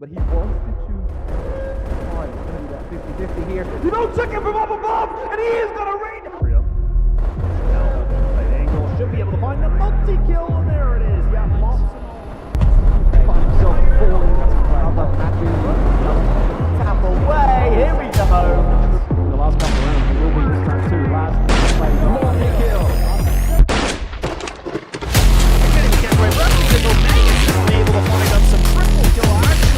but he wants to choose. Oh, it's going to be that 50-50 here. You don't check him from up above, and he is going to rain. Now on the right angle, should be able to find the multi-kill, and there it is. Yeah, mops and all. Find himself falling. Another Matthew. Tap away. Here we go. The last couple of rounds will be this time too. Last play, multi-kill. Able to find up some triple kill action.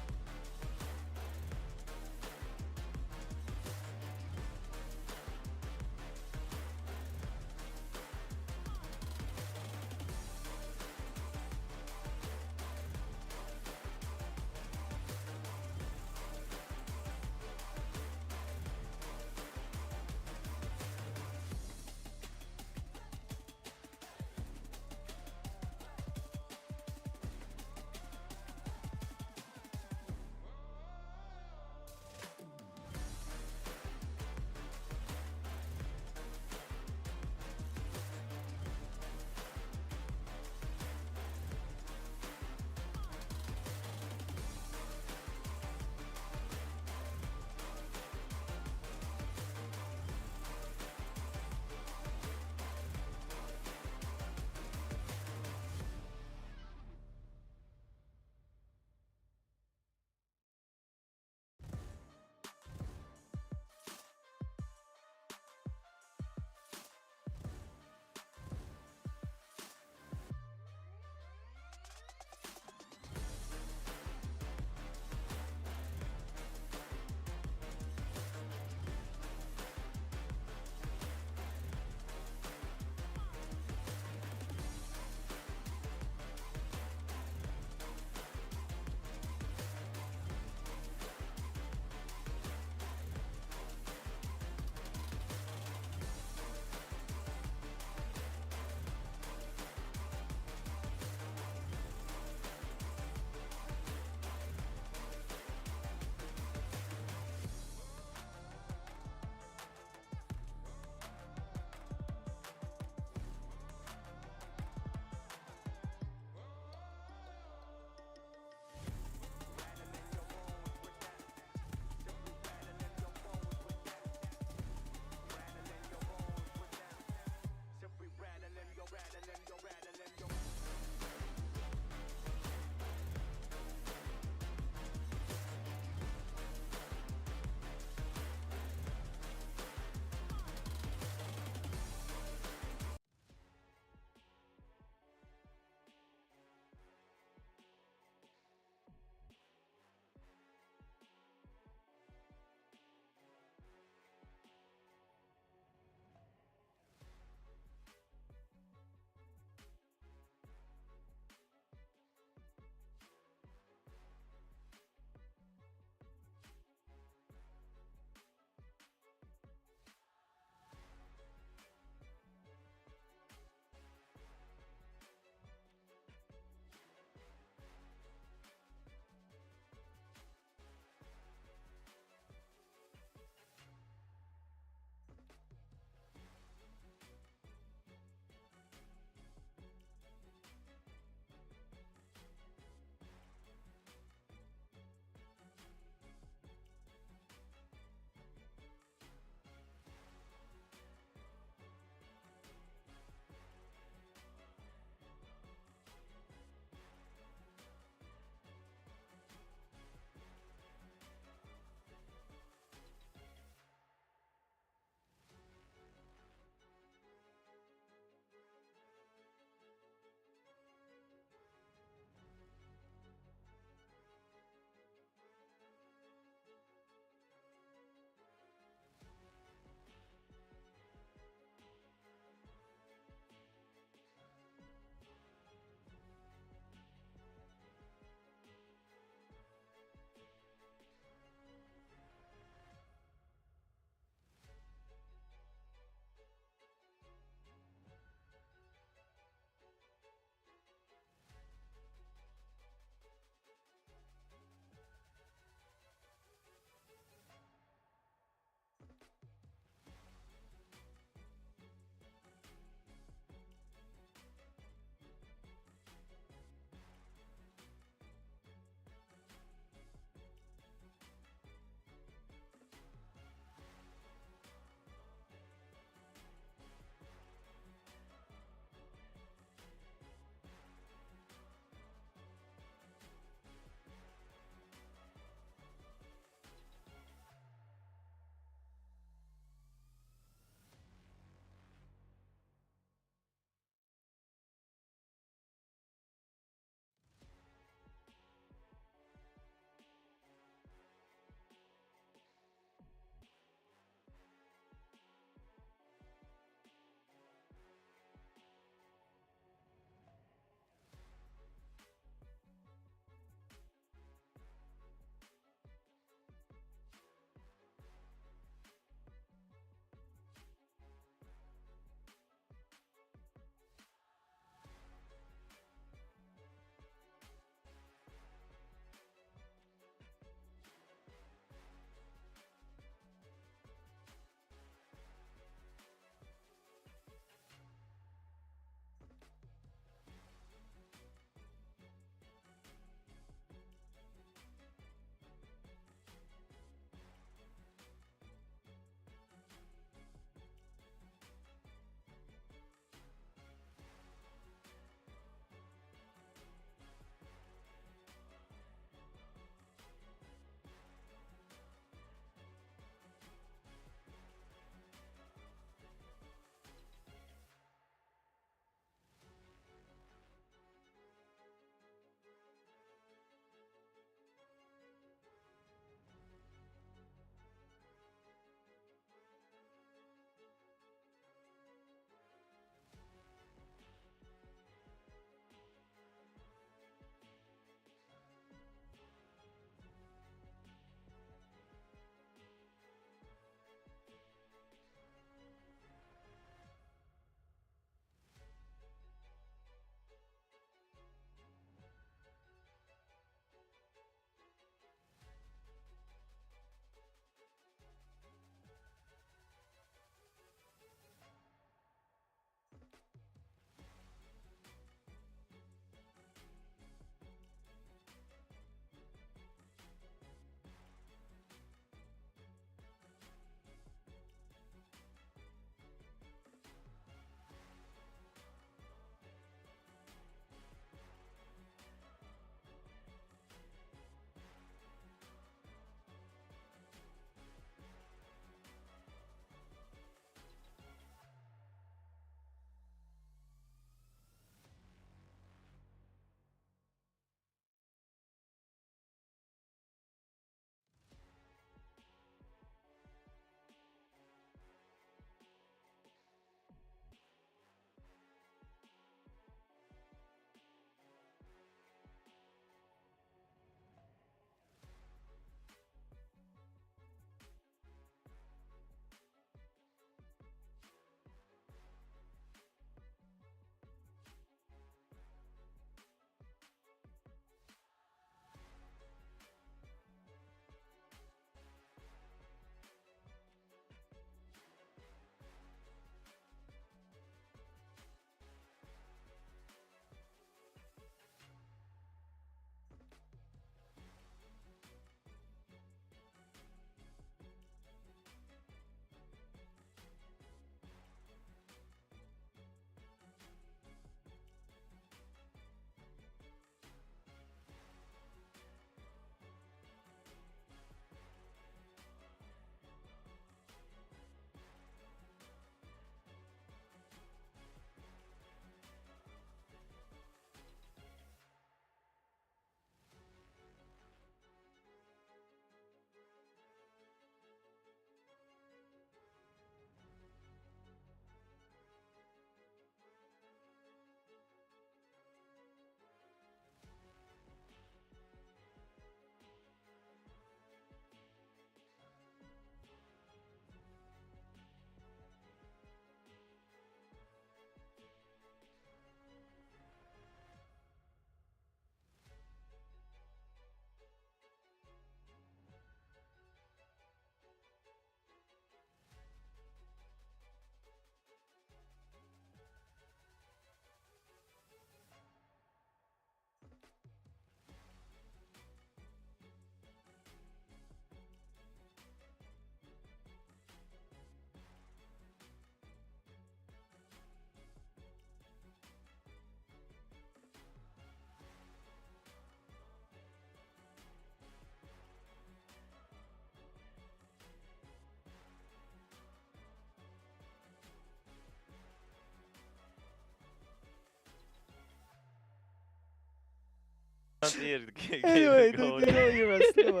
here. Anyway, Go. you know, you rest. No,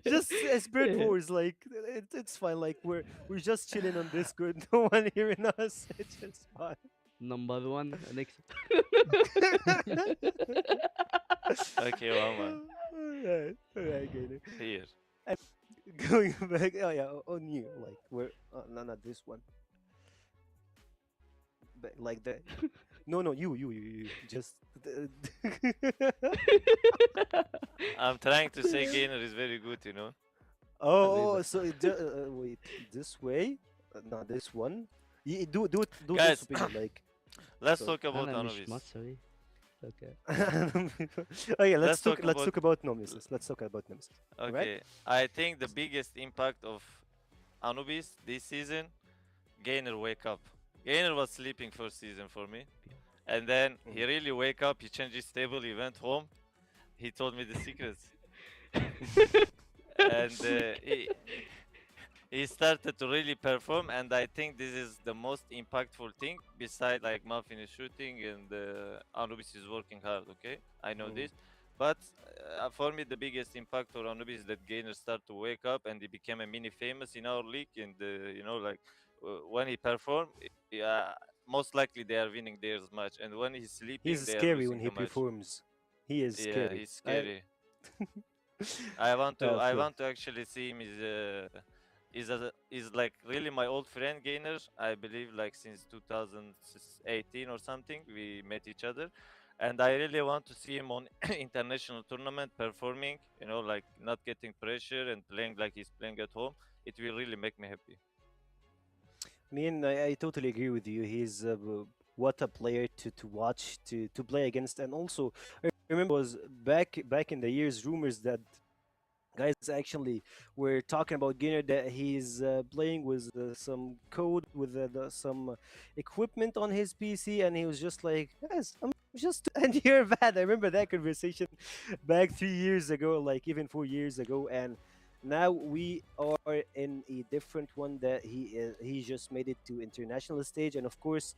just Spirit Wars, like it's fine. Like we're just chilling on Discord. No one hearing us. It's just fine. Number one, next. Okay, Mama. Alright, Gainer. Here. And going back, oh yeah, on you, like we're no, not this one, but like that. No, you. Just. I'm trying to say Gainer is very good, you know. Oh, so wait, this way, not this one. Do Guys, this opinion, like. let's So- talk about أنا مش Anubis. مصري. Okay. Oh yeah, Let's talk let's about- talk about Nemesis. Let's talk about Nemesis. Okay, I think the biggest impact of Anubis this season, Gainer wake up. Gainer was sleeping first season for me, and then he really wake up. He changed his table. He went home. He told me the secrets, and he started to really perform. And I think this is the most impactful thing, besides like Muffin is shooting and Anubis is working hard. Okay, I know this. But for me, the biggest impact for Anubis is that Gainer started to wake up and he became a mini famous in our league. And you know, like when he performed, most likely they are winning theirs match. And when he's sleeping, He's they are scary losing when he the match. performs. He is Yeah, scary. he's scary. I want to Feel. want to actually see him. Is like really my old friend Gainer. I believe like since 2018 or something we met each other, and I really want to see him on international tournament performing. You know, like not getting pressure and playing like he's playing at home. It will really make me happy. I totally agree with you. He's what a player to watch, to play against, and also I remember was back in the years rumors that guys actually were talking about Gainer that he's playing with some code with some equipment on his PC, and he was just like, guys, I'm just and you're bad. I remember that conversation back 3 years ago, like even 4 years ago, and now we are in a different one that he just made it to international stage, and of course.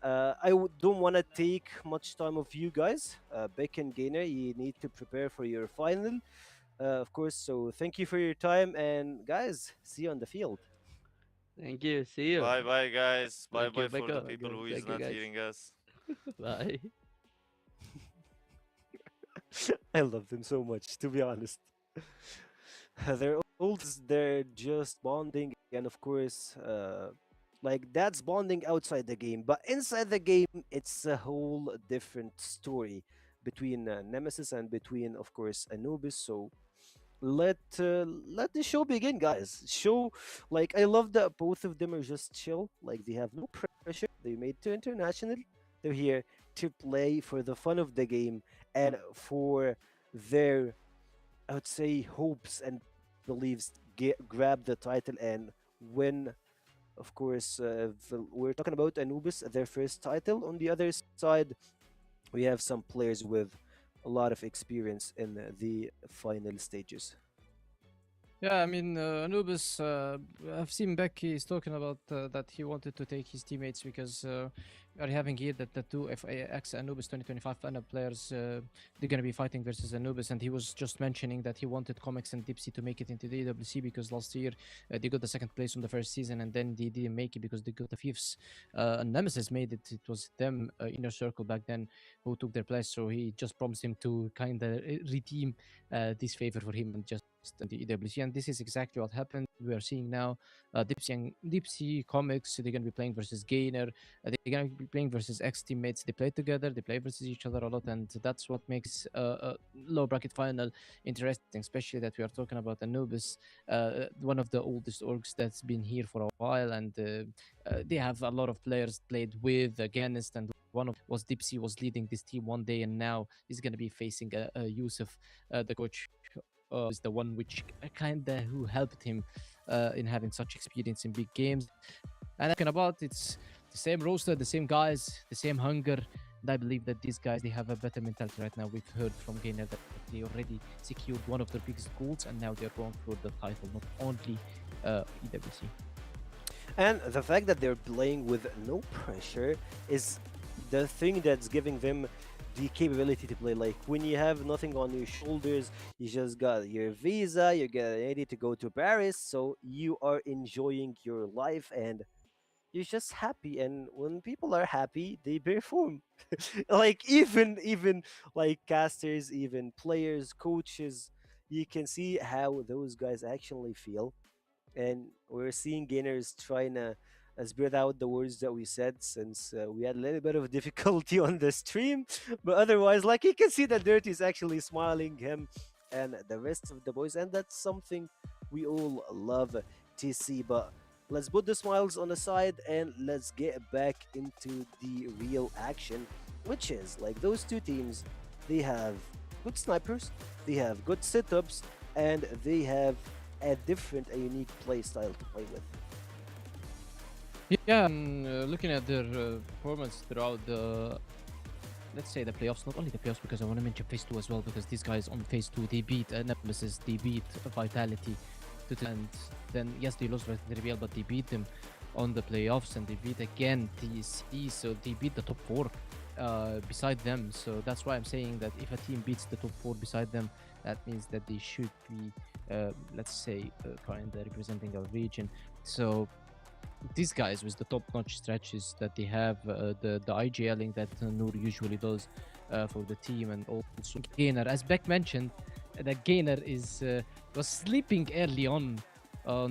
Don't want to take much time of you guys. Beck and Gainer, you need to prepare for your final, of course. So thank you for your time, and guys, see you on the field. Thank you. See you. Bye bye guys. Bye Thank you, bye for the Becca. people who is Thank you, not guys. hearing us. Bye. I love them so much, to be honest. They're old, they're just bonding, and of course, like that's bonding outside the game, but inside the game, it's a whole different story between Nemesis and between, of course, Anubis. So let the show begin, guys. Show like I love that both of them are just chill, like they have no pressure. They made to international. They're here to play for the fun of the game and for their, I would say, hopes and beliefs. Grab the title and win. Of course, we're talking about Anubis, their first title. On the other side, we have some players with a lot of experience in the final stages. Yeah, I mean, Anubis, I've seen Beck, he's talking about that he wanted to take his teammates because we are having here that the two FAX Anubis 2025 final players, they're going to be fighting versus Anubis, and he was just mentioning that he wanted Comics and Dipsy to make it into the AWC because last year they got the second place on the first season, and then they didn't make it because they got the fifth. And Nemesis made it. It was them, Inner Circle back then, who took their place, so he just promised him to kind of redeem this favor for him and just the EWC, and this is exactly what happened. We are seeing now Dipsy Comics, they're going to be playing versus Gainer, they're going to be playing versus ex teammates. They play together, they play versus each other a lot, and that's what makes a low bracket final interesting, especially that we are talking about Anubis, one of the oldest orgs that's been here for a while, and they have a lot of players played with, against, and one of was Dipsy was leading this team one day, and now he's going to be facing Yusuf, the coach. Is the one which kind of who helped him in having such experience in big games. And talking about, it's the same roster, the same guys, the same hunger. And I believe that these guys, they have a better mentality right now. We've heard from Gainer that they already secured one of their biggest goals, and now they're going for the title, not only EWC. And the fact that they're playing with no pressure is the thing that's giving them the capability to play. Like when you have nothing on your shoulders, you just got your visa, you're getting ready to go to Paris, so you are enjoying your life and you're just happy. And when people are happy, they perform. Like even like casters, even players, coaches, you can see how those guys actually feel. And we're seeing gainers trying to spread out the words that we said, since we had a little bit of difficulty on the stream. But otherwise, like, you can see that Dirty is actually smiling, him and the rest of the boys, and that's something we all love to see. But let's put the smiles on the side and let's get back into the real action, which is like those two teams. They have good snipers, they have good setups, and they have a different, a unique play style to play with. Yeah, and looking at their performance throughout the, let's say, the playoffs, not only the playoffs, because I want to mention phase 2 as well, because these guys on phase 2, they beat Nemesis, they beat Vitality, and then, yes, they lost Vitality RBL, but they beat them on the playoffs, and they beat again TSC, so they beat the top 4 beside them. So that's why I'm saying that if a team beats the top 4 beside them, that means that they should be, let's say, kind of representing our region. So these guys with the top-notch stretches that they have, the IGLing that Noor usually does for the team, and also Gainer, as Beck mentioned, the Gainer is was sleeping early on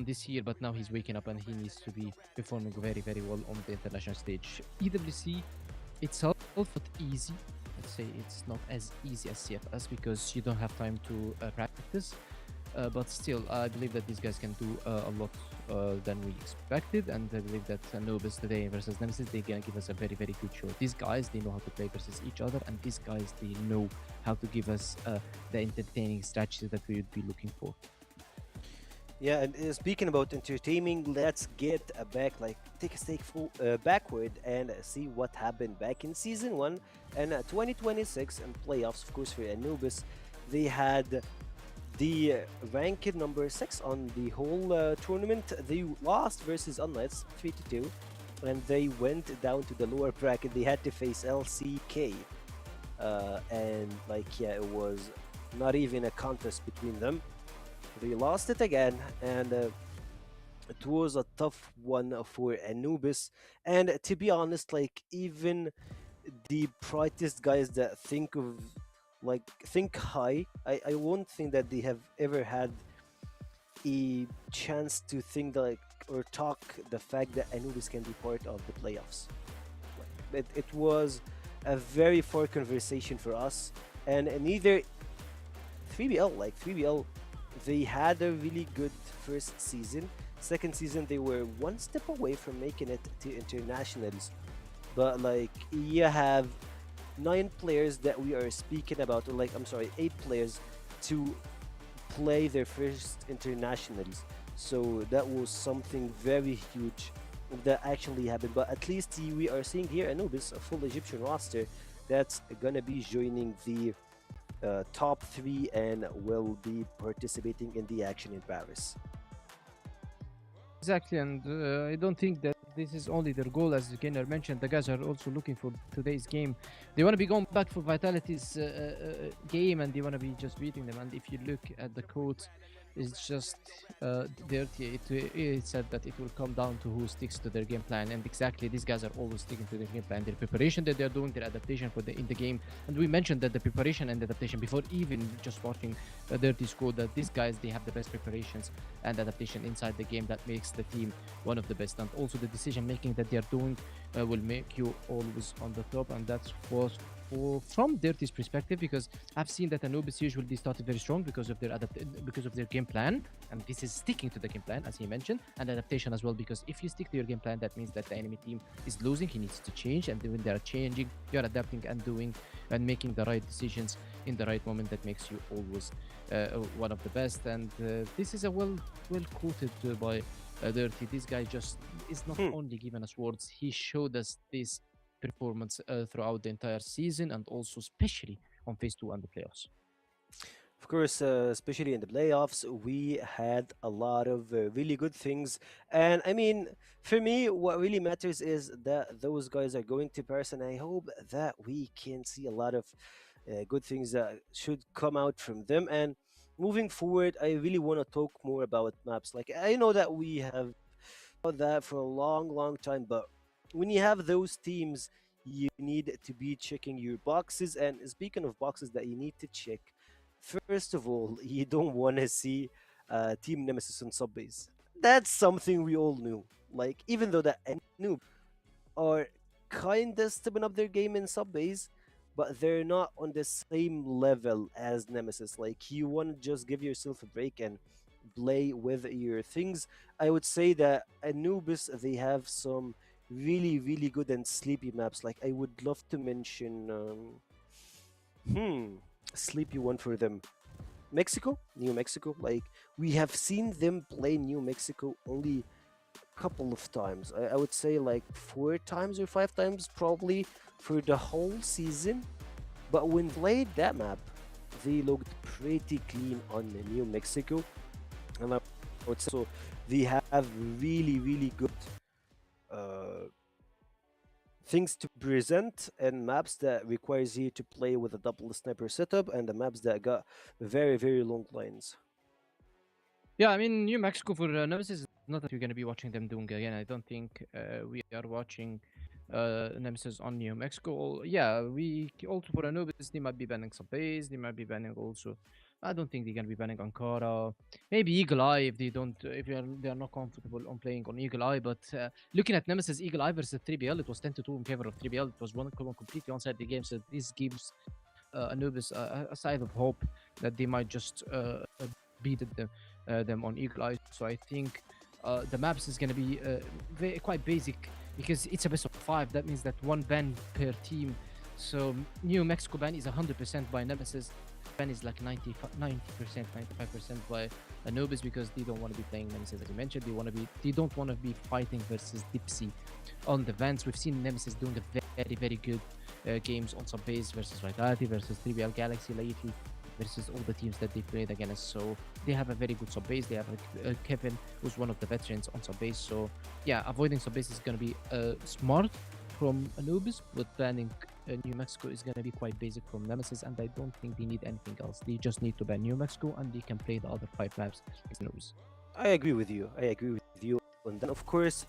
this year, but now he's waking up and he needs to be performing very, very well on the international stage. EWC itself not easy. Let's say it's not as easy as CFS because you don't have time to practice. But still, I believe that these guys can do a lot than we expected, and I believe that Anubis today versus Nemesis, they're gonna give us a very, very good show. These guys, they know how to play versus each other, and these guys, they know how to give us the entertaining strategies that we would be looking for. Yeah, and speaking about entertaining, let's get take a step backward and see what happened back in Season 1 and 2026 and playoffs. Of course, for Anubis, they had the ranked number 6 on the whole tournament. They lost versus Unlights 3-2, and they went down to the lower bracket. They had to face LCK, and it was not even a contest between them. They lost it again, and it was a tough one for Anubis. And to be honest, even the brightest guys that think high, I won't think that they have ever had a chance to think or talk the fact that Anubis can be part of the playoffs. It was a very far conversation for us, and neither 3BL, they had a really good first season. Second season, they were one step away from making it to internationals. But you have 9 players that we are speaking about, or 8 players to play their first internationals. So that was something very huge that actually happened. But at least we are seeing here Anubis, a full Egyptian roster that's gonna be joining the top 3 and will be participating in the action in Paris. Exactly, and I don't think that this is only their goal, as Gainer mentioned. The guys are also looking for today's game. They want to be going back for Vitality's game, and they want to be just beating them. And if you look at the quote, it's just dirty. It said that it will come down to who sticks to their game plan, and exactly, these guys are always sticking to their game plan, their preparation that they're doing, their adaptation for in the game. And we mentioned that the preparation and adaptation before even just watching Dirty's code, that these guys, they have the best preparations and adaptation inside the game that makes the team one of the best. And also the decision making that they're doing will make you always on the top, and that's what from Dirty's perspective, because I've seen that Anubis usually they started very strong because of their game plan, and this is sticking to the game plan, as he mentioned, and adaptation as well, because if you stick to your game plan, that means that the enemy team is losing, he needs to change, and when they're changing, you're adapting and doing and making the right decisions in the right moment. That makes you always one of the best. And this is a well quoted by Dirty. This guy just is not only giving us words, he showed us this performance throughout the entire season, and also especially on phase 2 and the playoffs. Of course, especially in the playoffs, we had a lot of really good things. And I mean, for me, what really matters is that those guys are going to Paris, and I hope that we can see a lot of good things that should come out from them. And moving forward, I really want to talk more about maps. Like, I know that we have about that for a long, long time, but when you have those teams, you need to be checking your boxes. And speaking of boxes that you need to check, first of all, you don't want to see Team Nemesis on subbase. That's something we all knew. Like, even though that Noob are kinda stepping up their game in subbase, but they're not on the same level as Nemesis. Like, you want to just give yourself a break and play with your things. I would say that Anubis, they have some really, really good and sleepy maps. Like, I would love to mention, sleepy one for them. Mexico, New Mexico. Like, we have seen them play New Mexico only a couple of times. I would say like 4 times or 5 times probably for the whole season. But when played that map, they looked pretty clean on the New Mexico. And I would say so they have really, really good uh, things to present, and maps that requires you to play with a double sniper setup, and the maps that got very, very long lines. Yeah, I mean, New Mexico for Nemesis is not that we're going to be watching them doing again. I don't think we are watching Nemesis on New Mexico. Yeah, we also for Anubis, they might be banning some base, they might be banning also. I don't think they're going to be banning Ankara. Maybe Eagle Eye if they don't, if they are not comfortable on playing on Eagle Eye. But looking at Nemesis Eagle Eye versus 3BL, it was 10-2 in favor of 3BL. It was one completely onside the game. So this gives Anubis a side of hope that they might just beat them on Eagle Eye. So I think the maps is going to be quite basic because it's a best of 5. That means that 1 ban per team. So New Mexico ban is 100% by Nemesis. Ban is like 90%, 95% by Anubis because they don't want to be playing Nemesis as you mentioned. They don't want to be fighting versus Dipsy on the vans. We've seen Nemesis doing a very, very good games on some base versus Vitality versus 3BL Galaxy lately versus all the teams that they played against. So they have a very good sub base. They have Kevin, who's one of the veterans on sub base. So yeah, avoiding sub base is going to be smart from Anubis, but banning New Mexico is going to be quite basic from Nemesis, and I don't think they need anything else. They just need to ban New Mexico, and they can play the other 5 maps against Anubis. I agree with you. And then, of course,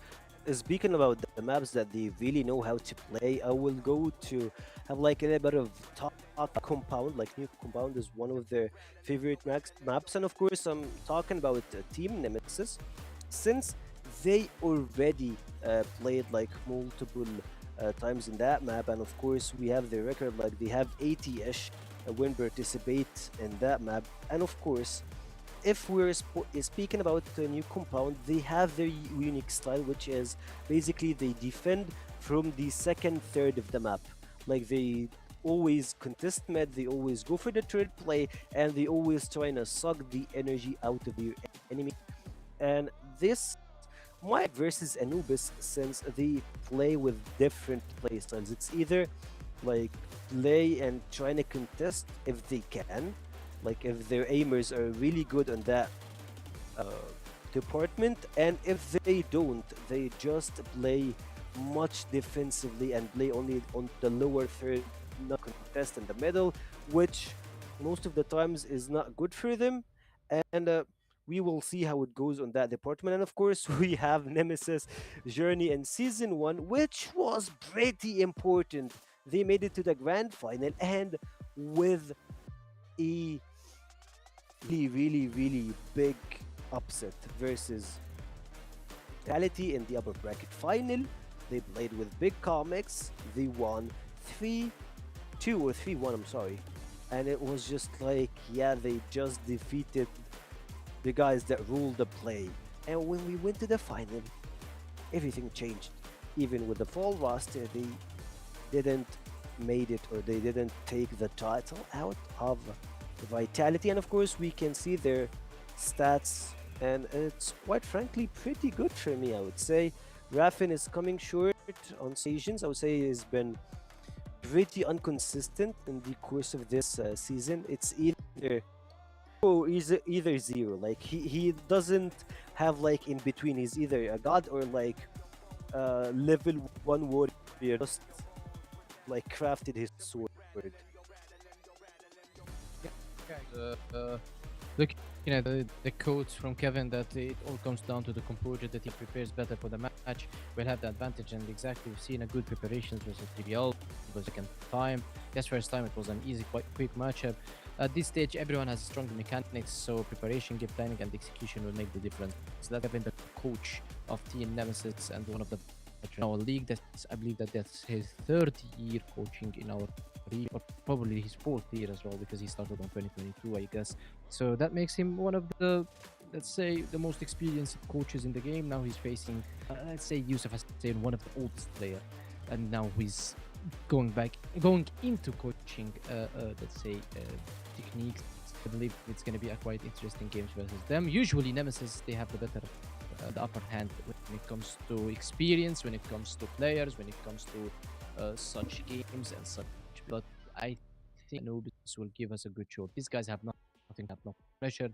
speaking about the maps that they really know how to play, I will go to have like a little bit of talk compound. Like, New Compound is one of their favorite maps, and of course, I'm talking about Team Nemesis, since they already played like multiple times in that map, and of course, we have their record. Like, they have 80-ish win participate in that map, and of course, if we're speaking about the New Compound, they have their unique style, which is basically they defend from the second third of the map. Like, they always contest mid, they always go for the third play, and they always trying to suck the energy out of your enemy. And this might versus Anubis, since they play with different play styles. It's either like play and trying to contest if they can, like if their aimers are really good on that department, and if they don't, they just play much defensively and play only on the lower third, not contest in the middle, which most of the times is not good for them. And we will see how it goes on that department. And of course, we have Nemesis journey in season 1, which was pretty important. They made it to the grand final, and with a really big upset versus Vitality in the upper bracket final. They played with big comics. They won 3-2 or 3-1, I'm sorry. And it was just like, yeah, they just defeated the guys that ruled the play. And when we went to the final, everything changed. Even with the fall roster, they didn't made it, or they didn't take the title out of Vitality. And of course, we can see their stats, and it's quite frankly pretty good for me, I would say. Raffin is coming short on stations. I would say he's been pretty inconsistent in the course of this season. It's either is either zero. Like he doesn't have like in between. He's either a god or like level 1 warrior. Just like crafted his sword. Looking at the quotes from Kevin that it all comes down to the composure that he prepares better for the match. We'll have the advantage, and exactly we've seen a good preparation versus TBL. It was second time. Yes, first time it was an easy, quite quick matchup. At this stage, everyone has stronger mechanics, so preparation, game planning, and execution will make the difference. So that's Kevin, the coach of Team Nemesis and one of the in our league. I believe that's his third year coaching in our league, or probably his fourth year as well, because he started on 2022, I guess. So that makes him one of the, let's say, the most experienced coaches in the game. Now he's facing, let's say, Yusuf Hussein, one of the oldest player, and now he's going into coaching, let's say, techniques. I believe it's going to be a quite interesting games versus them. Usually Nemesis, they have the better, the upper hand when it comes to experience, when it comes to players, when it comes to such games and such. But I think Anubis will give us a good show. These guys have nothing, have no pressure.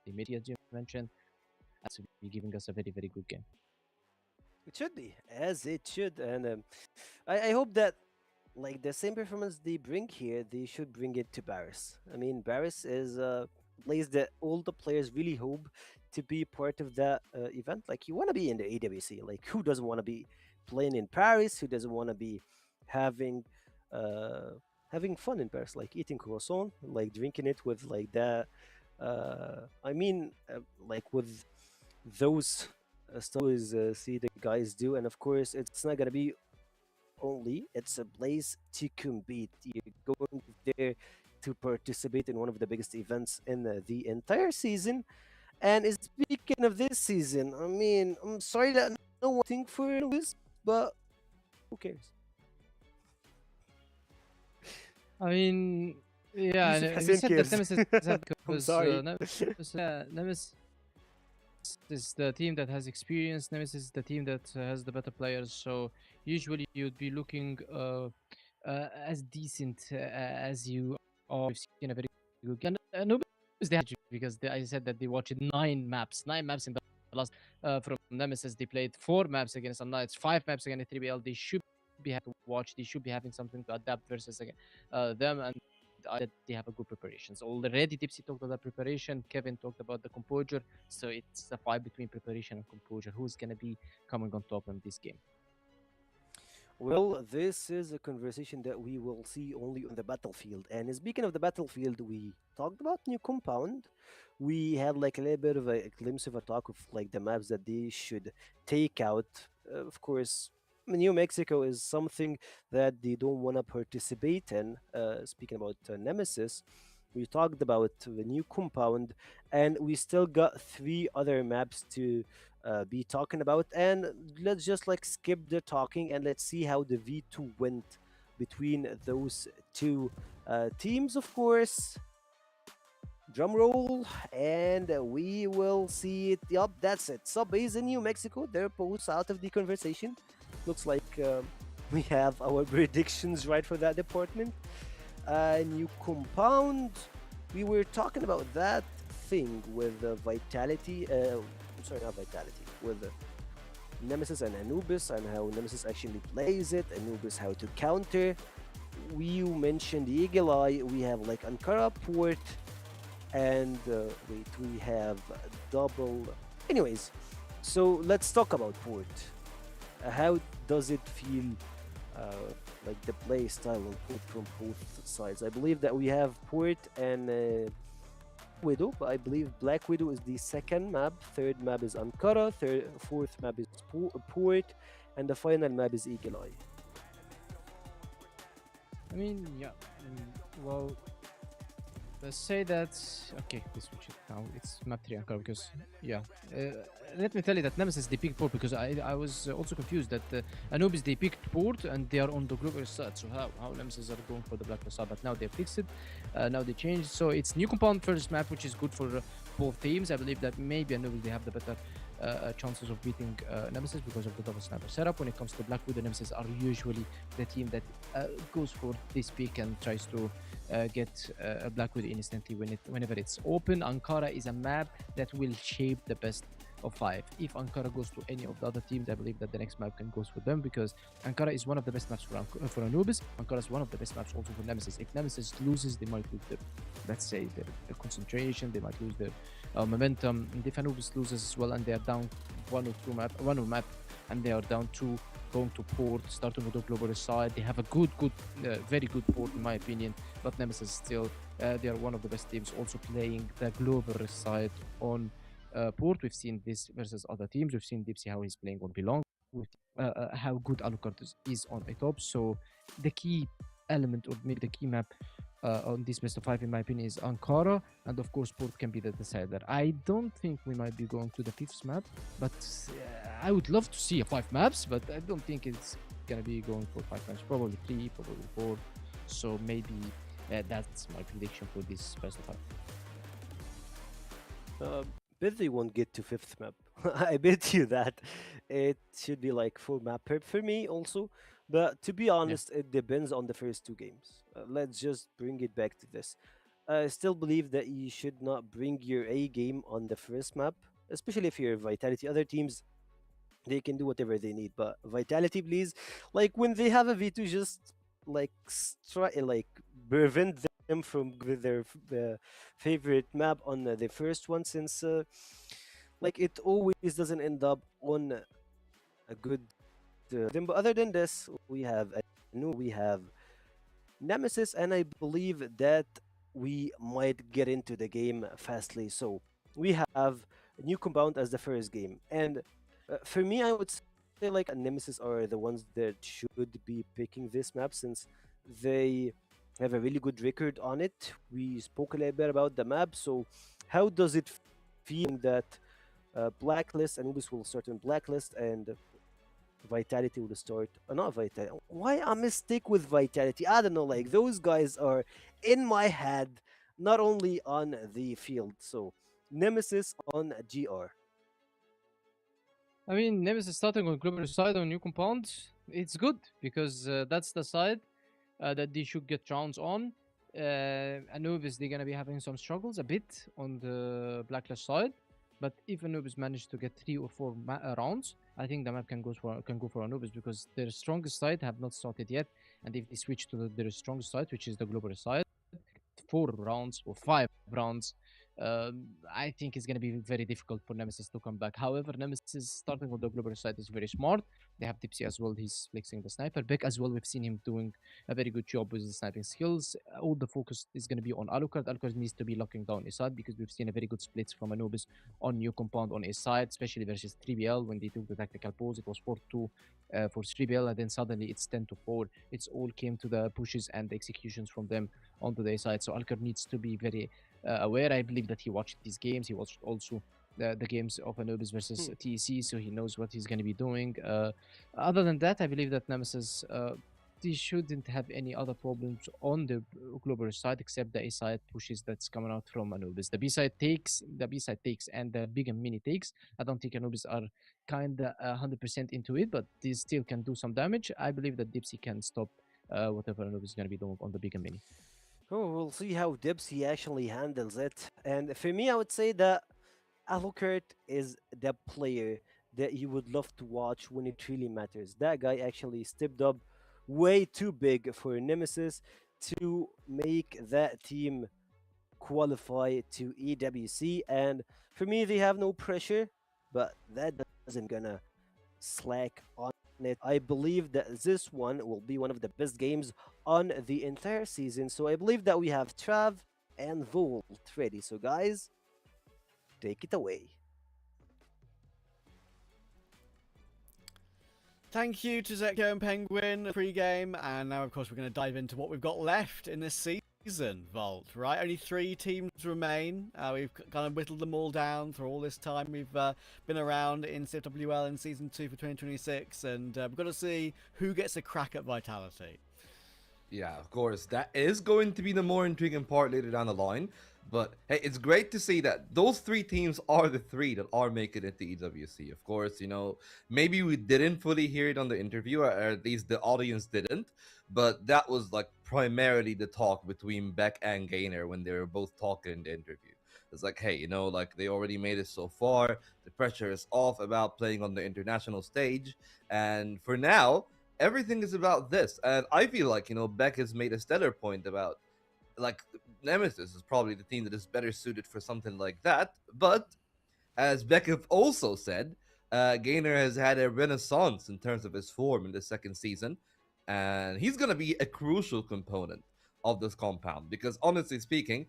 The media, as you mentioned, and so be giving us a very, very good game. It should be, as it should, and I hope that like the same performance they bring here, they should bring it to Paris. I mean, Paris is a place that all the players really hope to be part of that event. Like, you want to be in the AWC. Like, who doesn't want to be playing in Paris? Who doesn't want to be having having fun in Paris? Like eating croissant, like drinking it with like that. Like with those stories see the guys do, and of course, it's not gonna be only, it's a place to compete. You're going there to participate in one of the biggest events in the entire season. And speaking of this season, I mean, I'm sorry that no one think for this, but who cares? I mean, yeah, Yusuf we Hassan said cares. that Nemesis have I'm because sorry. Nemesis is the team that has experience. Nemesis is the team that has the better players. So usually you'd be looking as decent as you are. We've seen a very good game. Anubis, they had because I said that they watched nine maps in the last from Nemesis. They played 4 maps against some Knights, 5 maps against 3BL. They should be having to watch. They should be having something to adapt versus them, and they have a good preparation. So already Dipsy talked about preparation. Kevin talked about the composure. So it's a fight between preparation and composure. Who's gonna be coming on top in this game? Well, this is a conversation that we will see only on the battlefield. And speaking of the battlefield, we talked about new compound. We had like a little bit of a glimpse of a talk of like the maps that they should take out. Of course, New Mexico is something that they don't want to participate in. Speaking about Nemesis, we talked about the new compound, and we still got 3 other maps to be talking about. And let's just like skip the talking and let's see how the V2 went between those 2 teams, of course. Drum roll, and we will see it. Yup, that's it. Subbase in New Mexico. They're both out of the conversation. Looks like we have our predictions right for that department. New compound. We were talking about that thing with Vitality. Sorry, not Vitality. With Nemesis and Anubis, and how Nemesis actually plays it. Anubis how to counter. We mentioned Eagle Eye. We have like Ankara port. And wait, we have double. Anyways, so let's talk about port. How does it feel like the play style on port from both sides? I believe that we have port and Widow, but I believe Black Widow is the second map, third map is Ankara, fourth map is port, and the final map is Eagle Eye. I mean, yeah. Well, let's say that. Okay, we switch it now. It's map 3 Ankara because, yeah. Let me tell you that Nemesis they picked port because I was also confused that Anubis they picked port and they are on the global side. So how Nemesis are going for the black side? But now they fixed it. Now they changed. So it's new compound first map, which is good for both teams. I believe that maybe Anubis they have the better chances of beating Nemesis because of the double sniper setup. When it comes to Black Widow, Nemesis are usually the team that goes for this pick and tries to get Blackwood instantly whenever it's open. Ankara is a map that will shape the best of 5. If Ankara goes to any of the other teams, I believe that the next map can go for them, because Ankara is one of the best maps for Anubis. Ankara is one of the best maps also for Nemesis. If Nemesis loses, they might lose their, let's say, their concentration, they might lose their momentum. And if Anubis loses as well and they are down one or map, and they are down 2, going to port, starting with the global side, they have a very good port in my opinion, but Nemesis still, they are one of the best teams also playing the global side on port. We've seen this versus other teams. We've seen Dipsy how he's playing on Belong, with how good Alucard is on a top. So the key element, or maybe the key map on this best of 5 in my opinion, is Ankara, and of course port can be the decider. I don't think we might be going to the 5th map, but I would love to see 5 maps, but I don't think it's gonna be going for 5 maps. Probably 3, probably 4. So maybe that's my prediction for this best of 5. Bet they won't get to 5th map. I bet you that. It should be like 4 map for me also. But to be honest, it depends on the first 2 games. Let's just bring it back to this. I still believe that you should not bring your A game on the first map, especially if you're Vitality. Other teams, they can do whatever they need, but Vitality, please, like when they have a V2, just like prevent them from their favorite map on the first one, since like it always doesn't end up on a good but other than this, we have Nemesis, and I believe that we might get into the game fastly. So we have a new compound as the first game, and for me, I would say like Nemesis are the ones that should be picking this map, since they have a really good record on it. We spoke a little bit about the map, so how does it feel that Blacklist, Anubis will start on Blacklist, and Vitality will start, not Vitality. Why a mistake with Vitality? I don't know. Like those guys are in my head, not only on the field. So Nemesis on GR. I mean, Nemesis starting on global side on new compound, it's good, because that's the side that they should get rounds on. Anubis, they're gonna be having some struggles a bit on the Blacklist side. But if Anubis managed to get 3 or 4 rounds, I think the map can go for Anubis, because their strongest side have not started yet. And if they switch to their strongest side, which is the global side, 4 rounds or 5 rounds, I think it's going to be very difficult for Nemesis to come back. However, Nemesis starting with the global side is very smart. They have Tipsy as well. He's flexing the sniper. Beck as well, we've seen him doing a very good job with his sniping skills. All the focus is going to be on Alucard. Alucard needs to be locking down his side, because we've seen a very good splits from Anubis on new compound on his side, especially versus 3BL when they took the tactical pause. It was 4-2 for 3BL, and then suddenly it's 10-4. It's all came to the pushes and the executions from them onto their side. So Alucard needs to be very aware. I believe that he watched these games. He watched also the games of Anubis versus TEC, so he knows what he's going to be doing. Other than that, I believe that Nemesis, they shouldn't have any other problems on the global side, except the A side pushes that's coming out from Anubis. The B side takes, and the big and mini takes. I don't think Anubis are kind of 100% into it, but they still can do some damage. I believe that Dipsy can stop whatever Anubis is going to be doing on the big and mini. Oh, we'll see how Dipsy actually handles it. And for me, I would say that Alucard is the player that you would love to watch when it really matters. That guy actually stepped up way too big for Nemesis to make that team qualify to EWC. And for me, they have no pressure, but that doesn't gonna slack on it. I believe that this one will be one of the best games on the entire season. So I believe that we have Trav and Volt ready. So guys, take it away. Thank you to Zekio and Penguin pre-game, and now of course we're going to dive into what we've got left in this season, Volt, right? Only 3 teams remain. We've kind of whittled them all down for all this time. We've been around in CFWL in Season 2 for 2026, and we've got to see who gets a crack at Vitality. Yeah, of course. That is going to be the more intriguing part later down the line. But hey, it's great to see that those three teams are the three that are making it to EWC. Of course, maybe we didn't fully hear it on the interview, or at least the audience didn't. But that was like primarily the talk between Beck and Gainer when they were both talking in the interview. It's like, hey, like they already made it so far. The pressure is off about playing on the international stage. And for now, everything is about this. And I feel like, Beck has made a stellar point about like Nemesis is probably the team that is better suited for something like that. But as Beck have also said, Gainer has had a renaissance in terms of his form in the second season. And he's going to be a crucial component of this compound. Because honestly speaking,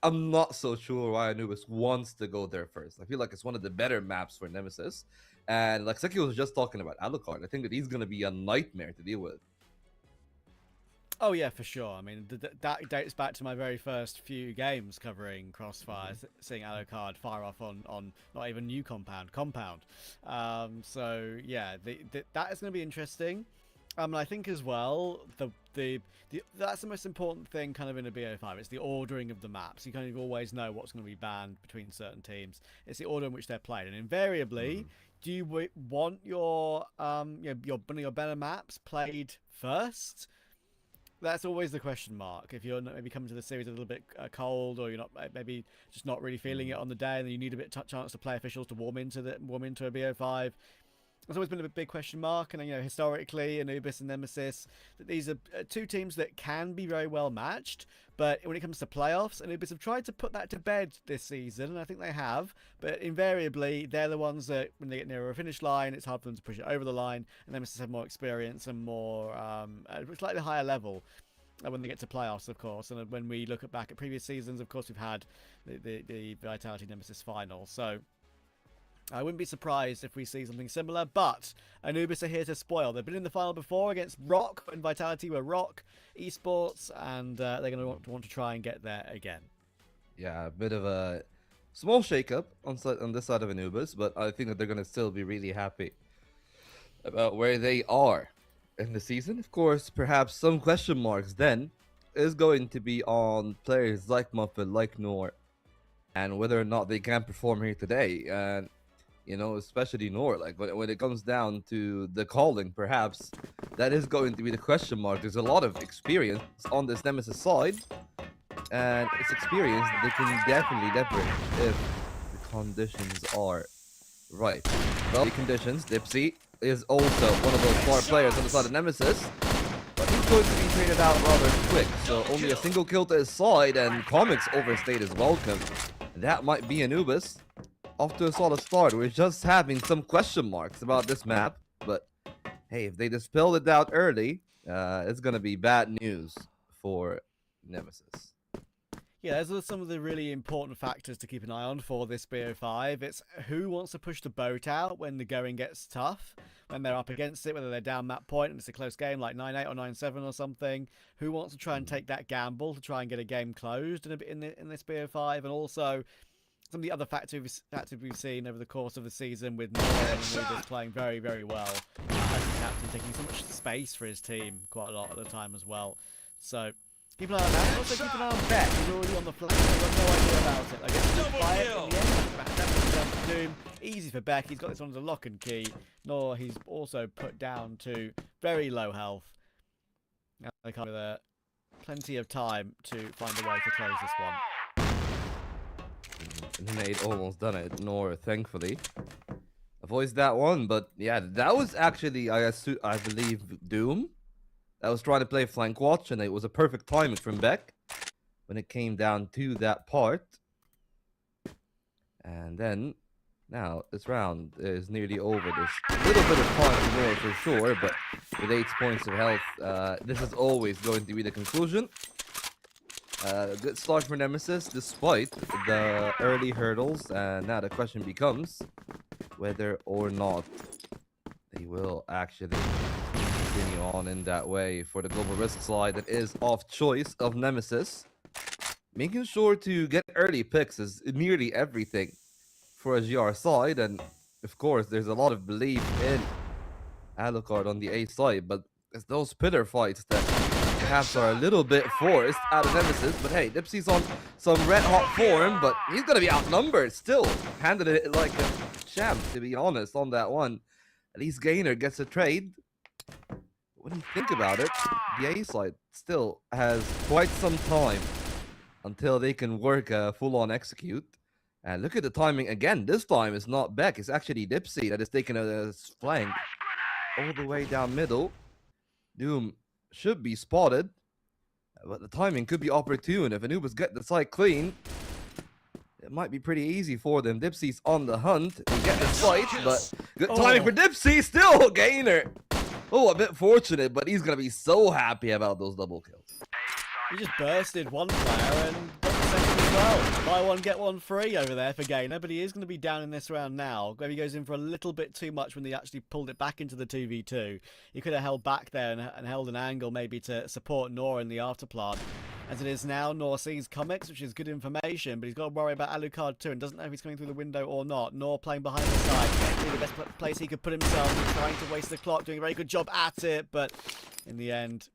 I'm not so sure why Anubis wants to go there first. I feel like it's one of the better maps for Nemesis. And like Seki was just talking about Alucard, I think that he's going to be a nightmare to deal with. Oh yeah, for sure. I mean, that dates back to my very first few games covering Crossfire, seeing Alucard fire off on not even new compound. So yeah, that is going to be interesting. I think as well, that's the most important thing kind of in a BO5. It's the ordering of the maps. You kind of always know what's going to be banned between certain teams. It's the order in which they're played, and invariably, do you want your your better maps played first? That's always the question mark. If you're maybe coming to the series a little bit cold, or you're not maybe just not really feeling it on the day, and then you need a bit of chance to play officials to warm into a BO5. There's always been a big question mark, and historically, Anubis and Nemesis, that these are two teams that can be very well matched. But when it comes to playoffs, Anubis have tried to put that to bed this season, and I think they have. But invariably, they're the ones that, when they get nearer a finish line, it's hard for them to push it over the line. And Nemesis have more experience and more slightly higher level when they get to playoffs, of course. And when we look back at previous seasons, of course, we've had the Vitality Nemesis final. So I wouldn't be surprised if we see something similar, but Anubis are here to spoil. They've been in the final before against Rock, when Vitality were Rock Esports, and they're going to want to try and get there again. Yeah, a bit of a small shakeup on this side of Anubis, but I think that they're going to still be really happy about where they are in the season. Of course, perhaps some question marks then is going to be on players like Muffin, like Noor, and whether or not they can perform here today. And especially Noor, like when it comes down to the calling, perhaps that is going to be the question mark. There's a lot of experience on this Nemesis side, and it's experience that they can definitely leverage if the conditions are right. Well, the conditions, Dipsy is also one of those smart players on the side of Nemesis, but he's going to be traded out rather quick, so only a single kill to his side, and Comics overstayed his welcome. That might be Anubis off to a solid start. We're just having some question marks about this map, but hey, if they dispel the doubt early, it's gonna be bad news for Nemesis. Yeah, those are some of the really important factors to keep an eye on for this BO5. It's who wants to push the boat out when the going gets tough, when they're up against it, whether they're down map point and it's a close game like 9-8 or 9-7 or something. Who wants to try and take that gamble to try and get a game closed in this BO5, and also some of the other factors we've seen over the course of the season, with Anubis playing very, very well as a captain, taking so much space for his team quite a lot at the time as well. So keep an eye on that. Also keep an eye on Beck. He's already on the flank. I've got no idea about it. I guess he's quiet in the end. Definitely down to Doom. Easy for Beck. He's got this one as a lock and key. Nor he's also put down to very low health. They can't with plenty of time to find a way to close this one. Nade almost done it, Nor thankfully avoids that one, but yeah, that was actually I believe Doom that was trying to play flank watch, and it was a perfect timing from Beck when it came down to that part. And then now this round is nearly over. There's a little bit of time more for sure, but with 8 points of health, this is always going to be the conclusion. Good start for Nemesis despite the early hurdles, and now the question becomes whether or not they will actually continue on in that way for the global risk slide that is off choice of Nemesis. Making sure to get early picks is nearly everything for a GR side, and of course there's a lot of belief in Alucard on the A side, but it's those pillar fights that perhaps are a little bit forced out of Nemesis, but hey, Dipsy's on some red-hot form, but he's gonna be outnumbered still. Handed it like a champ, to be honest, on that one. At least Gainer gets a trade. When you think about it, the A side still has quite some time until they can work a full-on execute. And look at the timing again. This time it's not Beck, it's actually Dipsy that is taking a flank all the way down middle. Doom should be spotted, but the timing could be opportune. If Anubis get the site clean, it might be pretty easy for them. Dipsy's on the hunt. They get the site, but good timing for Dipsy. Still Gainer. Oh, a bit fortunate, but he's going to be so happy about those double kills. He just bursted one player and got the second as well. Buy one, get one free over there for Gainer, but he is going to be down in this round now. Maybe goes in for a little bit too much when they actually pulled it back into the 2v2. He could have held back there and held an angle maybe to support Nor in the afterplant. As it is now, Nor sees comics, which is good information, but he's got to worry about Alucard too and doesn't know if he's coming through the window or not. Nor playing behind the side. Really the best place he could put himself. He's trying to waste the clock, doing a very good job at it, but in the end,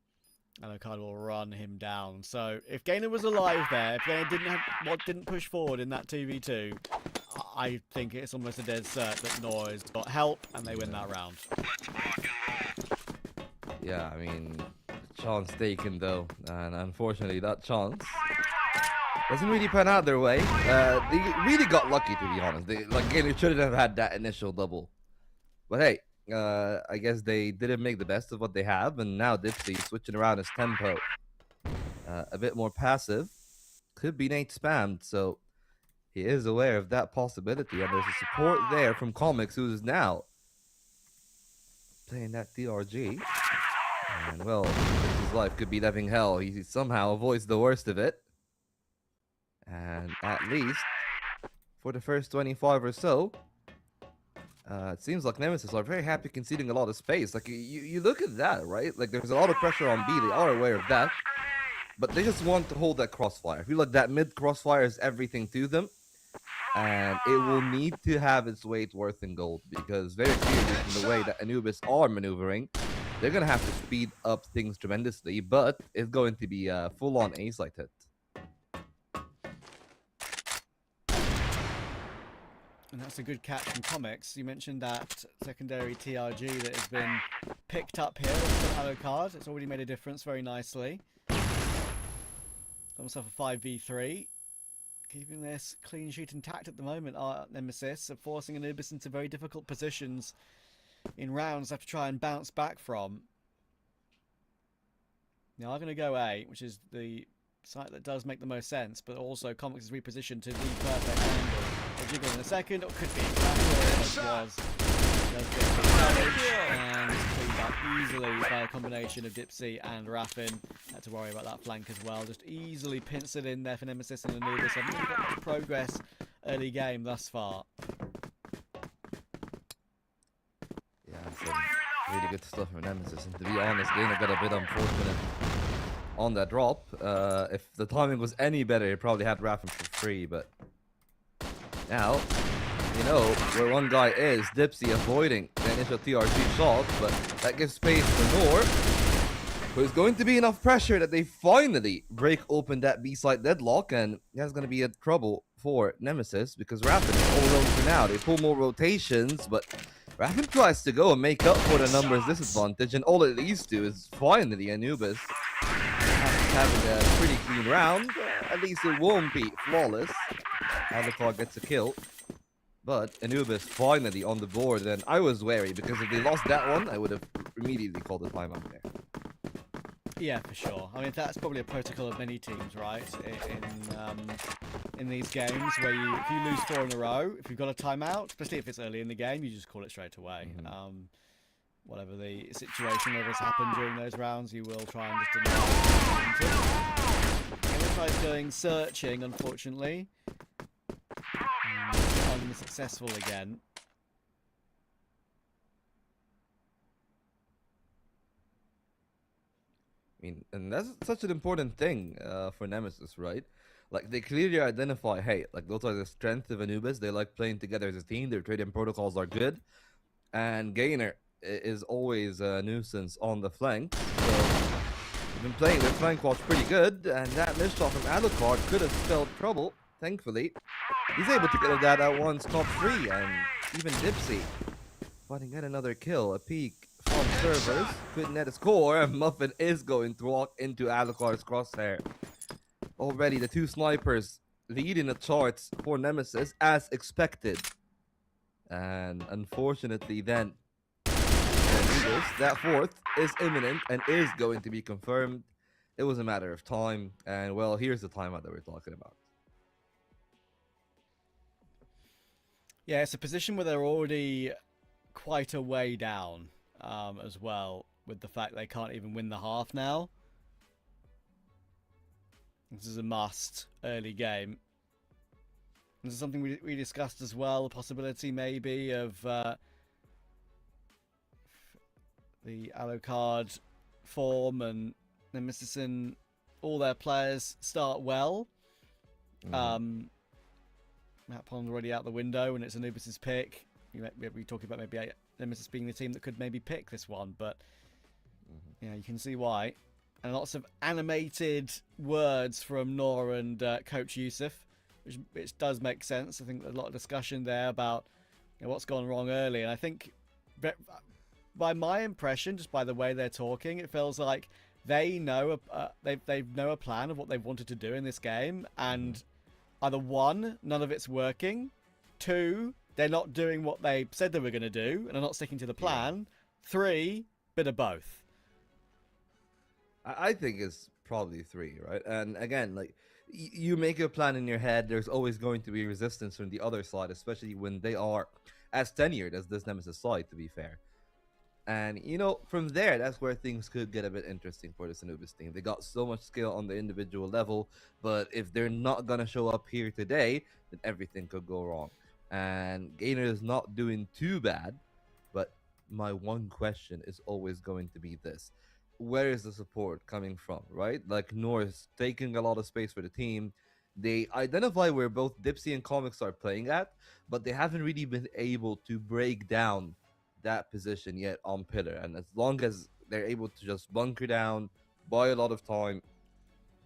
Alucard will run him down. So if Gainer was alive there, if Gainer didn't push forward in that 2v2, I think it's almost a dead cert that Nor has got help and they win that round. Yeah, I mean, chance taken though, and unfortunately that chance doesn't really pan out their way. They really got lucky, to be honest. Gainer shouldn't have had that initial double, but hey, I guess they didn't make the best of what they have, and now Dipsy switching around his tempo, a bit more passive. Could be Nate spammed, so he is aware of that possibility, and there's a support there from Comics, who is now playing that DRG. And well, his life could be living hell. He somehow avoids the worst of it. And at least for the first 25 or so, it seems like Nemesis are very happy conceding a lot of space. Like, you look at that, right? Like, there's a lot of pressure on B. They are aware of that. But they just want to hold that crossfire. I feel like that mid crossfire is everything to them. And it will need to have its weight worth in gold. Because very clearly, from the way that Anubis are maneuvering, they're going to have to speed up things tremendously. But it's going to be a full-on A-site hit. And that's a good catch from Comics. You mentioned that secondary TRG that has been picked up here with Alucard. It's already made a difference very nicely. Got himself a 5v3. Keeping this clean sheet intact at the moment, Nemesis, are forcing Anubis into very difficult positions in rounds they have to try and bounce back from. Now I'm going to go A, which is the site that does make the most sense, but also Comics is repositioned to the perfect angle. A jiggle in a second, or could be exactly where it was. Does get the damage, and it's cleaned up easily by a combination of Dipsy and Raffin. Had to worry about that flank as well. Just easily pints it in there for Nemesis and Anubis. Haven't really got much progress early game thus far. Yeah, some really good stuff from Nemesis. And to be honest, Gainer got a bit unfortunate on that drop. If the timing was any better, he probably had Raffin for free, but now, you know where one guy is. Dipsy avoiding the initial TRG shot, but that gives space for Nor, who is going to be enough pressure that they finally break open that B-side deadlock, and that's going to be a trouble for Nemesis, because Raffin is all alone for now. They pull more rotations, but Raffin tries to go and make up for the numbers disadvantage, and all it leads to is finally Anubis having a pretty clean round. At least it won't be flawless. Alucard gets a kill, but Anubis finally on the board, and I was wary, because if they lost that one, I would have immediately called the timeout there. Yeah, for sure. I mean, that's probably a protocol of many teams, right? In these games, where if you lose 4 in a row, if you've got a timeout, especially if it's early in the game, you just call it straight away. Whatever the situation, whatever has happened during those rounds, you will try and just deny it. Gainer tries going searching, unfortunately. Unsuccessful again. I mean, and that's such an important thing for Nemesis, right? Like, they clearly identify, hey, like, those are the strengths of Anubis. They like playing together as a team. Their trading protocols are good. And Gainer is always a nuisance on the flank. So been playing their flank watch pretty good, and that missed shot from Alucard could have spelled trouble. Thankfully, he's able to get that at once top 3, and even Dipsy finding yet another kill. A peek from servers couldn't net a score, and Muffin is going to walk into Alucard's crosshair. Already the 2 snipers leading the charts for Nemesis as expected, and unfortunately then that 4th is imminent and is going to be confirmed. It was a matter of time, and well, here's the timeout that we're talking about. Yeah, it's a position where they're already quite a way down as well, with the fact they can't even win the half now. This is a must early game. This is something we discussed as well, the possibility maybe of the Alucard form and Nemesis and all their players start well. Matt Pond's already out the window and it's Anubis' pick. We're talking about maybe Nemesis being the team that could maybe pick this one, but yeah, you can see why. And lots of animated words from Noor and Coach Yusuf, which does make sense. I think there's a lot of discussion there about what's gone wrong early, and I think by my impression, just by the way they're talking, it feels like they know they know a plan of what they've wanted to do in this game, and either 1, none of it's working, 2, they're not doing what they said they were going to do and are not sticking to the plan, 3, bit of both. I think it's probably 3, right? And again, like, you make a plan in your head, there's always going to be resistance from the other side, especially when they are as tenured as this Nemesis side, to be fair. And, from there, that's where things could get a bit interesting for this Anubis team. They got so much skill on the individual level, but if they're not going to show up here today, then everything could go wrong. And Gainer is not doing too bad, but my one question is always going to be this. Where is the support coming from, right? Like, Noor is taking a lot of space for the team. They identify where both Dipsy and Comics are playing at, but they haven't really been able to break down that position yet on pillar. And as long as they're able to just bunker down, buy a lot of time,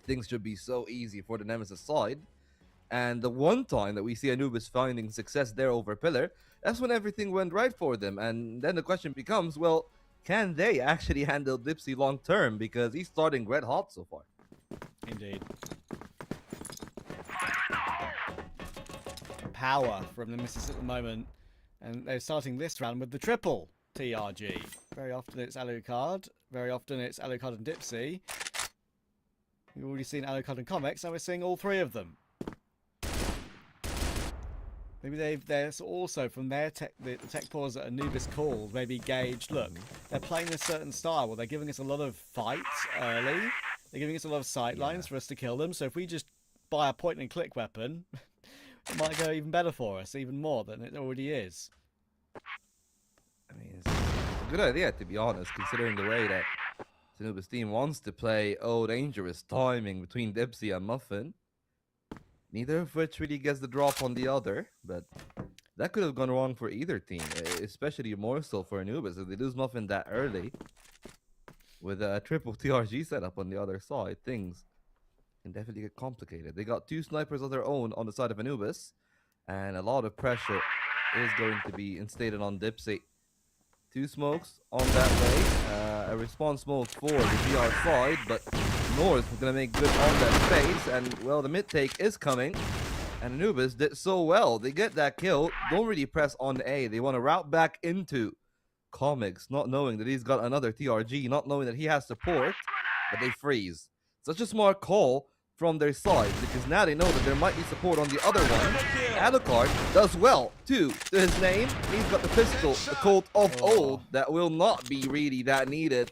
things should be so easy for the Nemesis side. And the one time that we see Anubis finding success there over pillar, that's when everything went right for them. And then the question becomes, well, can they actually handle Dipsy long term? Because he's starting red hot so far. Indeed. Power from Nemesis at the moment. And they're starting this round with the triple TRG. Very often it's Alucard. Very often it's Alucard and Dipsy. We've already seen Alucard and Comics, now we're seeing all 3 of them. Maybe they're also, from their the tech pause that Anubis called, maybe gauged, look, they're playing a certain style where they're giving us a lot of fights early. They're giving us a lot of sight lines for us to kill them. So if we just buy a point and click weapon, it might go even better for us, even more than it already is. I mean, it's a good idea, to be honest, considering the way that Anubis team wants to play dangerous timing between Dipsy and Muffin. Neither of which really gets the drop on the other, but that could have gone wrong for either team, especially more so for Anubis. If they lose Muffin that early, with a triple TRG setup on the other side, things can definitely get complicated. They got 2 snipers of their own on the side of Anubis, and a lot of pressure is going to be instated on Dipsy. 2 smokes on that way, a response smoke for the GR side, but Noor is going to make good on that space, and well, the mid take is coming, and Anubis did so well. They get that kill, don't really press on A, they want to route back into Comics, not knowing that he's got another TRG, not knowing that he has support, but they freeze. Such a smart call from their side, because now they know that there might be support on the other one. Alucard does well, too, to his name. He's got the pistol, the Colt of old, that will not be really that needed,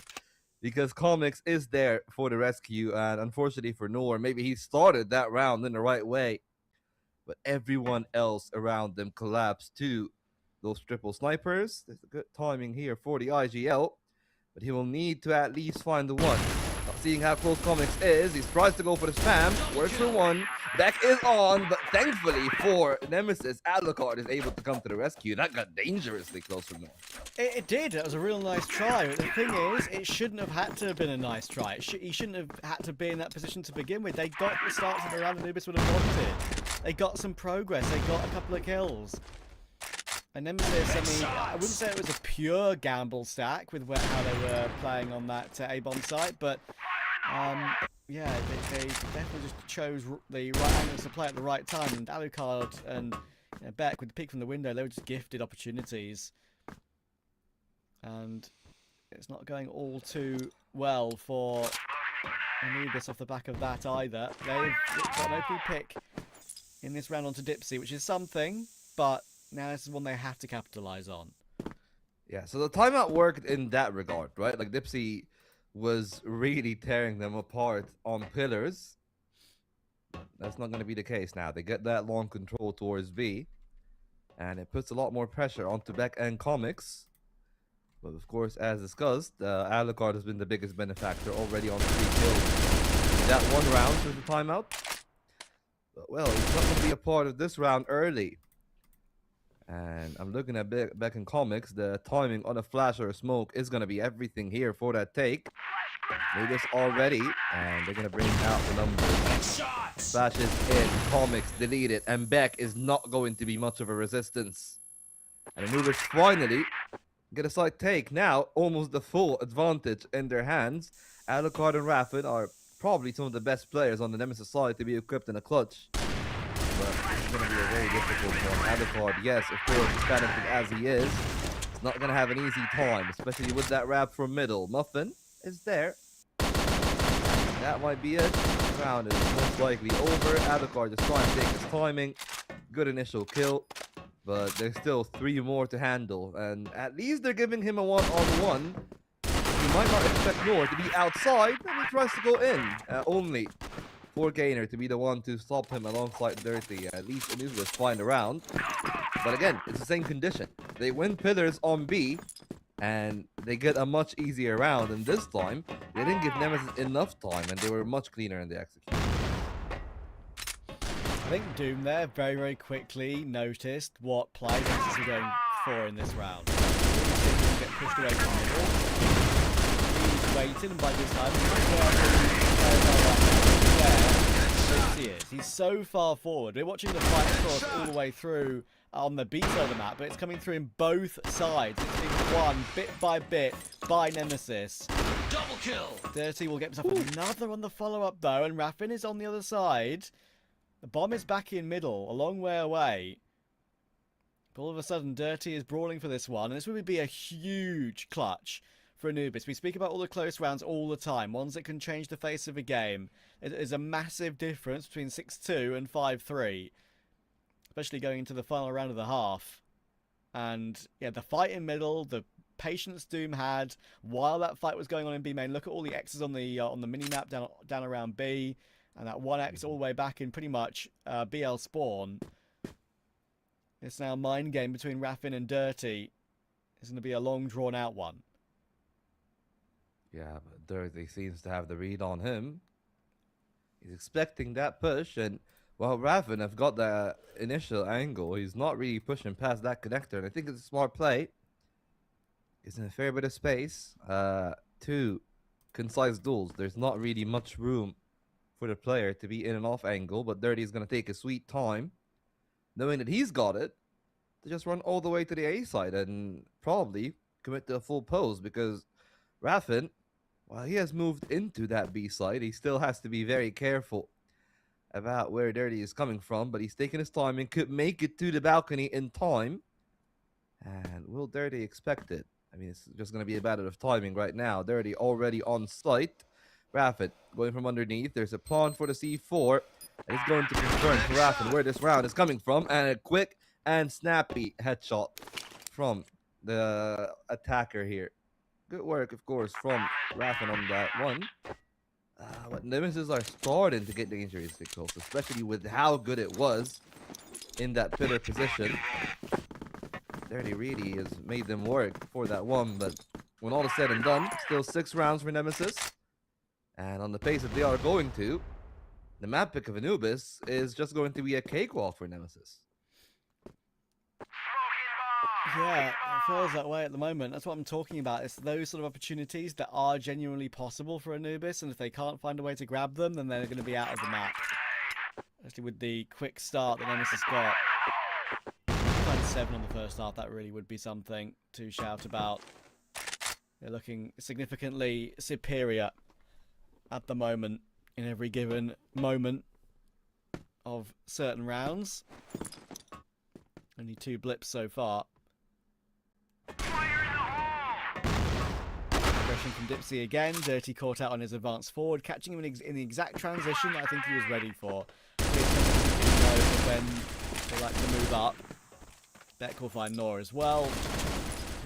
because Comics is there for the rescue, and unfortunately for Noor, maybe he started that round in the right way, but everyone else around them collapsed too. Those triple snipers, there's a good timing here for the IGL, but he will need to at least find the one. Not seeing how close Comics is. He tries to go for the spam, works for one. Beck is on, but thankfully for Nemesis, Alucard is able to come to the rescue. That got dangerously close from there. It did. It was a real nice try. But the thing is, it shouldn't have had to have been a nice try. He shouldn't have had to be in that position to begin with. They got the starts of the round Anubis would have wanted. They got some progress. They got a couple of kills. And Nemesis, I mean, I wouldn't say it was a pure gamble stack with how they were playing on that A-bomb site, but yeah, they definitely just chose the right angles to play at the right time. And Alucard and Beck, with the peek from the window, they were just gifted opportunities. And it's not going all too well for Anubis off the back of that either. They've got an open pick in this round onto Dipsy, which is something, but now this is one they have to capitalize on. Yeah, so the timeout worked in that regard, right? Like, Dipsy was really tearing them apart on pillars. That's not going to be the case now. They get that long control towards B, and it puts a lot more pressure onto Beck and Comics. But of course, as discussed, Alucard has been the biggest benefactor already on 3 kills. That one round with the timeout. But, well, he's not going to be a part of this round early. And I'm looking at Beck and Comics. The timing on a flash or a smoke is going to be everything here for that take. Made this already, and they're going to bring out the numbers. Flashes in, Comics deleted, and Beck is not going to be much of a resistance. And Anubis finally get a side take. Now, almost the full advantage in their hands. Alucard and Raffin are probably some of the best players on the Nemesis side to be equipped in a clutch. But it's going to be a very difficult one. Alucard, yes, of course, as talented as he is, he's not going to have an easy time, especially with that wrap from middle. Muffin is there. That might be it. The round is most likely over. Alucard just trying to take his timing. Good initial kill, but there's still 3 more to handle. And at least they're giving him a one-on-one. He might not expect Noor to be outside, and he tries to go in. Only for Gainer to be the one to stop him alongside Dirty. At least Anubis find a round. But again, it's the same condition. They win pillars on B, and they get a much easier round. And this time, they didn't give Nemesis enough time, and they were much cleaner in the execution. I think Doom there very, very quickly noticed what play Nemesis were going for in this round. He's get pushed away from the middle. He's waiting, and by this time, he is. He's so far forward. We're watching the fight across all the way through on the B side of the map, but it's coming through in both sides. It's being won bit by bit by Nemesis. Double kill! Dirty will get himself another on the follow-up though, and Raffin is on the other side. The bomb is back in middle, a long way away. But all of a sudden, Dirty is brawling for this one, and this would be a huge clutch for Anubis. We speak about all the close rounds all the time, ones that can change the face of a game. It is a massive difference between 6-2 and 5-3, especially going into the final round of the half. And yeah, the fight in middle, the patience Doom had while that fight was going on in B main. Look at all the X's on the mini map down around B, and that 1X all the way back in pretty much BL spawn. It's now a mind game between Raffin and Dirty. It's going to be a long drawn out one. Yeah, but Dirty seems to have the read on him. He's expecting that push, and while Raffin have got the initial angle, he's not really pushing past that connector, and I think it's a smart play. He's in a fair bit of space. 2 concise duels. There's not really much room for the player to be in and off angle, but Dirty is going to take a sweet time, knowing that he's got it, to just run all the way to the A side and probably commit to a full pose, because Raffin, while he has moved into that B side, he still has to be very careful about where Dirty is coming from, but he's taking his time and could make it to the balcony in time. And will Dirty expect it? I mean, it's just going to be a matter of timing right now. Dirty already on site. Raffin going from underneath. There's a pawn for the C4. And it's going to confirm for Raffin where this round is coming from. And a quick and snappy headshot from the attacker here. Good work, of course, from Raffin on that one. But Nemesis are starting to get dangerously close, especially with how good it was in that pillar position. Dirty really has made them work for that one, but when all is said and done, still 6 rounds for Nemesis. And on the pace that they are going to, the map pick of Anubis is just going to be a cakewalk for Nemesis. Yeah, it feels that way at the moment. That's what I'm talking about. It's those sort of opportunities that are genuinely possible for Anubis, and if they can't find a way to grab them, then they're going to be out of the map. Especially with the quick start that Nemesis got. 7 on the first half, that really would be something to shout about. They're looking significantly superior at the moment in every given moment of certain rounds. Only 2 blips so far. Aggression from Dipsy again. Dirty caught out on his advance forward, catching him in the exact transition that I think he was ready for. When they like to move up. Beck will find Nor as well.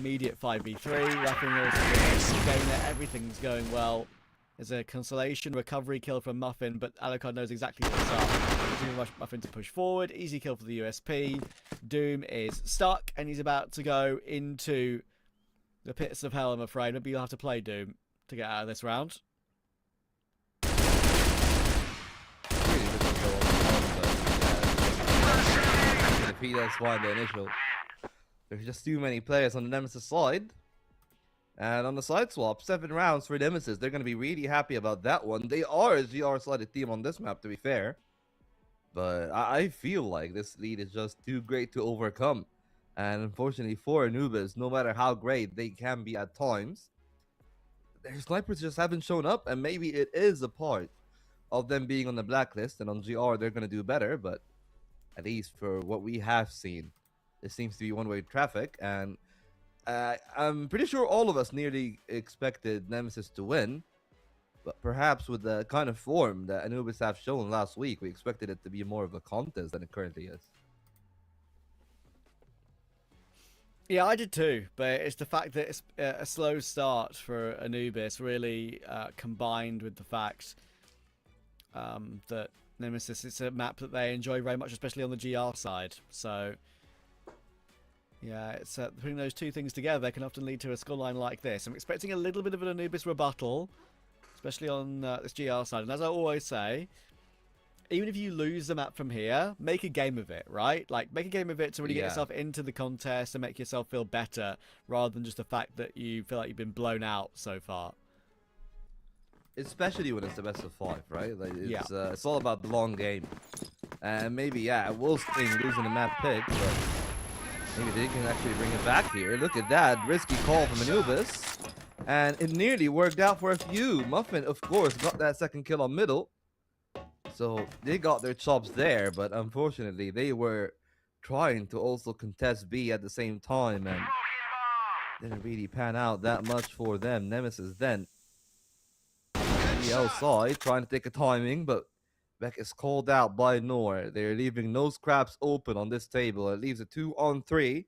Immediate 5v3. Rapping gainer. Everything's going well. There's a consolation recovery kill from Muffin, but Alucard knows exactly what's up. Continuing rush Muffin to push forward. Easy kill for the USP. Doom is stuck, and he's about to go into the pits of hell, I'm afraid. Maybe you'll have to play Doom to get out of this round. If he does find the initial, there's just too many players on the Nemesis side. And on the side swap, 7 rounds for Nemesis. They're going to be really happy about that one. They are a GR-slotted team on this map, to be fair. But I feel like this lead is just too great to overcome. And unfortunately for Anubis, no matter how great they can be at times, their snipers just haven't shown up. And maybe it is a part of them being on the blacklist. And on GR, they're going to do better. But at least for what we have seen, it seems to be one-way traffic. And I'm pretty sure all of us nearly expected Nemesis to win, but perhaps with the kind of form that Anubis have shown last week, we expected it to be more of a contest than it currently is. Yeah, I did too, but it's the fact that it's a slow start for Anubis really combined with the fact that Nemesis is a map that they enjoy very much, especially on the GR side. So yeah, it's putting those two things together can often lead to a scoreline like this. I'm expecting a little bit of an Anubis rebuttal, especially on this GR side. And as I always say, even if you lose the map from here, make a game of it, right? Like, make a game of it to really get yourself into the contest and make yourself feel better, rather than just the fact that you feel like you've been blown out so far. Especially when it's the best of 5, right? Like, it's all about the long game. And maybe, it will sting losing the map pick, but maybe they can actually bring it back here. Look at that risky call from Anubis. And it nearly worked out for a few. Muffin, of course, got that second kill on middle. So they got their chops there, but unfortunately they were trying to also contest B at the same time, and didn't really pan out that much for them. Nemesis then outside trying to take a timing, but Beck is called out by Nor. They're leaving no scraps open on this table. It leaves a 2-on-3. Let's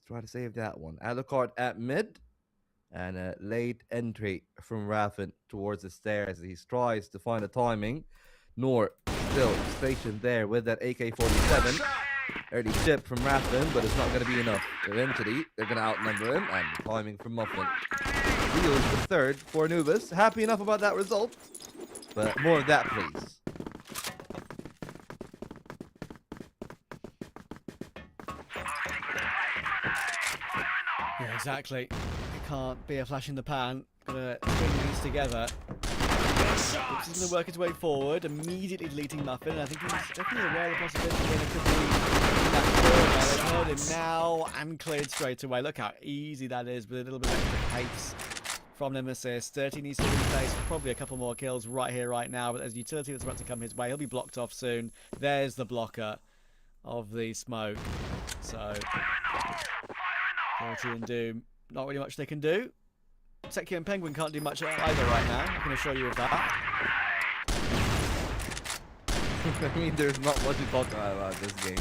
try to save that one. Alucard at mid. And a late entry from Raffin towards the stairs as he tries to find a timing. Nor still stationed there with that AK-47. Early chip from Raffin, but it's not going to be enough. Eventually, they're going to outnumber him, and timing from Muffin. Deals the third for Anubis. Happy enough about that result, but more of that, please. Yeah, exactly. It can't be a flash in the pan. Gotta string these together. He's going to work his way forward, immediately deleting Muffin. I think he's definitely aware of the possibility that it could be that corner. They've heard him now and cleared straight away. Look how easy that is with a little bit of extra pace from Nemesis. 30 needs to replace probably a couple more kills right here, right now. But there's a utility that's about to come his way. He'll be blocked off soon. There's the blocker of the smoke. So, 30 and Doom, not really much they can do. Sekio and Penguin can't do much either right now, I can assure you of that. I mean, there's not much to talk about this game.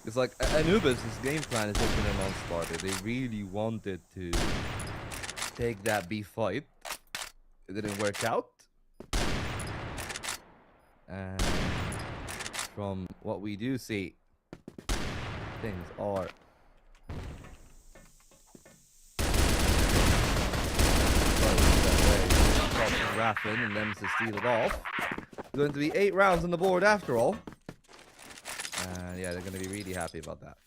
It's like Anubis' game plan is just been a non-starter. They really wanted to take that B fight. It didn't work out. And from what we do see, things are Raffin and Nemesis steal it off. It's going to be 8 rounds on the board after all. And yeah, they're going to be really happy about that.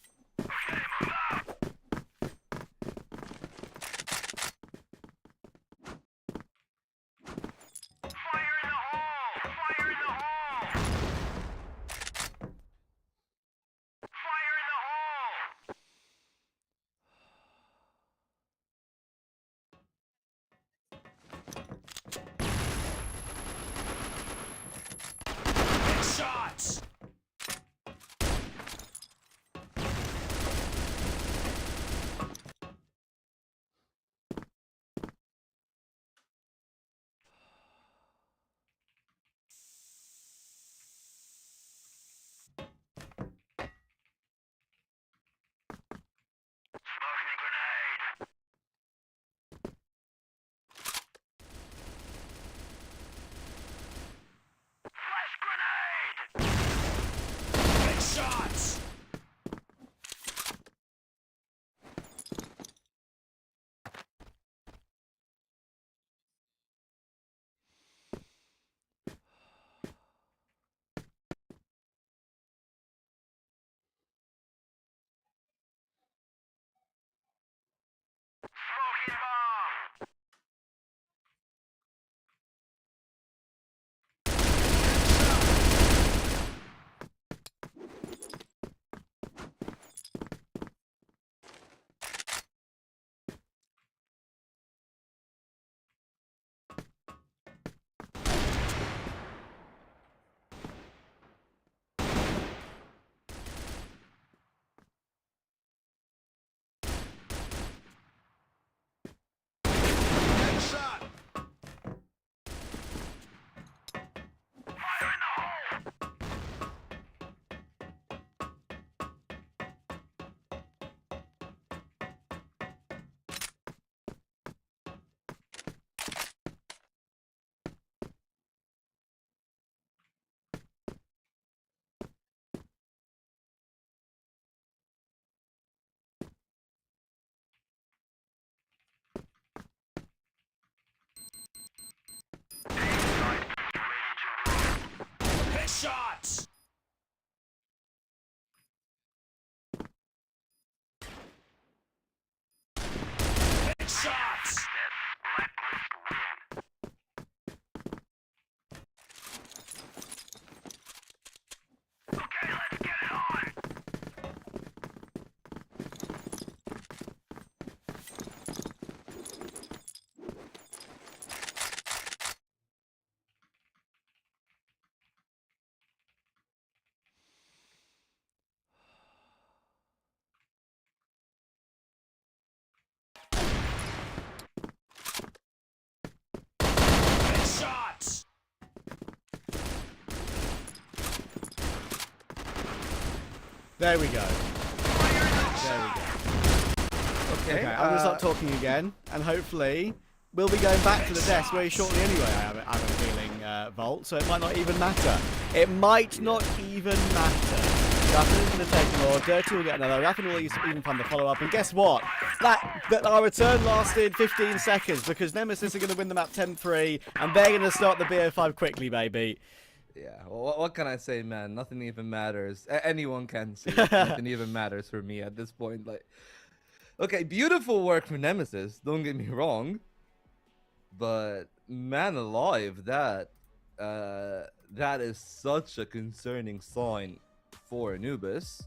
There we go. There we go. Okay, I'm going to start talking again, and hopefully we'll be going back to the desk very shortly anyway, I have a feeling, Volt, so it might not even matter. It might not even matter. Raffin is going to take more, Dirty will get another, Raffin will even find the follow-up, and guess what? That our return lasted 15 seconds, because Nemesis are going to win the map 10-3, and they're going to start the BO5 quickly, baby. Yeah, well, what can I say, man? Nothing even matters. Anyone can see it. Nothing even matters for me at this point. Like, okay, beautiful work for Nemesis. Don't get me wrong, but man alive, that is such a concerning sign for Anubis,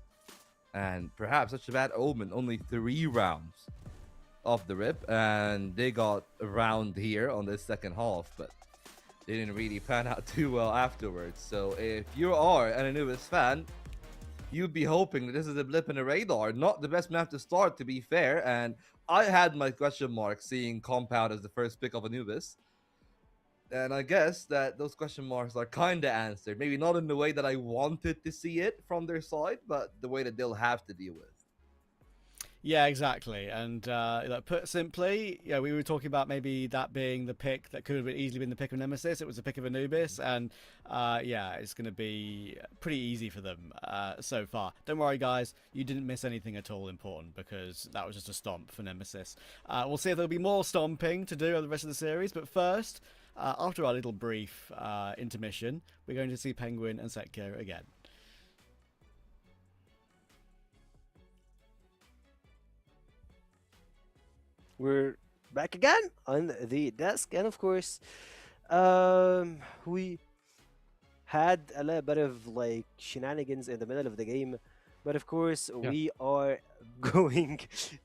and perhaps such a bad omen. Only 3 rounds off the rip, and they got a round here on this second half, but they didn't really pan out too well afterwards. So if you are an Anubis fan, you'd be hoping that this is a blip in the radar. Not the best map to start, to be fair. And I had my question mark seeing Compound as the first pick of Anubis. And I guess that those question marks are kind of answered. Maybe not in the way that I wanted to see it from their side, but the way that they'll have to deal with. Yeah, exactly. And put simply, yeah, we were talking about maybe that being the pick that could have easily been the pick of Nemesis. It was the pick of Anubis, and yeah, it's going to be pretty easy for them so far. Don't worry, guys, you didn't miss anything at all important, because that was just a stomp for Nemesis. We'll see if there'll be more stomping to do over the rest of the series, but first, after our little brief intermission, we're going to see Penguin and Sekio again. We're back again on the desk, and of course, we had a little bit of like shenanigans in the middle of the game, but of course, Yeah. we are going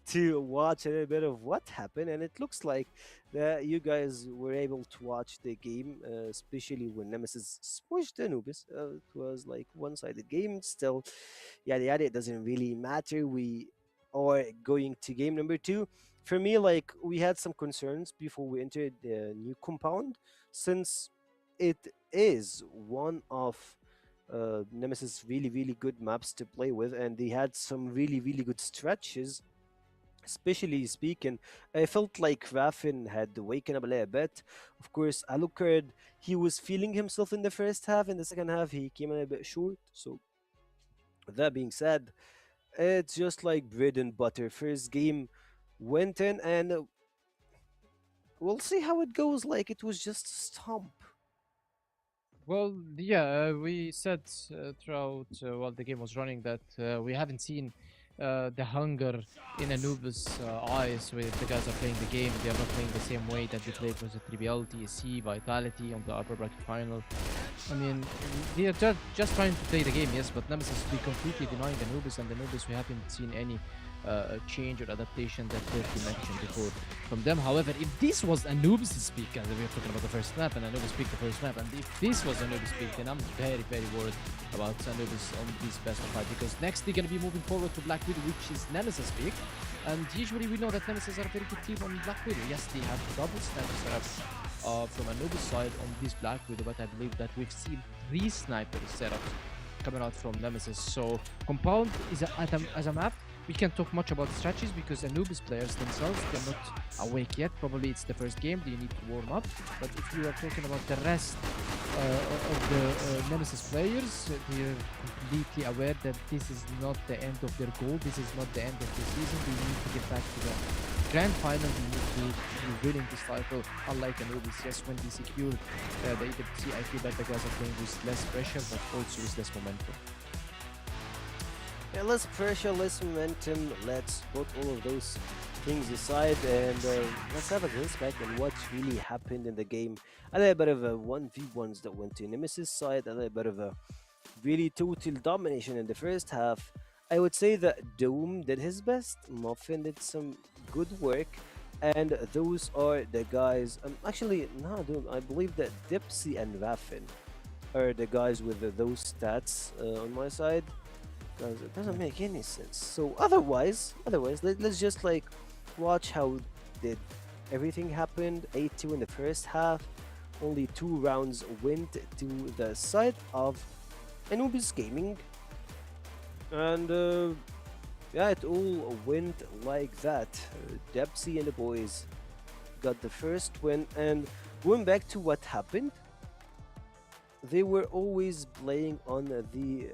to watch a little bit of what happened, and it looks like that you guys were able to watch the game, especially when Nemesis smushed Anubis. It was like one-sided game. Still, yada yada. It doesn't really matter. We are going to game number 2. For me, like we had some concerns before we entered the new compound, since it is one of Nemesis really good maps to play with, and they had some really good stretches. Especially speaking, I felt like Raffin had waken up a little bit. Of course, Alucard, he was feeling himself in the first half. In the second half, he came in a bit short. So, with that being said, it's just like bread and butter. First game went in, and we'll see how it goes. Like it was just a stomp. Well, yeah, we said throughout while the game was running that we haven't seen the hunger in Anubis' eyes where the guys are playing the game. They are not playing the same way that they played with the 3BL, TSC, Vitality on the upper bracket final. I mean, they are just trying to play the game, yes, but Nemesis will be completely denying Anubis, and Anubis we haven't seen any change or adaptation that Turkey mentioned before from them. However, if this was Anubis' peak, and we are talking about the first map, and Anubis picked the first map, and if this was Anubis' peak, then I'm very worried about Anubis on this best of 5, because next they're going to be moving forward to Black Widow, which is Nemesis' pick, and usually we know that Nemesis are a very good team on Black Widow. Yes, they have double sniper setups from Anubis' side on this Black Widow, but I believe that we've seen 3 sniper setups coming out from Nemesis. So Compound is as a map, we can't talk much about strategies because Anubis players themselves, they're not awake yet. Probably it's the first game, they need to warm up. But if you are talking about the rest of the Nemesis players, they're completely aware that this is not the end of their goal, this is not the end of the season. They need to get back to the grand final, they need to be winning this title. Unlike Anubis, yes, when they secured the AWC, I feel like the guys are playing with less pressure, but also with less momentum. Yeah, less pressure, less momentum. Let's put all of those things aside, and let's have a glance back on what really happened in the game. A little bit of a 1v1s that went to Nemesis side, a little bit of a really total domination in the first half. I would say that Dome did his best, Muffin did some good work, and those are the guys. Actually, no, dude, I believe that Dipsy and Raffin are the guys with those stats on my side. Because it doesn't make any sense. So otherwise, let's just like watch how did everything happened. 8-2 in the first half. Only 2 rounds went to the side of Anubis Gaming, and yeah, it all went like that. Depsy and the boys got the first win, and going back to what happened, they were always playing on the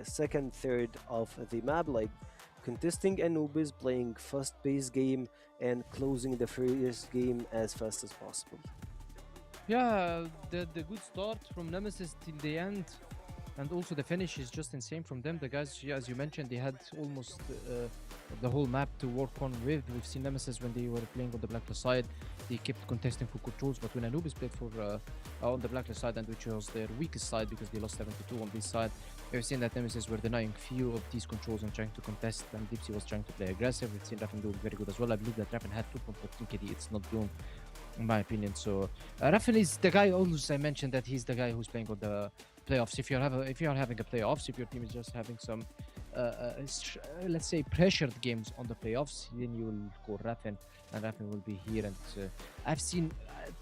second third of the map, like contesting Anubis, playing fast-paced game and closing the first game as fast as possible. Yeah, the good start from Nemesis till the end, and also the finish is just insane from them. The guys, yeah, as you mentioned, they had almost the whole map to work on with. We've seen Nemesis when they were playing on the Blacklist side, they kept contesting for controls, but when Anubis played for on the Blacklist side, and which was their weakest side because they lost 7-2 on this side, we've seen that Nemesis were denying few of these controls and trying to contest, and Dipsy was trying to play aggressive. We've seen Raffin doing very good as well. I believe that Raffin had 2.14 KD, it's not Bloom, in my opinion. So Raffin is the guy, almost I mentioned that he's the guy who's playing on the playoffs. If you're having a playoffs, if your team is just having some let's say pressured games on the playoffs, then you will call Raffin, and Raffin will be here. And I've seen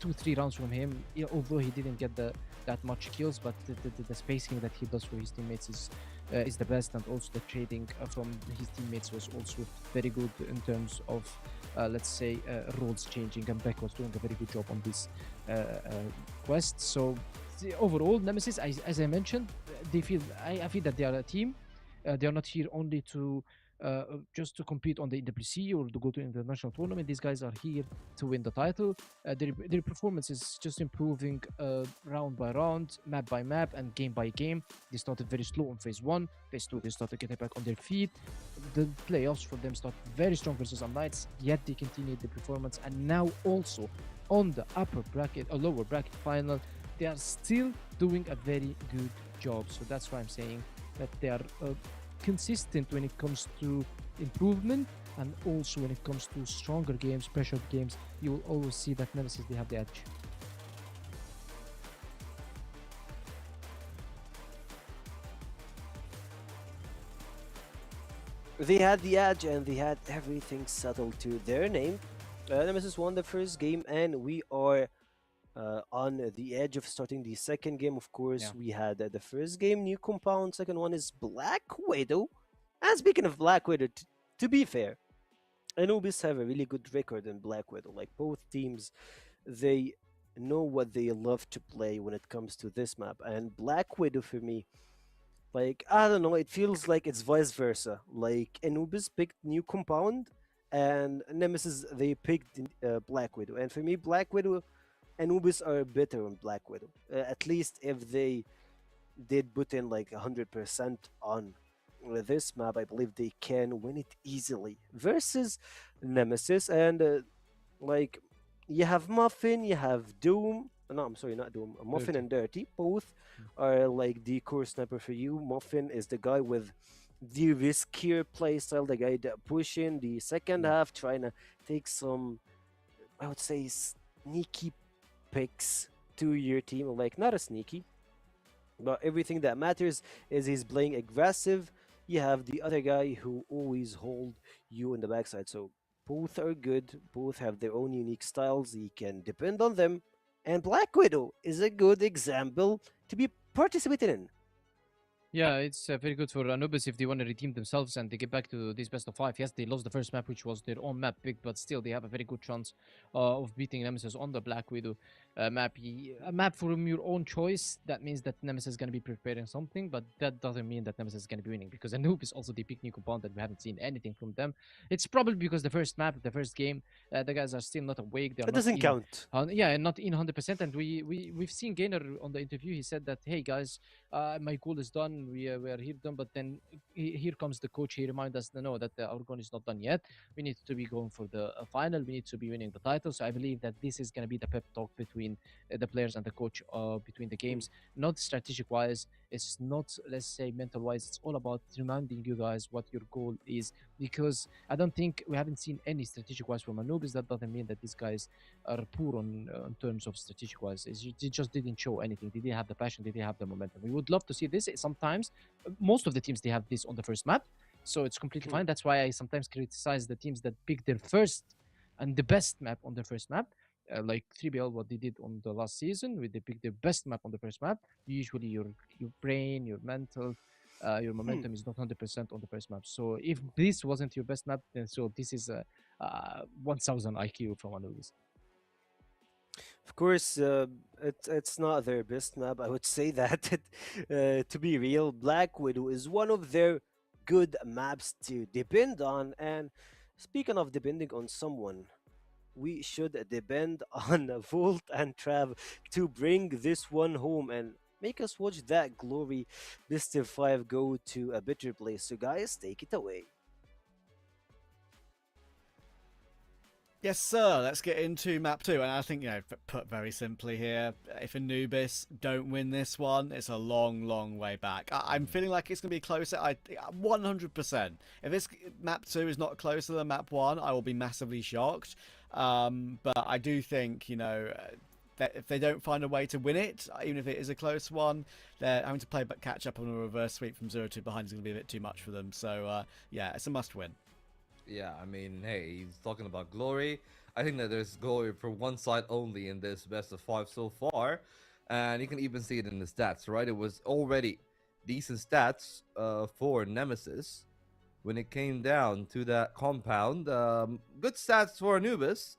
2-3 rounds from him, although he didn't get that much kills, but the spacing that he does for his teammates is the best, and also the trading from his teammates was also very good in terms of let's say roles changing, and Beck was doing a very good job on this quest. So overall, Nemesis, as I mentioned, I feel that they are a team. They are not here only to just to compete on the EWC or to go to international tournament. These guys are here to win the title. Their performance is just improving round by round, map by map, and game by game. They started very slow on phase 1. Phase 2, they started getting back on their feet. The playoffs for them started very strong versus Knights, yet they continued the performance. And now also on the upper bracket, or lower bracket final, they are still doing a very good job. So that's why I'm saying that they are consistent when it comes to improvement, and also when it comes to stronger games, pressured games. You will always see that Nemesis, they have the edge. They had the edge and they had everything settled to their name. Nemesis won the first game, and we are on the edge of starting the second game. Of course, Yeah. we had the first game, New Compound. Second one is Black Widow. And speaking of Black Widow, to be fair, Anubis have a really good record in Black Widow. Like, both teams, they know what they love to play when it comes to this map. And Black Widow, for me, like, I don't know, it feels like it's vice versa. Like, Anubis picked New Compound, and Nemesis, they picked Black Widow. And for me, Black Widow, Anubis are better on Black Widow. At least if they did put in like 100% on this map, I believe they can win it easily versus Nemesis. And like, you have Muffin, you have Doom. No, I'm sorry, not Doom. Muffin Dirty. and Dirty. Both are like the core sniper for you. Muffin is the guy with the riskier playstyle, the guy that pushing the second half, trying to take some, I would say, sneaky picks to your team. Like, not a sneaky, but everything that matters is he's playing aggressive. You have the other guy who always hold you in the backside. So both are good. Both have their own unique styles. You can depend on them. And Black Widow is a good example to be participating in. Yeah, it's very good for Anubis if they want to redeem themselves and they get back to this best of 5. Yes, they lost the first map, which was their own map pick, but still they have a very good chance of beating Nemesis on the Black Widow map. A map from your own choice, that means that Nemesis is going to be preparing something, but that doesn't mean that Nemesis is going to be winning, because Anubis also, they pick New Compound and we haven't seen anything from them. It's probably because the first map, the first game, the guys are still not awake. They're It not doesn't in, count. yeah, not in 100%. And we've seen Gainer on the interview. He said that, hey guys, my goal is done. We are here done. But then here comes the coach. He reminds us, no, that our goal is not done yet. We need to be going for the final. We need to be winning the title. So I believe that this is going to be the pep talk between the players and the coach between the games. Not strategic wise. It's not, let's say, mental wise. It's all about reminding you guys what your goal is. Because I don't think we haven't seen any strategic wise from Anubis. That doesn't mean that these guys are poor on in terms of strategic wise. They just didn't show anything. They didn't have the passion. They didn't have the momentum. We would love to see this. Sometimes, most of the teams, they have this on the first map, so it's completely fine. That's why I sometimes criticize the teams that pick their first and the best map on their first map. Like 3BL, what they did on the last season, where they picked their best map on the first map. Usually, your brain, your mental, your momentum is not 100% on the first map. So if this wasn't your best map, then so this is a 1000 IQ from Anubis. Of course, it's not their best map. I would say that. To be real, Black Widow is one of their good maps to depend on. And speaking of depending on someone, we should depend on Volt and Trav to bring this one home and make us watch that glory best of 5 go to a better place. So guys, take it away. Yes, sir. Let's get into map 2. And I think, put very simply here, if Anubis don't win this one, it's a long, long way back. I'm feeling like it's going to be closer. 100%. If this map 2 is not closer than map 1, I will be massively shocked. But I do think, that if they don't find a way to win it, even if it is a close one, they're having to play but catch up on a reverse sweep from 0-2 behind is going to be a bit too much for them. So, yeah, it's a must-win. Yeah, I mean, hey, he's talking about glory. I think that there's glory for one side only in this best of 5 so far. And you can even see it in the stats, right? It was already decent stats for Nemesis when it came down to that compound. Good stats for Anubis.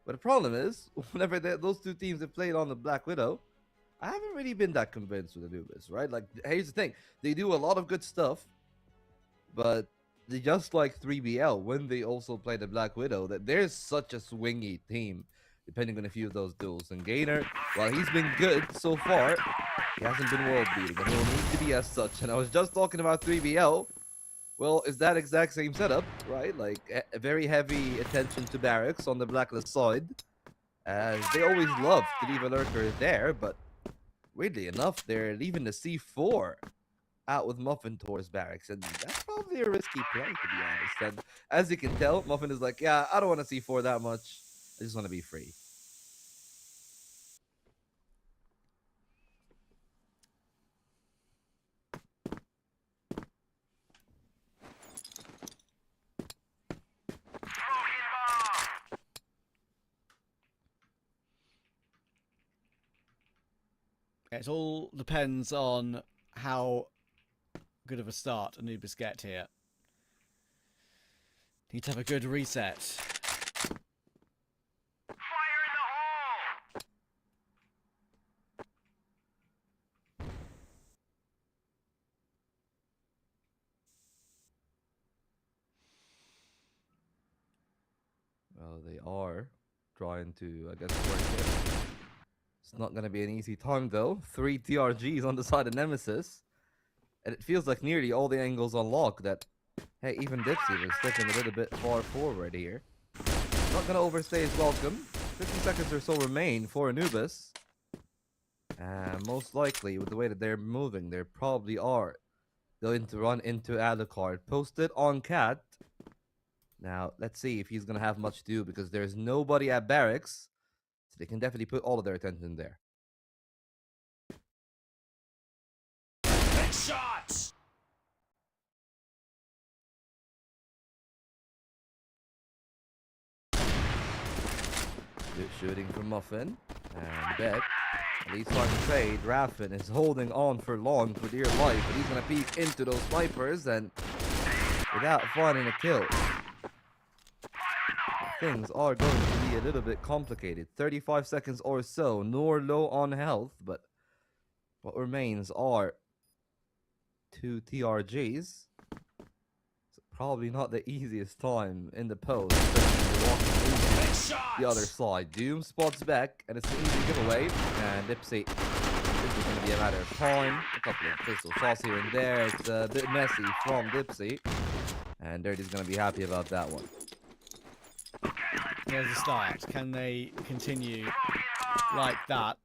But the problem is, whenever those two teams have played on the Black Widow, I haven't really been that convinced with Anubis, right? Like, here's the thing. They do a lot of good stuff, but just like 3BL when they also play the Black Widow, that there's such a swingy team depending on a few of those duels. And Gainer, while he's been good so far, he hasn't been world beating, and he'll need to be as such. And I was just talking about 3BL. Well, it's that exact same setup, right? Like a very heavy attention to barracks on the Blacklist side, as they always love to leave a lurker there, but weirdly enough, they're leaving the C4 out with Muffin towards barracks, and that's probably a risky play, to be honest. And as you can tell, Muffin is like, yeah, I don't want to C4 that much. I just want to be free. It all depends on how good of a start Anubis get here. Need to have a good reset. Fire in the hole! Well, they are trying to, I guess, work it. It's not going to be an easy time, though. 3 TRGs on the side of Nemesis. And it feels like nearly all the angles unlock that, hey, even Dipsy was stepping a little bit far forward here. Not going to overstay his welcome. 50 seconds or so remain for Anubis. And most likely, with the way that they're moving, they probably are going to run into Alucard. Posted on Cat. Now, let's see if he's going to have much to do, because there's nobody at barracks. So they can definitely put all of their attention there. Headshots! Good shooting from Muffin. And Bet. At least on the trade, Raffin is holding on for long for dear life, but he's going to peek into those snipers and without finding a kill. Things are going to be a little bit complicated. 35 seconds or so. Nor low on health, but what remains are 2 TRGs. So probably not the easiest time in the post. The other side. Doom spots back, and it's an easy giveaway. And Dipsy, this is going to be a matter of time. A couple of pistol shots here and there. It's a bit messy from Dipsy. And Dirty's going to be happy about that one. Here's the start. Can they continue like that?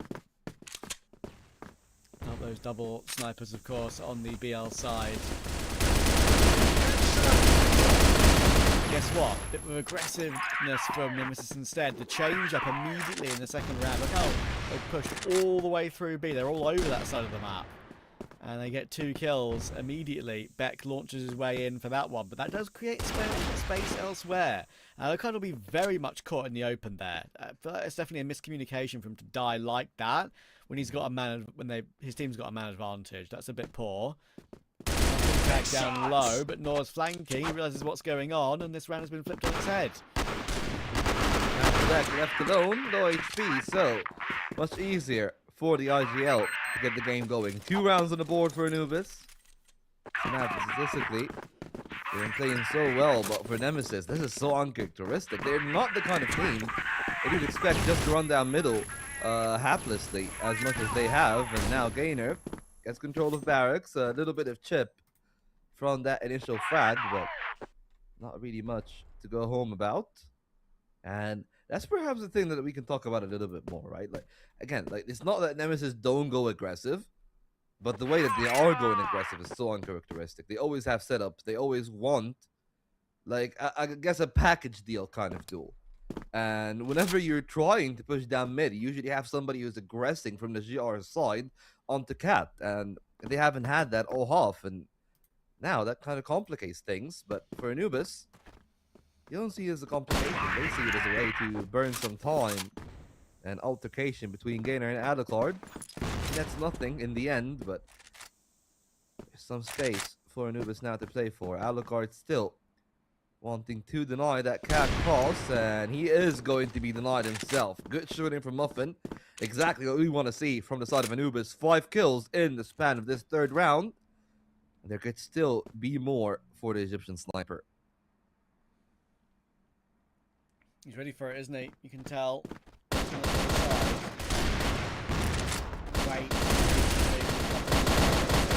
Not those double snipers, of course, on the BL side. Guess what? A bit of aggressiveness from Nemesis instead. The change up immediately in the second round. Look how they pushed all the way through B. They're all over that side of the map. And they get 2 kills immediately. Beck launches his way in for that one, but that does create space elsewhere. Alucard will be very much caught in the open there. It's definitely a miscommunication for him to die like that when he's got a man, his team's got a man advantage. That's a bit poor. Back down low, but Nor's flanking. He realizes what's going on, and this round has been flipped on its head. Now Beck left alone, low HP, so much easier for the IGL to get the game going. 2 rounds on the board for Anubis. So now statistically, they've been playing so well, but for Nemesis, this is so uncharacteristic. They're not the kind of team that you'd expect just to run down middle haplessly as much as they have. And now Gainer gets control of barracks, a little bit of chip from that initial frag, but not really much to go home about. And that's perhaps the thing that we can talk about a little bit more, right? Like, again, like, it's not that Nemesis don't go aggressive, but the way that they are going aggressive is so uncharacteristic. They always have setups. They always want, like, I guess a package deal kind of duel. And whenever you're trying to push down mid, you usually have somebody who's aggressing from the GR side onto Cat. And they haven't had that all half. And now that kind of complicates things. But for Anubis, you don't see it as a complication. They see it as a way to burn some time and altercation between Gainer and Alucard. That's nothing in the end, but there's some space for Anubis now to play for. Alucard still wanting to deny that Cat cross, and he is going to be denied himself. Good shooting from Muffin. Exactly what we want to see from the side of Anubis. 5 kills in the span of this 3rd round. there could still be more for the Egyptian sniper. He's ready for it, isn't he? You can tell. Wait.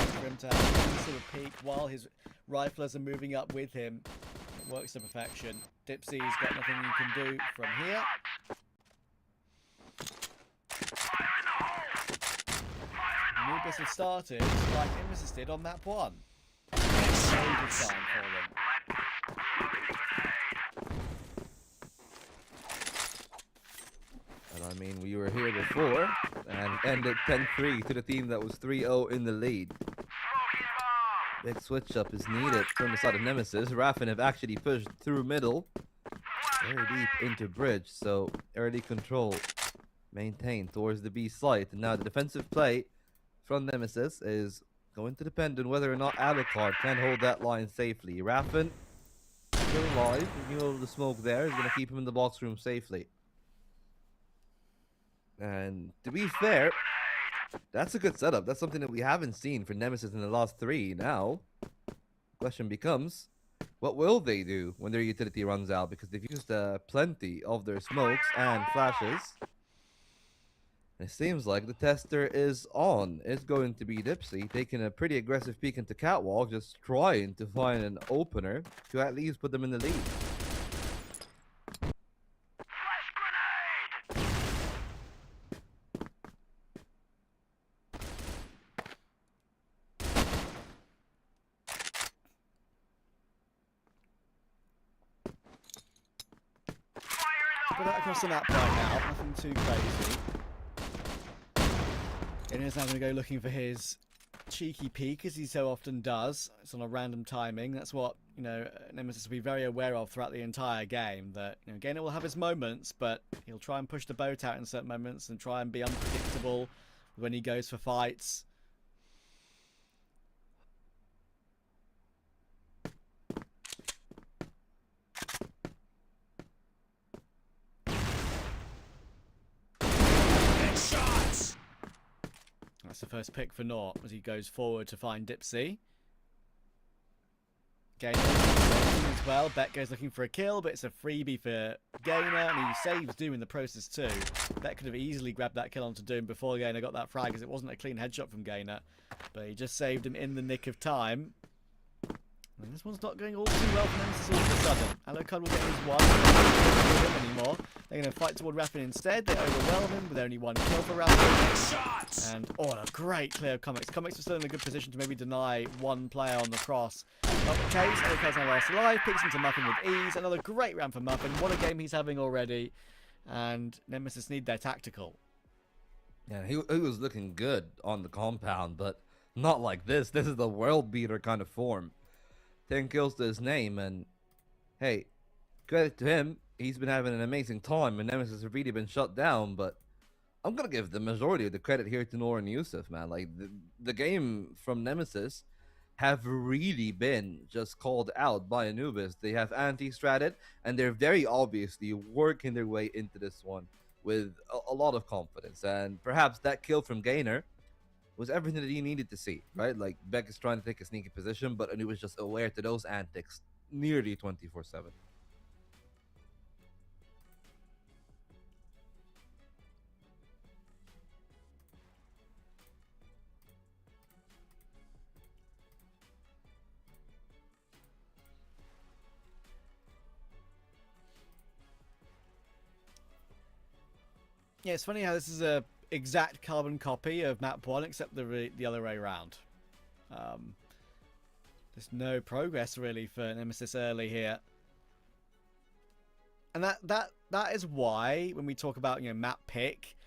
For him to have a sort of peek while his riflers are moving up with him. It works to perfection. Dipsy's got nothing you can do from here. Anubis has started like Nemesis did on map 1. Very good sign for them. And I mean, we were here before and ended 10-3 to the team that was 3-0 in the lead. Big switch up is needed from the side of Nemesis. Raffin have actually pushed through middle, very deep into bridge, so early control maintained towards the B site. And now the defensive play from Nemesis is going to depend on whether or not Alucard can hold that line safely. Raffin still alive, you know, the smoke there is going to keep him in the box room safely. And to be fair, that's a good setup. That's something that we haven't seen for Nemesis in the last 3 now. Question becomes, what will they do when their utility runs out? Because they've used plenty of their smokes and flashes. And it seems like the tester is on. It's going to be Dipsy, taking a pretty aggressive peek into Catwalk, just trying to find an opener to at least put them in the lead. Put that across the map right now, nothing too crazy. And he's now going to go looking for his cheeky peek, as he so often does. It's on a random timing. That's what, you know, Nemesis will be very aware of throughout the entire game. That, you know, Gainer will have his moments, but he'll try and push the boat out in certain moments and try and be unpredictable when he goes for fights. That's the first pick for Nort as he goes forward to find Dipsy. Gainer as well. Bet goes looking for a kill, but it's a freebie for Gainer, and he saves Doom in the process too. Bet could have easily grabbed that kill onto Doom before Gainer got that frag, because it wasn't a clean headshot from Gainer, but he just saved him in the nick of time. And this one's not going all too well for Nemesis all of a sudden. Alucard will get his one. They don't anymore. They're going to fight toward Raffin instead. They overwhelm him with only one kill for Raffin. And, oh, a great clear of Comics. Comics was still in a good position to maybe deny one player on the cross. Not the case. Alucard's now last alive. Picks into Muffin with ease. Another great round for Muffin. What a game he's having already. And Nemesis need their tactical. Yeah, he was looking good on the compound, but not like this. This is the world beater kind of form. 10 kills to his name, and hey, credit to him, he's been having an amazing time, and Nemesis have really been shut down, but I'm gonna give the majority of the credit here to Nor and Yusuf, man. Like, the game from Nemesis have really been just called out by Anubis. They have anti-stratted, and they're very obviously working their way into this one with a lot of confidence, and perhaps that kill from Gainer was everything that he needed to see, right? Like, Beck is trying to take a sneaky position, but he was just aware to those antics nearly 24/7. Yeah, it's funny how this is a exact carbon copy of map 1, except the other way around. There's no progress really for Nemesis early here, and that is why when we talk about, you know, map pick,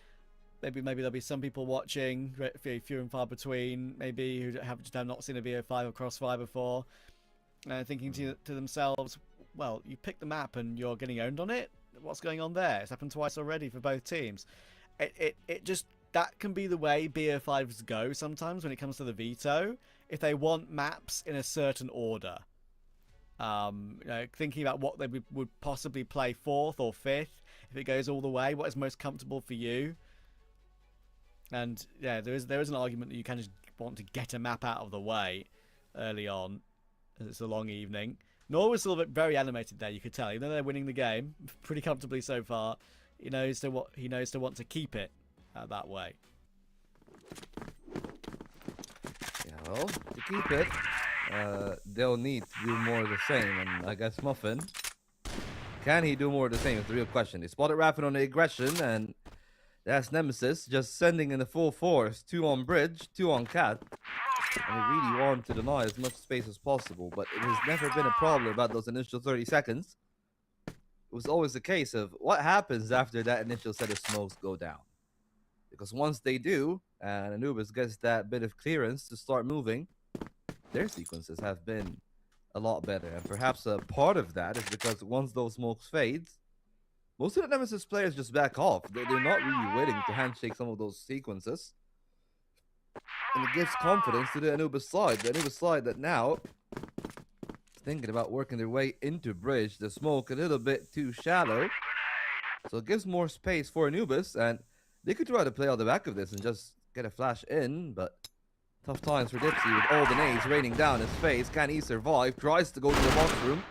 maybe there'll be some people watching, few and far between, maybe who have not seen a VO5 or Crossfire before, thinking to themselves, well, you pick the map and you're getting owned on it. What's going on there? It's happened twice already for both teams. It just, that can be the way BO5s go sometimes when it comes to the veto, if they want maps in a certain order. You know, thinking about what they would possibly play 4th or 5th, if it goes all the way, what is most comfortable for you. And yeah, there is an argument that you kind of want to get a map out of the way. early on. It's a long evening. Nor was still very animated there, you could tell. Even though they're winning the game pretty comfortably so far, he knows to want to keep it that way. Yeah, well, to keep it, they'll need to do more of the same. And I guess Muffin, can he do more of the same is the real question. They spotted Raffin on the aggression, and that's Nemesis just sending in the full force. 2 on Bridge, 2 on Cat. And they really want to deny as much space as possible, but it has never been a problem about those initial 30 seconds. It was always the case of what happens after that initial set of smokes go down. Because once they do, and Anubis gets that bit of clearance to start moving, their sequences have been a lot better. And perhaps a part of that is because once those smokes fade, most of the Nemesis players just back off. They're not really willing to handshake some of those sequences. And it gives confidence to the Anubis side. The Anubis side that now is thinking about working their way into Bridge. The smoke a little bit too shallow. So it gives more space for Anubis. And they could try to play out the back of this and just get a flash in. But tough times for Dipsy with all the nades raining down his face. Can he survive? Tries to go to the box room.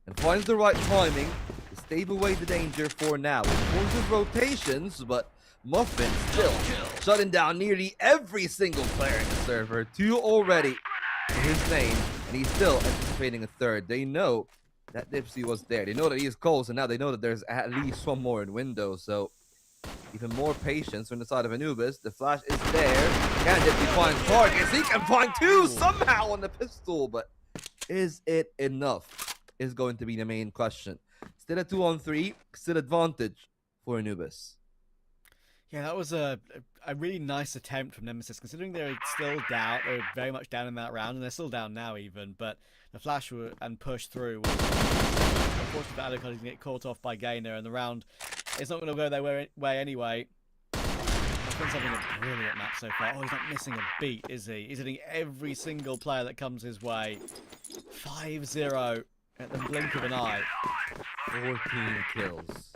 And finds the right timing to stave away the danger for now. It forces rotations, but Muffin still shutting down nearly every single player in the server. 2 already in his name, and he's still anticipating a third. They know that Dipsy was there. They know that he is close, and now they know that there's at least one more in window. So even more patience from the side of Anubis. The flash is there. Can Dipsy find targets? He can find 2 somehow on the pistol, but is it enough? Is going to be the main question. Still a 2-on-3, still advantage for Anubis. Yeah, that was a really nice attempt from Nemesis, considering they're still down. They're very much down in that round, and they're still down now even. But the flash and push through was unfortunate for Alucard to get caught off by Gainer, and the round is not going to go their way anyway. Muffin's having a brilliant map so far. Oh, he's not missing a beat, is he? He's hitting every single player that comes his way. 5-0 at the blink of an eye. 14 kills.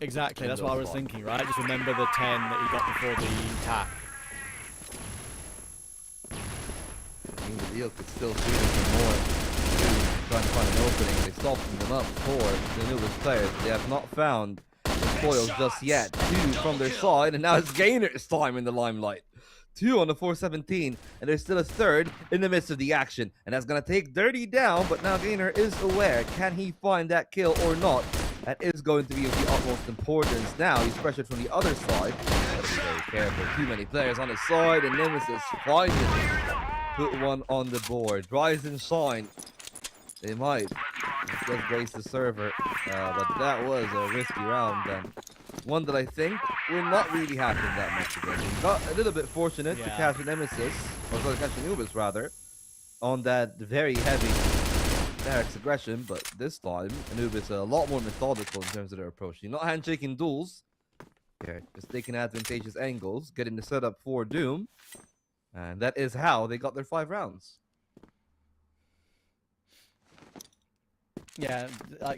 Exactly, that's what I was thinking, right? Just remember the 10 that he got before the tap. I think the deal could still see some more. Trying to find an opening. They softened them up for the newest players. They have not found the foils just yet. 2 from their side, and now it's Gainer's time in the limelight. 2 on the 417, and there's still a third in the midst of the action. And that's going to take Dirty down, but now Gainer is aware. Can he find that kill or not? That is going to be of the utmost importance. Now he's pressured from the other side. Gotta be very careful. Too many players on his side, and Nemesis finally put one on the board. Rise and shine. They might just grace the server, but that was a risky round, and one that I think will not really happen that much again. He got a little bit fortunate to catch a Nemesis, or to catch Anubis rather, on that very heavy Derek's aggression, but this time Anubis are a lot more methodical in terms of their approach. You're not handshaking duels, just taking advantageous angles, getting the setup for Doom, and that is how they got their 5 rounds. Yeah,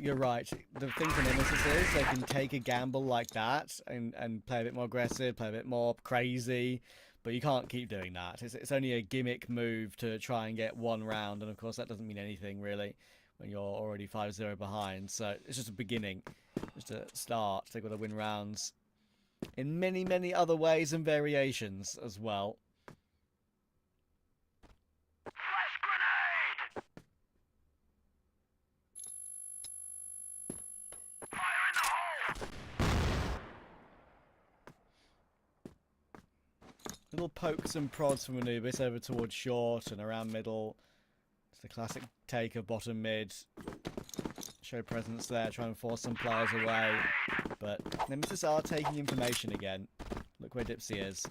you're right. The thing for Nemesis is they can take a gamble like that and play a bit more aggressive, play a bit more crazy, but you can't keep doing that. It's only a gimmick move to try and get 1 round, and of course that doesn't mean anything really when you're already 5-0 behind. So it's just a beginning, just a start. They've got to win rounds in many, many other ways and variations as well. Flash grenade! Fire in the hole! Little pokes and prods from Anubis over towards short and around middle. It's the classic take of bottom mid. Show presence there, try and force some players away. But Nemesis are taking information again. Look where Dipsy is.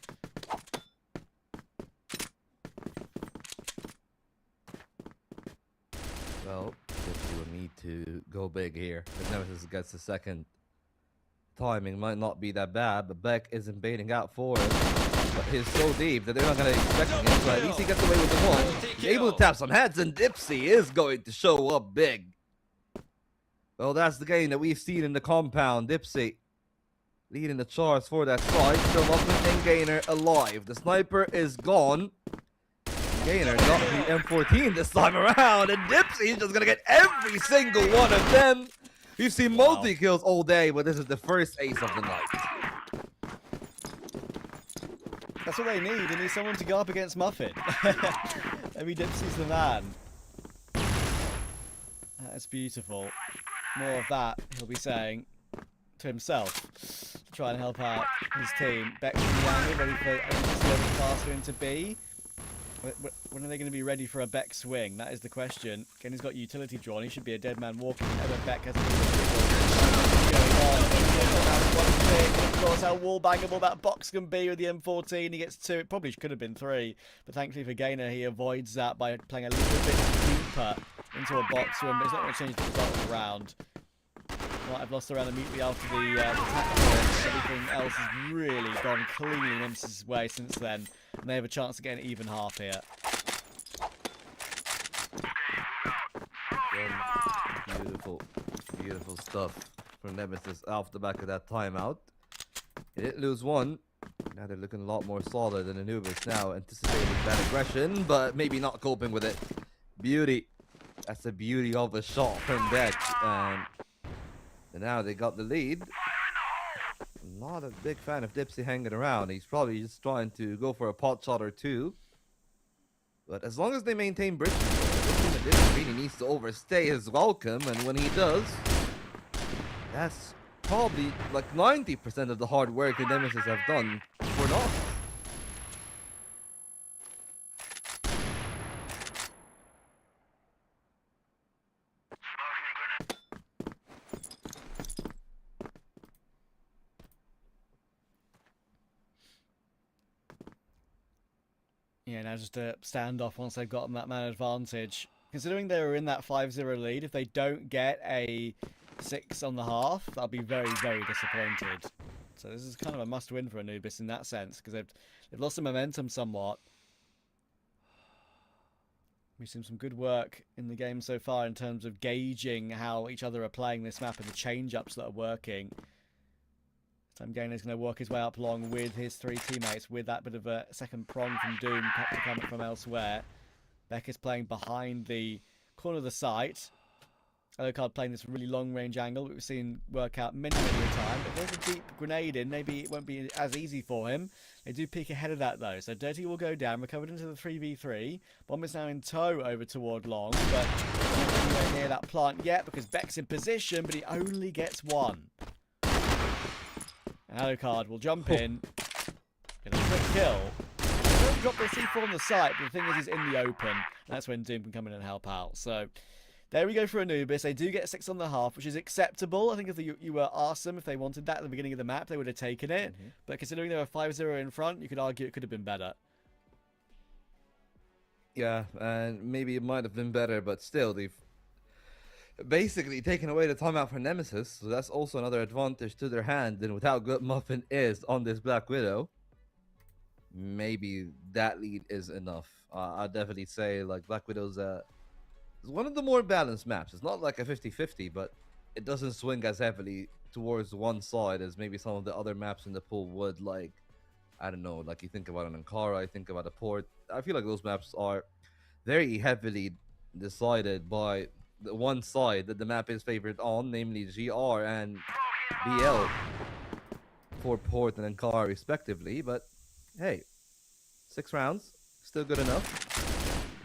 Well, Dipsy will need to go big here. If Nemesis gets the second, timing might not be that bad, but Beck isn't baiting out for him. But he's so deep that they're not going to expect him, so at least he gets away with the one. He's able to tap some heads, and Dipsy is going to show up big. Well, that's the game that we've seen in the compound. Dipsy leading the charge for that side. Still Muffin and Gainer alive. The sniper is gone. Gainer got the M14 this time around, and Dipsy's just gonna get every single one of them. We've seen multi-kills all day, but this is the first ace of the night. That's what they need. They need someone to go up against Muffin. Maybe Dipsy's the man. That's beautiful. More of that, he'll be saying to himself. To try and help out his team. Bex and Yanni ready for to faster into B. When are they going to be ready for a Beck swing? That is the question. Again, he's got utility drawn. He should be a dead man walking whenever Beck has going on. Of course, how wall bangable that box can be with the M14. He gets 2. It probably could have been 3. But thankfully for Gainer, he avoids that by playing a little bit deeper into a box room. But it's not going to change the result of the round. Might have lost the round immediately after the tackle. Everything else has really gone cleanly Nemesis' way since then. And they have a chance to get an even half here. Beautiful, beautiful stuff from Nemesis off the back of that timeout. They didn't lose one. Now they're looking a lot more solid than Anubis now, anticipating that aggression, but maybe not coping with it. Beauty. That's the beauty of a shot from Beck. And now they got the lead. Not a big fan of Dipsy hanging around. He's probably just trying to go for a pot shot or two. But as long as they maintain bridge control, Dipsy really needs to overstay his welcome. And when he does, that's probably like 90% of the hard work the Nemesis have done for naught. Yeah, now just a standoff once they've gotten that man advantage. Considering they were in that 5-0 lead, if they don't get a 6 on the half, that'll be very, very disappointed. So this is kind of a must-win for Anubis in that sense, because they've lost the momentum somewhat. We've seen some good work in the game so far in terms of gauging how each other are playing this map and the change-ups that are working. Time Gainer's going to work his way up along with his 3 teammates with that bit of a second prong from Doom to come from elsewhere. Beck is playing behind the corner of the site. Alucard playing this really long-range angle that we've seen work out many, many a time. If there's a deep grenade in, maybe it won't be as easy for him. They do peek ahead of that, though. So Dirty will go down, recovered into the 3v3. Bomb is now in tow over toward Long, but not anywhere near that plant yet because Beck's in position, but he only gets 1. And Alucard will jump in, get a quick kill. They don't drop the C4 on the site, but the thing is he's in the open. And that's when Doom can come in and help out. So there we go for Anubis. They do get 6 on the half, which is acceptable. I think if you were asked them if they wanted that at the beginning of the map, they would have taken it. But considering they were 5-0 in front, you could argue it could have been better. Yeah, and maybe it might have been better, but still, they've basically taken away the timeout for Nemesis, so that's also another advantage to their hand. And with how good Muffin is on this Black Widow, maybe that lead is enough. I'd definitely say like Black Widow's is one of the more balanced maps. It's not like a 50-50, but it doesn't swing as heavily towards one side as maybe some of the other maps in the pool would. Like, I don't know, like you think about an Ankara, I think about a Port. I feel like those maps are very heavily decided by the one side that the map is favored on, namely GR and BL for Port and Ankara respectively. But hey, 6 rounds, still good enough,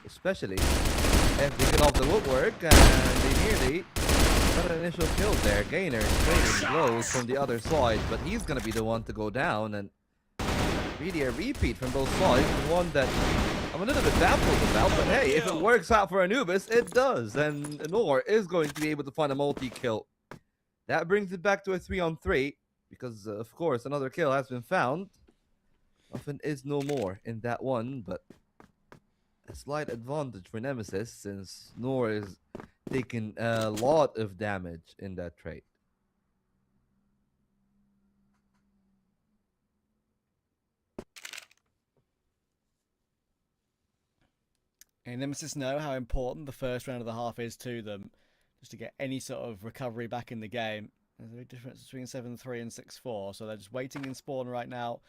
especially if they get off the woodwork, and they nearly got an initial kill there. Gainer trading blows from the other side, but he's gonna be the one to go down, and really a repeat from both sides, one that I'm a little bit baffled about, but hey, if it works out for Anubis, it does, and Nor is going to be able to find a multi-kill. That brings it back to a 3-on-3, because of course another kill has been found. Muffin is no more in that one, but a slight advantage for Nemesis since Nor is taking a lot of damage in that trade. And Nemesis know how important the first round of the half is to them, just to get any sort of recovery back in the game. There's a big difference between 7-3 and 6-4, so they're just waiting in spawn right now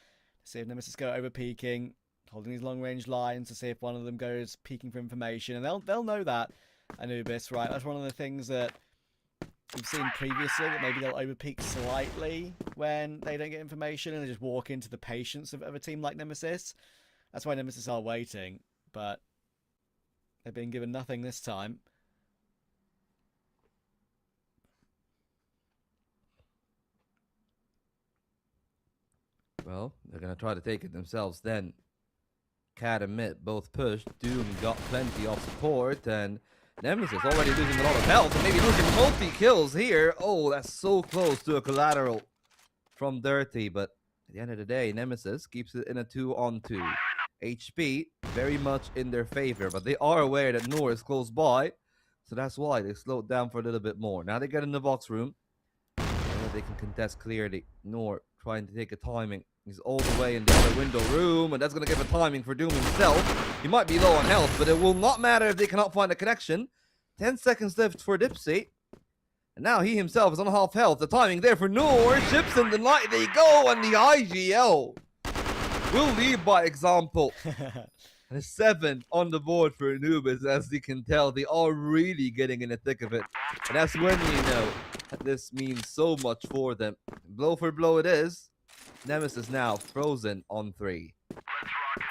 to see if Nemesis go over peaking. holding these long-range lines to see if one of them goes peeking for information, and they'll know that, Anubis, right? That's one of the things that we've seen previously, that maybe they'll overpeak slightly when they don't get information and they just walk into the patience of a team like Nemesis. That's why Nemesis are waiting, but they've been given nothing this time. Well, they're going to try to take it themselves then. Cat and Mid both pushed. Doom got plenty of support, and Nemesis already losing a lot of health, and maybe losing multi-kills here. Oh, that's so close to a collateral from Dirty, but at the end of the day, Nemesis keeps it in a 2-on-2. HP very much in their favor, but they are aware that Noor is close by, so that's why they slowed down for a little bit more. Now they get in the box room, and they can contest clearly. Noor trying to take a timing. He's all the way in the other window room, and that's going to give a timing for Doom himself. He might be low on health, but it will not matter if they cannot find a connection. 10 seconds left for Dipsy. And now he himself is on half health. The timing there for Noor. Ships in the night they go, and the IGL will lead by example. And a 7 on the board for Anubis. As you can tell, they are really getting in the thick of it. And that's when you know that this means so much for them. Blow for blow it is. Nemesis now frozen on 3.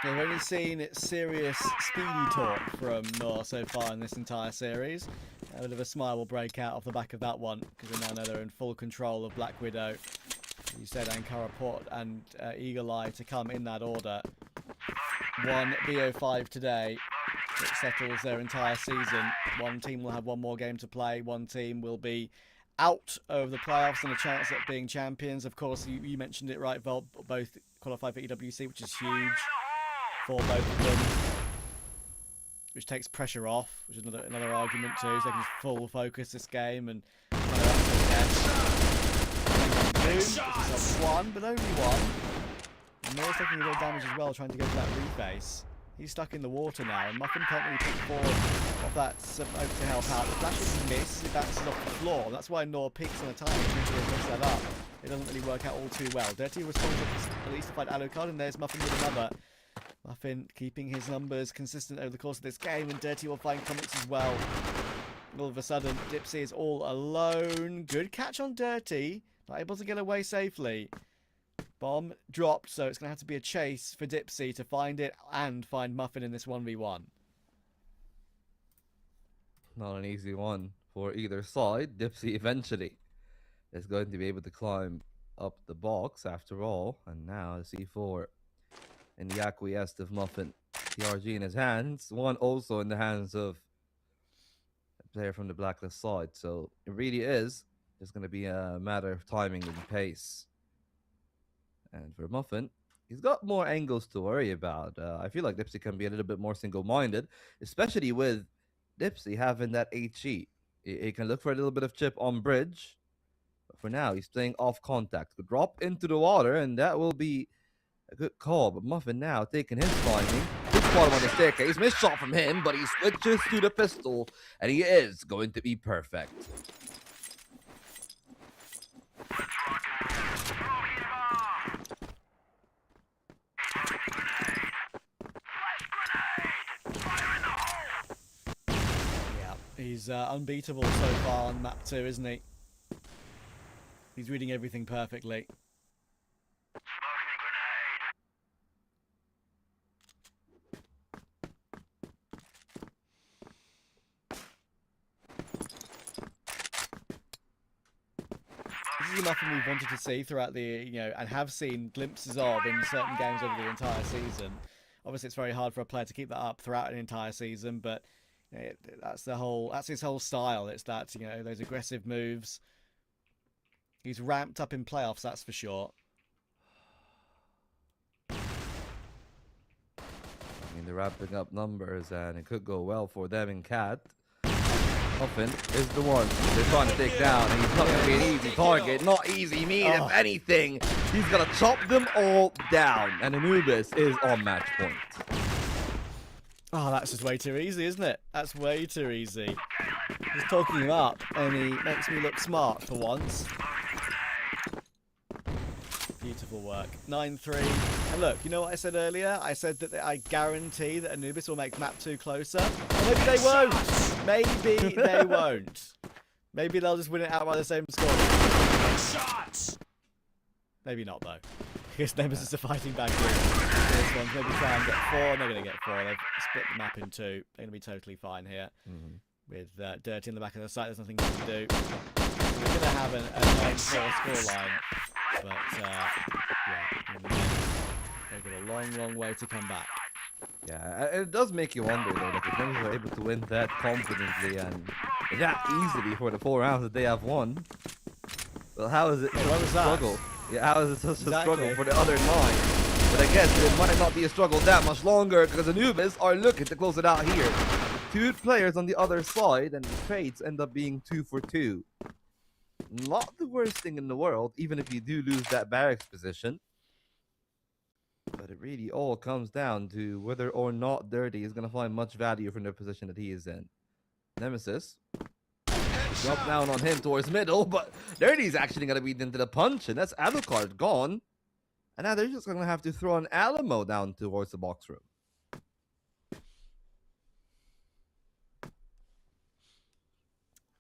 We've only seen serious speedy talk from Noor so far in this entire series. A bit of a smile will break out off the back of that one, because we now know they're in full control of Black Widow. You said Ankara Port and Eagle Eye to come in that order. 1 BO5 today. It settles their entire season. One team will have one more game to play. One team will be out of the playoffs and a chance at being champions. Of course, you mentioned it right, Volt. Both qualify for EWC, which is huge for both of them, which takes pressure off, which is another argument too. So they can just full focus this game and Doom gets himself 1, but only 1. And Noor's taking a bit of damage as well, trying to go for that reface. He's stuck in the water now, and Muffin can't really push forward off that over to help out. The flash is miss, it bounces off the floor. That's why Noor peaks on the time and mix that up. It doesn't really work out all too well. Dirty responds at least to fight Alucard, and there's Muffin with another. Muffin keeping his numbers consistent over the course of this game, and Dirty will find comics as well. All of a sudden, Dipsy is all alone. Good catch on Dirty, not able to get away safely. Bomb dropped, so it's going to have to be a chase for Dipsy to find it and find Muffin in this 1v1. Not an easy one for either side. Dipsy eventually is going to be able to climb up the box after all. And now C4 in the acquiesced of Muffin. TRG in his hands. One also in the hands of a player from the Blacklist side. So it really is just going to be a matter of timing and pace. And for Muffin, he's got more angles to worry about. I feel like Dipsy can be a little bit more single-minded, especially with Dipsy having that HE. He can look for a little bit of chip on bridge. But for now, he's playing off contact. Could drop into the water, and that will be a good call. But Muffin now taking his timing. Good spot on the staircase. Missed shot from him, but he switches to the pistol, and he is going to be perfect. He's unbeatable so far on map 2, isn't he? He's reading everything perfectly. This is nothing we've wanted to see throughout the, and have seen glimpses of in certain games over the entire season. Obviously, it's very hard for a player to keep that up throughout an entire season, but that's his whole style. It's that, those aggressive moves. He's ramped up in playoffs, that's for sure. I mean, they're ramping up numbers, and it could go well for them in Cat. Muffin is the one they're trying to take down, and he's not going to be an easy target. Not easy, if anything, he's going to chop them all down, and Anubis is on match point. Oh, that's just way too easy, isn't it? That's way too easy. Just talking him up, and he makes me look smart for once. Beautiful work. 9-3. And look, you know what I said earlier? I said that I guarantee that Anubis will make map 2 closer. Or maybe they won't. Maybe they won't. Maybe they'll just win it out by the same score. Shots! Maybe not, though. Because Nemesis are fighting back here. This one's maybe try and get 4. They're going to get 4. They've split the map in 2. They're going to be totally fine here. With Dirty in the back of the site, there's nothing you can do. We're going to have a 9-4 scoreline. But, yeah, they've got a long, long way to come back. Yeah, it does make you wonder though, like if Nemesis are able to win that confidently and that easily for the 4 rounds that they have won. Well, how is it such a struggle? Yeah, how is it such a struggle for the other 9? But I guess it might not be a struggle that much longer because Anubis are looking to close it out here. 2 players on the other side and the trades end up being 2 for 2. Not the worst thing in the world, even if you do lose that barracks position. But it really all comes down to whether or not Dirty is going to find much value from the position that he is in. Nemesis. Jump down on him towards middle, but Dirty's actually going to beat into the punch, and that's Alucard gone. And now they're just going to have to throw an Alamo down towards the box room.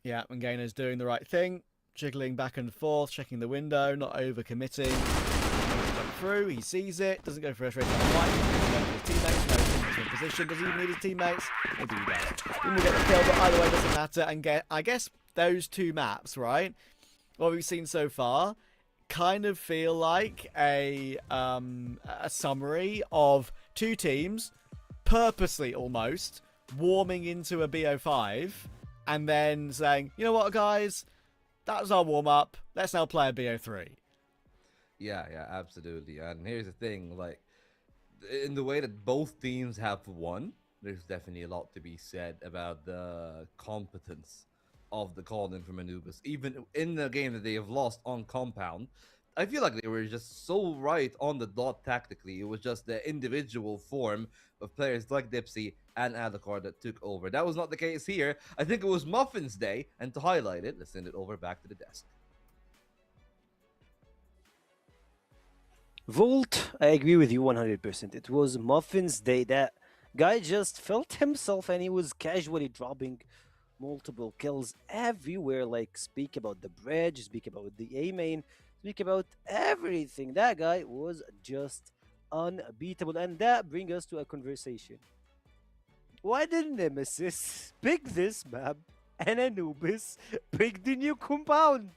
Yeah, and Gainer's doing the right thing. Jiggling back and forth, checking the window, not over-committing. Jump through, he sees it, doesn't go for a straight down right. Doesn't go for his teammates, no teammates in position. Does he even need his teammates? Maybe he does. Didn't get the kill, but either way, it doesn't matter. And I guess those 2 maps, right? What we've seen so far kind of feel like a summary of 2 teams purposely almost warming into a BO5 and then saying, you know what, guys? That was our warm-up. Let's now play a BO3. Yeah, absolutely. And here's the thing, like, in the way that both teams have won, there's definitely a lot to be said about the competence of the call-in from Anubis. Even in the game that they have lost on Compound, I feel like they were just so right on the dot tactically. It was just the individual form of players like Dipsy and Alucard that took over. That was not the case here. I think it was Muffin's day, and to highlight it, let's send it over back to the desk. Volt, I agree with you 100%. It was Muffin's day. That guy just felt himself and he was casually dropping multiple kills everywhere. Like, speak about the bridge, speak about the A main, speak about everything. That guy was just unbeatable. And that brings us to a conversation. Why did Nemesis pick this map and Anubis pick the new compound?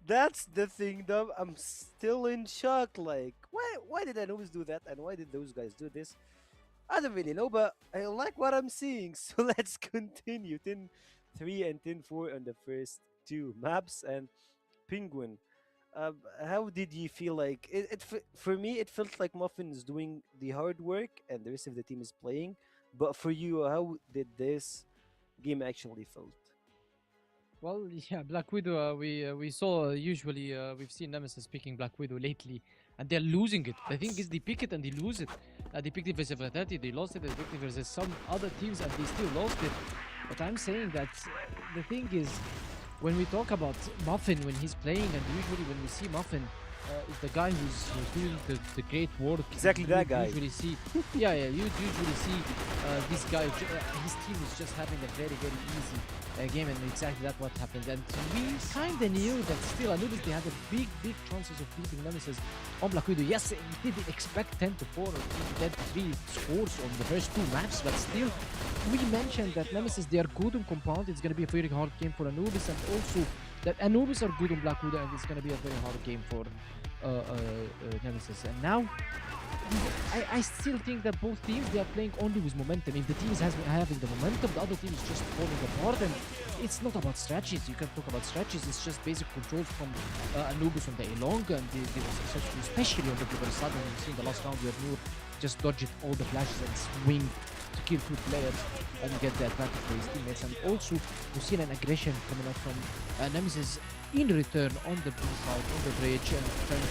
That's the thing that I'm still in shock. Like, why did Anubis do that and why did those guys do this? I don't really know, but I like what I'm seeing. So let's continue. 10-3 and 10-4 on the first 2 maps. And Penguin, how did you feel? Like for me, it felt like Muffin is doing the hard work and the rest of the team is playing. But for you, how did this game actually felt? Well, yeah, Black Widow, we saw usually we've seen Nemesis picking Black Widow lately, and they're losing it. The thing is, they pick it and they lose it. They picked it versus Vitality, they lost it. They picked it versus some other teams and they still lost it. But I'm saying that the thing is, when we talk about Muffin when he's playing, and usually when we see Muffin, is the guy who's doing the great work. Exactly that guy. Usually see, you usually see this guy. His team is just having a very easy game, and exactly that's what happened. And we kind of knew that still Anubis, they had a big chances of beating Nemesis on Black Widow. Yes, we did expect 10-4 or 10-3 scores on the first 2 maps, but still, we mentioned that Nemesis, they are good on Compound. It's going to be a very hard game for Anubis, and also that Anubis are good on Black Widow, and it's going to be a very hard game for Nemesis. And now, I still think that both teams, they are playing only with momentum. If the team is having the momentum, the other team is just falling apart. And it's not about strategies. You can talk about strategies. It's just basic controls from Anubis on the A-long, and they were successful, especially on the Blue side. When you see in the last round where Noor just dodged all the flashes and swing to kill 2 players and get the advantage for his teammates. And also, we've seen an aggression coming out from Nemesis in return on the blue side, on the bridge, and trying to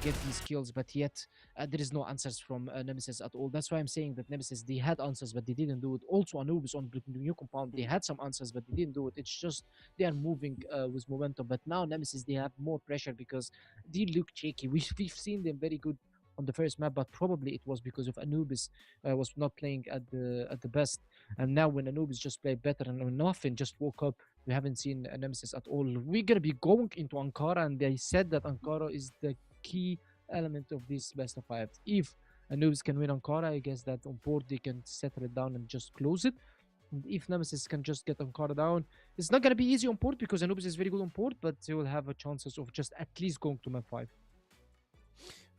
get these kills, but yet there is no answers from Nemesis at all. That's why I'm saying that Nemesis, they had answers, but they didn't do it. Also, Anubis on the new compound, they had some answers, but they didn't do it. It's just they are moving with momentum. But now Nemesis, they have more pressure because they look shaky. We've seen them very good on the first map, but probably it was because of Anubis was not playing at the best. And now when Anubis just played better and when nothing just woke up, we haven't seen Nemesis at all. We're gonna be going into Ankara, and they said that Ankara is the key element of this best of five. If Anubis can win Ankara, I guess that on board they can settle it down and just close it. And if Nemesis can just get Ankara down, it's not gonna be easy on board because Anubis is very good on board, but they will have a chances of just at least going to map 5.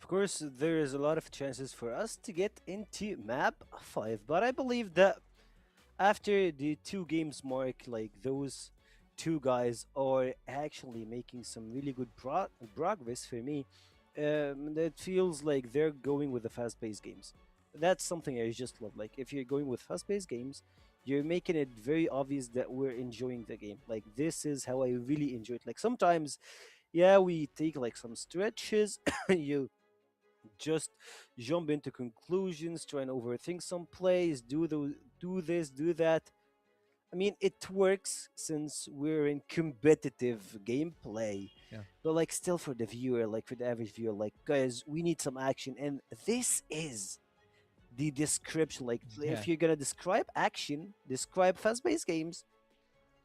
Of course, there is a lot of chances for us to get into map 5, but I believe that after the 2 games mark, like those 2 guys are actually making some really good progress for me. That feels like they're going with the fast-paced games. That's something I just love. Like, if you're going with fast-paced games, you're making it very obvious that we're enjoying the game. Like, this is how I really enjoy it. Like, sometimes, yeah, we take like some stretches. You just jump into conclusions, try and overthink some plays, do this, do that. I mean, it works since we're in competitive gameplay. Yeah. But like still for the viewer, like for the average viewer, like guys, we need some action, and this is the description. Like Yeah. if you're gonna describe action, describe fast-paced games,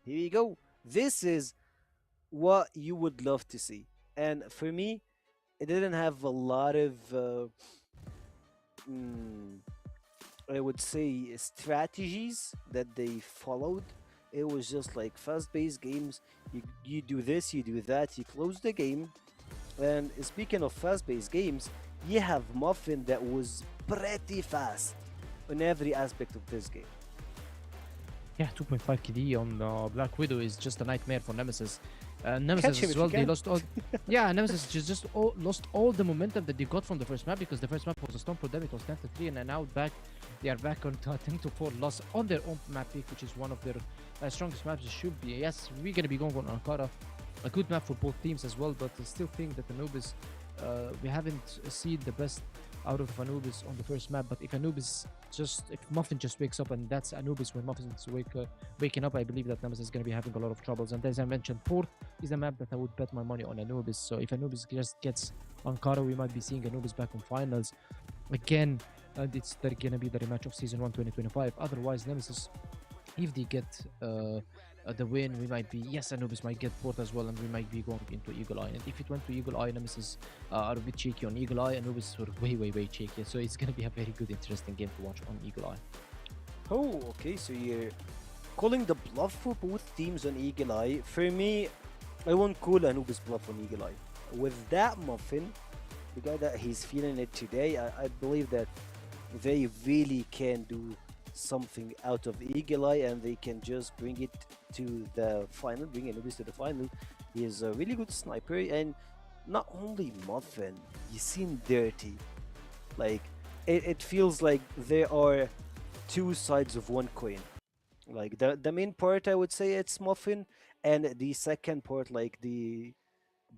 here you go. This is what you would love to see. And for me, it didn't have a lot of I would say strategies that they followed. It was just like fast-paced games. You do this, you do that, you close the game. And speaking of fast-paced games, you have Muffin that was pretty fast on every aspect of this game. Yeah, 2.5 KD on Black Widow is just a nightmare for Nemesis. Catch Nemesis him as if well, you they can. lost all. Yeah, Nemesis just lost all the momentum that they got from the first map because the first map was a storm for them. It was 10-3, and now they are back on 10-4 loss on their own map pick, which is one of their strongest maps. It should be. Yes, we're gonna be going on Ankara, a good map for both teams as well. But I still think that Anubis, we haven't seen the best out of Anubis on the first map. But if Muffin just wakes up, and that's Anubis when Muffin's waking up, I believe that Nemesis is going to be having a lot of troubles. And as I mentioned, Port is a map that I would bet my money on Anubis. So if Anubis just gets Ankara, we might be seeing Anubis back on finals again, and they're going to be the rematch of Season 1 2025. Otherwise, Nemesis, if they get the win, we might be, yes, Anubis might get Port as well, and we might be going into Eagle Eye. And if it went to Eagle Eye, Nemesis are a bit shaky on Eagle Eye, Anubis were way shaky. So it's going to be a very good, interesting game to watch on Eagle Eye. Oh, okay, so you're calling the bluff for both teams on Eagle Eye. For me, I won't call Anubis bluff on Eagle Eye. With that Muffin, the guy that he's feeling it today, I believe that they really can do something out of Eagle Eye, and they can just bring it to the final, bring Anubis to the final. He is a really good sniper, and not only Muffin, you seem dirty. Like, it feels like there are 2 sides of one coin. Like the main part, I would say it's Muffin, and the second part, like the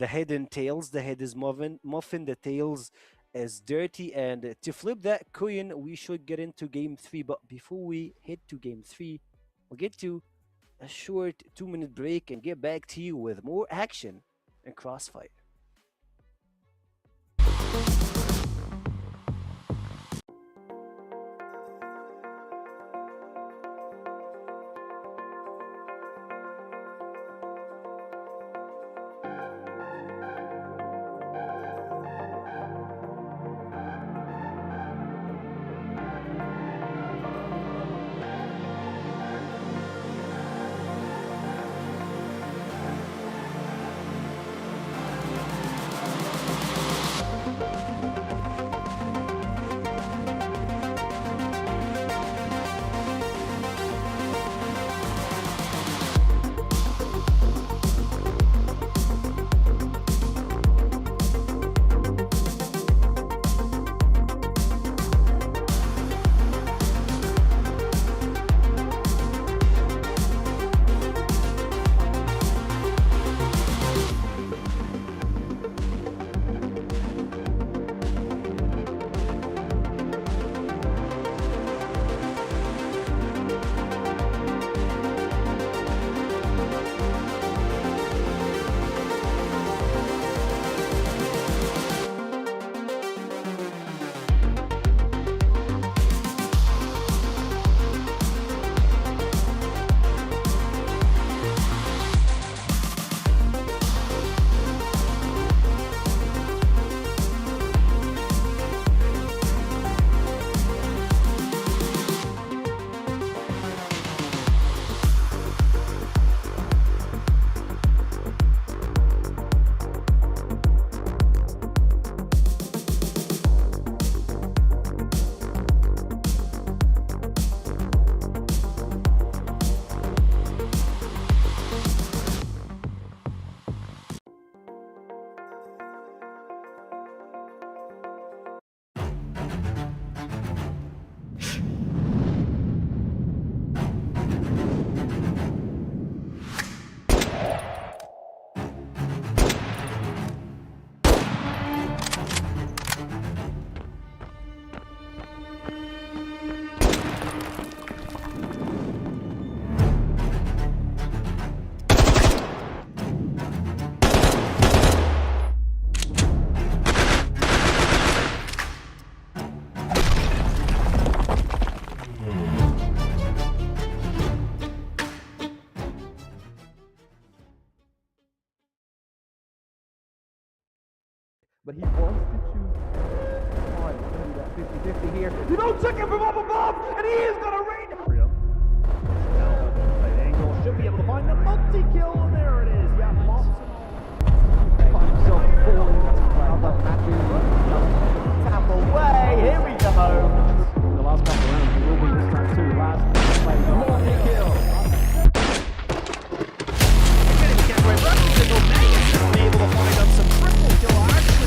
head and tails. The head is Muffin, the tails is dirty. And to flip that coin, we should get into game 3. But before we head to game 3, we'll get to a short 2-minute break and get back to you with more action in Crossfire. but he wants to choose. Oh, it's going to be that 50-50 here. You don't check him from up above, and he is going to rain. Now on the inside angle, should be able to find the multi-kill, and there it is. Yeah, mops and all. Find himself falling. How about Matthew? Tap away. Here we go. The last couple of rounds, it will be this time too. Last play, multi-kill. Able to find up some triple kill action.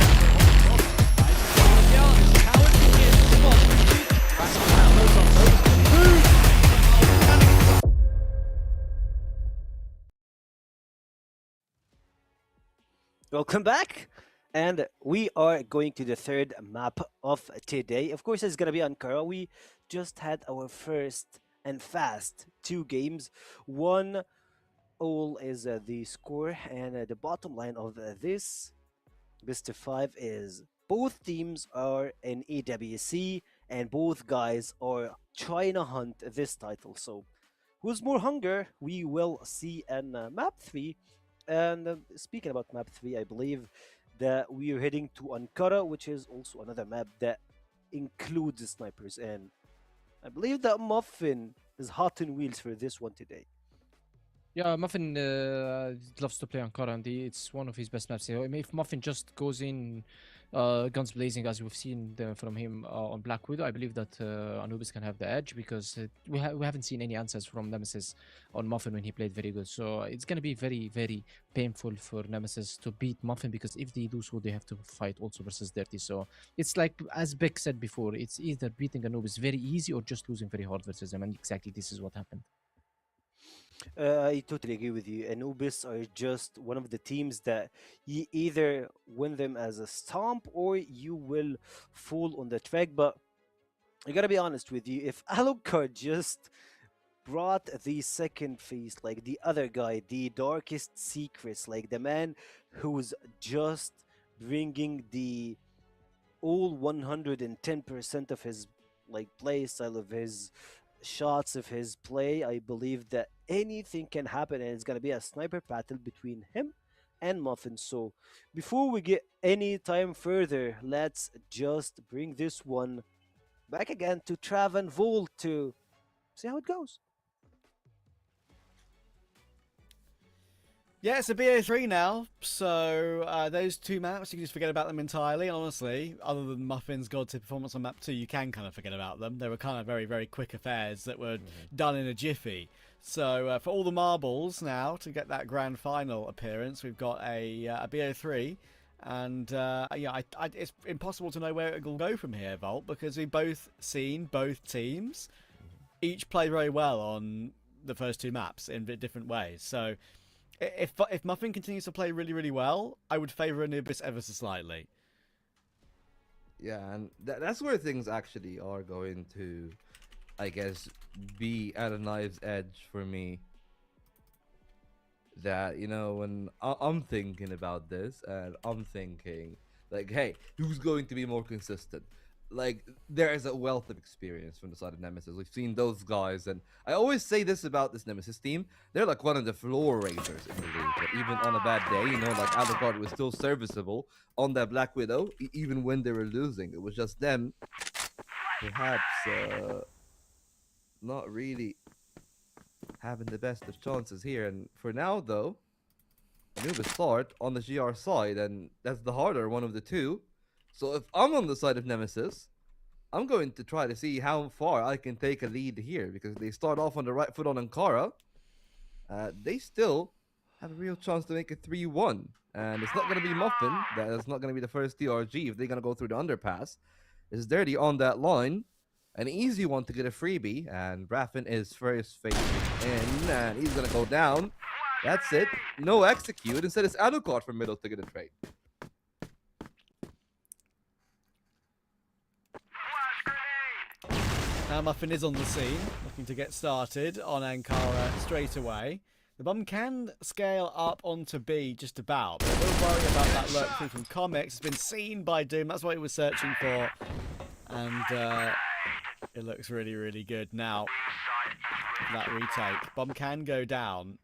Welcome back, and we are going to the third map of today. Of course, it's gonna be Ankara. We just had our first and fast 2 games. 1-all is the score, and the bottom line of this best of 5 is both teams are in EWC, and both guys are trying to hunt this title. So, who's more hunger? We will see in map 3. And speaking about map 3, I believe that we are heading to Ankara, which is also another map that includes snipers. And I believe that Muffin is hot in wheels for this one today. Yeah, Muffin loves to play Ankara, and it's one of his best maps. I mean, if Muffin just goes in guns blazing, as we've seen from him on Black Widow, I believe that Anubis can have the edge, because we haven't seen any answers from Nemesis on Muffin when he played very good. So it's going to be very, very painful for Nemesis to beat Muffin, because if they do so, they have to fight also versus Dirty. So it's like, as Beck said before, it's either beating Anubis very easy or just losing very hard versus them, and exactly this is what happened. I totally agree with you. Anubis are just one of the teams that you either win them as a stomp or you will fall on the track. But I gotta be honest with you, if Alucard just brought the second face, like the other guy, the darkest secrets, like the man who's just bringing the all 110% of his like play style, of his shots, of his play, I believe that anything can happen, and it's gonna be a sniper battle between him and Muffin. So before we get any time further, let's just bring this one back again to Trav and Volt to see how it goes. Yeah, it's a BO3 now, so those 2 maps, you can just forget about them entirely. And honestly, other than Muffin's God Tier performance on map 2, you can kind of forget about them. They were kind of very, very quick affairs that were done in a jiffy. So for all the marbles now, to get that grand final appearance, we've got a BO3. And yeah, it's impossible to know where it will go from here, Volt, because we've both seen both teams each play very well on the first 2 maps in different ways. So if Muffin continues to play really, really well, I would favour Anubis ever so slightly. Yeah, and that's where things actually are going to, I guess, be at a knife's edge for me. That, you know, when I'm thinking about this, and I'm thinking, like, hey, who's going to be more consistent? Like, there is a wealth of experience from the side of Nemesis. We've seen those guys, and I always say this about this Nemesis team. They're like one of the floor raisers in the league. But even on a bad day, you know, like Alucard was still serviceable on that Black Widow, even when they were losing. It was just them, perhaps, not really having the best of chances here. And for now, though, Anubis start on the GR side, and that's the harder one of the two. So if I'm on the side of Nemesis, I'm going to try to see how far I can take a lead here, because they start off on the right foot on Ankara. They still have a real chance to make it 3-1. And it's not going to be Muffin. That is not going to be the first DRG if they're going to go through the underpass. It's Dirty on that line. An easy one to get a freebie. And Raffin is first facing in. And he's going to go down. That's it. No execute. Instead, it's Alucard from middle to get a trade. Now Muffin is on the scene, looking to get started on Ankara straight away. The bomb can scale up onto B just about, but don't worry about that lurk through from Comics. It's been seen by Doom, that's what he was searching for. And it looks really, really good now. That retake. Bomb can go down.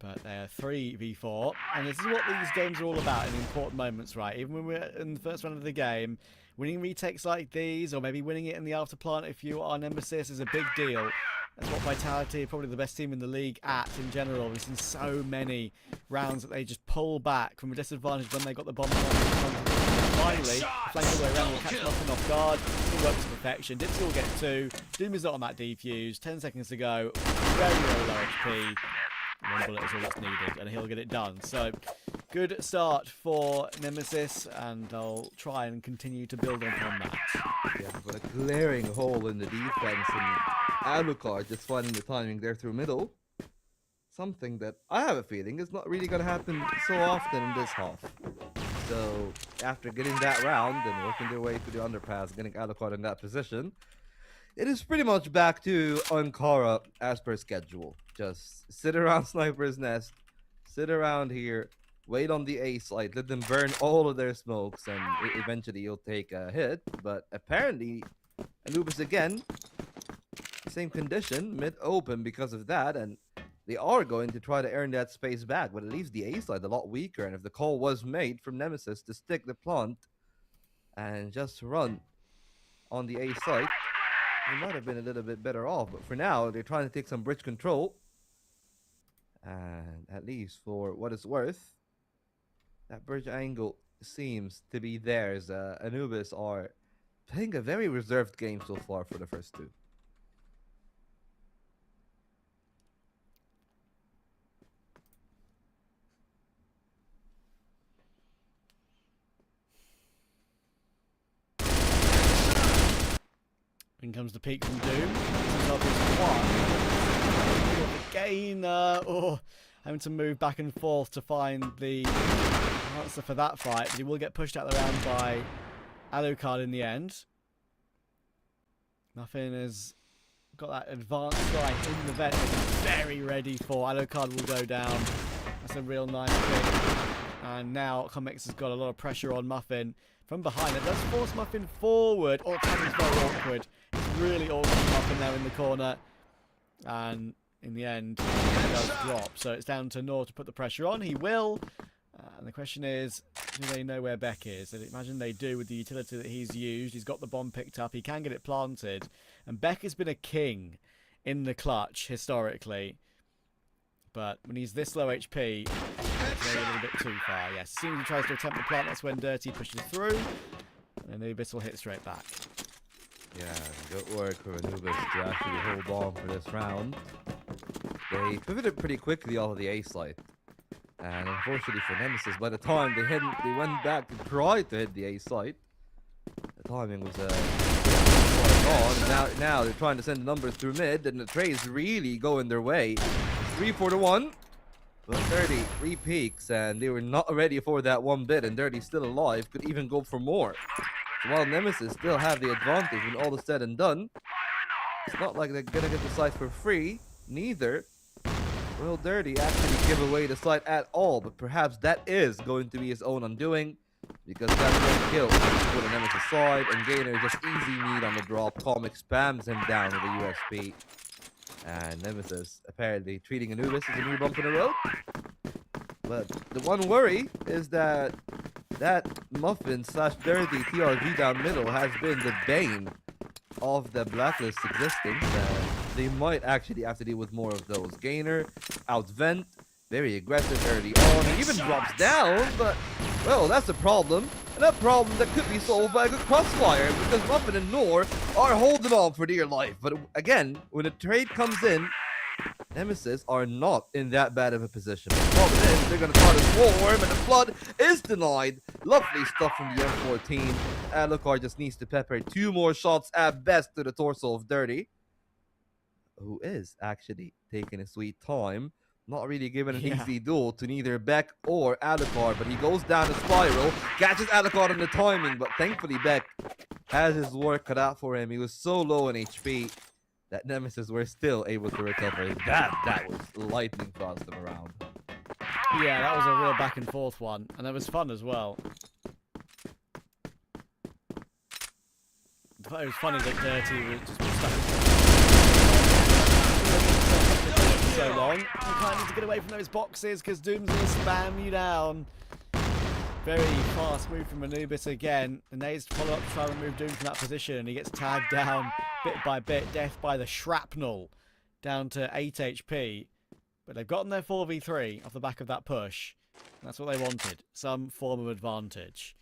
But they are 3v4, and this is what these games are all about in important moments, right? Even when we're in the first round of the game, winning retakes like these, or maybe winning it in the afterplant if you are Nemesis, is a big deal. That's what Vitality are probably the best team in the league at in general. We've seen so many rounds that they just pull back from a disadvantage when they got the bomb. Finally, flank all the way around, will catch Muffin off guard. It works to perfection. Dipsy will get 2. Doom is not on that defuse. 10 seconds to go. Very, very low HP. One bullet is all that's needed, and he'll get it done. So, good start for Nemesis, and I'll try and continue to build upon that. Yeah, but a glaring hole in the defense, and Alucard just finding the timing there through middle. Something that I have a feeling is not really going to happen so often in this half. So, after getting that round and working their way through the underpass, getting Alucard in that position, it is pretty much back to Ankara as per schedule. Just sit around Sniper's Nest, sit around here, wait on the A site, let them burn all of their smokes, and eventually you'll take a hit. But apparently, Anubis again, same condition, mid-open because of that, and they are going to try to earn that space back, but it leaves the A side a lot weaker, and if the call was made from Nemesis to stick the plant and just run on the A site, they might have been a little bit better off, but for now, they're trying to take some bridge control. And at least for what it's worth, that bridge angle seems to be theirs. Anubis are playing a very reserved game so far for the first 2. In comes the peak from Doom. This is one. Gainer. Oh, having to move back and forth to find the answer for that fight. But he will get pushed out of the round by Alucard in the end. Muffin has got that advanced strike in the vent. Very ready for. Alucard will go down. That's a real nice thing. And now Comics has got a lot of pressure on Muffin from behind. It does force Muffin forward. Oh, timing's very awkward. It's really awkward for Muffin there in the corner. And in the end, he does drop. So it's down to Nor to put the pressure on. He will. And the question is, do they know where Beck is? I imagine they do with the utility that he's used. He's got the bomb picked up. He can get it planted. And Beck has been a king in the clutch, historically. But when he's this low HP, it's a little bit too far. Yes, as soon as he tries to attempt the plant, that's when Dirty pushes through. And Anubis will hit straight back. Yeah, good work for Anubis to actually hold on for this round. They pivoted pretty quickly off of the A site. And unfortunately for Nemesis, by the time they went back to try to hit the A site, the timing was gone. Now they're trying to send the numbers through mid, and the trades really going their way. 3-4-1, but Dirty 3 peaks, and they were not ready for that one bit, and Dirty still alive, could even go for more. So while Nemesis still have the advantage when all is said and done, it's not like they're gonna get the site for free. Neither will Dirty actually give away the site at all, but perhaps that is going to be his own undoing, because that's one kill for the Nemesis side, and Gainer just easy need on the drop. Comic spams him down with a USP. And Nemesis apparently treating Anubis as a new bump in the road. But the one worry is that Muffin/Dirty TRG down middle has been the bane of the Blacklist existence. They might actually have to deal with more of those. Gainer, outvent, very aggressive early on. He even drops down, but, well, that's a problem. And a problem that could be solved by a good crossfire, because Muffin and Nor are holding on for dear life. But again, when a trade comes in, Nemesis are not in that bad of a position. The problem is they're going to try to swarm, and the flood is denied. Lovely stuff from the M14. Alucard just needs to pepper 2 more shots at best to the torso of Dirty, who is actually taking a sweet time. Not really giving an easy duel to neither Beck or Alucard, but he goes down the spiral, catches Alucard on the timing, but thankfully Beck has his work cut out for him. He was so low on HP that Nemesis were still able to recover. That was lightning fast them around. Yeah, that was a real back and forth one, and that was fun as well. It was funny that Dirty was just stuck. so long. You kind of need to get away from those boxes because Doom's going to spam you down. Very fast move from Anubis again. The nades follow up to try and remove Doom from that position, and he gets tagged down bit by bit, death by the shrapnel, down to 8 HP. But they've gotten their 4v3 off the back of that push. That's what they wanted, some form of advantage.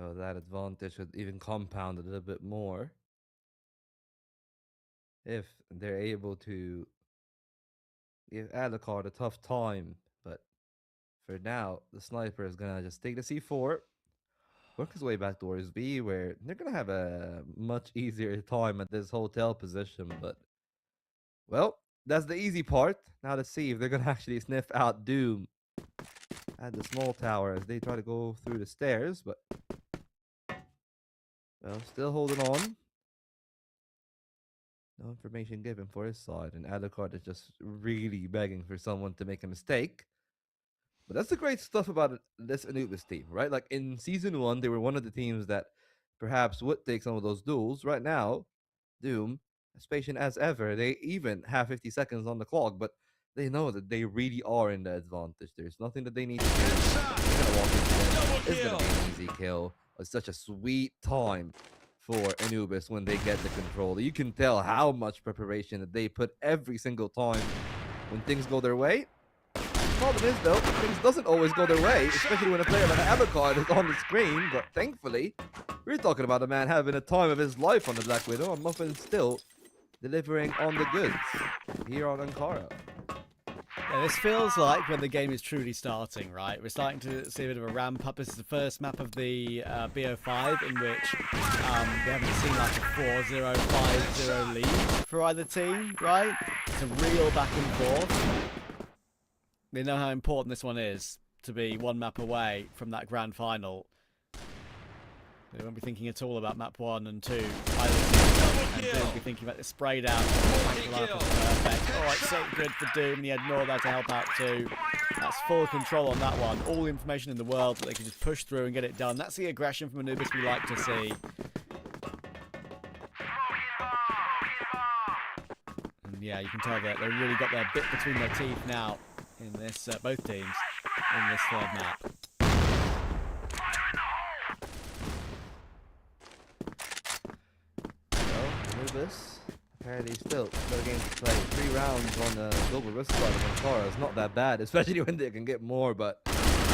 Oh, that advantage would even compound a little bit more if they're able to give Alucard a tough time. But for now, the sniper is gonna just take the C4, work his way back towards B, where they're gonna have a much easier time at this hotel position. But well, that's the easy part. Now let's see if they're gonna actually sniff out Doom at the small tower as they try to go through the stairs. But well, still holding on. No information given for his side, and Alucard is just really begging for someone to make a mistake. But that's the great stuff about this Anubis team, right? Like in Season 1, they were one of the teams that perhaps would take some of those duels. Right now, Doom, as patient as ever, they even have 50 seconds on the clock, but they know that they really are in the advantage. There's nothing that they need to do. They're going to walk into it. It's going to be an easy kill. It's such a sweet time for Anubis when they get the control. You can tell how much preparation that they put every single time when things go their way. The problem is, though, things doesn't always go their way, especially when a player like Alucard is on the screen. But thankfully, we're talking about a man having a time of his life on the Black Widow, and Muffin still delivering on the goods here on Ankara. Yeah, this feels like when the game is truly starting, right? We're starting to see a bit of a ramp up. This is the first map of the BO5 in which we haven't seen like a 4-0, 5-0 lead for either team, right? It's a real back and forth. They know how important this one is to be one map away from that grand final. They won't be thinking at all about map 1 and 2. And Doom will be thinking about the spray down. Perfect. Alright, so good for Doom. And he had Nor there to help out too. That's full control on that one. All the information in the world that they can just push through and get it done. That's the aggression from Anubis we like to see. And yeah, you can tell that they've really got their bit between their teeth now in this, both teams, in this third map. Anubis apparently still got a game to play. 3 rounds on the global risk squad of Ankara is not that bad, especially when they can get more. But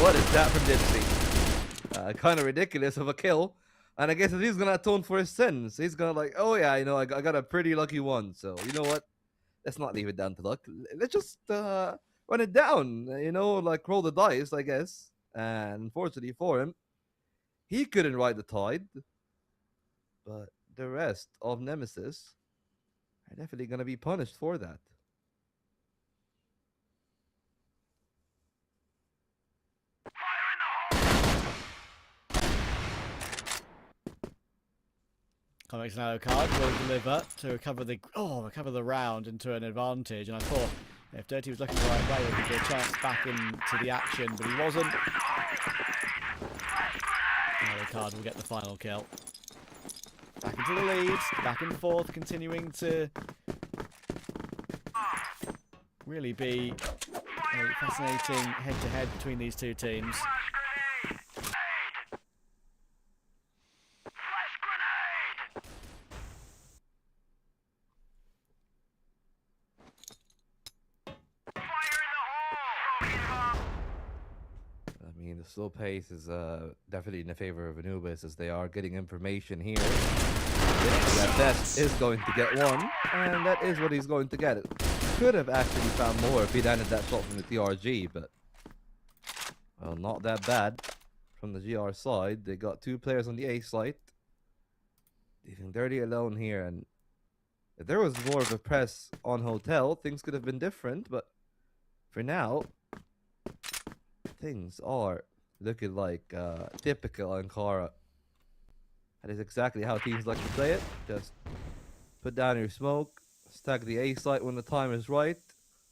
what is that from Dipsy? Kind of ridiculous of a kill. And I guess if he's gonna atone for his sins, he's gonna like, oh yeah, you know, I got a pretty lucky one. So you know what? Let's not leave it down to luck. Let's just run it down. You know, like roll the dice, I guess. And unfortunately for him, he couldn't ride the tide. But the rest of Nemesis are definitely going to be punished for that. Comics now card will deliver to recover the round into an advantage. And I thought if Dirty was looking the right way, there would be a chance back into the action, but he wasn't. Now card will get the final kill. Back into the lead, back and forth, continuing to really be a fascinating head-to-head between these two teams. I mean, the slow pace is definitely in the favor of Anubis as they are getting information here. That Best is going to get one, and that is what he's going to get. It could have actually found more if he landed that shot from the TRG, but well, not that bad from the GR side. They got 2 players on the A site, leaving Dirty alone here. And if there was more of a press on Hotel, things could have been different, but for now, things are looking like typical Ankara. That is exactly how teams like to play it. Just put down your smoke, stack the A site when the time is right.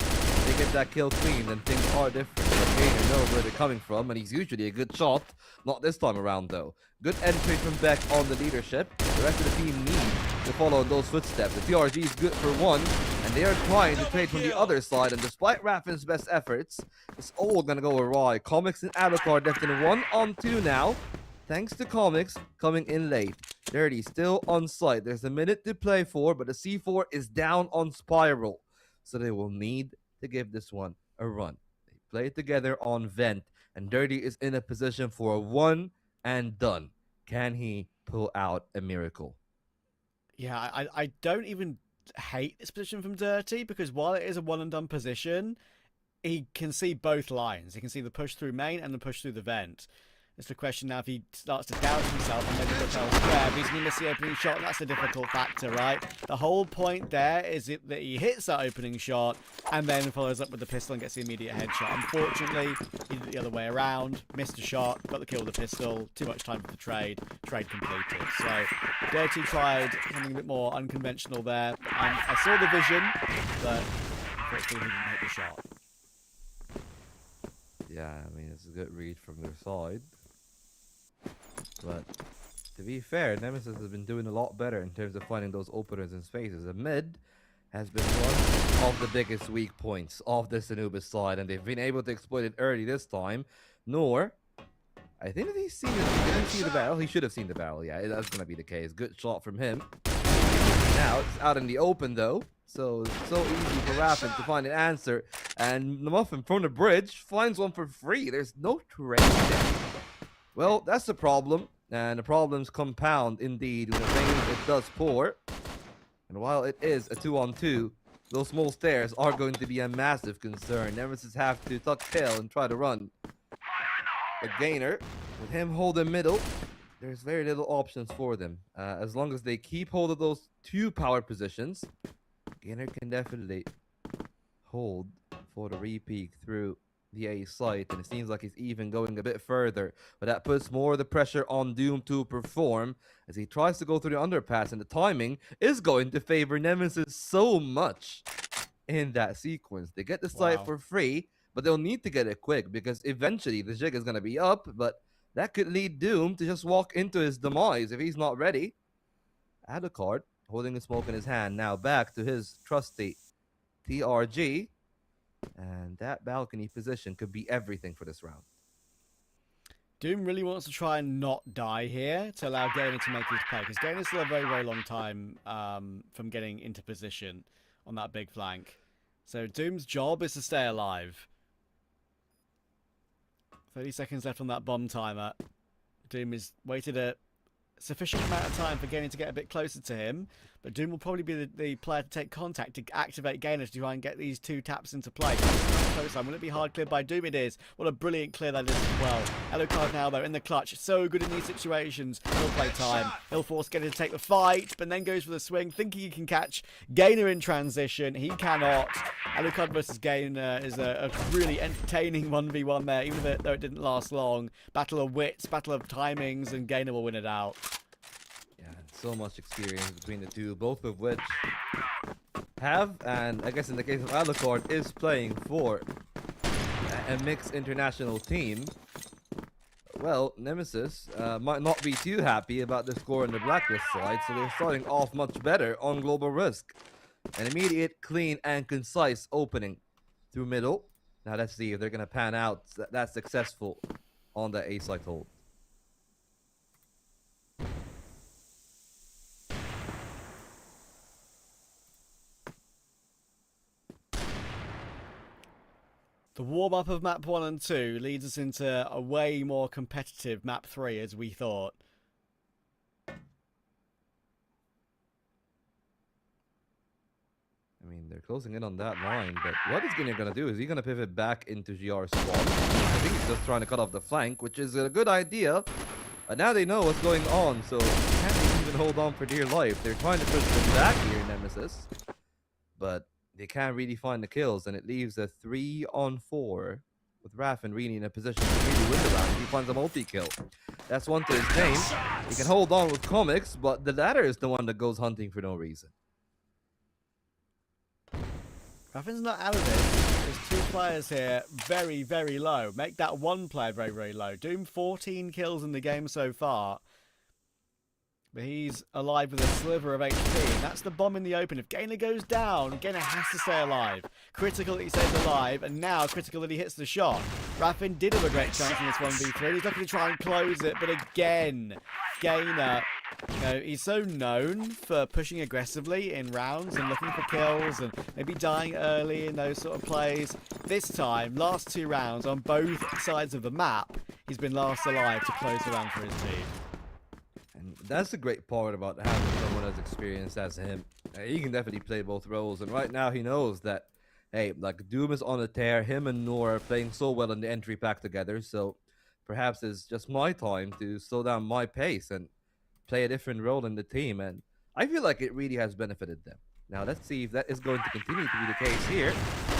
They get that kill clean, then things are different. But Gainer knows where they're coming from, and he's usually a good shot. Not this time around, though. Good entry from Beck on the leadership. The rest of the team needs to follow in those footsteps. The TRG is good for one, and they are trying to trade from the other side, and despite Raffin's best efforts, it's all gonna go awry. Comics and Alucard left in 1-on-2 now, thanks to Comics coming in late. Dirty still on site. There's a minute to play for, but the C4 is down on Spiral, so they will need to give this one a run. They play together on Vent, and Dirty is in a position for a one and done. Can he pull out a miracle? Yeah, I don't even hate this position from Dirty, because while it is a one and done position, he can see both lines. He can see the push through main and the push through the vent. It's the question now if he starts to doubt himself and maybe look elsewhere. If he's going to miss the opening shot, that's a difficult factor, right? The whole point there is that he hits that opening shot and then follows up with the pistol and gets the immediate headshot. Unfortunately, he did it the other way around. Missed a shot, got the kill with the pistol. Too much time for the trade. Trade completed. So, Dirty tried something a bit more unconventional there. I saw the vision, but unfortunately he didn't hit the shot. Yeah, I mean, it's a good read from their side. But to be fair, Nemesis has been doing a lot better in terms of finding those openers and spaces. The mid has been one of the biggest weak points of this Anubis side, and they've been able to exploit it early this time. Nor, I think that he didn't see the barrel. He should have seen the barrel. Yeah, that's going to be the case. Good shot from him. Now, it's out in the open, though. So easy for Raffin to find an answer. And the Muffin from the bridge finds one for free. There's no trade there. Well, that's the problem. And the problems compound indeed when it rains, it does pour. And while it is a 2-on-2, those small stairs are going to be a massive concern. Nemesis have to tuck tail and try to run. A gainer, with him holding middle, there's very little options for them. As long as they keep hold of those two power positions, Gainer can definitely hold for the re-peek through the A site, and it seems like he's even going a bit further, but that puts more of the pressure on Doom to perform as he tries to go through the underpass, and the timing is going to favor Nemesis so much in that sequence. They get the site for free, but they'll need to get it quick because eventually the jig is going to be up, but that could lead Doom to just walk into his demise if he's not ready. Alucard holding a smoke in his hand, now back to his trusty TRG. And that balcony position could be everything for this round. Doom really wants to try and not die here to allow Gainer to make his play, because Gainer's still a very, very long time from getting into position on that big flank. So Doom's job is to stay alive. 30 seconds left on that bomb timer. Doom has waited a sufficient amount of time for Gainer to get a bit closer to him, but Doom will probably be the player to take contact to activate Gainer to try and get these two taps into play. Close line. Will it be hard cleared by Doom? It is. What a brilliant clear that is as well. Alucard now, though, in the clutch. So good in these situations. He'll play time. He'll force Gainer to take the fight, but then goes for the swing, thinking he can catch Gainer in transition. He cannot. Alucard versus Gainer is a really entertaining 1v1 there, even though it didn't last long. Battle of wits, battle of timings, and Gainer will win it out. Yeah, so much experience between the two, both of which have, and I guess in the case of Alucard, is playing for a mixed international team. Well, Nemesis might not be too happy about the score on the Blacklist side, so they're starting off much better on Global Risk. An immediate, clean, and concise opening through middle. Now let's see if they're going to pan out that successful on the A-site hold. The warm-up of map 1 and 2 leads us into a way more competitive map 3 as we thought. I mean, they're closing in on that line, but what is Gainer going to do? Is he going to pivot back into GR's spawn? I think he's just trying to cut off the flank, which is a good idea. But now they know what's going on, so can't even hold on for dear life. They're trying to push them back here, Nemesis. But they can't really find the kills, and it leaves a 3-on-4 with Raffin really in a position to really win the round. He finds a multi-kill. That's one to his name. He can hold on with Comics, but the latter is the one that goes hunting for no reason. Raffin's not out of it. There's two players here very, very low. Make that one player very, very low. Doom 14 kills in the game so far. But he's alive with a sliver of HP, and that's the bomb in the open. If Gainer goes down, Gainer has to stay alive. Critical that he stays alive, and now critical that he hits the shot. Raffin did have a great chance in this 1v3. He's looking to try and close it, but again, Gainer, you know, he's so known for pushing aggressively in rounds and looking for kills and maybe dying early in those sort of plays. This time, last 2 rounds on both sides of the map, he's been last alive to close the round for his team. And that's the great part about having someone as experienced as him. He can definitely play both roles, and right now he knows that, hey, like Doom is on a tear. Him and Noor are playing so well in the entry pack together, so perhaps it's just my time to slow down my pace and play a different role in the team, and I feel like it really has benefited them. Now let's see if that is going to continue to be the case here.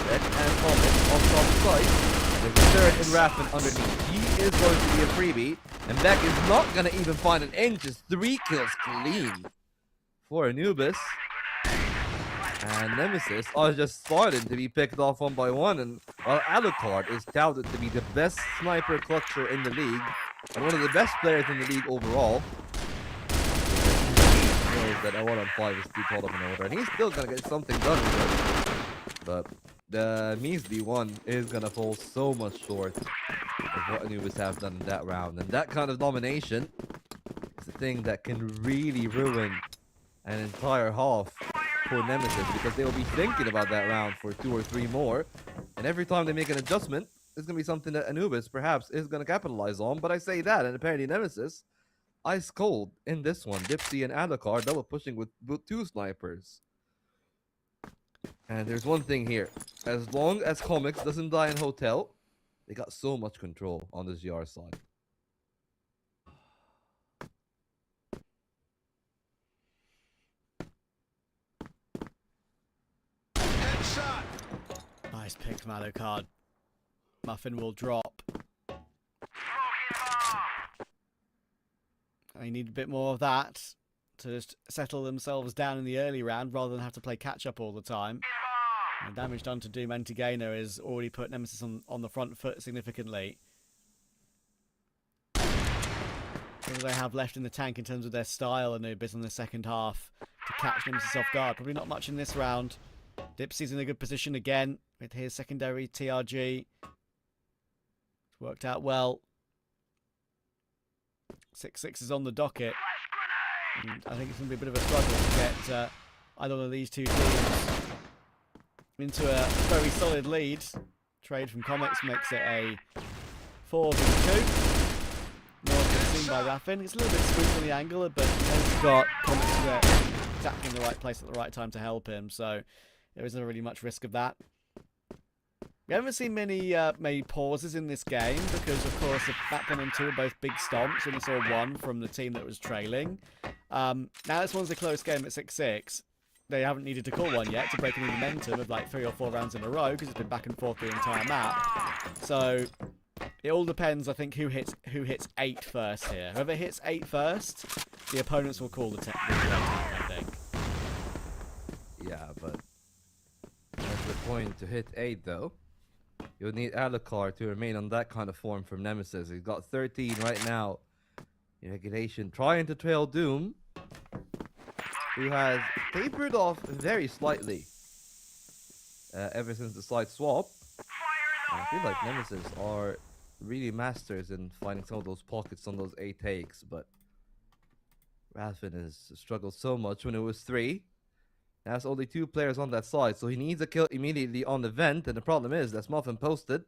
Red and Comet on top side. There's a third in Raffin underneath. He is going to be a freebie, and Beck is not going to even find an inch. Just 3 kills clean for Anubis. And Nemesis are just starting to be picked off one by one, and while Alucard is touted to be the best sniper clutcher in the league, and one of the best players in the league overall, he knows that a 1-on-5 is too tall of an order, and he's still going to get something done with it. But the measly one is going to fall so much short of what Anubis have done in that round, and that kind of domination is the thing that can really ruin an entire half for Nemesis, because they will be thinking about that round for 2 or 3 more, and every time they make an adjustment, it's going to be something that Anubis perhaps is going to capitalize on. But I say that, and apparently Nemesis, ice cold in this one. Dipsy and Alucard double pushing with 2 snipers. And there's one thing here. As long as Comics doesn't die in Hotel, they got so much control on the GR side. Nice pick from Alucard. Muffin will drop. They need a bit more of that to just settle themselves down in the early round rather than have to play catch-up all the time. And damage done to Doom and to Gainer has already put Nemesis on the front foot significantly. What do they have left in the tank in terms of their style, Anubis, in the second half to catch Nemesis off guard? Probably not much in this round. Dipsy's in a good position again with his secondary TRG. It's worked out well. 6-6 is on the docket. And I think it's going to be a bit of a struggle to get either one of these two teams into a very solid lead. Trade from Comics makes it a 4v2. More seen by Raffin. It's a little bit spooked on the angle, but he's got Comics there exactly in the right place at the right time to help him, so there isn't really much risk of that. We haven't seen many pauses in this game because, of course, the back 1 and 2 are both big stomps. We only saw 1 from the team that was trailing. Now this one's a close game at 6-6. They haven't needed to call one yet to break any momentum of like 3 or 4 rounds in a row because it's been back and forth the entire map. So it all depends, I think, who hits 8 first here. Whoever hits 8 first, the opponents will call the attack, I think. Yeah, but that's the point to hit 8 though. You'll need Alucard to remain on that kind of form from Nemesis. He's got 13 right now in regulation, trying to trail Doom, who has tapered off very slightly ever since the side swap. And I feel like Nemesis are really masters in finding some of those pockets on those 8 takes, but Raffin has struggled so much when it was 3. Now it's only 2 players on that side, so he needs a kill immediately on the vent, and the problem is that's Muffin posted.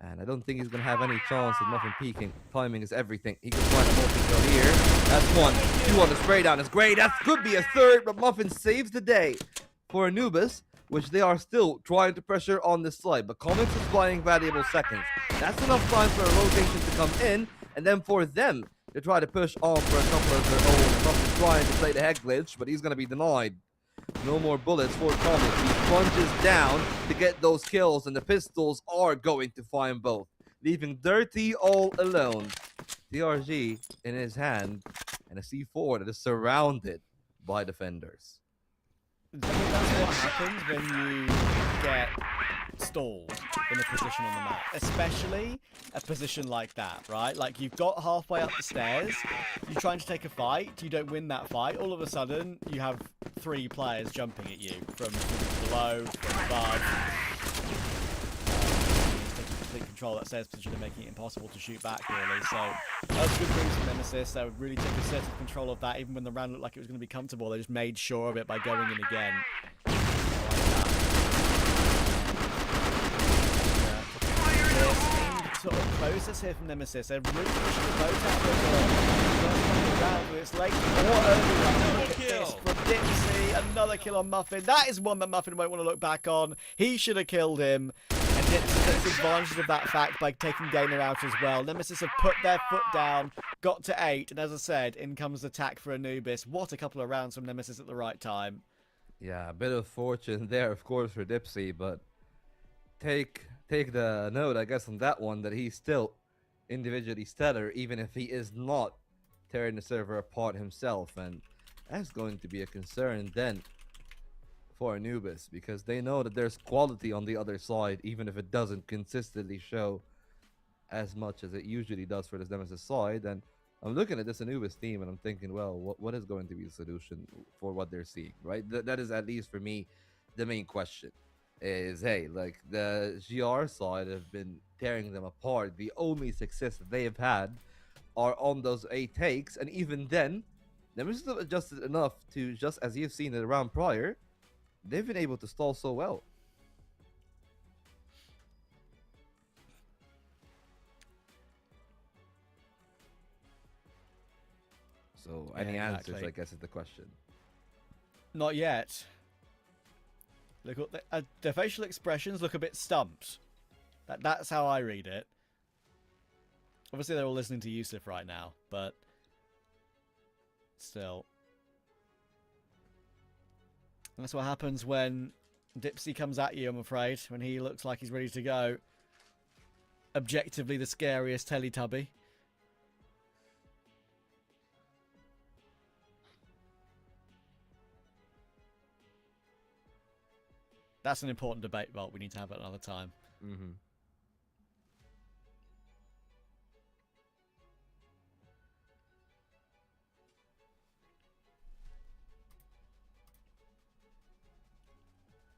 And I don't think he's going to have any chance of Muffin peeking. Timing is everything. He can find a multi-kill here. That's 1. 2 on the spray down is great. That could be a 3rd, but Muffin saves the day for Anubis, which they are still trying to pressure on this side. But Comics is buying valuable seconds. That's enough time for a rotation to come in, and then for them to try to push on for a couple of their own. Muffin's trying to play the head glitch, but he's going to be denied. No more bullets for Comics. He plunges down to get those kills, and the pistols are going to find both, leaving Dirty all alone. TRG in his hand, and a C4 that is surrounded by defenders. I think that's what happens when you get stalled. in a position on the map, especially a position like that, right? Like you've got halfway up the stairs, you're trying to take a fight, you don't win that fight, all of a sudden you have 3 players jumping at you from below, from above. Taking complete control of that stairs position and making it impossible to shoot back, really. So that was good moves from Nemesis. They really took assertive control of that, even when the round looked like it was going to be comfortable. They just made sure of it by going in again. Sort of process here from Nemesis. They're really pushing the boat out the round. It's late. Look at this from Dipsy. Another kill on Muffin. That is one that Muffin won't want to look back on. He should have killed him. And Dipsy takes advantage of that fact by taking Gainer out as well. Nemesis have put their foot down, got to 8, and as I said, in comes the attack for Anubis. What a couple of rounds from Nemesis at the right time. Yeah, a bit of fortune there, of course, for Dipsy, but take the note, I guess, on that one, that he's still individually stellar, even if he is not tearing the server apart himself, and that's going to be a concern then for Anubis, because they know that there's quality on the other side, even if it doesn't consistently show as much as it usually does for this Nemesis side. And I'm looking at this Anubis team and I'm thinking, well, what is going to be the solution for what they're seeing, right? That is, at least for me, the main question. Is, hey, like, the GR side have been tearing them apart. The only success that they have had are on those 8 takes, and even then, Nemesis have adjusted enough to, just as you've seen in the round prior, they've been able to stall so well. So, any answers, I guess, is the question. Not yet. Look, the facial expressions look a bit stumped. That's how I read it. Obviously, they're all listening to Yusuf right now, but still. And that's what happens when Dipsy comes at you, I'm afraid, when he looks like he's ready to go. Objectively the scariest Teletubby. That's an important debate, Walt. We need to have it another time. Mm-hmm.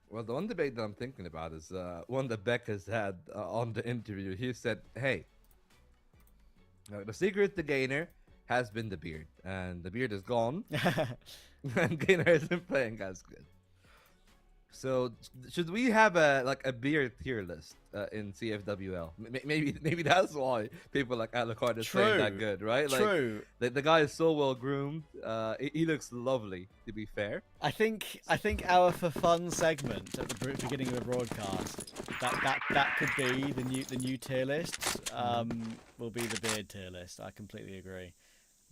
Well, the one debate that I'm thinking about is one that Beck has had on the interview. He said, hey, the secret to Gainer has been the beard, and the beard is gone, and Gainer isn't playing as good. So should we have a beard tier list in CFWL? Maybe that's why people like Alucard is playing that good, right? True. Like the guy is so well groomed. He looks lovely, to be fair. I think our for fun segment at the beginning of the broadcast, that could be the new tier list. Will be the beard tier list. I completely agree.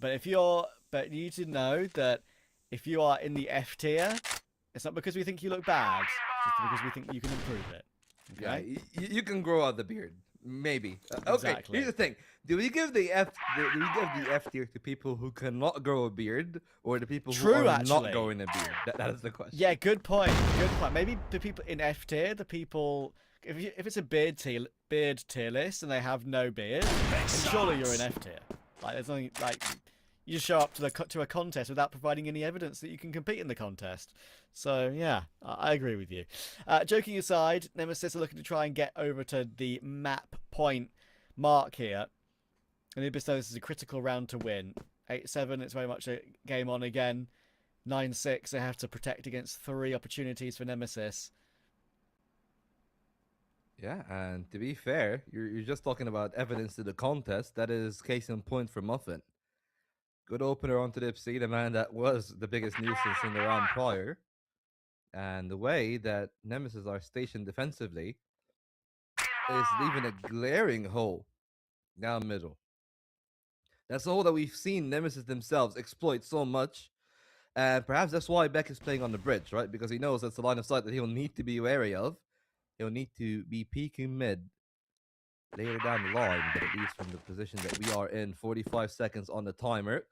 But you need to know that if you are in the F tier, it's not because we think you look bad, it's just because we think you can improve it. Okay? Yeah, you can grow out the beard, maybe. Okay, Exactly. here's the thing: do we give the F tier to people who cannot grow a beard, or the people who are not growing a beard? That is the question. Yeah, good point. Good point. Maybe the people in F tier, the people, if it's a beard tier list and they have no beard, then surely you're in F tier. Like there's nothing like. You just show up to a contest without providing any evidence that you can compete in the contest. So, yeah, I agree with you. Joking aside, Nemesis are looking to try and get over to the map point mark here. And Anubis knows this is a critical round to win. 8-7, it's very much a game on again. 9-6, they have to protect against 3 opportunities for Nemesis. Yeah, and to be fair, you're just talking about evidence to the contest. That is case in point for Muffin. Good opener onto Dipsy, the man that was the biggest nuisance in the round prior. And the way that Nemesis are stationed defensively is leaving a glaring hole down middle. That's a hole that we've seen Nemesis themselves exploit so much. And perhaps that's why Beck is playing on the bridge, right? Because he knows that's the line of sight that he'll need to be wary of. He'll need to be peeking mid later down the line, but at least from the position that we are in, 45 seconds on the timer.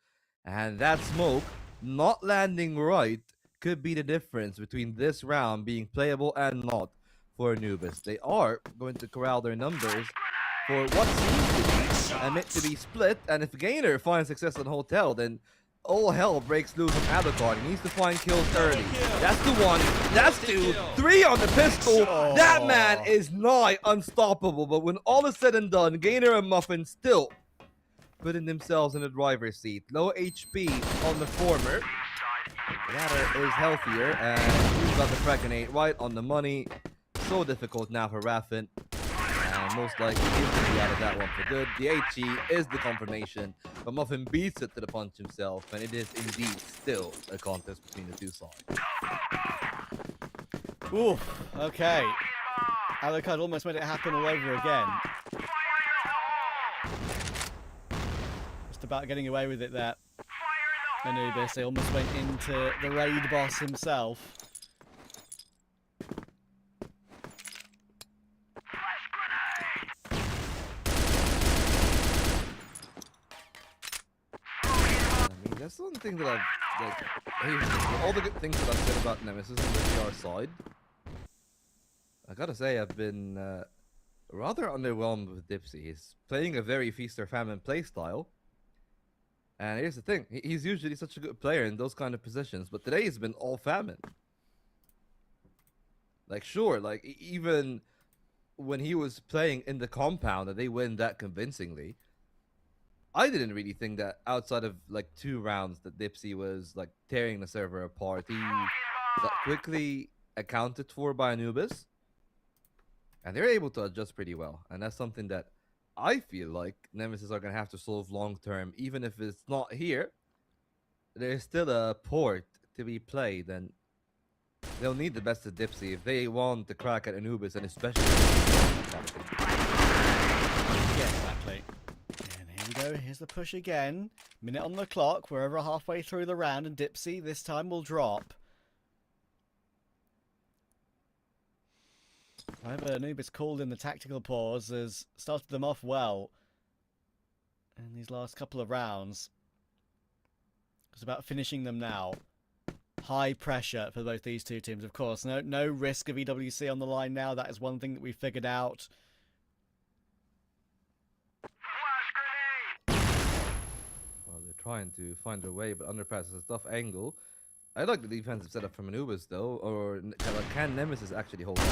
And that smoke not landing right could be the difference between this round being playable and not for Anubis. They are going to corral their numbers for what seems to be meant to be split, and if Gainer finds success on Hotel, then all hell breaks loose on Alucard. He needs to find kills early. That's the one. That's two. Three on the pistol. That man is nigh unstoppable. But when all is said and done, Gainer and Muffin still putting themselves in the driver's seat. Low HP on the former. The latter is healthier, and he's got the Pregnate right on the money. So difficult now for Raffin. And most likely he's going to be out of that one for good. The HE is the confirmation, but Muffin beats it to the punch himself, and it is indeed still a contest between the two sides. Ooh, okay. Alucard almost made it happen all over again. Just about getting away with it there. Anubis, they almost went into the raid boss himself. That's one thing that all the good things that I've said about Nemesis on the VR side. I gotta say, I've been rather underwhelmed with Dipsy. He's playing a very feast or famine playstyle. And here's the thing, he's usually such a good player in those kind of positions, but today he's been all famine. Like, sure, like, even when he was playing in the compound and they win that convincingly, I didn't really think that outside of like 2 rounds that Dipsy was like tearing the server apart. He got quickly accounted for by Anubis, and they're able to adjust pretty well. And that's something that I feel like Nemesis are going to have to solve long term. Even if it's not here, there's still a port to be played, and they'll need the best of Dipsy if they want to crack at Anubis, and especially. Yeah, exactly. Go. Here's the push again. Minute on the clock. We're over halfway through the round, and Dipsy this time will drop. However, Anubis called in the tactical pause, has started them off well in these last couple of rounds. It's about finishing them now. High pressure for both these two teams, of course. No risk of EWC on the line now. That is one thing that we figured out. Trying to find a way, but Underpass is a tough angle. I like the defensive setup from Anubis though, or can Nemesis actually hold on? Oh,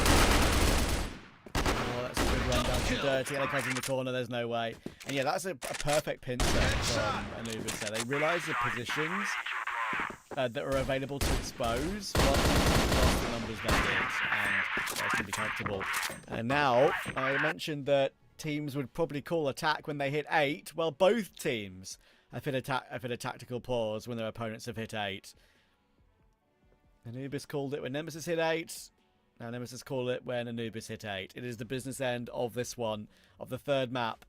that's a good run down to Dirty. Alucard's in the corner, there's no way. And yeah, that's a perfect pincer from Anubis there. They realise the positions that are available to expose once the numbers they did, and that's going to be comfortable. And now, I mentioned that teams would probably call attack when they hit 8. Well, both teams I've hit a tactical pause when their opponents have hit 8. Anubis called it when Nemesis hit 8. Now Nemesis called it when Anubis hit 8. It is the business end of this one, of the third map.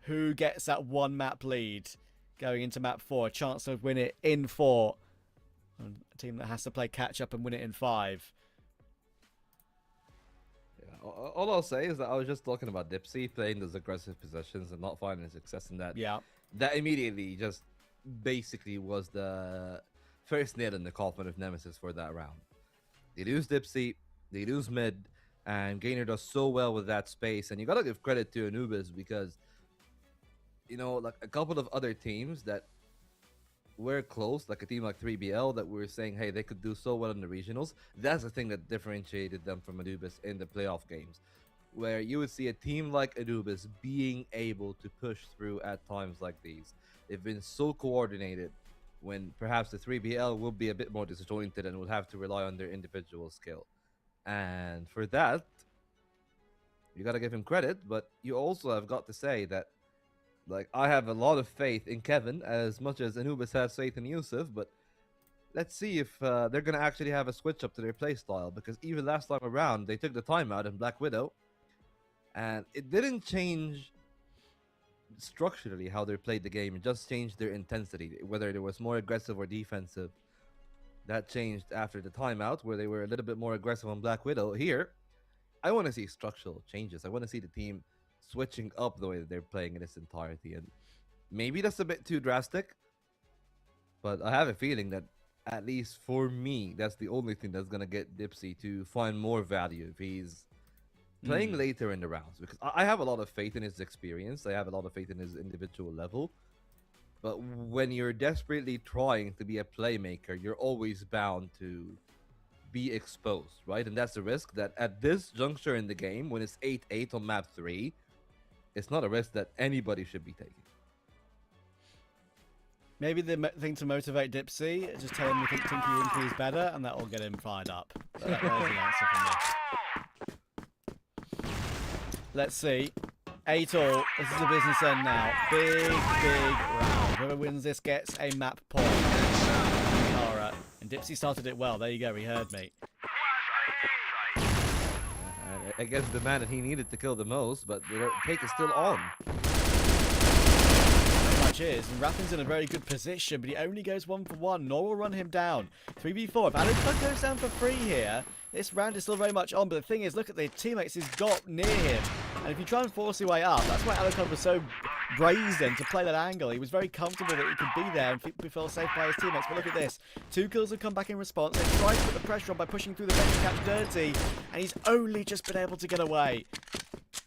Who gets that 1 map lead going into map 4? A chance to win it in 4. And a team that has to play catch up and win it in 5. All I'll say is that I was just talking about Dipsy playing those aggressive positions and not finding success in that. Yeah. That immediately just basically was the first nail in the coffin of Nemesis for that round. They lose Dipsy, they lose mid, and Gainer does so well with that space. And you gotta give credit to Anubis because, you know, like a couple of other teams that were close, like a team like 3BL that we were saying, hey, they could do so well in the regionals. That's the thing that differentiated them from Anubis in the playoff games, where you would see a team like Anubis being able to push through at times like these. They've been so coordinated when perhaps the 3BL will be a bit more disjointed and will have to rely on their individual skill. And for that, you got to give him credit, but you also have got to say that, like, I have a lot of faith in Kevin as much as Anubis has faith in Yusuf, but let's see if they're going to actually have a switch up to their playstyle, because even last time around, they took the timeout in Black Widow, and it didn't change structurally how they played the game. It just changed their intensity, whether it was more aggressive or defensive. That changed after the timeout, where they were a little bit more aggressive on Black Widow. Here, I want to see structural changes. I want to see the team switching up the way that they're playing in its entirety. And maybe that's a bit too drastic, but I have a feeling that At least for me, that's the only thing that's gonna get Dipsy to find more value if he's playing later in the rounds. Because I have a lot of faith in his experience. I have a lot of faith in his individual level. But when you're desperately trying to be a playmaker, you're always bound to be exposed, right? And that's the risk that at this juncture in the game, when it's 8-8 on map 3, it's not a risk that anybody should be taking. Maybe the thing to motivate Dipsy, just tell him you think Tinky Winky is better, and that will get him fired up. There's the answer from me. Let's see. 8-all. This is a business end now. Big round. Whoever wins this gets a map point. Kara. And Dipsy started it well. There you go. He heard me. I guess the man that he needed to kill the most, but the take is still on. Much is, and Rappin's in a very good position, but he only goes 1 for 1. Nor will run him down. 3v4. If Alucard goes down for free here, this round is still very much on. But the thing is, look at the teammates he's got near him. And if you try and force your way up, that's why Alucard was so brazen to play that angle. He was very comfortable that he could be there and feel safe by his teammates. But look at this. 2 kills have come back in response. They tried to put the pressure on by pushing through the bench to catch Dirty, and he's only just been able to get away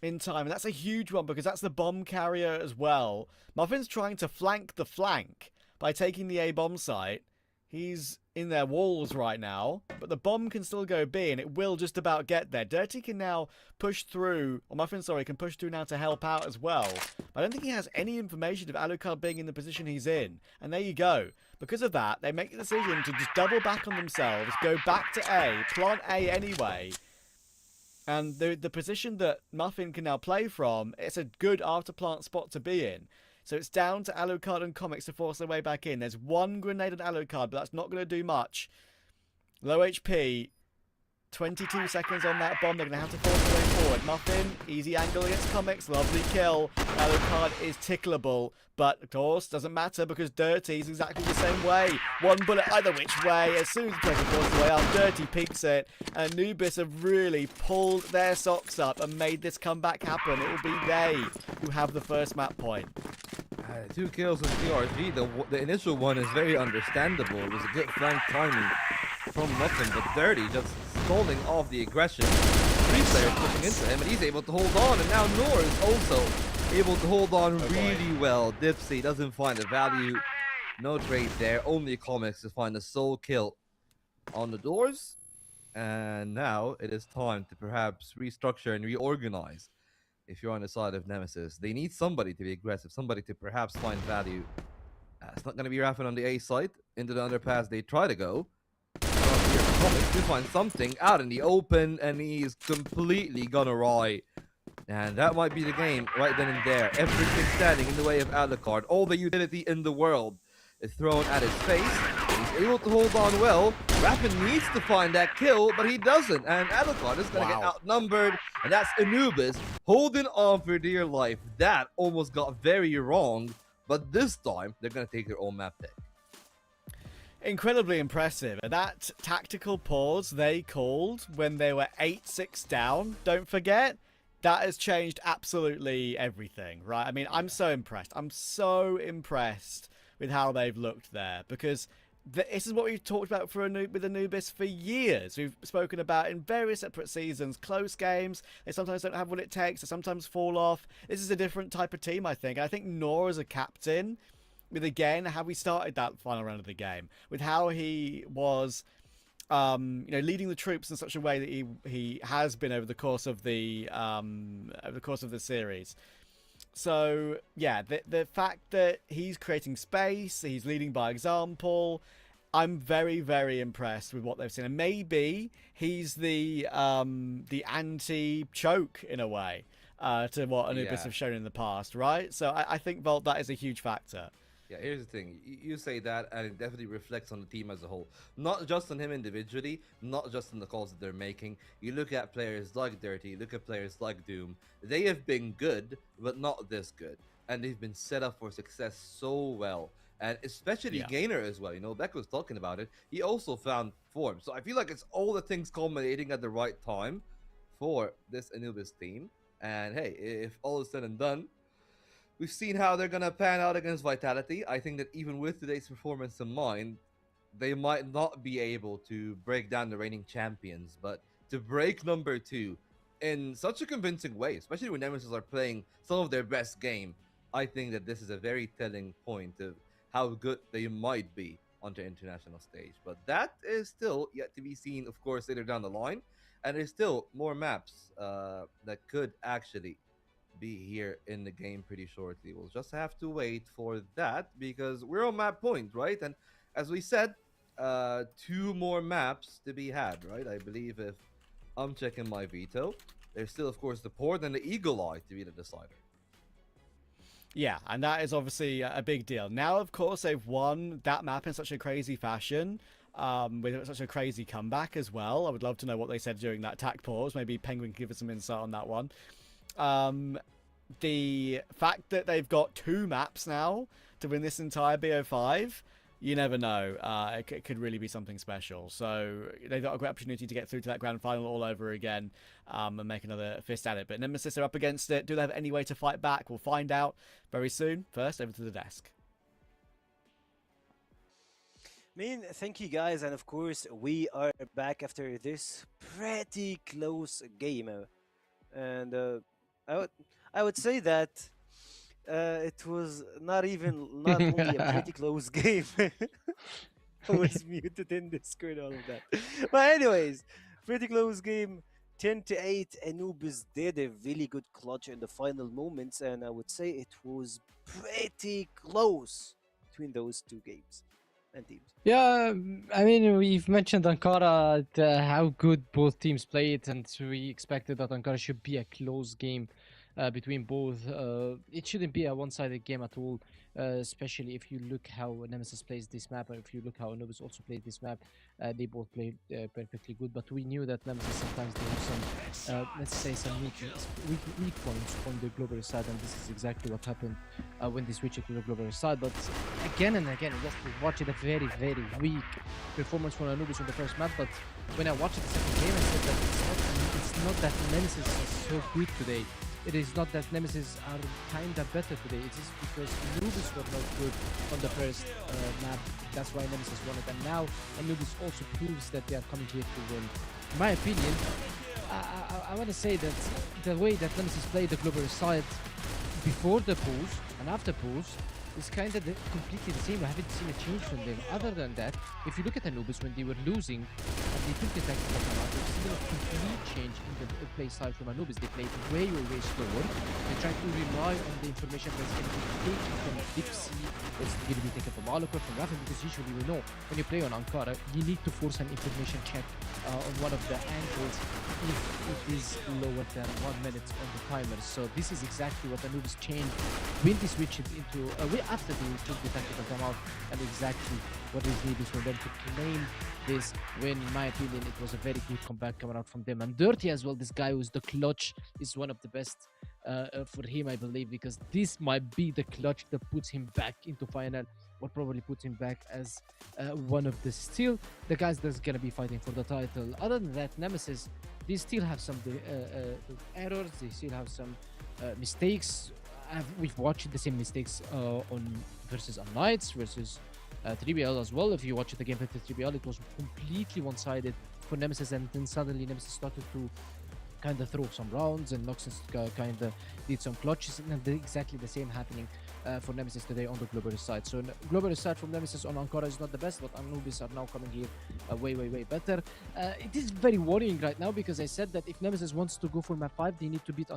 in time. And that's a huge one because that's the bomb carrier as well. Muffin's trying to flank the flank by taking the A bomb site. He's in their walls right now, but the bomb can still go B, and it will just about get there. Dirty can now push through, or Muffin, sorry, can push through now to help out as well. I don't think he has any information of Alucard being in the position he's in, and there you go. Because of that, they make the decision to just double back on themselves, go back to A, plant A anyway, and the position that Muffin can now play from, it's a good after plant spot to be in. So it's down to Alucard and Comics to force their way back in. There's 1 grenade on Alucard, but that's not going to do much. Low HP. 22 seconds on that bomb. They're going to have to force their way forward. Muffin, easy angle against Comics. Lovely kill. Alucard is tickleable. But, of course, doesn't matter because Dirty is exactly the same way. 1 bullet either which way. As soon as the person forces the way up, Dirty peeks it. And Anubis have really pulled their socks up and made this comeback happen. It will be they who have the first map point. 2 kills in CRG. The initial one is very understandable. It was a good flank timing from Muffin, but Dirty just stalling off the aggression. 3 players pushing into him, and he's able to hold on. And now Noor is also able to hold on really well. Dipsy doesn't find the value. No trade there. Only Comics to find the sole kill on the doors. And now it is time to perhaps restructure and reorganize. If you're on the side of Nemesis, they need somebody to be aggressive, somebody to perhaps find value. It's not going to be Raffin on the A site. Into the underpass, they try to go. Comics to find something out in the open, and he's completely gone awry. And that might be the game right then and there. Everything standing in the way of Alucard. All the utility in the world is thrown at his face. He's able to hold on well. Raffin needs to find that kill, but he doesn't. And Alucard is going to get outnumbered. And that's Anubis holding on for dear life. That almost got very wrong. But this time, they're going to take their own map pick. Incredibly impressive. And that tactical pause they called when they were 8-6 down, don't forget, that has changed absolutely everything, right? I mean, I'm so impressed. I'm so impressed with how they've looked there because this is what we've talked about with Anubis for years. We've spoken about in various separate seasons. Close games, they sometimes don't have what it takes, they sometimes fall off. This is a different type of team, I think. I think Noor as a captain, with again how we started that final round of the game, with how he was leading the troops in such a way that he has been over the course of the series. So yeah, the fact that he's creating space, he's leading by example. I'm very, very impressed with what they've seen, and maybe he's the anti-choke in a way to what Anubis have shown in the past, right? So I think Volt, that is a huge factor. Yeah, here's the thing. You say that, and it definitely reflects on the team as a whole. Not just on him individually, not just on the calls that they're making. You look at players like Dirty, you look at players like Doom. They have been good, but not this good. And they've been set up for success so well. And especially Gainer as well. You know, Beck was talking about it. He also found form. So I feel like it's all the things culminating at the right time for this Anubis team. And hey, if all is said and done, we've seen how they're going to pan out against Vitality. I think that even with today's performance in mind, they might not be able to break down the reigning champions, but to break number two in such a convincing way, especially when Nemesis are playing some of their best game, I think that this is a very telling point of how good they might be on the international stage. But that is still yet to be seen, of course, later down the line. And there's still more maps that could actually be here in the game pretty shortly. We'll just have to wait for that because we're on map point, right? And as we said, two more maps to be had, right? I believe if I'm checking my veto, there's still, of course, the port and the eagle eye to be the decider. Yeah, and that is obviously a big deal. Now, of course, they've won that map in such a crazy fashion, with such a crazy comeback as well. I would love to know what they said during that attack pause. Maybe Penguin can give us some insight on that one. The fact that they've got two maps now to win this entire BO5, you never know. It could really be something special. So they've got a great opportunity to get through to that grand final all over again, and make another fist at it. But Nemesis are up against it. Do they have any way to fight back? We'll find out very soon. First, over to the desk. Thank you guys, and of course we are back after this pretty close game, and I would say that it was not only a pretty close game. I was muted in Discord, all of that. But anyways, pretty close game. 10-8. Anubis did a really good clutch in the final moments, and I would say it was pretty close between those two games and teams. Yeah, I mean, we've mentioned Ankara, how good both teams played, and we expected that Ankara should be a close game between both. It shouldn't be a one-sided game at all, especially if you look how Nemesis plays this map, or if you look how Anubis also played this map. They both played perfectly good, but we knew that Nemesis sometimes they have some, let's say, some weak points on the global side, and this is exactly what happened when they switched to the global side. But again and again, yes, we watched a very, very weak performance from Anubis on the first map, but when I watched the second game, I said that it's not that Nemesis is so good today. It is not that Nemesis are kinda better today. It is because Anubis were not good on the first map. That's why Nemesis won it. And now Anubis also proves that they are coming here to win. In my opinion, I want to say that the way that Nemesis played the global side before the pause and after pause is kind of completely the same. I haven't seen a change from them. Other than that, if you look at Anubis when they were losing and they took the tactical command, there's still a complete change in the play style from Anubis. They played way slower. They tried to rely on the information that's going to be taken from Dipsy, that's going to be taken from Alakor, from Raffen, because usually we know when you play on Ankara, you need to force an information check on one of the angles if it is lower than 1 minute on the timer. So this is exactly what Anubis changed when they switched it into after they took the tactical timeout, and exactly what is needed for them to claim this win. In my opinion, it was a very good comeback coming out from them. And Dirty as well, this guy who's the clutch, is one of the best for him, I believe, because this might be the clutch that puts him back into final, or probably puts him back as one of the still the guys that's gonna be fighting for the title. Other than that, Nemesis, they still have some errors, they still have some mistakes. We've watched the same mistakes versus Knights, versus 3BL as well. If you watch the gameplay to 3BL, it was completely one-sided for Nemesis, and then suddenly Nemesis started to kind of throw some rounds, and Noxus kind of did some clutches, and exactly the same happening for Nemesis today on the global side. So global side from Nemesis on Ankara is not the best, but Anubis are now coming here way better. It is very worrying right now, because I said that if Nemesis wants to go for map 5, they need to beat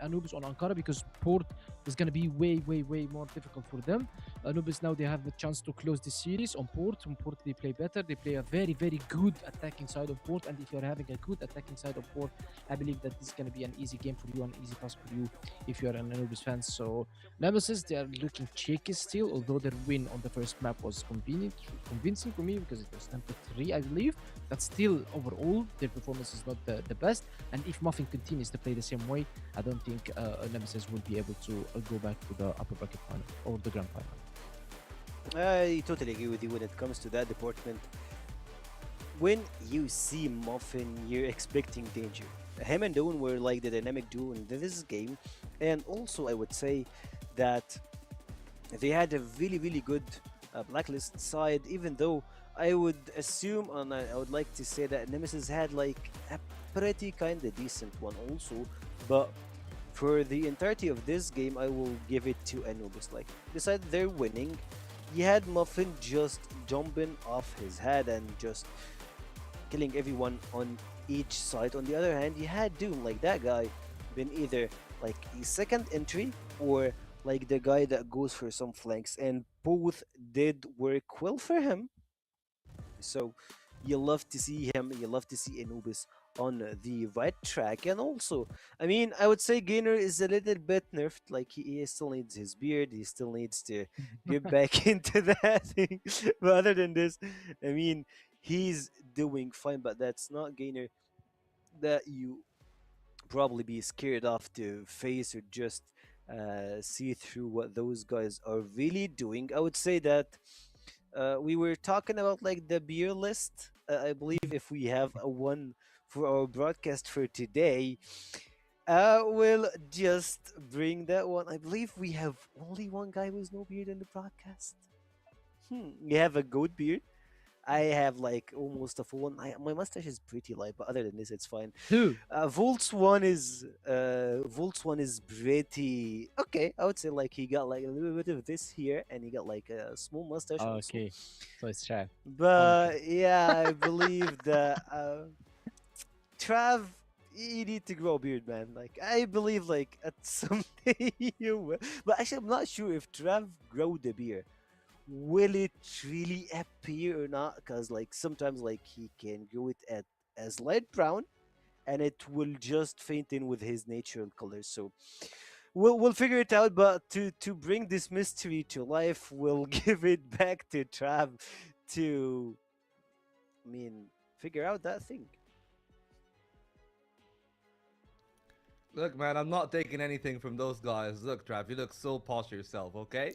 Anubis on Ankara, because port is going to be way more difficult for them. Anubis now, they have the chance to close the series on port. On port they play better, they play a very good attacking side of port, and if you're having a good attacking side of port, I believe that this is going to be an easy game for you, an easy task for you if you are an Anubis fan. So Nemesis, they are looking shaky still, although their win on the first map was convincing for me, because it was 10-3, I believe. But still, overall, their performance is not the best, and if Muffin continues to play the same way, I don't think Nemesis will be able to go back to the upper bracket final or the grand final. I totally agree with you when it comes to that department. When you see Muffin, you're expecting danger. Him and Dawn were like the dynamic duo in this game, and also I would say that they had a really good blacklist side, even though I would assume, and I would like to say that Nemesis had like a pretty kind of decent one also, but for the entirety of this game, I will give it to Anubis. Like, besides their winning, you had Muffin just jumping off his head and just killing everyone on each side. On the other hand, you had Doom, like that guy, been either like a second entry or like the guy that goes for some flanks, and both did work well for him. So you love to see him, you love to see Anubis on the right track. And also, I mean, I would say Gainer is a little bit nerfed. Like he still needs his beard, he still needs to get back into that thing. But other than this, I mean, he's doing fine. But that's not Gainer that you probably be scared of to face or just see through what those guys are really doing. I would say that we were talking about like the beer list. I believe if we have a one for our broadcast for today, we'll just bring that one. I believe we have only one guy with no beard in the broadcast. You have a goat beard. I have like almost a full one. My mustache is pretty light, but other than this, it's fine. Who? Volt's one is pretty okay. I would say like he got like a little bit of this here, and he got like a small mustache. Oh, also. okay, so it's Trav. But yeah, I believe that Trav, you need to grow a beard, man. Like I believe like at some day you will. But actually, I'm not sure if Trav grow the beard. Will it really appear or not? Because like sometimes like he can grow it at as light brown, and it will just faint in with his natural colors. So we'll figure it out. But to bring this mystery to life, we'll give it back to Trav to, I mean, figure out that thing. Look, man, I'm not taking anything from those guys. Look, Trav, you look so posh yourself, okay?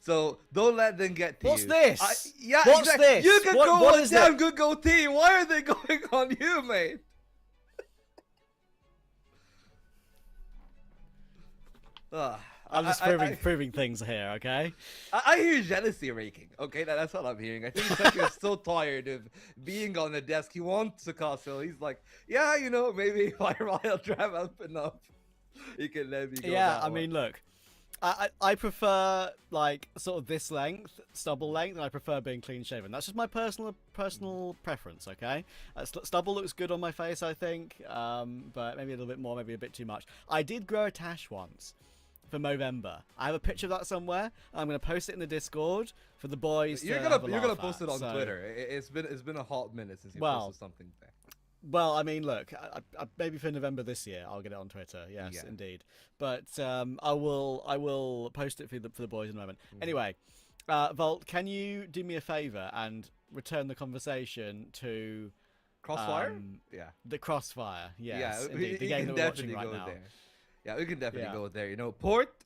So don't let them get to What's you. this? Yeah, What's exactly. this? You can What- go what on a is damn it? good goatee. Why are they going on you, mate? I'm just proving things here, okay? I hear jealousy raking. Okay, that's what I'm hearing. I think Tucker's so tired of being on the desk. He wants a castle. He's like, yeah, you know, maybe if I rile Trav up enough, he can let me go. Yeah, that I one. mean, look, I prefer like sort of this length, stubble length, and I prefer being clean shaven. That's just my personal preference. Okay, stubble looks good on my face, I think, but maybe a little bit more, maybe a bit too much. I did grow a tash once for Movember. I have a picture of that somewhere. I'm gonna post it in the Discord for the boys. You're to gonna have a laugh post it at, on so- Twitter. It's been a hot minute since you Well, posted something there. Well, I mean, look, maybe for November this year, I'll get it on Twitter. Yes, Yeah. indeed. But I will post it for the boys in a moment. Mm-hmm. Anyway, Volt, can you do me a favor and return the conversation to Crossfire? Yeah. the Crossfire? Yes, yeah, indeed, the we game can that we're watching definitely right go now. there. Yeah, we can definitely Yeah. go there. You know, Port,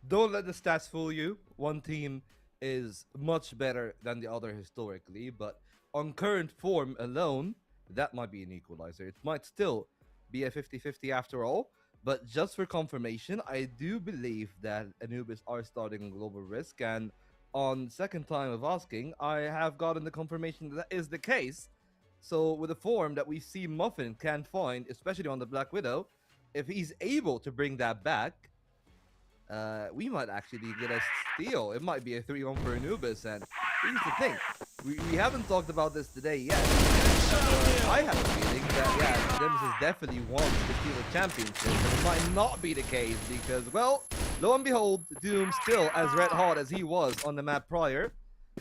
don't let the stats fool you. One team is much better than the other historically, but on current form alone, that might be an equalizer. It might still be a 50-50 after all, but just for confirmation, I do believe that Anubis are starting on Global Risk, and on second time of asking, I have gotten the confirmation that is the case. So with the form that we see Muffin can find, especially on the Black Widow, if he's able to bring that back, we might actually get a steal. It might be a 3-1 for Anubis, and here's the thing. We haven't talked about this today yet. I have a feeling that, yeah, Nemesis definitely wants to steal the championship, but it might not be the case because, well, lo and behold, Doom still as red hot as he was on the map prior,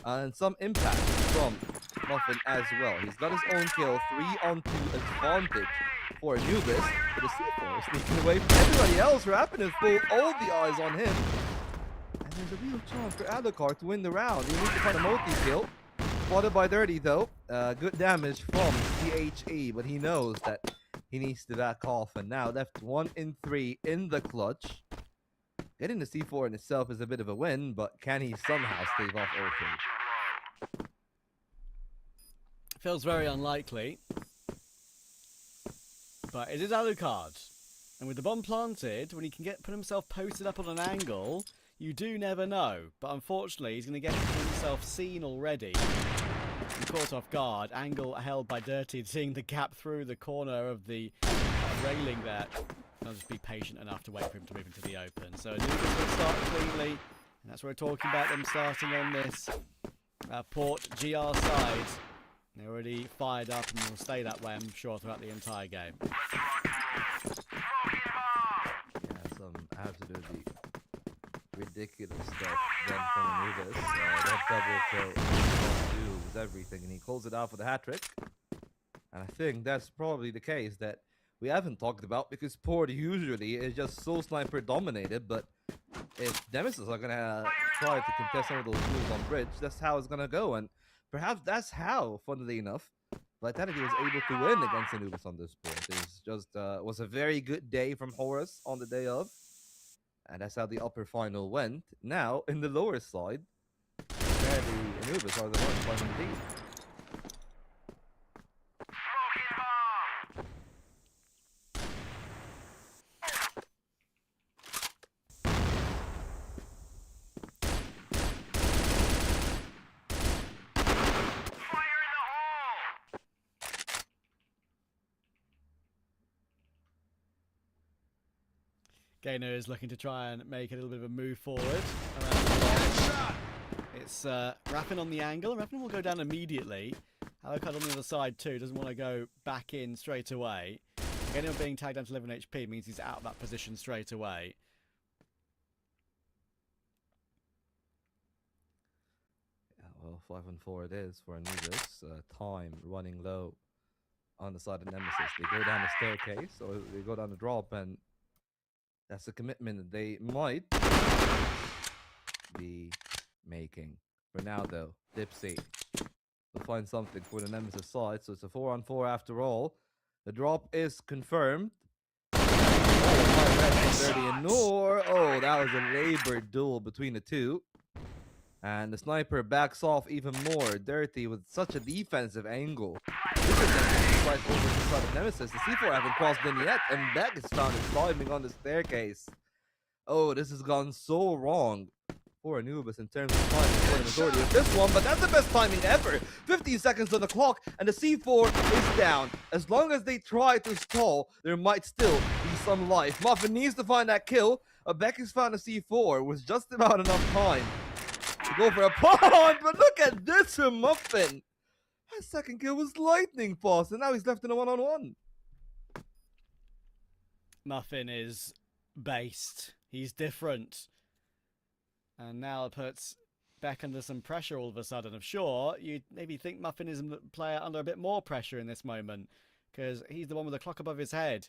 and some impact from Muffin as well. He's got his own kill, 3-on-2 advantage for Anubis, but the C4 is sneaking away from everybody else. Rappin has pulled all the eyes on him, and there's a real chance for Alucard to win the round. He needs to find a multi-kill. Spotted by Dirty though. Good damage from THE, but he knows that he needs to back off. And now left 1 in 3 in the clutch. Getting the C4 in itself is a bit of a win, but can he somehow stave off Orphan? Feels very unlikely. But it is Alucard. And with the bomb planted, when he can put himself posted up on an angle, you do never know. But unfortunately, he's going to get himself seen already. caught off guard. Angle held by Dirty, seeing the gap through the corner of the railing there. I'll just be patient enough to wait for him to move into the open. So Anubis will start cleanly, and that's what we're talking about, them starting on this port GR side. They're already fired up and will stay that way, I'm sure, throughout the entire game. Yeah, some absolutely ridiculous stuff done from Anubis. That double kill was everything, and he closed it out for the hat trick. And I think that's probably the case that we haven't talked about, because Port usually is just so sniper dominated, but if Nemesis are gonna try to contest some of those moves on bridge, that's how it's gonna go, and perhaps that's how, funnily enough, Vitality was able to win against Anubis on this board. It just was a very good day from Horus on the day of, and that's how the upper final went. Now, in the lower side, apparently Anubis are the ones finding the lead. Gainer is looking to try and make a little bit of a move forward around the block. It's Raffin on the angle. Raffin will go down immediately. Alucard on the other side too, doesn't want to go back in straight away. Gainer being tagged down to 11 HP means he's out of that position straight away. Yeah, well, 5-4 it is for Anubis. Time running low on the side of Nemesis. They go down the staircase, or they go down the drop, and that's a commitment that they might be making. For now, though, Dipsy will find something for the Nemesis side, so it's a 4-on-4 after all. The drop is confirmed. Oh, Dirty and Noor. Oh, that was a labored duel between the two. And the sniper backs off even more. Dirty with such a defensive angle. Right over the side of Nemesis. The C4 haven't crossed in yet, and Beck is found is climbing on the staircase. Oh, this has gone so wrong for Anubis in terms of timing for the majority of this one, but that's the best timing ever. 15 seconds on the clock, and the C4 is down. As long as they try to stall, there might still be some life. Muffin needs to find that kill. Beck has found a C4 with just about enough time to go for a pawn, but look at this from Muffin. His second kill was lightning fast, and now he's left in a one-on-one. Muffin is based. He's different. And now it puts Beck under some pressure all of a sudden. Of sure, you'd maybe think Muffin is a player under a bit more pressure in this moment, because he's the one with the clock above his head.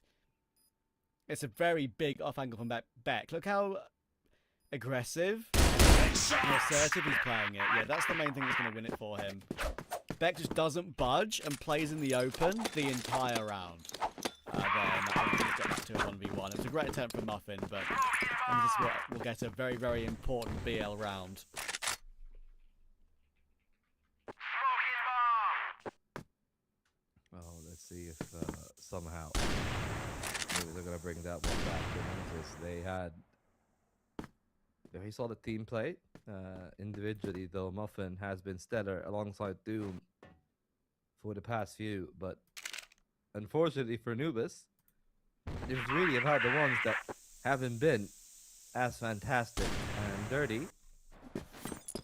It's a very big off angle from Beck. Look how aggressive and assertive he's playing it. Yeah, that's the main thing that's going to win it for him. Beck just doesn't budge and plays in the open the entire round. Then I think it's back to a 1v1. It's a great attempt from Muffin, but this will get a very, very important BL round. Well, let's see if somehow maybe they're going to bring that one back to Nemesis. They had very solid team play. Individually, though, Muffin has been stellar alongside Doom for the past few, but unfortunately for Anubis, it's really about the ones that haven't been as fantastic. And Dirty,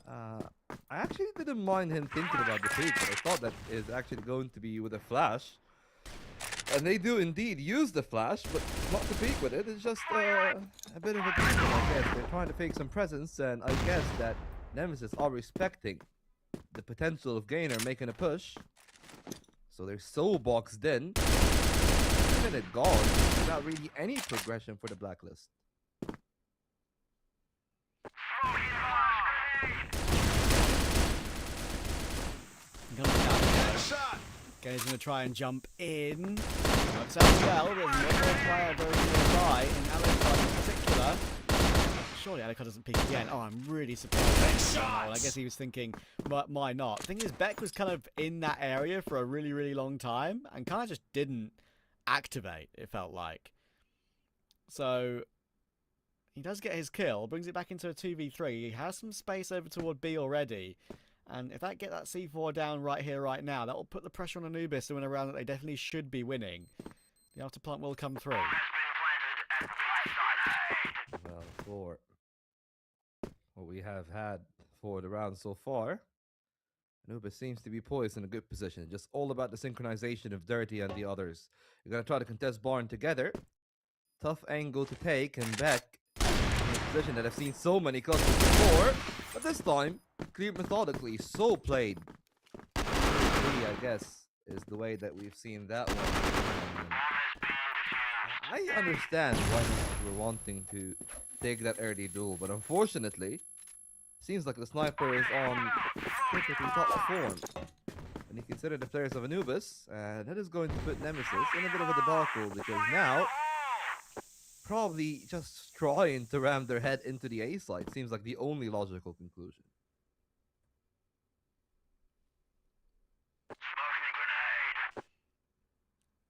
I actually didn't mind him thinking about the peak, but I thought that is actually going to be with a flash. And they do indeed use the flash, but not to peek with it. It's just a bit of a gamble, I guess. They're trying to fake some presence, and I guess that Nemesis are respecting the potential of Gainer making a push. So they're so boxed in. Even it gone, without really any progression for the Blacklist. Gainer's going to try and jump in. Works out well. There's no more player very nearby in Alucard in particular. Surely Alucard doesn't peek again. Oh, I'm really surprised. I guess he was thinking, but why not? The thing is, Beck was kind of in that area for a really, really long time and kind of just didn't activate, it felt like. So he does get his kill, brings it back into a 2v3. He has some space over toward B already. And if that get that C4 down right here, right now, that will put the pressure on Anubis to win a round that they definitely should be winning. The after plant will come through. Well, for what we have had for the round so far, Anubis seems to be poised in a good position. Just all about the synchronization of Dirty and the others. You're going to try to contest Barn together. Tough angle to take, and back in a position that I've seen so many clusters before. But this time, cleared methodically, so played. I guess, is the way that we've seen that one. I understand why we're wanting to take that early duel, but unfortunately, seems like the sniper is on perfectly top form. When you consider the players of Anubis, that is going to put Nemesis in a bit of a debacle, because now, probably just trying to ram their head into the A side seems like the only logical conclusion.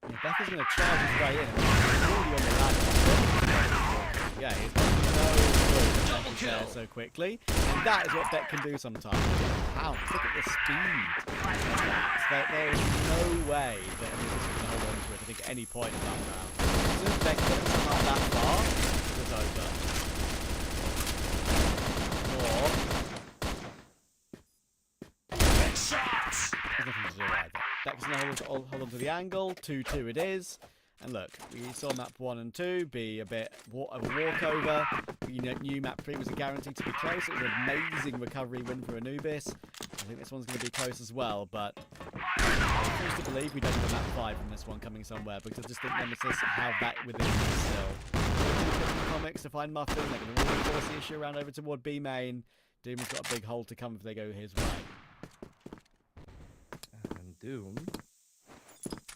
Yeah, Becca's going to charge his way in. He's already on the ladder. Yeah, he's got no good there so quickly. And that is what Beck can do sometimes. Pounce. Look at the speed. There is no way that Anubis is going to hold on to it, I think, at any point in that round. As soon as Beck gets up that far, it's over. Shots! There's nothing to do either. Beck's going to hold on to the angle. 2-2 it is. And look, we saw map 1 and 2 be a bit of a walkover. We knew map 3 was a guarantee to be close. It was an amazing recovery win for Anubis. I think this one's going to be close as well, but I refuse to believe we don't have map 5 from this one coming somewhere, because I just think Nemesis have that within them still. Comics to find Muffin. They're going to really force the issue around over toward B main. Doom has got a big hole to come if they go his way. And Doom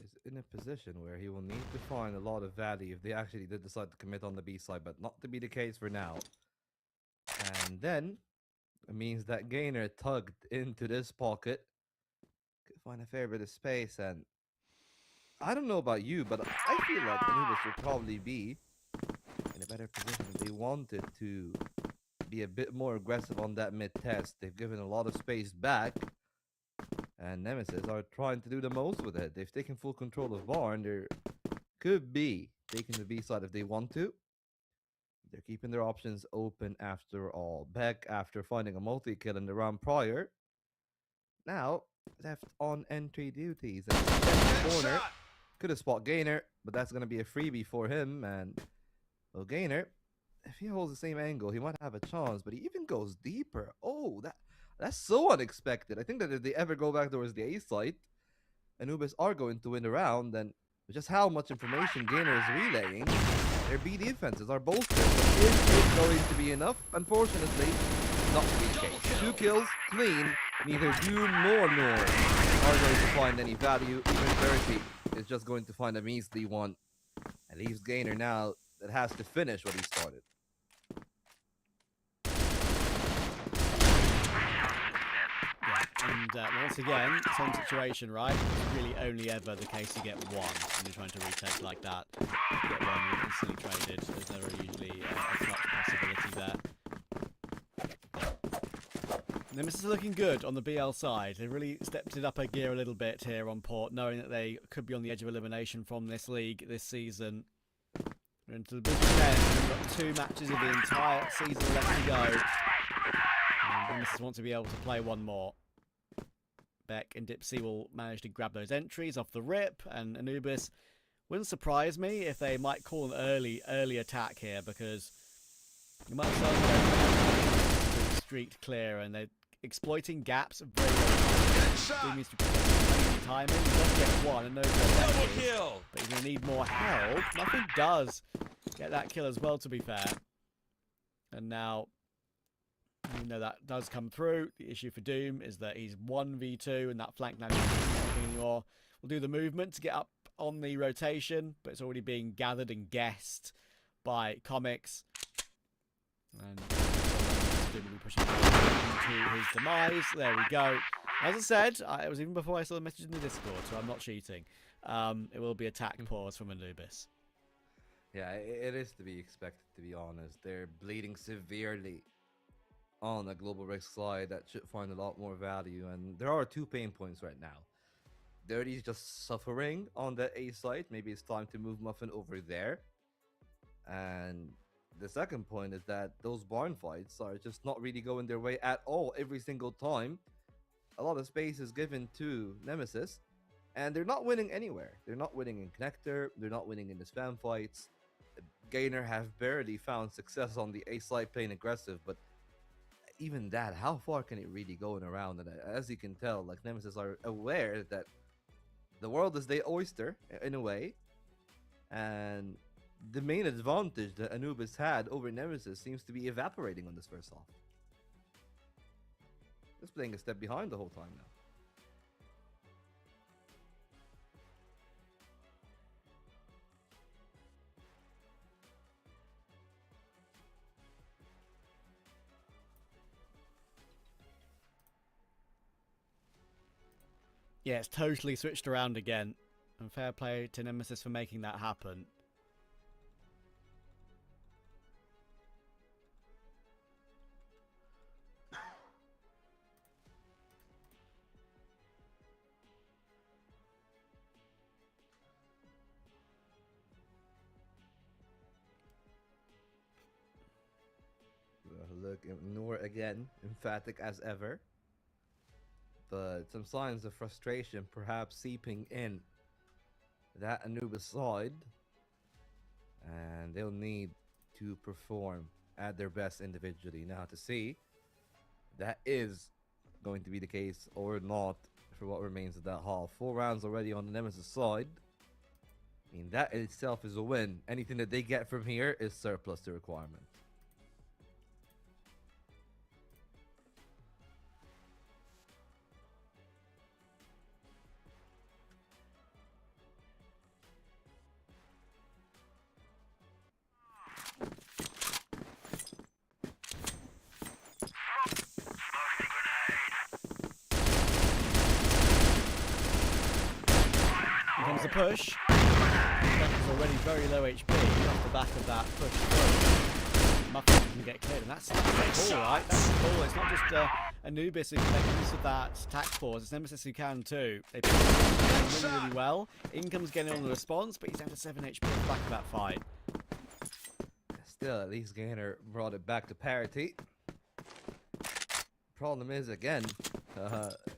is in a position where he will need to find a lot of value if they actually did decide to commit on the B side, but not to be the case for now. And then it means that Gainer tugged into this pocket could find a fair bit of space, and I don't know about you, but I feel like Anubis would probably be in a better position if they wanted to be a bit more aggressive on that mid test. They've given a lot of space back, and Nemesis are trying to do the most with it. They've taken full control of Barn. They could be taking the B side if they want to. They're keeping their options open after all. Beck, after finding a multi-kill in the round prior, now left on entry duties. And the corner could have spot Gainer, but that's going to be a freebie for him. And, well, Gainer, if he holds the same angle, he might have a chance, but he even goes deeper. Oh, that's so unexpected. I think that if they ever go back towards the A site, Anubis are going to win the round, and just how much information Gainer is relaying, their B defenses are bolstered. But is it going to be enough? Unfortunately, not to be the case. 2 kills, clean. Neither Doom nor Nor are going to find any value. Even 30 is just going to find a measly one. And leaves Gainer now that has to finish what he started. And once again, same situation, right? It's really only ever the case you get one when you're trying to retake like that. You get one, you're instantly traded. There's never usually a clutch possibility there. Nemesis is looking good on the BL side. They really stepped it up a gear a little bit here on Port, knowing that they could be on the edge of elimination from this league this season. We're into the big 10. We've got 2 matches of the entire season left to go. And Nemesis want to be able to play one more. Beck and Dipsy will manage to grab those entries off the rip, and Anubis wouldn't surprise me if they might call an early attack here, because you might as well streaked clear, and they're exploiting gaps very well. Doom needs to be timing. He does get one and knows where that is, but he's going to need more help. Nothing does get that kill as well, to be fair. And now, even though that does come through, the issue for Doom is that he's 1v2 and that flank now isn't anything anymore. We'll do the movement to get up on the rotation, but it's already being gathered and guessed by Comics. And Doom will be pushing into his demise. There we go. As I said, it was even before I saw the message in the Discord, so I'm not cheating. It will be attack pause from Anubis. Yeah, it is to be expected, to be honest. They're bleeding severely on a global risk slide that should find a lot more value. And there are 2 pain points right now. Dirty is just suffering on that A site. Maybe it's time to move Muffin over there. And the second point is that those barn fights are just not really going their way at all every single time. A lot of space is given to Nemesis, and they're not winning anywhere. They're not winning in Connector. They're not winning in the spam fights. Gainer have barely found success on the A side playing aggressive, but even that, how far can it really go in a round? And as you can tell, like, Nemesis are aware that the world is their oyster in a way, and the main advantage that Anubis had over Nemesis seems to be evaporating on this first half. Just playing a step behind the whole time now. Yeah, it's totally switched around again. And fair play to Nemesis for making that happen. Look, Noor again, emphatic as ever. But some signs of frustration perhaps seeping in that Anubis side. And they'll need to perform at their best individually. Now, to see that is going to be the case or not for what remains of that half. 4 rounds already on the Nemesis side. I mean, that in itself is a win. Anything that they get from here is surplus to requirement. Comes the push. Muffin is already very low HP off the back of that push through. Muffin can get cleared, and that's all right. That's the ball. It's not just Anubis who can make use of that attack pause. It's Nemesis who can too. They play really, really well. Income's getting on the response, but he's down to 7 HP off the back of that fight. Still, at least Gainer brought it back to parity. Problem is, again,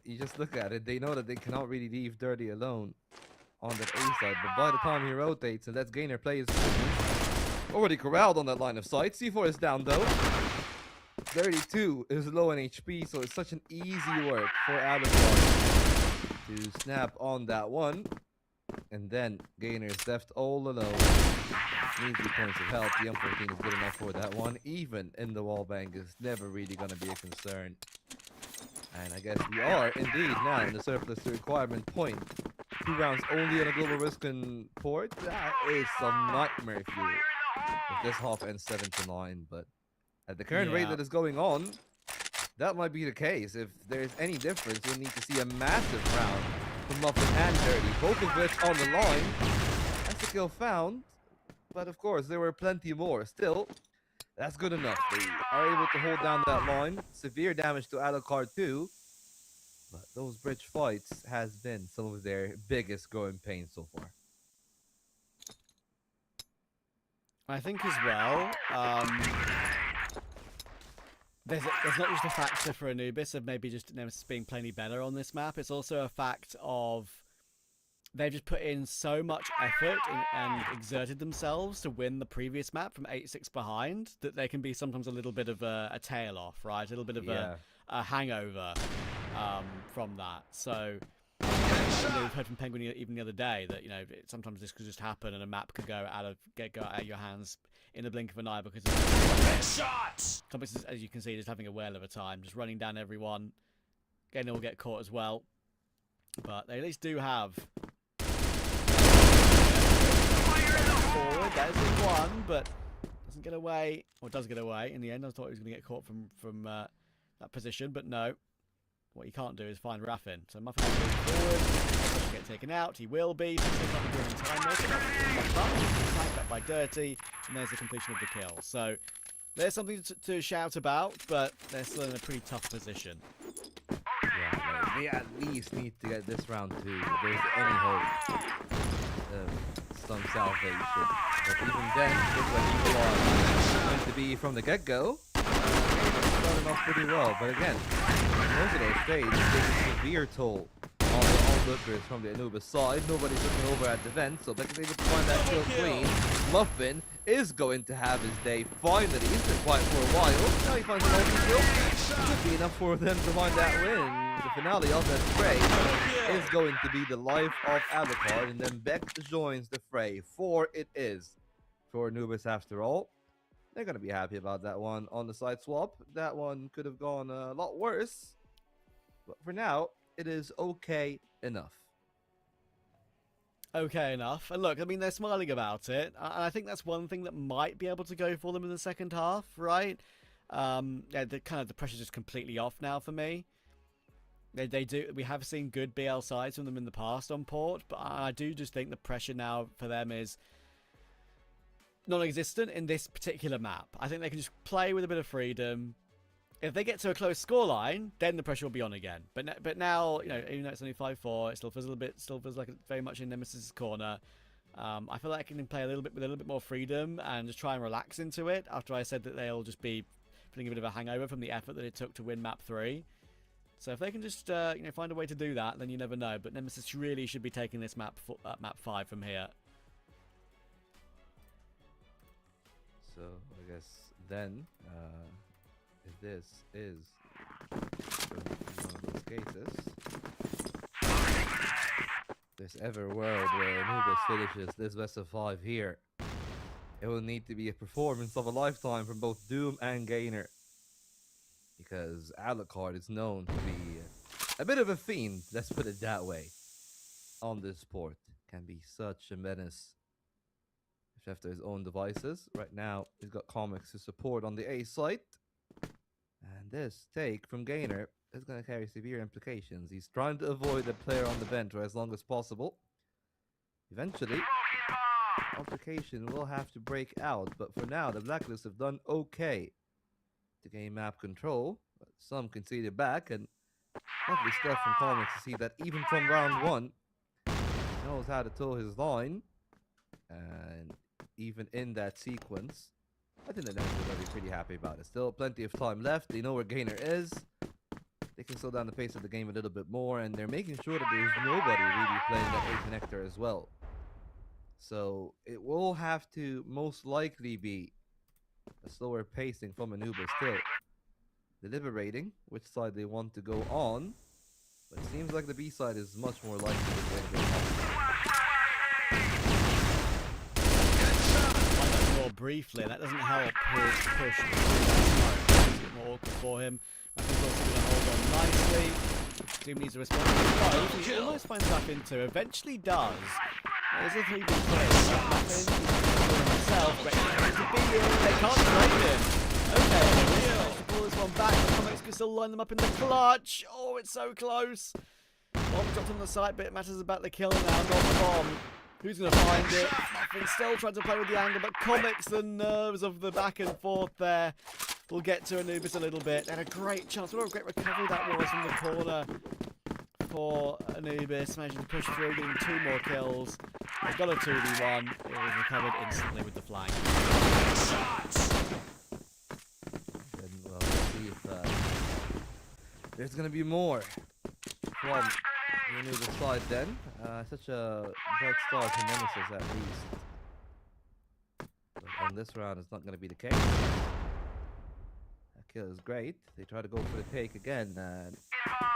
you just look at it, they know that they cannot really leave Dirty alone on that A side, but by the time he rotates and lets Gainer play his position, already corralled on that line of sight. C4 is down though. 32 is low in HP, so it's such an easy work for Anubis to snap on that one. And then Gainer is left all alone. Needs 3 points of health. The M14 is good enough for that one. Even in the wallbang is never really going to be a concern. And I guess we are indeed now in the surplus to requirement point. 2 rounds only on a global risk and port. That is some nightmare fuel. If this half ends 7-9, but at the current rate that is going on, that might be the case. If there's any difference, you'll need to see a massive round from Muffin and Dirty, both of which on the line. That's a kill found, but of course there were plenty more. Still, that's good enough. They are able to hold down that line. Severe damage to Alucard too. But those bridge fights has been some of their biggest growing pains so far. I think as well, there's not just a factor for Anubis of maybe just Nemesis being plainly better on this map. It's also a fact of they've just put in so much effort and exerted themselves to win the previous map from 8-6 behind that there can be sometimes a little bit of a tail off, right? A little bit of a hangover from that. So we've heard from Penguin even the other day that, you know, sometimes this could just happen and a map could go out of your hands in the blink of an eye because of Shots! Thomas, as you can see, just having a whale of a time, just running down everyone. Gainer will get caught as well, but they at least do have forward. That is the one, but doesn't get away, or does get away in the end. I thought he was going to get caught from that position, but no. What he can't do is find Raffin. So Muffin will move forward. Get taken out. He will be. Time back by Dirty, and there's the completion of the kill. So There's something to shout about, but they're still in a pretty tough position. Yeah, like, they at least need to get this round 2 if there's any hope of some salvation. But even then, looks like people are going to be from the get-go. Starting off pretty well, but again, most of those trades take a severe toll on the onlookers from the Anubis side. Nobody's looking over at the vent, so Beck is able to find that kill clean. Muffin is going to have his day finally. He's been quiet for a while. Now he finds an ulti kill. Should be enough for them to find that win. The finale of that fray is going to be the life of Alucard, and then Beck joins the fray. 4 it is for Anubis after all. They're going to be happy about that one on the side swap. That one could have gone a lot worse. But for now, it is okay enough. Okay enough. And look, I mean, they're smiling about it. And I think that's one thing that might be able to go for them in the second half, right? Yeah, the pressure's just completely off now for me. We have seen good BL sides from them in the past on port, but I do just think the pressure now for them is non-existent in this particular map. I think they can just play with a bit of freedom. If they get to a close scoreline, then the pressure will be on again. But now, you know, even though it's only 5-4, it still feels like it's very much in Nemesis' corner. I feel like I can play with a little bit more freedom and just try and relax into it. After I said that they'll just be feeling a bit of a hangover from the effort that it took to win map 3. So if they can just find a way to do that, then you never know. But Nemesis really should be taking this map 5 from here. So I guess then, if this is one of those cases, this ever world where Anubis finishes this best of 5 here, it will need to be a performance of a lifetime from both Doom and Gainer, because Alucard is known to be a bit of a fiend, let's put it that way, on this port. Can be such a menace. After his own devices. Right now, he's got comics to support on the A site. And this take from Gainer is going to carry severe implications. He's trying to avoid the player on the bench for as long as possible. Eventually, altercation will have to break out. But for now, the Blacklist have done okay to gain map control. But some conceded back. And lovely stuff from comics to see that even from round 1, he knows how to toe his line. And even in that sequence, I think the Nemesis are going to be pretty happy about it. Still plenty of time left. They know where Gainer is. They can slow down the pace of the game a little bit more, and they're making sure that there's nobody really playing that A connector as well. So it will have to most likely be a slower pacing from Anubis still. Deliberating which side they want to go on, but it seems like the B side is much more likely to win. Briefly, and that doesn't help his push. It's a bit more awkward for him. I think he's also going to hold on nicely. Team needs to respond to the he almost finds back into. Eventually does. There's a 3v3. Himself, ready to be in. They can't trade him. Okay, they managed to pull this one back. The comics can still line them up in the clutch. Oh, it's so close. Bomb dropped on the site, but it matters about the kill now, not the bomb. Who's going to find it? Muffin still trying to play with the angle, but comics, the nerves of the back and forth there. We'll get to Anubis a little bit. And a great chance. What a great recovery that was from the corner for Anubis. Managing to push through, getting 2 more kills. They've got a 2v1. It was recovered instantly with the flag. Then, well, let's see if there's going to be more from the Anubis side then. Such a bright start to Nemesis at least. But on this round, it's not going to be the case. That kill is great. They try to go for the take again. And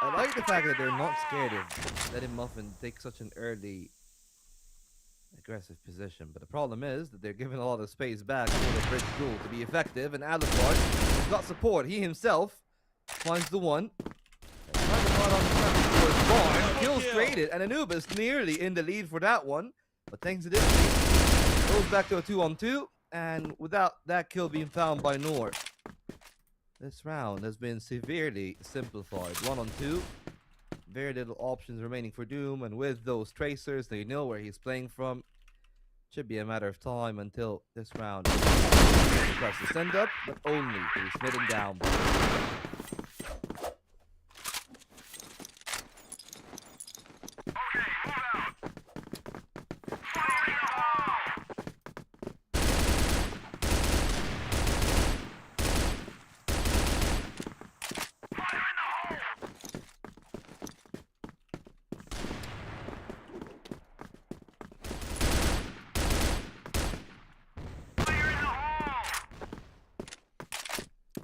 I like the fact that they're not scared of letting Muffin take such an early aggressive position. But the problem is that they're giving a lot of space back for the bridge duel to be effective. And Alucard has got support. He himself finds the one. Kills traded, and Anubis nearly in the lead for that one. But thanks to this, it goes back to a 2-on-2, and without that kill being found by Noor, this round has been severely simplified. 1-on-2, very little options remaining for Doom, and with those tracers, they know where he's playing from. Should be a matter of time until this round is tries to send up, but only to be smitten down.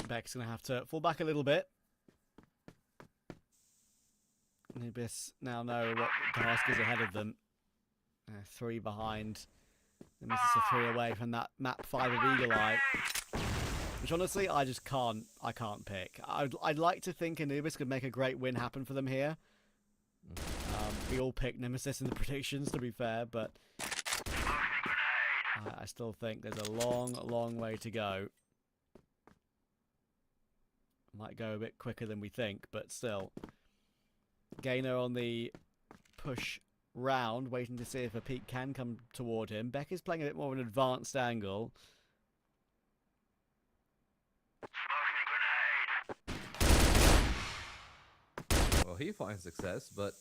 Beck's going to have to fall back a little bit. Anubis now know what task is ahead of them. 3 behind. Nemesis are 3 away from that map 5 of Eagle Eye. Which honestly, I can't pick. I'd like to think Anubis could make a great win happen for them here. We all picked Nemesis in the predictions, to be fair, but I still think there's a long way to go. Might go a bit quicker than we think, but still. Gainer on the push round, waiting to see if a peek can come toward him. Beck is playing a bit more of an advanced angle. Well, he finds success, but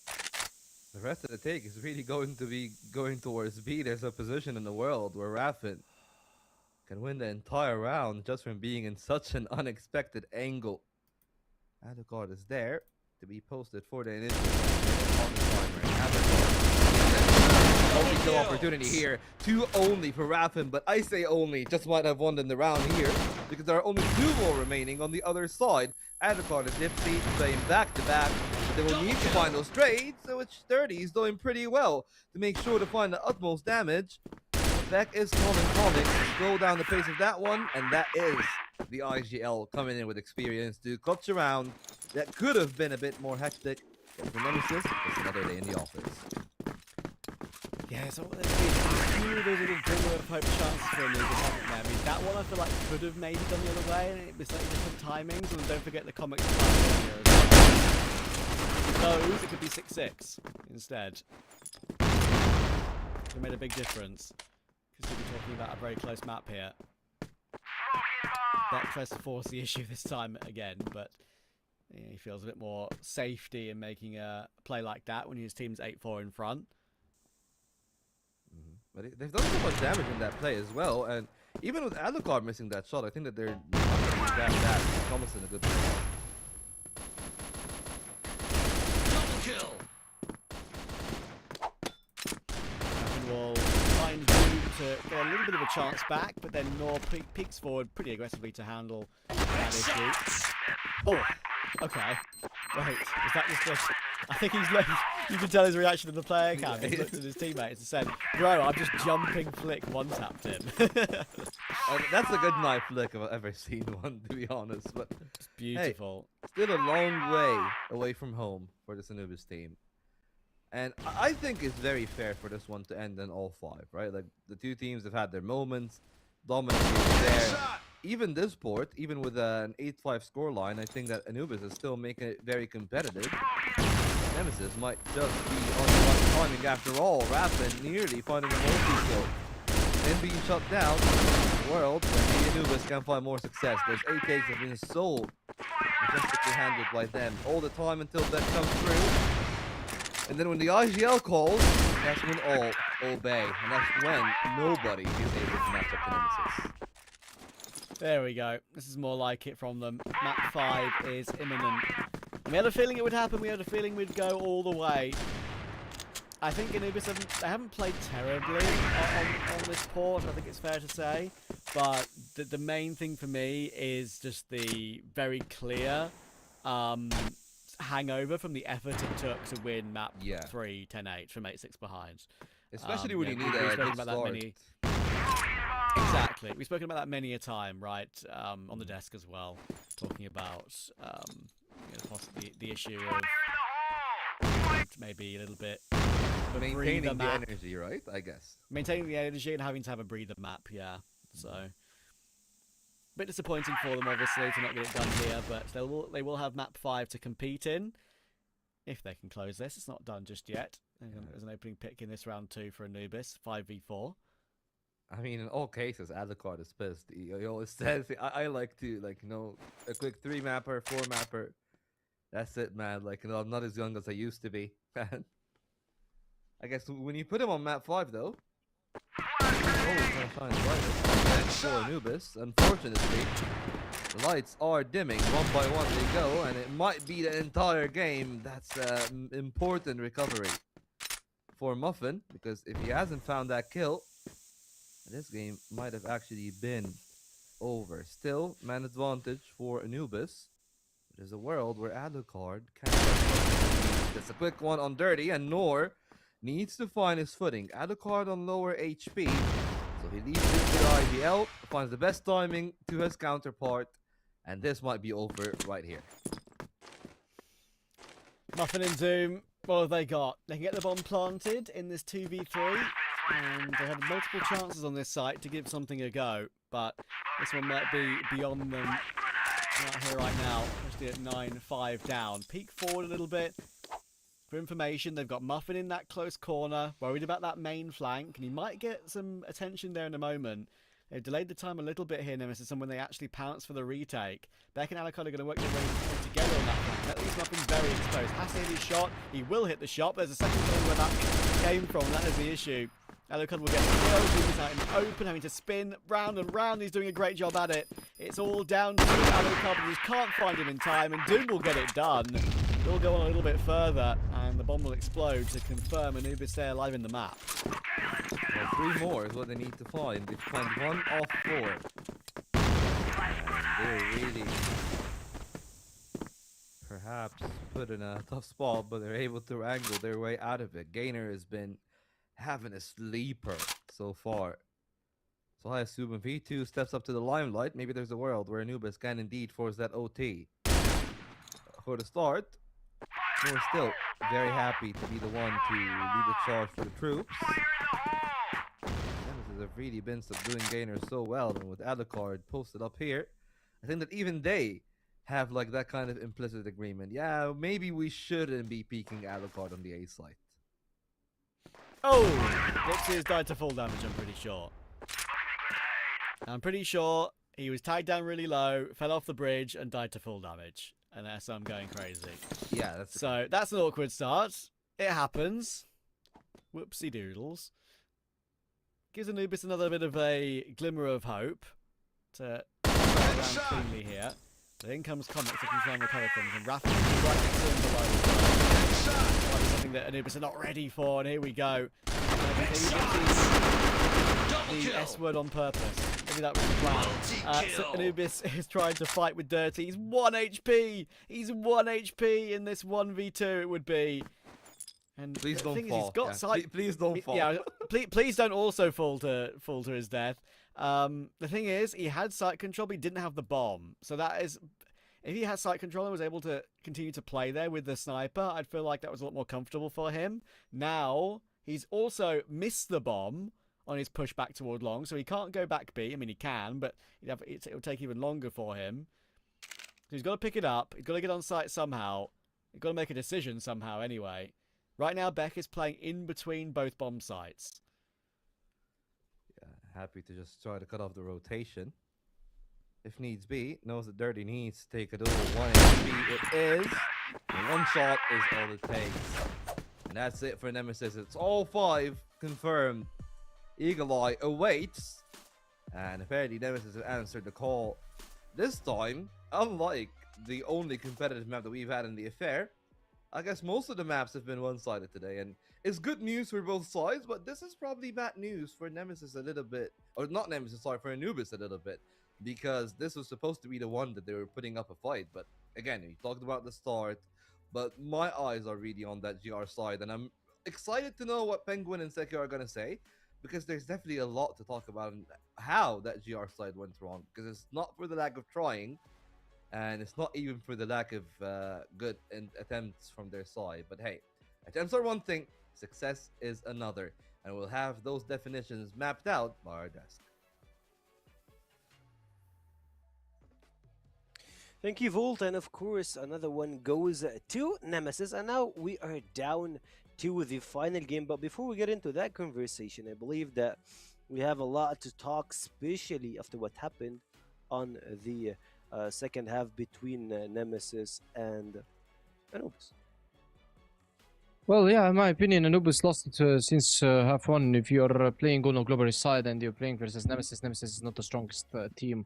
the rest of the take is really going to be going towards B. There's a position in the world where Raffin can win the entire round just from being in such an unexpected angle. Alucard is there to be posted for the initial only kill opportunity here. 2 only for Raffin, but I say only just might have won in the round here because there are only 2 more remaining on the other side. Alucard and Dipsy playing back to back, but they will need to find those trades, so which 30 is doing pretty well to make sure to find the utmost damage. Beck is calling to slow down the pace of that one, and that is the IGL coming in with experience to clutch around. That could have been a bit more hectic, but for Nemesis, it's another day in the office. Yeah, so there's a few of those little glimmer of hope chances for Anubis, haven't there? I mean, that one I feel like could have maybe gone the other way, and it was slightly different timings, and then don't forget the comic here as well. Those, it could be 6-6 instead. It made a big difference. Because we'll be talking about a very close map here. Beck tries to force the issue this time again, but he feels a bit more safety in making a play like that when his team's 8-4 in front. But they've done so much damage in that play as well, and even with Alucard missing that shot, I think that they're not going to grab that. Thomas in a good play. Double kill. Will find Dude to get a little bit of a chance back, but then Nor peeks forward pretty aggressively to handle that issue. Oh, okay. Wait, is that just a... I think he's left... You can tell his reaction in the player cam. He looked at his teammates and said, "Bro, I'm just jumping flick one-tapped him." That's a good knife flick if I've ever seen one, to be honest. But it's beautiful. Hey, still a long way away from home for this Anubis team. And I think it's very fair for this one to end in all 5, right? Like, the 2 teams have had their moments. Dominance is there. Even this port, even with an 8-5 scoreline, I think that Anubis is still making it very competitive. Nemesis might just be on the timing after all. Raffin nearly finding a multi-kill. Then being shut down. In a world where the Anubis can find more success. Those 8 takes have been so majestically handled by them all the time until that comes through. And then when the IGL calls, that's when all obey. And that's when nobody is able to match up to Nemesis. There we go. This is more like it from them. Map 5 is imminent. We had a feeling it would happen. We had a feeling we'd go all the way. I think Anubis haven't played terribly on this port, I think it's fair to say. But the main thing for me is just the very clear hangover from the effort it took to win map 3 10-8 from 8-6 behind. Especially when you need a good start. Exactly. We've spoken about that many a time, right? On the desk as well, talking about possibly the issue of maybe a little bit maintaining the energy, right? I guess maintaining the energy and having to have a breather map. Yeah. So a bit disappointing for them, obviously, to not get it done here, but they will have map 5 to compete in if they can close this. It's not done just yet. There's an opening pick in this round 2 for Anubis, 5v4. I mean, in all cases, Alucard is pissed. He always says, I like to, like, a quick 3-mapper, 4-mapper. That's it, man. Like, I'm not as young as I used to be. I guess when you put him on map 5, though, he's always going to shine brightest. For Anubis, unfortunately, the lights are dimming. One by one they go, and it might be the entire game. That's an important recovery for Muffin, because if he hasn't found that kill, this game might have actually been over. Still, man advantage for Anubis. There's a world where Alucard can. Just a quick one on Dirty, and Nor needs to find his footing. Alucard on lower HP, so he leaves it to IVL, finds the best timing to his counterpart, and this might be over right here. Muffin and Zoom, what have they got? They can get the bomb planted in this 2v3, and they had multiple chances on this site to give something a go, but this one might be beyond them right here, right now, especially at 9-5 down. Peek forward a little bit. For information, they've got Muffin in that close corner, worried about that main flank, and he might get some attention there in a moment. They've delayed the time a little bit here, Nemesis, and when they actually pounce for the retake, Beck and Alucard are going to work their way together on that flank. That leaves Muffin very exposed. Has to hit his shot. He will hit the shot. There's a second thing where that came from. That is the issue. Alucard will get killed. He's out in the open, having to spin round and round. He's doing a great job at it. It's all down to Alucard, but he just can't find him in time, and Doom will get it done. He'll go on a little bit further, and the bomb will explode to confirm Anubis stay alive in the map. Well, 3 more is what they need to find. They find 1 off 4. And they're really perhaps put in a tough spot, but they're able to wrangle their way out of it. Gainer has been having a sleeper so far. So I assume if V2 steps up to the limelight, maybe there's a world where Anubis can indeed force that OT. For the start, we're still very happy to be the one to lead the charge for the troops. Nemesis have really been subduing Gainer so well, and with Alucard posted up here, I think that even they have like that kind of implicit agreement. Yeah, maybe we shouldn't be peeking Alucard on the A site. Oh! Dipsy has died to full damage, I'm pretty sure. I'm pretty sure he was tagged down really low, fell off the bridge, and died to full damage. Unless I'm going crazy. Yeah, that's an awkward start. It happens. Whoopsie doodles. Gives Anubis another bit of a glimmer of hope to get around cleanly here. But in comes Comet to confirm recover things, and Rafa is right next to him below. Might be something that Anubis are not ready for, and here we go. The S word on purpose. Maybe that was the plan. So Anubis is trying to fight with Dirty. He's 1 HP. He's 1 HP in this 1v2 it would be. And please the don't thing fall. Is he's got sight. Please don't fall. Yeah, please don't also fall to his death. The thing is, he had sight control, but he didn't have the bomb. So that is, if he had sight control and was able to continue to play there with the sniper, I'd feel like that was a lot more comfortable for him. Now he's also missed the bomb on his push back toward long, so he can't go back B. I mean, he can, but it'll take even longer for him. So he's got to pick it up. He's got to get on site somehow. He's got to make a decision somehow anyway. Right now, Beck is playing in between both bomb sites. Yeah, happy to just try to cut off the rotation. If needs be, knows that Dirty needs to take it over 1 HP. It is. And 1 shot is all it takes. And that's it for Nemesis. It's all 5 confirmed. Eagle Eye awaits, and apparently Nemesis has answered the call. This time, unlike the only competitive map that we've had in the affair, I guess most of the maps have been one-sided today, and it's good news for both sides, but this is probably bad news for Nemesis a little bit, or not Nemesis, sorry, for Anubis a little bit, because this was supposed to be the one that they were putting up a fight. But again, we talked about the start, but my eyes are really on that GR side, and I'm excited to know what Penguin and Sekio are going to say, because there's definitely a lot to talk about and how that GR side went wrong. Because it's not for the lack of trying, and it's not even for the lack of good attempts from their side. But hey, attempts are one thing, success is another. And we'll have those definitions mapped out by our desk. Thank you, Volt, and of course another one goes to Nemesis, and now we are down to the final game. But before we get into that conversation, I believe that We have a lot to talk, especially after what happened on the second half between Nemesis and Anubis. Well, yeah, in my opinion, Anubis lost it since half one. If you're playing on a global side and you're playing versus Nemesis, Nemesis is not the strongest team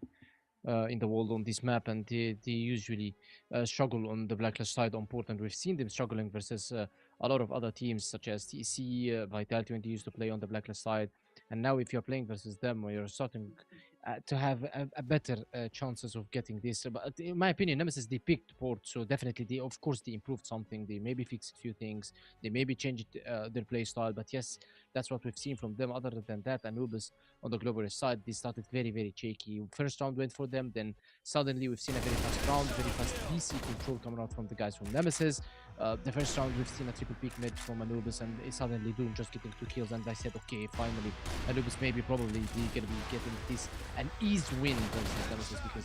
in the world on this map, and they usually struggle on the blacklist side on port, and we've seen them struggling versus a lot of other teams such as TC, Vitality when they used to play on the blacklist side, and now if you're playing versus them, you're starting to have a better chances of getting this. But in my opinion, Nemesis they picked port, so definitely they of course they improved something. They maybe fixed a few things. They maybe changed their play style. But yes, that's what we've seen from them. Other than that, Anubis on the global side, they started very shaky. First round went for them, then suddenly we've seen a very fast round, very fast DC control coming out from the guys from Nemesis. The first round we've seen a triple peak mid from Anubis, and suddenly Doom just getting 2 kills, and I said, okay, finally Anubis maybe probably they're gonna be getting this an easy win versus Nemesis because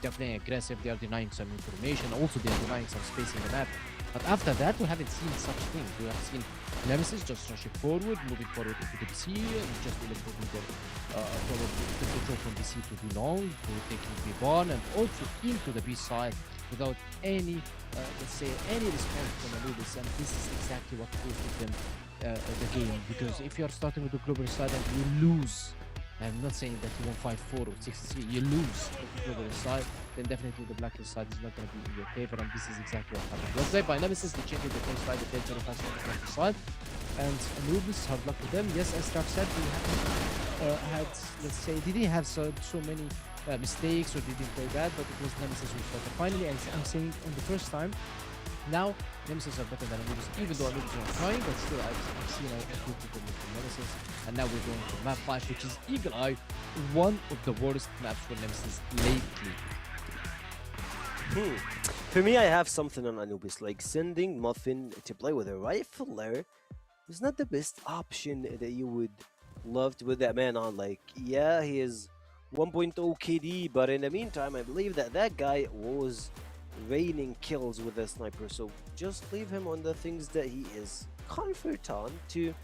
they're playing aggressive, they are denying some information, also they are denying some space in the map. But after that, we haven't seen such thing. We have seen Nemesis just rushing forward, moving forward into the BC, and just teleporting their the control from BC to be long, to taking B1, and also into the B side without any, let's say, any response from Anubis. And this is exactly what costed them the game. Because if you are starting with the global side and you lose, I'm not saying that you won 5-4 or 6-3, you lose the global side, then definitely the blacklist side is not going to be in your favor, and this is exactly what happened. Let's say by Nemesis, they changed the play side, they played very fast on the blacklist side, and Anubis, hard luck to them. Yes, as Stark said, they haven't had, let's say, they didn't have so many mistakes or they didn't play bad, but it was Nemesis who was better. Finally, I'm saying on the first time, now Nemesis are better than Anubis, even though Anubis are trying, but still I've seen a good improvement from Nemesis. And now we're going to map 5, which is Eagle Eye, one of the worst maps for Nemesis lately. For me, I have something on Anubis, like sending Muffin to play with a rifler was not the best option that you would love to put that man on. Like, yeah, he is 1.0 KD, but in the meantime, I believe that that guy was raining kills with a sniper, so just leave him on the things that he is comfort on to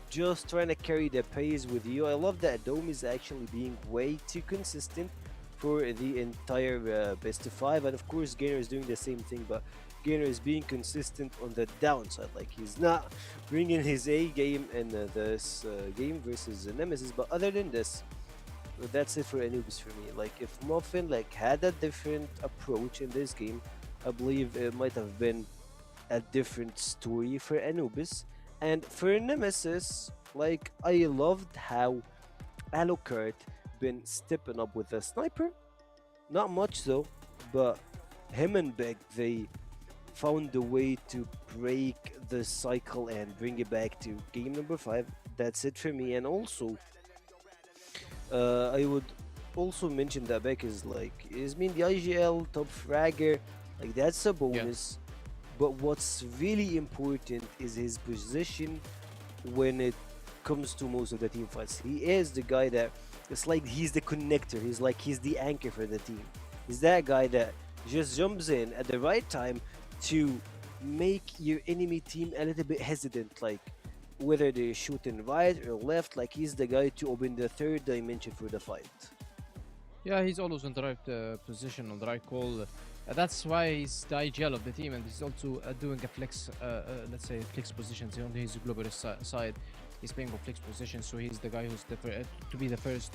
just trying to carry the pace with you. I love that Dome is actually being way too consistent for the entire best of 5, and of course Gainer is doing the same thing, but Gainer is being consistent on the downside. Like, he's not bringing his A game in this game versus Nemesis, but other than this, that's it for Anubis for me. Like, if Muffin had a different approach in this game, I believe it might have been a different story for Anubis. And for Nemesis, like, I loved how Alucard been stepping up with a sniper. Not much though, but him and Beck, they found a way to break the cycle and bring it back to game number 5. That's it for me. And also, I would also mention that Beck is the IGL top fragger, like that's a bonus. But what's really important is his position when it comes to most of the team fights. He is the guy that it's like he's the connector. He's the anchor for the team. He's that guy that just jumps in at the right time to make your enemy team a little bit hesitant, like whether they're shooting right or left. Like, he's the guy to open the third dimension for the fight. Yeah, he's always on the right position, on the right call. That's why he's the IGL of the team, and he's also doing a flex, let's say, flex positions on his global side. He's playing on flex position, so he's the guy who's to be the first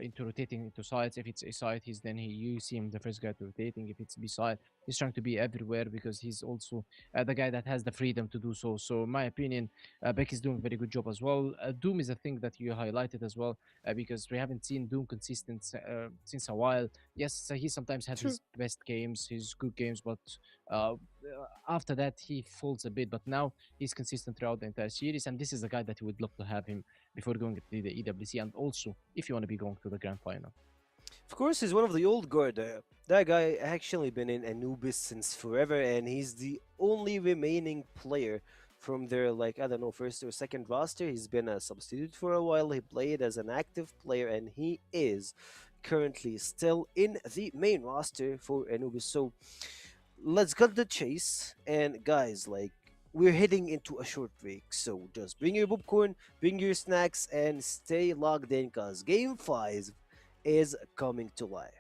into rotating into sides. If it's A side, you see him the first guy to rotating. If it's B side, he's trying to be everywhere because he's also the guy that has the freedom to do so. So in my opinion, Beck is doing a very good job as well. Doom is a thing that you highlighted as well, because we haven't seen Doom consistent since a while. Yes, he sometimes has his best games, his good games, but after that he falls a bit. But now he's consistent throughout the entire series, and this is the guy that you would love to have him before going to the EWC, and also if you want to be going to the grand final. Of course, he's one of the old guard. That guy actually been in Anubis since forever, and he's the only remaining player from their, like, I don't know, first or second roster. He's been a substitute for a while. He played as an active player, and he is currently still in the main roster for Anubis. So let's cut the chase. And guys, like, we're heading into a short break. So just bring your popcorn, bring your snacks, and stay logged in because Game 5 is coming to life.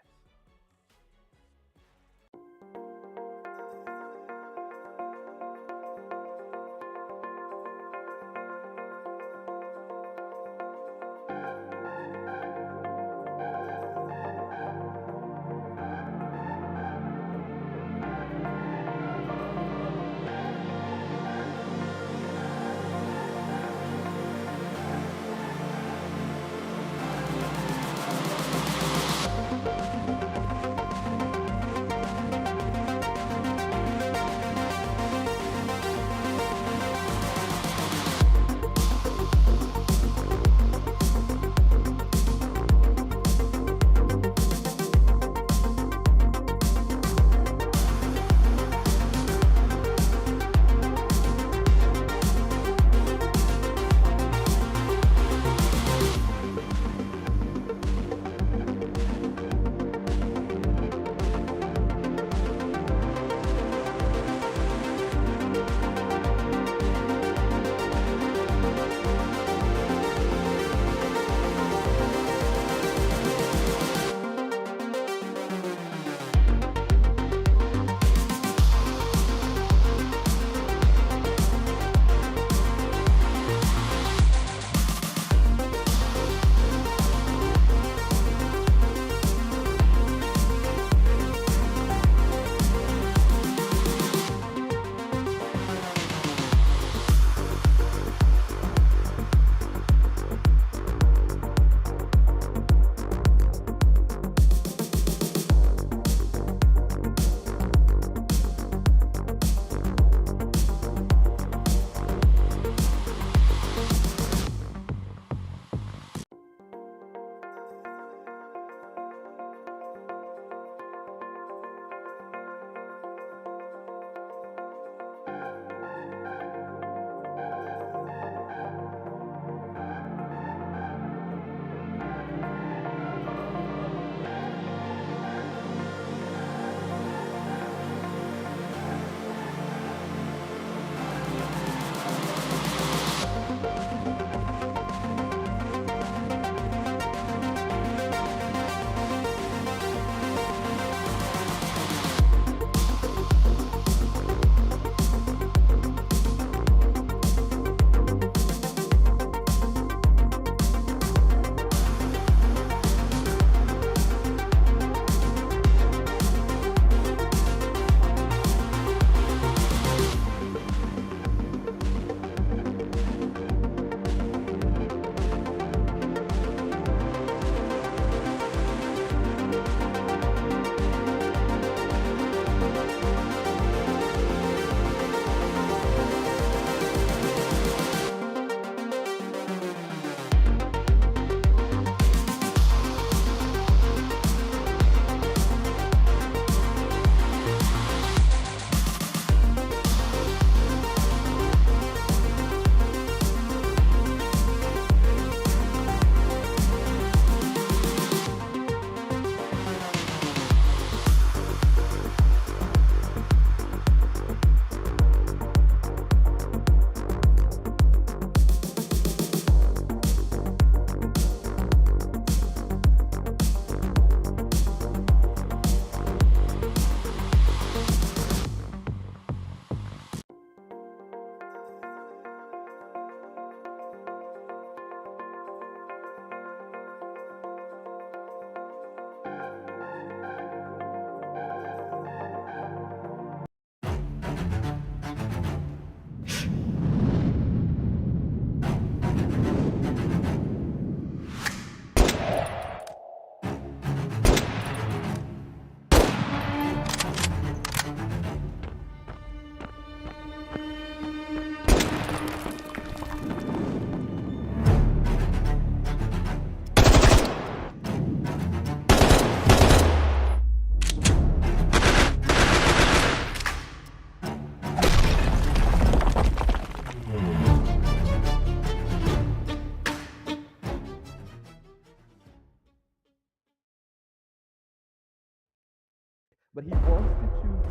but he wants to choose.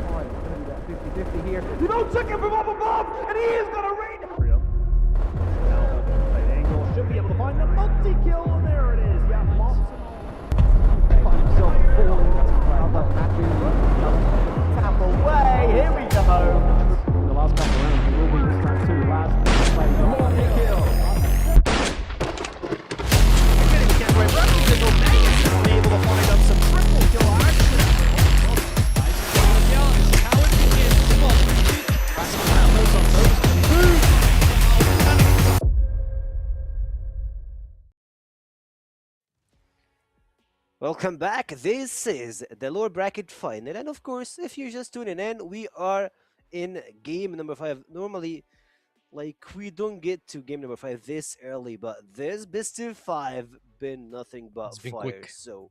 Fine, it's going to be that 50-50 here. You don't check him from up above, and he is gonna rain. Now, right angle, should be able to find the multi-kill, and there it is. Yeah, Mops and all. Find himself falling. Another happy tap away. Here we go. The last couple of rounds will be this time too. Last play, the multi-kill. Able to find up some triple kill action. Welcome back. This is the lower bracket final, and of course, if you're just tuning in, we are in game number 5. Normally, like, we don't get to game number 5 this early, but this best of 5 been nothing but It's been fire. quick. So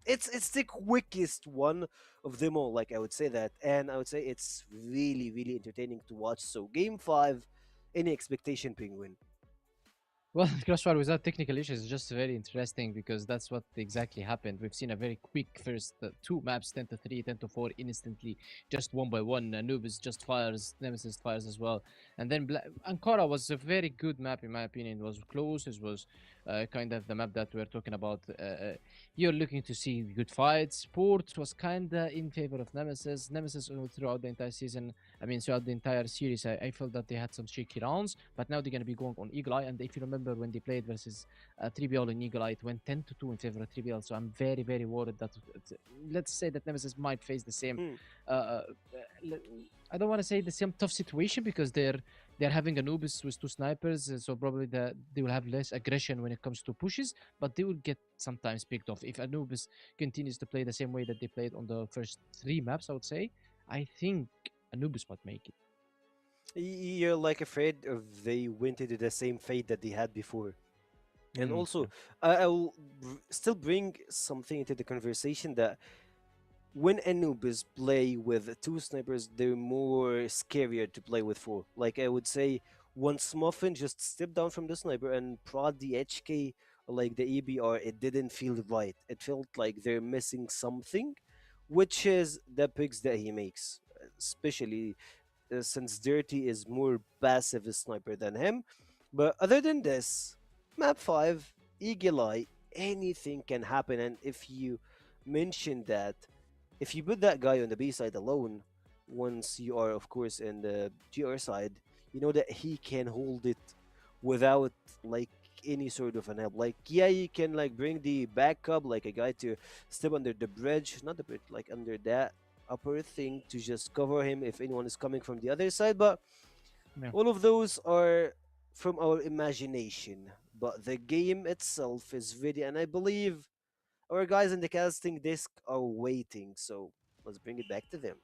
it's the quickest one of them all. Like, I would say that, and I would say it's really entertaining to watch. So game 5, any expectation, Penguin? Well, CrossFire without technical issues is just very interesting because that's what exactly happened. We've seen a very quick first 2 maps, 10-3, 10-4, instantly, just one by one. Anubis just fires, Nemesis fires as well. And then Ankara was a very good map, in my opinion. It was close, it was kind of the map that we're talking about. You're looking to see good fights. Sport was kind of in favor of Nemesis. Nemesis throughout the entire season, throughout the entire series, I felt that they had some shaky rounds, but now they're going to be going on Eagle Eye. And if you remember when they played versus 3BL in Eagle Eye, it went 10-2 in favor of 3BL. So I'm very worried that, let's say that Nemesis might face the same, I don't want to say the same tough situation because they're having Anubis with 2 snipers, so probably they will have less aggression when it comes to pushes, but they will get sometimes picked off. If Anubis continues to play the same way that they played on the first 3 maps, I would say, I think Anubis might make it. You're like afraid of they went into the same fate that they had before. And also, I will still bring something into the conversation that when Anubis play with 2 snipers, they're more scarier to play with 4. Like, I would say, once Muffin just stepped down from the sniper and prod the HK, like the EBR, it didn't feel right. It felt like they're missing something, which is the picks that he makes, especially since Dirty is more passive a sniper than him. But other than this, map 5, Eagle Eye, anything can happen. And if you mention that, if you put that guy on the B side alone, once you are, of course, in the GR side, you know that he can hold it without, like, any sort of an help. Like, yeah, you can, like, bring the backup, like a guy to step under the bridge, not the bridge, like under that upper thing to just cover him if anyone is coming from the other side. But all of those are from our imagination. But the game itself is ready, and I believe our guys in the casting desk are waiting, so let's bring it back to them.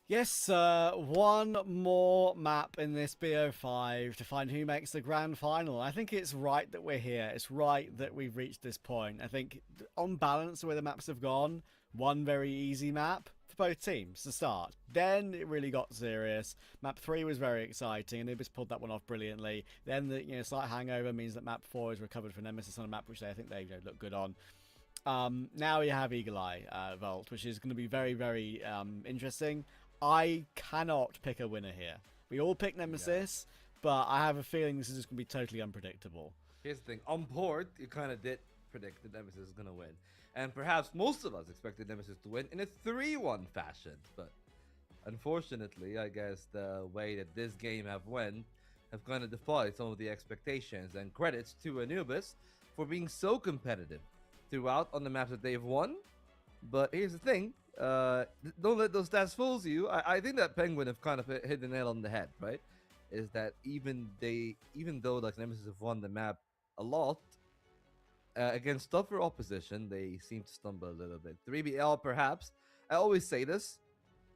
Yes, one more map in this BO5 to find who makes the grand final. I think it's right that we're here. It's right that we've reached this point. I think, on balance, the way the maps have gone, one very easy map for both teams to start. Then it really got serious. Map 3 was very exciting, and Anubis pulled that one off brilliantly. Then the slight hangover means that map 4 is recovered for Nemesis on a map which I think they look good on. Now you have Eagle Eye Vault, which is going to be very interesting. I cannot pick a winner here. We all pick Nemesis, but I have a feeling this is just going to be totally unpredictable. Here's the thing. On board, you kind of did predict that Nemesis is going to win. And perhaps most of us expected Nemesis to win in a 3-1 fashion. But unfortunately, I guess the way that this game have kind of defied some of the expectations. And credits to Anubis for being so competitive throughout on the maps that they've won. But here's the thing. Don't let those stats fool you. I think that Penguin have kind of hit the nail on the head, right? Is that even though like Nemesis have won the map a lot, against tougher opposition, they seem to stumble a little bit. 3BL, perhaps. I always say this.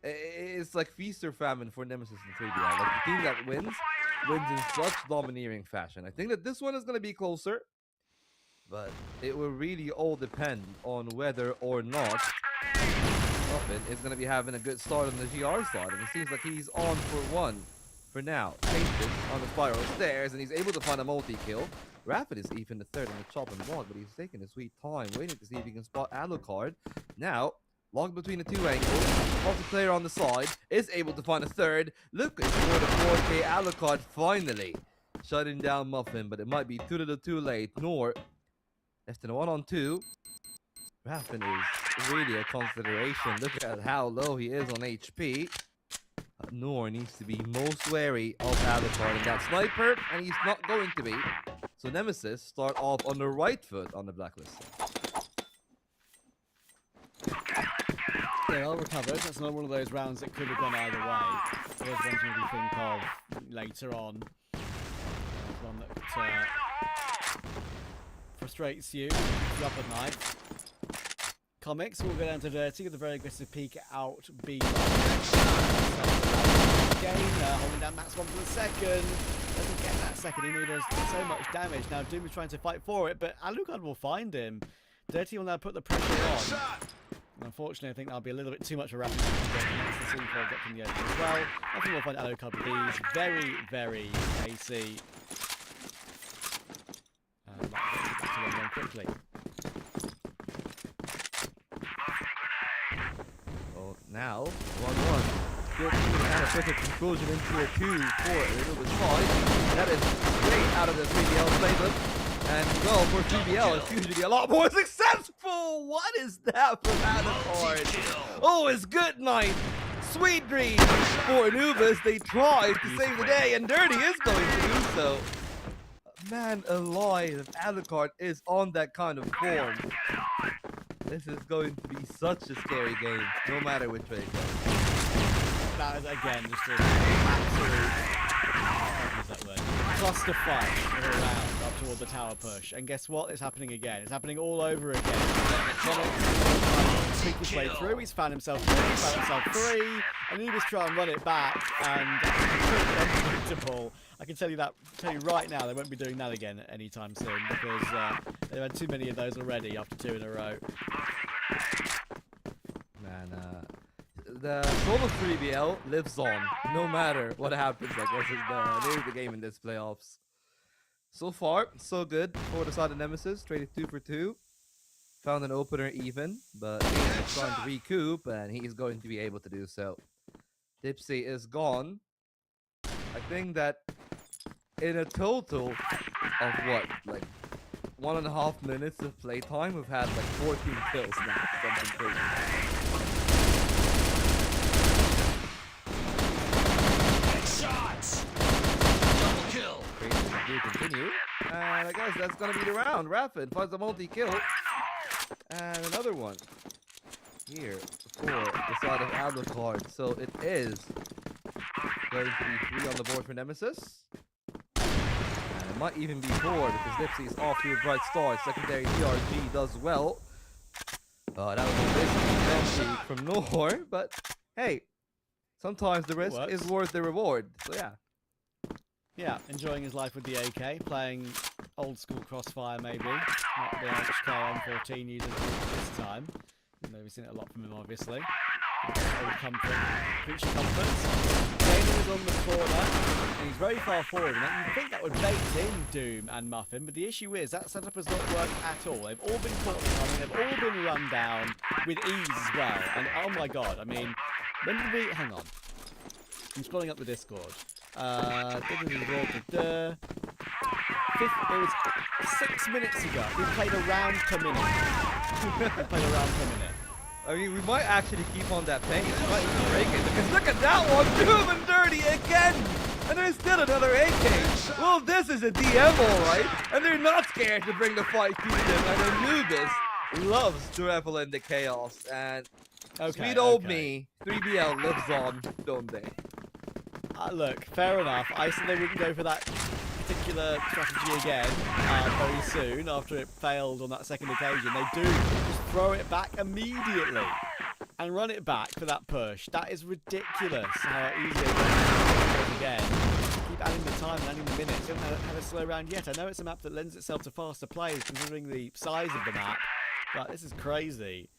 It's like feast or famine for Nemesis and 3BL. Like, the team that wins in such domineering fashion. I think that this one is going to be closer, but it will really all depend on whether or not Muffin is going to be having a good start on the GR side, and it seems like he's on for one for now. Tasted on the spiral stairs, and he's able to find a multi-kill. Rapid is even the third on the chop and block, but he's taking his sweet time, waiting to see if he can spot Alucard. Now, Locked between the two angles. Lost player on the side. Is able to find a third. Looking for the 4K Alucard finally. Shutting down Muffin, but it might be too little too late. Nor left in a 1-on-2. Raffin is really a consideration. Look at how low he is on HP. Nor needs to be most wary of Alucard and that sniper, and he's not going to be. So Nemesis start off on the right foot on the blacklist. Yeah, well recovered. That's not one of those rounds that could have gone either way. There's one to maybe think of later on. There's one that frustrates you, keeps you up at night. Comics will go down to Dirty with a very aggressive peek out B. Again, holding down Max 1 for the second. Doesn't get that second, even though he does so much damage. Now Doom is trying to fight for it, but Alucard will find him. Dirty will now put the pressure on. And unfortunately, I think that'll be a little bit too much of a rapid the C4 get from the edge as well. I think we'll find Alucard with these. Very, very AC. Back to one quickly. Well, now 1-1. Still kind of put a conclusion into a 2-4 Anubis 5. That is straight out of the 3BL playbook. And well, for 3BL, it's usually a lot more successful. What is that from Alucard? Oh, it's good night. Sweet dreams for Anubis. They tried to save the day, and Dirty is going to do so. Man alive, Alucard is on that kind of form. This is going to be such a scary game, no matter which way it goes. That is again just an absolute cluster fight all around up toward the tower push. And guess what? It's happening again. It's happening all over again. Sneak his way through. He's found himself three. Anubis try and run it back, and unpredictable. I can tell you right now, they won't be doing that again anytime soon because they've had too many of those already after 2 in a row. Man, the soul of 3BL lives on, no matter what happens. I guess is the name of the game in this playoffs. So far, so good for the side of Nemesis. Traded 2 for 2. Found an opener even, but he's trying to recoup, and he's going to be able to do so. Dipsy is gone. I think that in a total of what, like 1.5 minutes of playtime, we've had like 14 kills now. Something crazy. Shots! Double kill! Crazy to continue. And I guess that's gonna be the round. Rapid finds a multi-kill. And another one here for the side of Alucard. So it is going to be 3 on the board for Nemesis. And it might even be 4 because Dipsy's off to a bright start. Secondary DRG does well. That was a bit from Nor, but hey, sometimes the risk is worth the reward. So yeah. Yeah, enjoying his life with the AK, playing old school Crossfire maybe, not the HK M14 using this time. We've seen it a lot from him obviously. Old comfort, creature comforts. Dana is on the corner, and he's very far forward, and you'd think that would bait in Doom and Muffin, but the issue is that setup has not worked at all. They've all been caught coming, they've all been run down with ease as well, and oh my god, I mean, when did we, hang on, I'm scrolling up the Discord. It was 6 minutes ago. We played a round per minute. I mean, we might actually keep on that pace. We might even break it. Because look at that one! Doom and Dirty again! And there's still another AK. Well, this is a DM, alright. And they're not scared to bring the fight to them. And Anubis loves to revel in the chaos. And sweet old me, 3BL lives on, don't they? Look, fair enough. I said they wouldn't go for that particular strategy again very soon after it failed on that second occasion. They do just throw it back immediately and run it back for that push. That is ridiculous how easy it is again. Keep adding the time and adding the minutes. They haven't had a slow round yet. I know it's a map that lends itself to faster plays considering the size of the map, but this is crazy.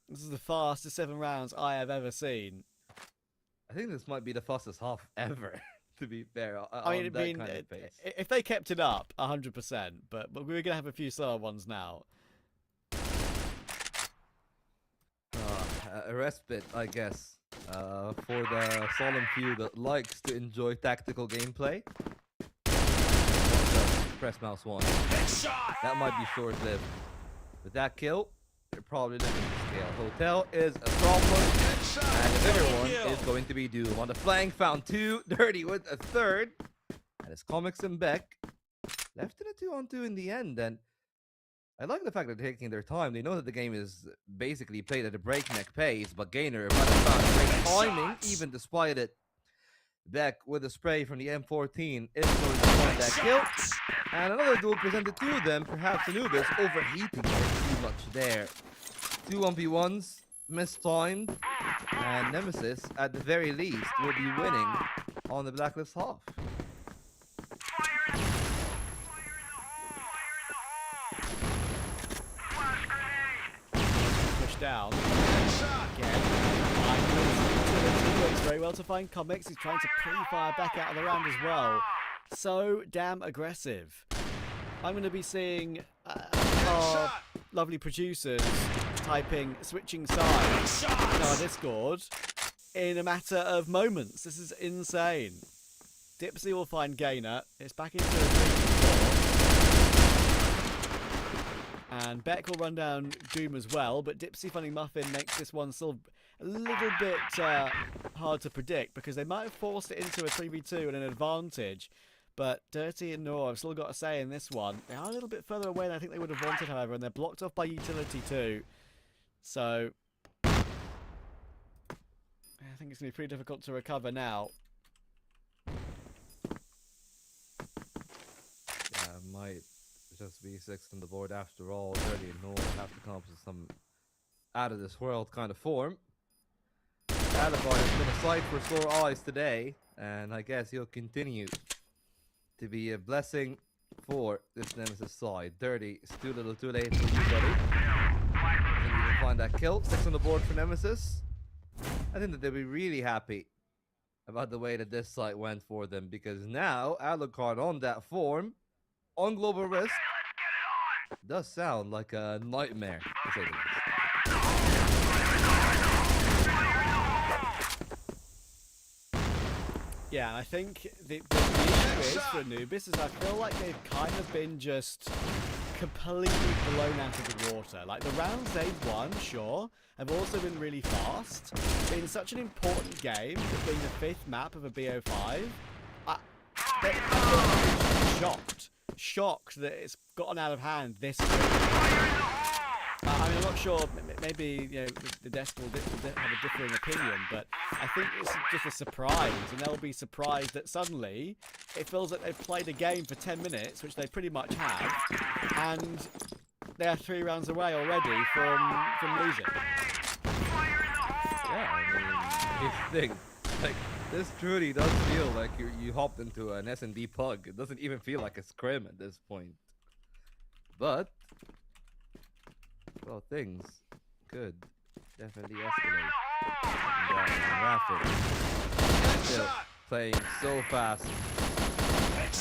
This is the fastest 7 rounds I have ever seen. I think this might be the fastest half ever, to be fair. I mean, kind of pace. If they kept it up, 100%, but we're going to have a few slower ones now. a respite, I guess, for the solemn few that likes to enjoy tactical gameplay. Press mouse 1. That might be short-lived. With that kill, they're probably looking to scale. Hotel is a problem, and the bigger one is going to be Doom. On the flank, found 2. Dirty with a 3rd. And it's Comics and Beck left in a 2-on-2 in the end. And I like the fact that they're taking their time. They know that the game is basically played at a breakneck pace, but Gainer might have found great timing, even despite it. Beck with a spray from the M14 is going to find that kill. And another duel presented to them, perhaps Anubis overheating too much there. 2 1v1s, mistimed, and Nemesis, at the very least, will be winning on the Blacklist half. Push down. Again. Works very well to find Comics. He's trying to pre-fire back out of the round as well. So damn aggressive. I'm going to be seeing our lovely producers typing switching sides in our Discord in a matter of moments. This is insane. Dipsy will find Gainer. It's back into a 3v4. And Beck will run down Doom as well, but Dipsy finding Muffin makes this one still a little bit hard to predict, because they might have forced it into a 3v2 and an advantage. But Dirty and Noor have still got a say in this one. They are a little bit further away than I think they would have wanted, however, and they're blocked off by utility too. So I think it's going to be pretty difficult to recover now. Yeah, might just be 6 on the board after all. Dirty and Noor have to come up with some out of this world kind of form. Alibi has been a sight for sore eyes today, and I guess he'll continue to be a blessing for this Nemesis side. Dirty, it's too little too late for you, buddy. I think you can find that kill. 6 on the board for Nemesis. I think that they'll be really happy about the way that this site went for them, because now Alucard on that form, on Global Risk, does sound like a nightmare, to say the least. Yeah, and I think the issue is for Anubis is I feel like they've kind of been just completely blown out of the water. Like, the rounds they've won, sure, have also been really fast. But in such an important game, it being the 5th map of a BO5, I'm shocked that it's gotten out of hand this quickly. I mean, I'm not sure, maybe, you know, the desk will have a differing opinion, but I think it's just a surprise, and they'll be surprised that suddenly it feels like they've played a game for 10 minutes, which they pretty much have, and they're 3 rounds away already from losing. Yeah, I mean, here's the thing. Like, this truly does feel like you hopped into an S&D pug. It doesn't even feel like a scrim at this point. But, well, things could definitely escalate. Rapid. Still playing so fast.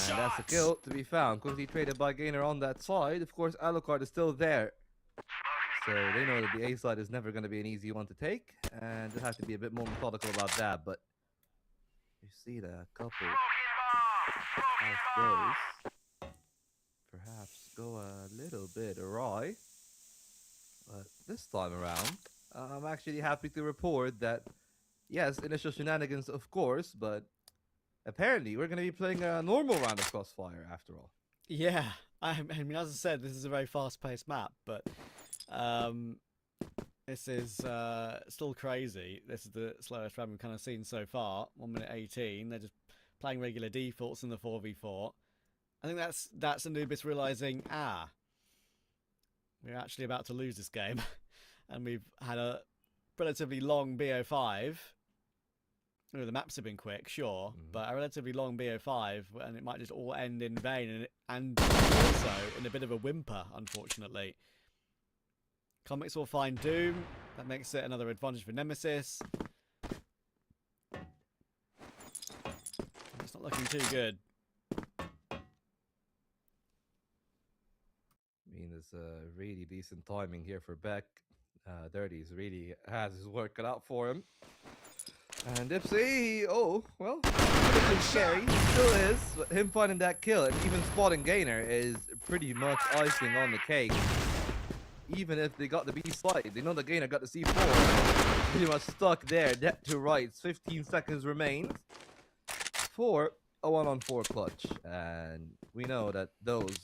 And that's a kill to be found. Quickly traded by Gainer on that side. Of course, Alucard is still there. So they know that the A side is never going to be an easy one to take. And they have to be a bit more methodical about that. But you see that a couple of those perhaps go a little bit awry. But this time around, I'm actually happy to report that, yes, initial shenanigans, of course, but apparently we're going to be playing a normal round of Crossfire after all. Yeah, I mean, as I said, this is a very fast-paced map, but this is still crazy. This is the slowest round we've kind of seen so far. 1 minute 18. They're just playing regular defaults in the 4v4. I think that's Anubis realizing, we're actually about to lose this game. And we've had a relatively long BO5. Oh, the maps have been quick, sure, but a relatively long BO5, and it might just all end in vain, and also in a bit of a whimper, unfortunately. Comics will find Doom. That makes it another advantage for Nemesis. It's not looking too good. I mean, there's a really decent timing here for Beck. Dirty's really has his work cut out for him. And Dipsy, oh, well, a bit scary, still is, but him finding that kill and even spotting Gainer is pretty much icing on the cake. Even if they got the B slide, they know the Gainer got the C4. Pretty much stuck there, dead to rights, 15 seconds remains for a 1-on-4 clutch. And we know that those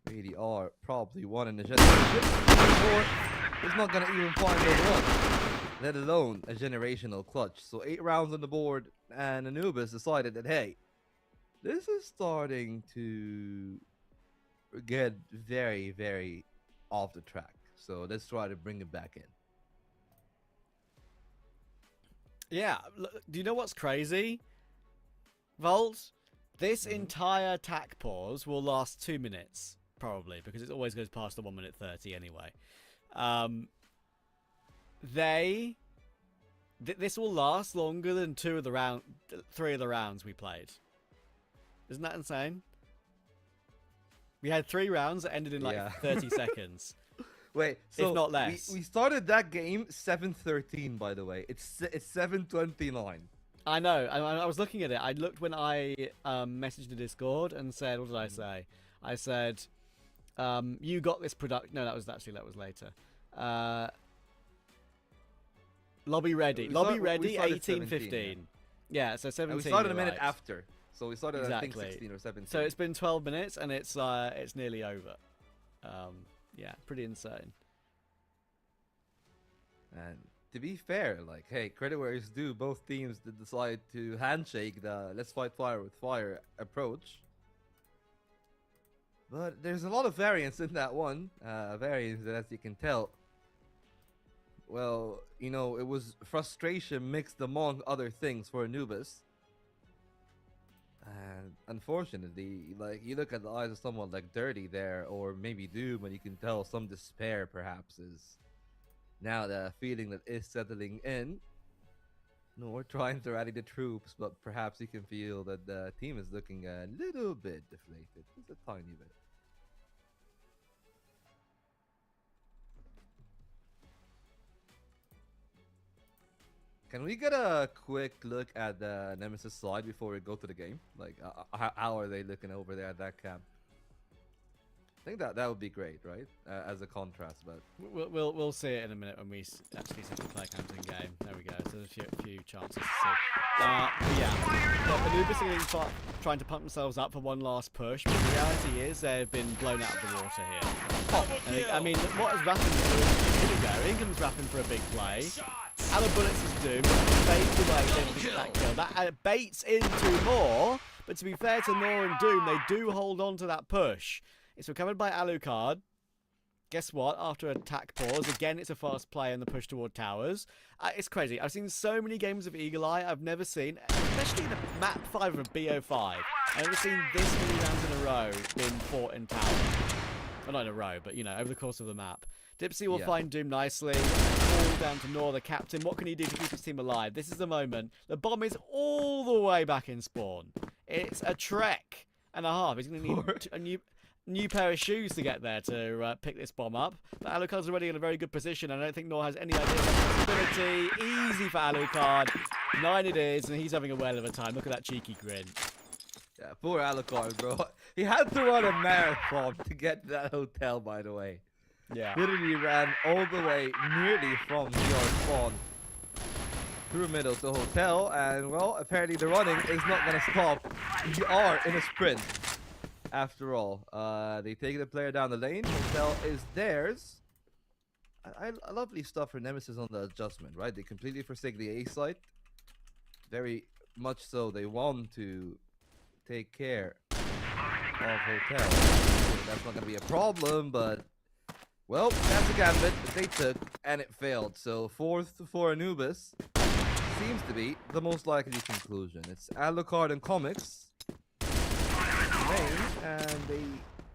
really are probably one in a generation. Or is not gonna even find those one, let alone a generational clutch. So 8 rounds on the board, and Anubis decided that, hey, this is starting to get very, very off the track. So let's try to bring it back in. Yeah, do you know what's crazy? Volt, this entire attack pause will last 2 minutes, probably, because it always goes past the 1 minute 30 anyway. This will last longer than 3 of the rounds we played. Isn't that insane? We had 3 rounds that ended in like 30 seconds. Wait, so if not less. We started that game 7:13, by the way. It's 7:29. I know. I was looking at it. I looked when I messaged the Discord and said, what did I say? I said, you got this product. No, that was later. Lobby ready. Lobby ready, 18:15. Yeah, so 17. And we started a minute after. So we started at, I think, 16 or 17. So it's been 12 minutes and it's nearly over. Yeah, pretty insane. And to be fair, like, hey, credit where it's due, both teams did decide to handshake the let's fight fire with fire approach. But there's a lot of variance in that one. Variance that, as you can tell, well, you know, it was frustration mixed among other things for Anubis. And unfortunately, like, you look at the eyes of someone like Dirty there, or maybe Doom, and you can tell some despair perhaps is now the feeling that is settling in. No, we're trying to rally the troops, but perhaps you can feel that the team is looking a little bit deflated. Just a tiny bit. Can we get a quick look at the Nemesis slide before we go to the game? Like, how are they looking over there at that camp? I think that would be great, right? As a contrast, but we'll see it in a minute when we actually see the player count in game. There we go. So there's a few chances to see. But yeah, Anubis are trying to pump themselves up for one last push, but the reality is they've been blown out of the water here. I mean, what is Rappin doing? Here we go. In comes Rappin for a big play. Alan Bullets is doomed. Fades away into that kill. That baits into more, but to be fair to Nor and Doom, they do hold on to that push. It's recovered by Alucard. Guess what? After attack pause, again, it's a fast play in the push toward towers. It's crazy. I've seen so many games of Eagle Eye I've never seen, especially in the map 5 of BO5. I've never seen this many rounds in a row being fought in towers. Well, not in a row, but, you know, over the course of the map. Dipsy will find Doom nicely. Fall down to Nor, the captain. What can he do to keep his team alive? This is the moment. The bomb is all the way back in spawn. It's a trek and a half. He's going to need a new pair of shoes to get there to pick this bomb up. But Alucard's already in a very good position. I don't think Nor has any idea of responsibility. Easy for Alucard. 9 it is, and he's having a whale of a time. Look at that cheeky grin. yeah, poor Alucard, bro. He had to run a marathon to get to that hotel, by the way. Yeah. Literally ran all the way nearly from your spawn through middle to hotel, and well, apparently the running is not gonna stop. You are in a sprint. After all, they take the player down the lane. Hotel is theirs. Lovely stuff for Nemesis on the adjustment, right? They completely forsake the A site. Very much so. They want to take care of Hotel. That's not gonna be a problem, but well, that's a gambit that they took, and it failed. So 4th for Anubis seems to be the most likely conclusion. It's Alucard and Comics and they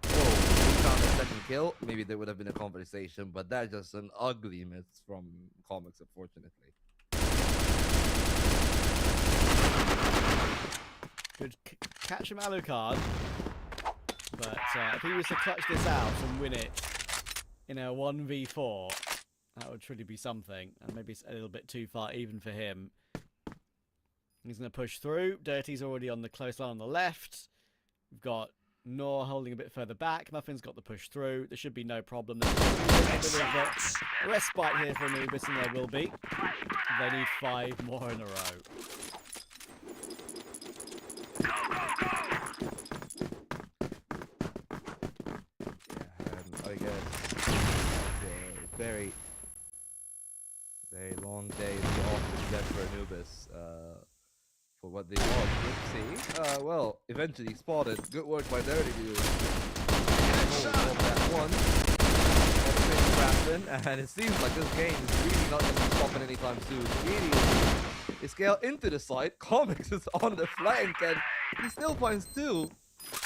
found a second kill. Maybe there would have been a conversation, but that's just an ugly miss from Comics, unfortunately. Good catch from Alucard, but if he was to clutch this out and win it in a 1v4, That would truly be something. And maybe it's a little bit too far even for him. He's going to push through. Dirty's already on the close line on the left. We've got Nor holding a bit further back. Muffin's got the push through. There should be no problem. There's a bit of a respite here for Anubis, and there will be. They need 5 more in a row. I guess very long day in the office then for Anubis. For what they want. Let's see. Well, eventually spotted. Good work by Dirty to hold that one. And it seems like this game is really not going to be stopping anytime soon. Immediately, they scale into the side. Comics is on the flank, and he still finds 2.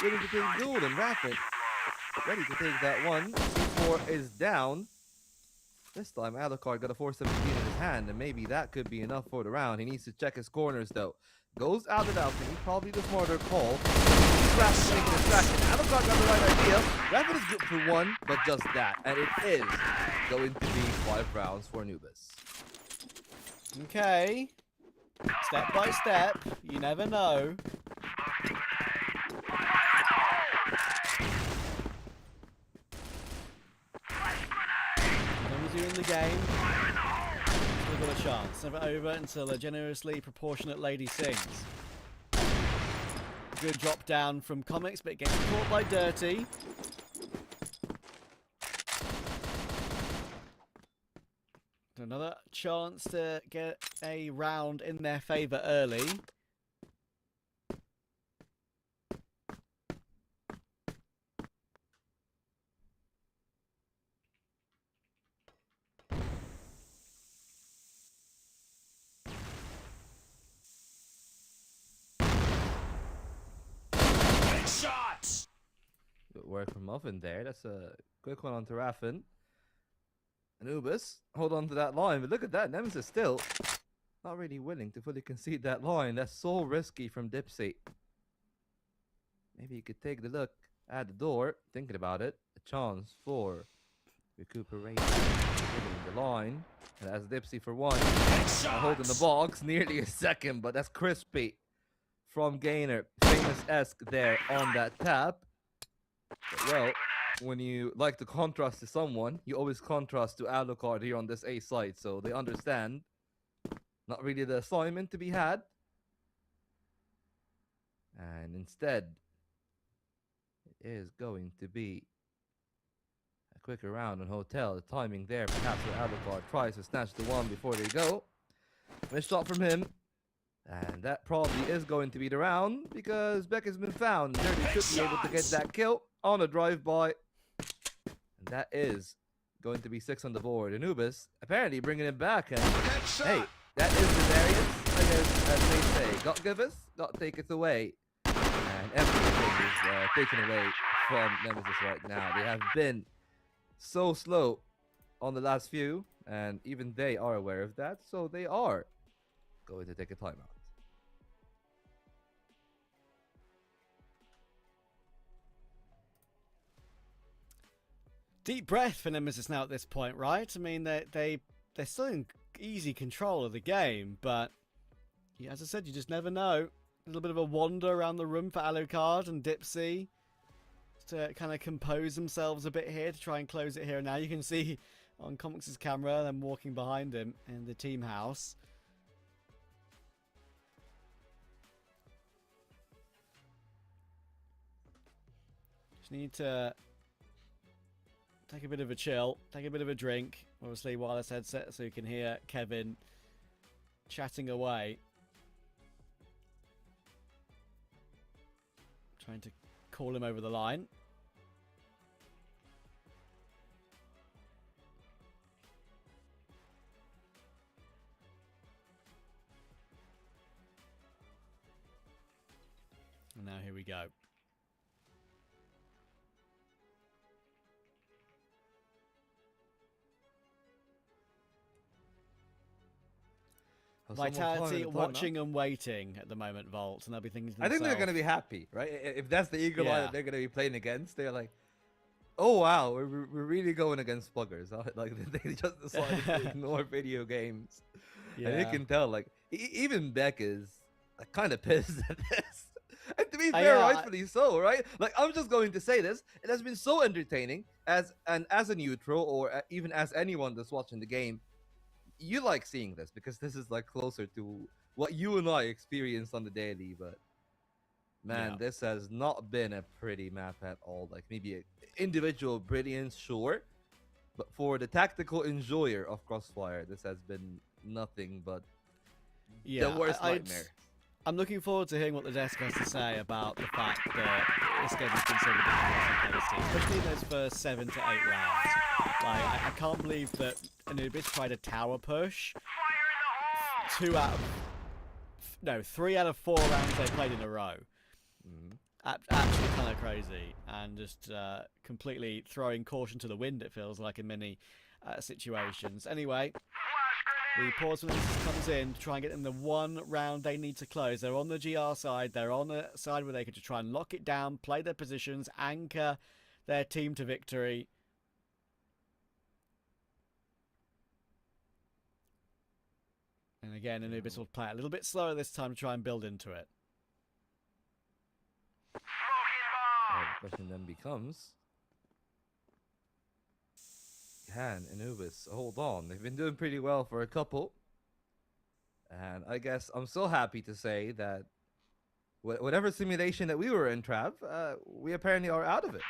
Ready to take Gould and Rapid. Ready to take that one. C4 is down. This time, Alucard got a 417 in his hand, and maybe that could be enough for the round. He needs to check his corners, though. Goes out the balcony, probably the smarter call. Rapid making a distraction. Alucard got the right idea. Rapid is good for 1, but just that. And it is going to be 5 rounds for Anubis. Okay. Step by step. You never know. You're in the game, still got a chance. Never over until a generously proportionate lady sings. Good drop down from Comics, but gets caught by Dirty. Another chance to get a round in their favour early. Good work from Muffin there. That's a quick one on Raffin. Anubis, hold on to that line. But look at that. Nemesis still not really willing to fully concede that line. That's so risky from Dipsy. Maybe you could take the look at the door. Thinking about it. A chance for recuperation. Hitting the line. And that's Dipsy for 1. Holding the box. Nearly a second, but that's crispy from Gainer. Famous-esque there on that tap. But, well, when you like to contrast to someone, you always contrast to Alucard here on this A site, so they understand. Not really the assignment to be had. And instead, it is going to be a quicker round on Hotel. The timing there, perhaps where Alucard tries to snatch the one before they go. Nice shot from him. And that probably is going to be the round, because Beck has been found. Dirty should be able to get that kill on a drive-by. And that is going to be 6 on the board. Anubis apparently bringing it back. And hey, that is the variance, as they say. Got give us, got take it away. And everything is taken away from Nemesis right now. They have been so slow on the last few, and even they are aware of that. So they are going to take a timeout. Deep breath for Nemesis now at this point, right? I mean, they're still in easy control of the game, but yeah, as I said, you just never know. A little bit of a wander around the room for Alucard and Dipsy to kind of compose themselves a bit here to try and close it here. Now you can see on Comics' camera them walking behind him in the team house. Just need to take a bit of a chill, take a bit of a drink. Obviously, wireless headset so you can hear Kevin chatting away. Trying to call him over the line. And now here we go. Vitality watching and waiting at the moment, Volt, and they'll be thinking to I think they're themselves, going to be happy, right? If that's the eagle eye Yeah. that they're going to be playing against, they're like, Oh wow, we're really going against pluggers. Huh? Like they just decided to ignore video games, and you can tell like even Beck is like, kind of pissed at this. And to be fair, rightfully so, right? Like I'm just going to say this: it has been so entertaining as a neutral or even as anyone that's watching the game. You like seeing this because this is like closer to what you and I experience on the daily, but. Man, this has not been a pretty map at all. Like, maybe individual brilliance, sure. But for the tactical enjoyer of Crossfire, this has been nothing but the worst nightmare. I'm looking forward to hearing what the desk has to say about the fact that this game has been so ridiculous, especially in those first 7 to 8 rounds. Like, I can't believe that Anubis tried a tower push. 3 out of 4 rounds they played in a row. Actually kind of crazy, and just completely throwing caution to the wind, it feels like, in many situations. Anyway, the pause when this comes in to try and get them the one round they need to close. They're on the GR side. They're on a side where they could just try and lock it down, play their positions, anchor their team to victory. And again, Anubis will play a little bit slower this time to try and build into it. The question then becomes, can Anubis hold on? They've been doing pretty well for a couple. And I guess I'm so happy to say that whatever simulation that we were in, Trav, we apparently are out of it.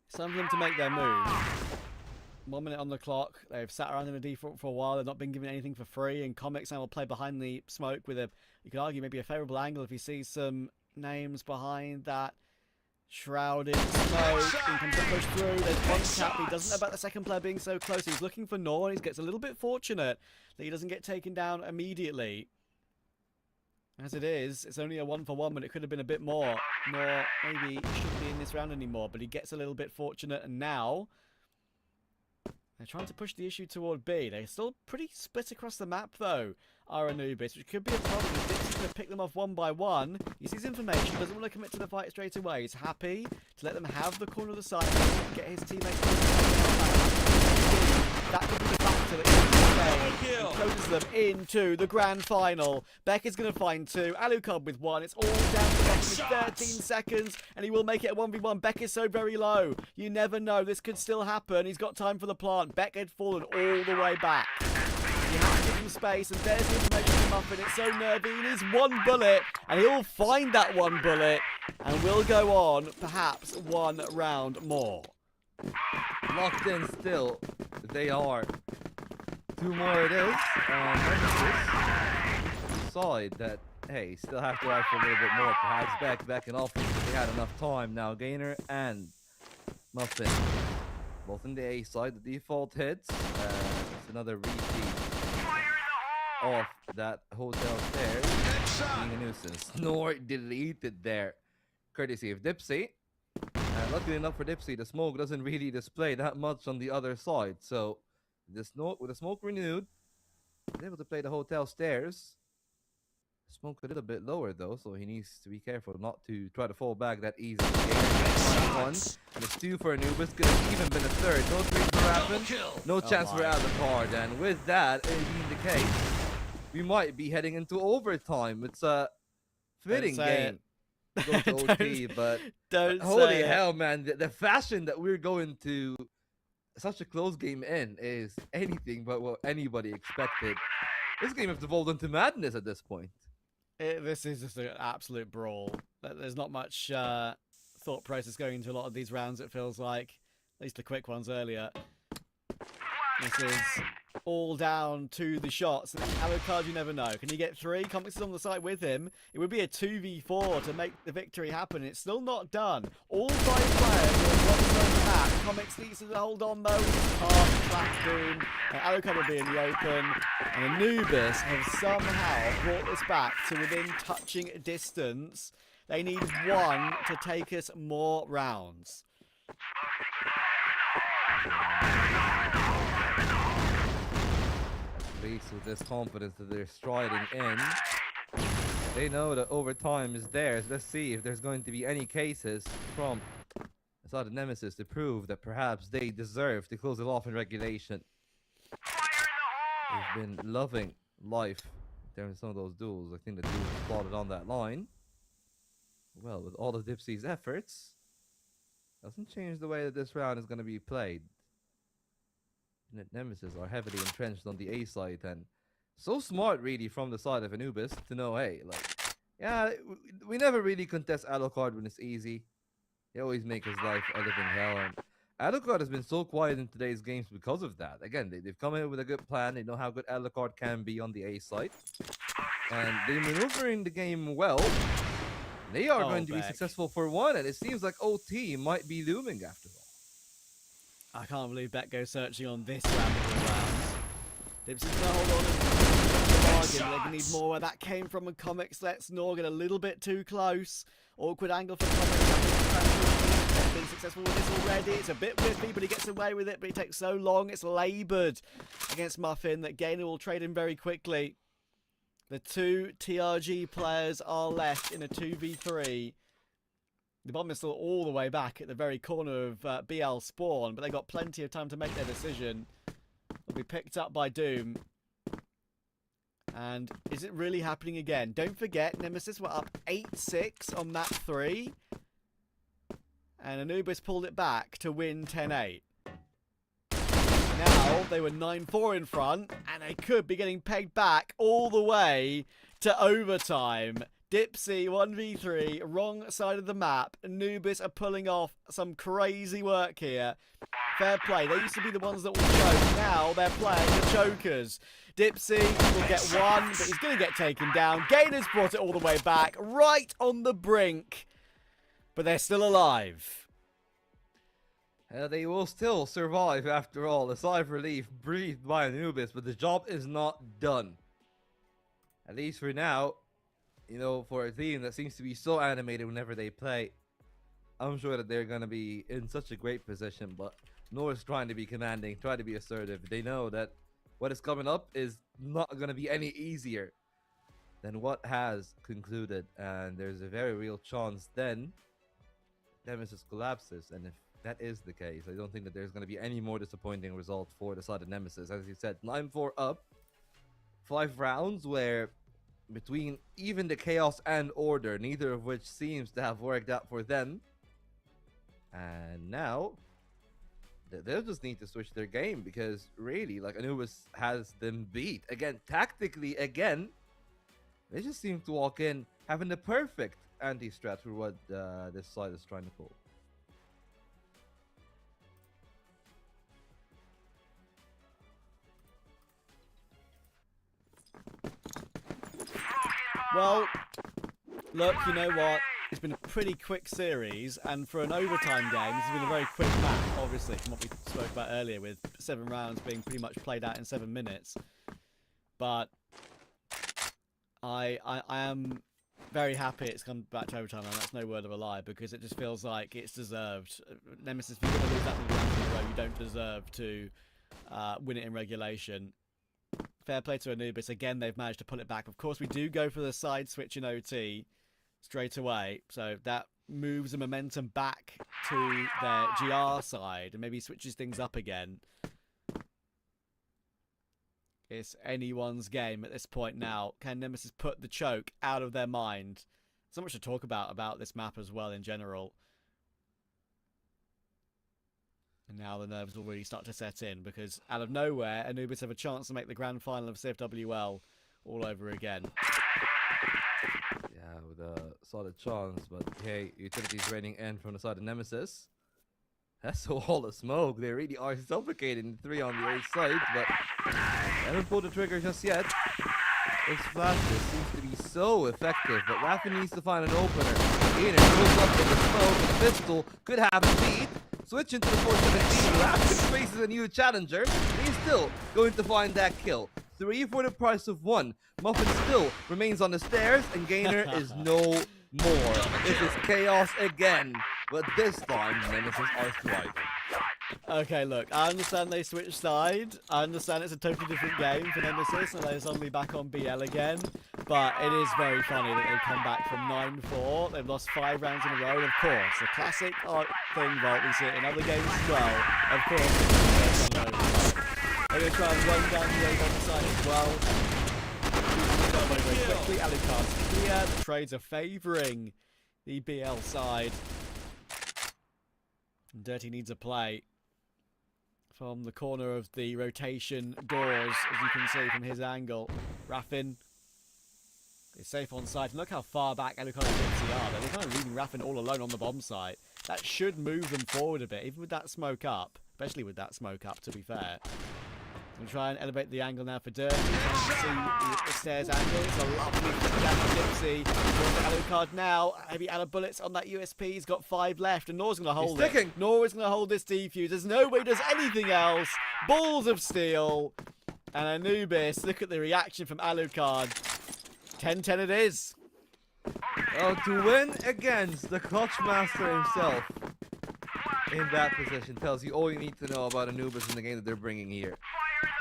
It's time for them to make their move. 1 minute on the clock. They've sat around in a default for a while. They've not been given anything for free. And Comics now will play behind the smoke with a, you could argue, maybe a favourable angle if he sees some names behind that shrouded smoke. In comes the push through. There's one tap. He doesn't know about the second player being so close. He's looking for Nor, and he gets a little bit fortunate that he doesn't get taken down immediately. As it is, it's only a 1-for-1, but it could have been a bit more. Nor maybe shouldn't be in this round anymore, but he gets a little bit fortunate, and now they're trying to push the issue toward B. They're still pretty split across the map, though, are Anubis, which could be a problem. Dixie's going to pick them off one by one. He sees information, doesn't want to commit to the fight straight away. He's happy to let them have the corner of the side, get his teammates. That could be the factor that closes them into the grand final. Beck is going to find 2. Alucard with 1. It's all down to Beck in 13 seconds, and he will make it a 1v1. Beck is so very low. You never know. This could still happen. He's got time for the plant. Beck had fallen all the way back. You have to give him space, and there's the information from Muffin. It's so nervy. He needs 1 bullet, and he'll find that 1 bullet, and we'll go on perhaps 1 round more. Locked in still. They are. 2 more it is. Nemesis decide that, hey, still have to ride for a little bit more. Perhaps back in offense if they had enough time. Now Gainer and Muffin, both in the A side. The default hits. It's another repeat off that hotel stairs. Being a nuisance. Snore deleted there. Courtesy of Dipsy. And luckily enough for Dipsy, the smoke doesn't really display that much on the other side. So, with the smoke renewed, he's able to play the hotel stairs. Smoke a little bit lower though, so he needs to be careful not to try to fall back that easy. One, and it's 2 for Anubis. Could have even been a 3rd. No trade for Rappen. No chance for Alucard. And with that being the case, we might be heading into overtime. It's a fitting game. Go to OT, but holy hell, man, the fashion that we're going to such a close game in is anything but what anybody expected. This game has devolved into madness at this point. This is just an absolute brawl. There's not much thought process going into a lot of these rounds, it feels like. At least the quick ones earlier. This is all down to the shots. Alucard, you never know. Can he get 3? Comics is on the side with him. It would be a 2v4 to make the victory happen. It's still not done. All 5 players are on one side of the map. Comics needs to hold on though. Half track boom. Alucard will be in the open. And Anubis have somehow brought this back to within touching distance. They need 1 to take us more rounds. least with this confidence that they're striding in. They know that overtime is theirs. Let's see if there's going to be any cases from the side of Nemesis to prove that perhaps they deserve to close it off in regulation. They've been loving life during some of those duels. I think the duel was plotted on that line. Well, with all of Dipsy's efforts, doesn't change the way that this round is going to be played. Nemesis are heavily entrenched on the A side, and so smart really from the side of Anubis to know, hey, like, yeah, we never really contest Alucard when it's easy. They always make his life a living hell, and Alucard has been so quiet in today's games because of that. Again, they've come in with a good plan. They know how good Alucard can be on the A side, and they're maneuvering the game well. They are going to be successful for one, and it seems like OT might be looming after all. I can't believe Beck goes searching on this round of all rounds. Dipsy's gonna hold on to bargain. They're gonna need more where that came from, and Comics lets Nor get a little bit too close. Awkward angle for Comics. He's been successful with this already. It's a bit whiffy, but he gets away with it, but he takes so long. It's laboured against Muffin that Gainer will trade him very quickly. The two TRG players are left in a 2v3. The bomb is still all the way back at the very corner of BL spawn, but they got plenty of time to make their decision. They'll be picked up by Doom. And is it really happening again? Don't forget, Nemesis were up 8-6 on map 3. And Anubis pulled it back to win 10-8. Now they were 9-4 in front, and they could be getting pegged back all the way to overtime. Dipsy 1v3, wrong side of the map. Anubis are pulling off some crazy work here. Fair play. They used to be the ones that will choke. Now they're playing the chokers. Dipsy will get one, but he's going to get taken down. Gainer's brought it all the way back, right on the brink. But they're still alive. They will still survive after all. A sigh of relief breathed by Anubis, but the job is not done. At least for now, you know, for a team that seems to be so animated whenever they play, I'm sure that they're going to be in such a great position. But Nor's trying to be commanding, trying to be assertive. They know that what is coming up is not going to be any easier than what has concluded. And there's a very real chance then Nemesis collapses. And if that is the case, I don't think that there's going to be any more disappointing result for the side of Nemesis. As you said, 9-4 up, 5 rounds where between even the chaos and order, neither of which seems to have worked out for them. And now they'll just need to switch their game, because really, like, Anubis has them beat. Again, tactically, again, they just seem to walk in having the perfect anti-strat for what this side is trying to pull. Well, look, you know what? It's been a pretty quick series, and for an overtime game, this has been a very quick map, obviously, from what we spoke about earlier, with 7 rounds being pretty much played out in 7 minutes. But I am very happy it's gone back to overtime, and that's no word of a lie, because it just feels like it's deserved. Nemesis, if you're going to lose that many rounds in a row, you don't deserve to win it in regulation. Fair play to Anubis. Again, they've managed to pull it back. Of course, we do go for the side switch in OT straight away, so that moves the momentum back to their GR side and maybe switches things up again. It's anyone's game at this point now. Can Nemesis put the choke out of their mind? So much to talk about this map as well in general. And now the nerves will really start to set in, because out of nowhere, Anubis have a chance to make the grand final of CFWL all over again. Yeah, with a solid chance, but hey, utilities raining in from the side of Nemesis. That's a wall of smoke. They really are suffocating 3 on the A side, but they haven't pulled the trigger just yet. Those flashes seems to be so effective, but Raffin needs to find an opener. Gainer pulls up in the smoke, and the pistol could have a beat. Switch into the 417. Raffin faces a new challenger. He's still going to find that kill. 3 for the price of 1. Muffin still remains on the stairs, and Gainer is no more. This is chaos again, but this time Nemesis are thriving. Okay, look, I understand they switched side. I understand it's a totally different game for Nemesis and they're suddenly back on BL again. But it is very funny that they've come back from 9-4. They've lost 5 rounds in a row. Of course, the classic thing, Volt, we see it in other games as well. Of course, they're going to try and run down the other side as well. Very quickly, Alucard's clear. The trades are favouring the BL side. Dirty needs a play from the corner of the rotation doors, as you can see from his angle. Raffin is safe on site. And look how far back Alucard and Dipsy are. They're kind of leaving Raffin all alone on the bomb site. That should move them forward a bit, even with that smoke up. Especially with that smoke up, to be fair. I'm going to try and elevate the angle now for Dirty. See the stairs angle. It's a lovely flick down for Dipsy. Alucard now. Maybe out of bullets on that USP. He's got 5 left. And Nor's going to hold it. Nor is going to hold this defuse. There's no way he does anything else. Balls of steel. And Anubis. Look at the reaction from Alucard. 10-10 it is. Oh, to win against the Clutch Master himself in that position tells you all you need to know about Anubis in the game that they're bringing here.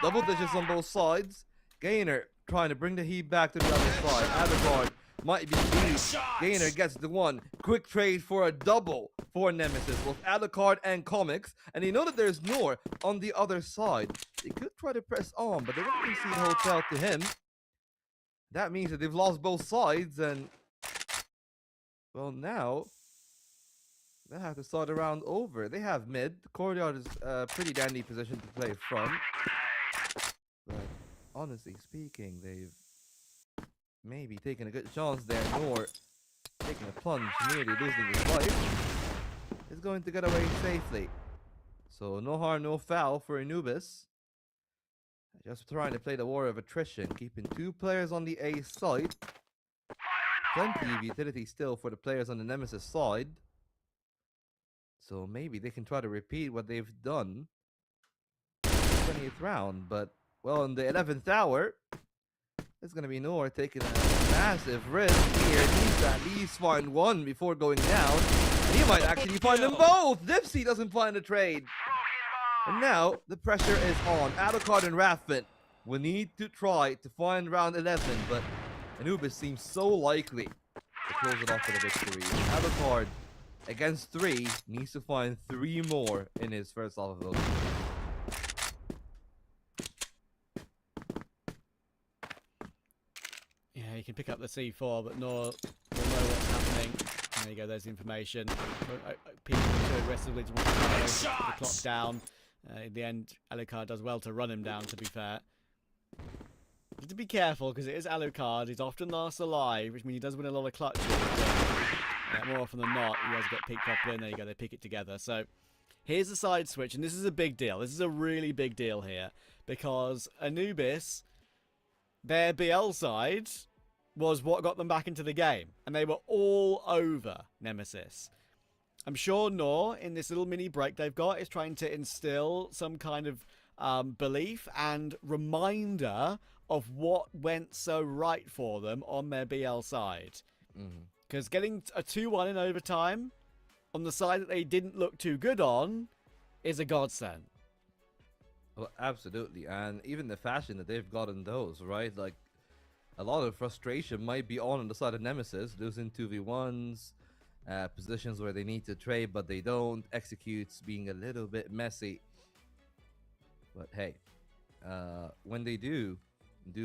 Double digits on both sides. Gainer trying to bring the heat back to the other side. Alucard might be beat. Gainer gets the one. Quick trade for a double for Nemesis. Both Alucard and Comics. And you know that there's Noor on the other side. They could try to press on, but they don't concede hotel to him. That means that they've lost both sides, and well, now they have to start a round over. They have mid. Courtyard is a pretty dandy position to play from. But honestly speaking, they've maybe taken a good chance there. Nor taking a plunge, nearly losing his life, is going to get away safely. So no harm, no foul for Anubis. Just trying to play the war of attrition, keeping 2 players on the A side. Plenty of utility still for the players on the Nemesis side. So maybe they can try to repeat what they've done in the 20th round. But, well, in the 11th hour, it's going to be Noor taking a massive risk here. Needs to at least find one before going down. And he might actually find them both. Dipsy doesn't find a trade. And now, the pressure is on. Alucard and Raffin will need to try to find round 11, but Anubis seems so likely to close it off with a victory. Alucard, against 3, needs to find 3 more in his first half of the Yeah, you can pick up the C4, but Noor will know what's happening. There you go, there's the information. People too aggressively to want to slow the clock down. In the end, Alucard does well to run him down, to be fair. You have to be careful, because it is Alucard. He's often last alive, which means he does win a lot of clutches. More often than not, he does get picked up in. There you go, they pick it together. So, here's the side switch, and this is a big deal. This is a really big deal here, because Anubis, their BL side, was what got them back into the game. And they were all over Nemesis. I'm sure Noor, in this little mini break they've got, is trying to instill some kind of belief and reminder of what went so right for them on their BL side. Because getting a 2-1 in overtime on the side that they didn't look too good on is a godsend. Well, absolutely. And even the fashion that they've gotten those, right? Like, a lot of frustration might be on the side of Nemesis, losing 2v1s. Positions where they need to trade, but they don't. Executes being a little bit messy. But hey, when they do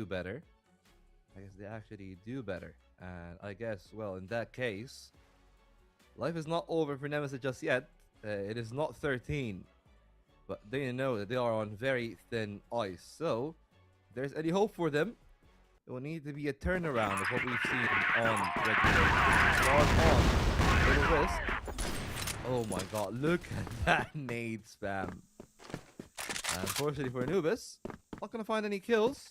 better, I guess they actually do better. And I guess, well, in that case, life is not over for Nemesis just yet. It is not 13. But they know that they are on very thin ice. So, if there's any hope for them, it will need to be a turnaround of what we've seen on regular. Risk. Oh my god, look at that nade spam. Unfortunately for Anubis, not gonna find any kills.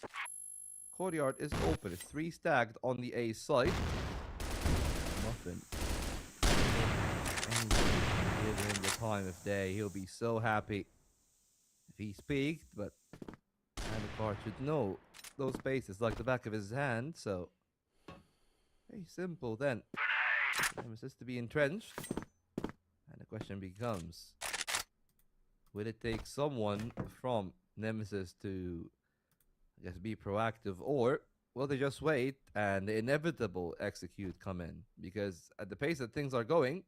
Courtyard is open. It's 3 stacked on the A side. Nothing. Give him the time of day. He'll be so happy if he's peaked, but Alucard should know those spaces like the back of his hand, so very simple then. Nemesis to be entrenched, and the question becomes, will it take someone from Nemesis to, I guess, be proactive, or will they just wait and the inevitable execute come in? Because at the pace that things are going,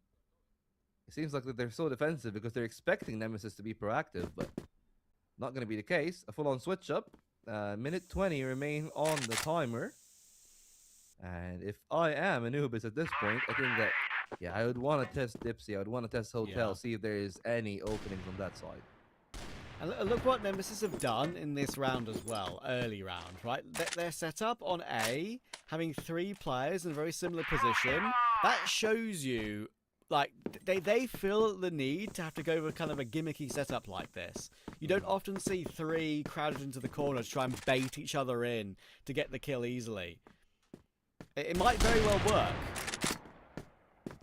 it seems like that they're so defensive because they're expecting Nemesis to be proactive, but not going to be the case. A full-on switch up. Minute 20 remain on the timer. And if I am Anubis at this point, I think that, yeah, I would want to test Dipsy. I would want to test Hotel, see if there is any openings on that side. And look what Nemesis have done in this round as well, early round, right? They're set up on A, having 3 players in a very similar position. That shows you, like, they feel the need to have to go with kind of a gimmicky setup like this. You don't often see 3 crowded into the corner to try and bait each other in to get the kill easily. It might very well work.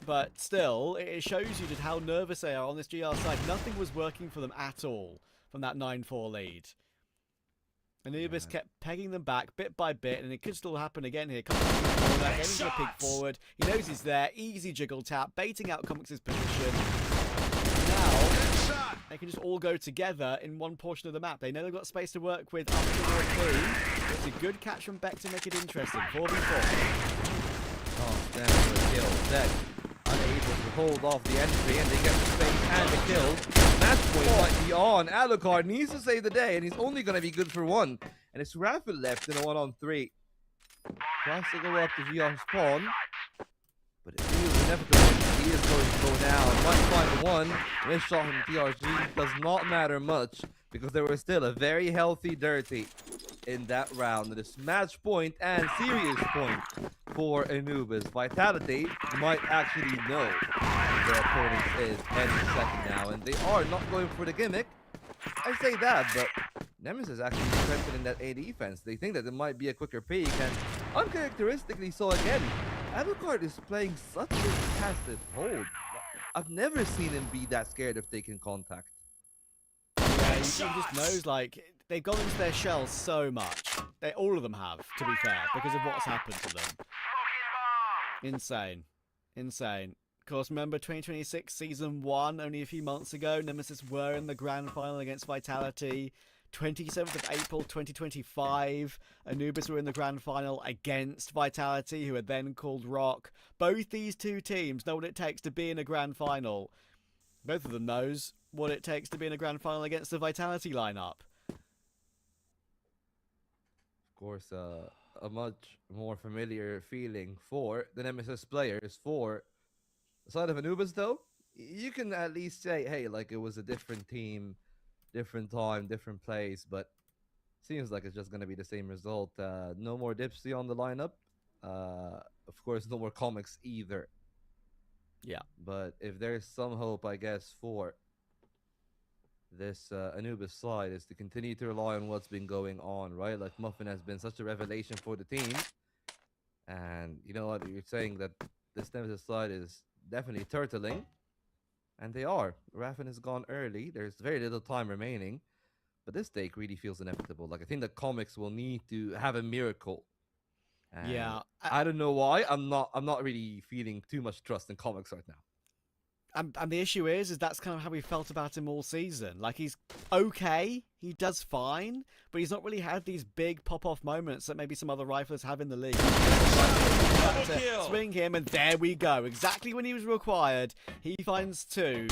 But still, it shows you just how nervous they are on this GR side. Nothing was working for them at all from that 9-4 lead. Anubis kept pegging them back bit by bit, and it could still happen again here. Comics getting to a peek forward. He knows he's there. Easy jiggle tap, baiting out Comics' position. Now, they can just all go together in one portion of the map. They know they've got space to work with up to 4. It's a good catch from Beck to make it interesting. 4v4. Oh, damn, the kill. Deck unable to hold off the entry, and they get the space and the kill. Match point might be on. Alucard needs to save the day, and he's only going to be good for 1. And it's Raffin left in a 1-on-3. Tries to go up to GR spawn, but it feels inevitable. He is going to go down. Might find 1. This shot from TRG does not matter much, because there was still a very healthy Dirty in that round. And it's match point and serious point for Anubis. Vitality might actually know their opponent is any second now, and they are not going for the gimmick. I say that, but Nemesis actually strengthening that A defense. They think that it might be a quicker peak, and uncharacteristically so again. Alucard is playing such a passive hold. I've never seen him be that scared of taking contact. Yeah, he just knows, like, they've gone into their shells so much. All of them have, to be fair, because of what's happened to them. Insane. Insane. Of course, remember 2026 Season 1, only a few months ago, Nemesis were in the grand final against Vitality. 27th of April 2025, Anubis were in the grand final against Vitality, who are then called Rock. Both these 2 teams know what it takes to be in a grand final. Both of them knows what it takes to be in a grand final against the Vitality lineup. Of course, a much more familiar feeling for the Nemesis players. For the side of Anubis, though, you can at least say, hey, like, it was a different team, different time, different place, but seems like it's just going to be the same result. No more Dipsy on the lineup. Of course, no more Comics either. Yeah. But if there's some hope, I guess, for this Anubis side, is to continue to rely on what's been going on, right? Like, Muffin has been such a revelation for the team. And you know what? You're saying that this Nemesis side is definitely turtling. And they are. Raffin has gone early. There's very little time remaining. But this take really feels inevitable. Like, I think the Comics will need to have a miracle. And yeah. I don't know why. I'm not really feeling too much trust in Comics right now. And the issue is that's kind of how we felt about him all season. Like, he's okay, he does fine, but he's not really had these big pop-off moments that maybe some other riflers have in the league. To swing him, and there we go. Exactly when he was required, he finds 2.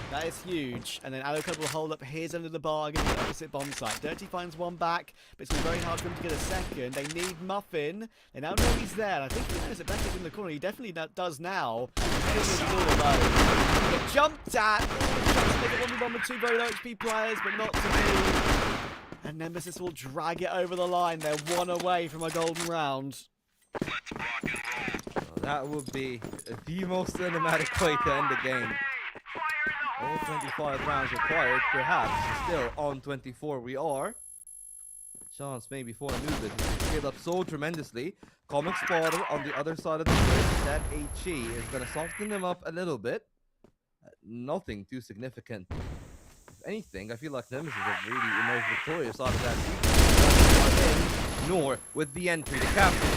That is huge. And then Alucard will hold up his end of the bargain at the opposite bomb site. Dirty finds 1 back, but it's going to be very hard for him to get a second. They need Muffin. They now know he's there. And I think he knows that Beck is in the corner. He definitely does now. He's all alone. He got jumped at. Tries to make it 1v1 with 2 very low HP players, but not to be. And Nemesis will drag it over the line. They're 1 away from a golden round. Well, that would be the most cinematic way to end the game. All 25 rounds required, perhaps. Still on 24 we are. Chance maybe for Anubis. He scaled up so tremendously. Comic spotter on the other side of the bridge. That HE is going to soften them up a little bit. Nothing too significant. If anything, I feel like Nemesis have really emerged victorious out of that sequence. Nor with the entry, the captain.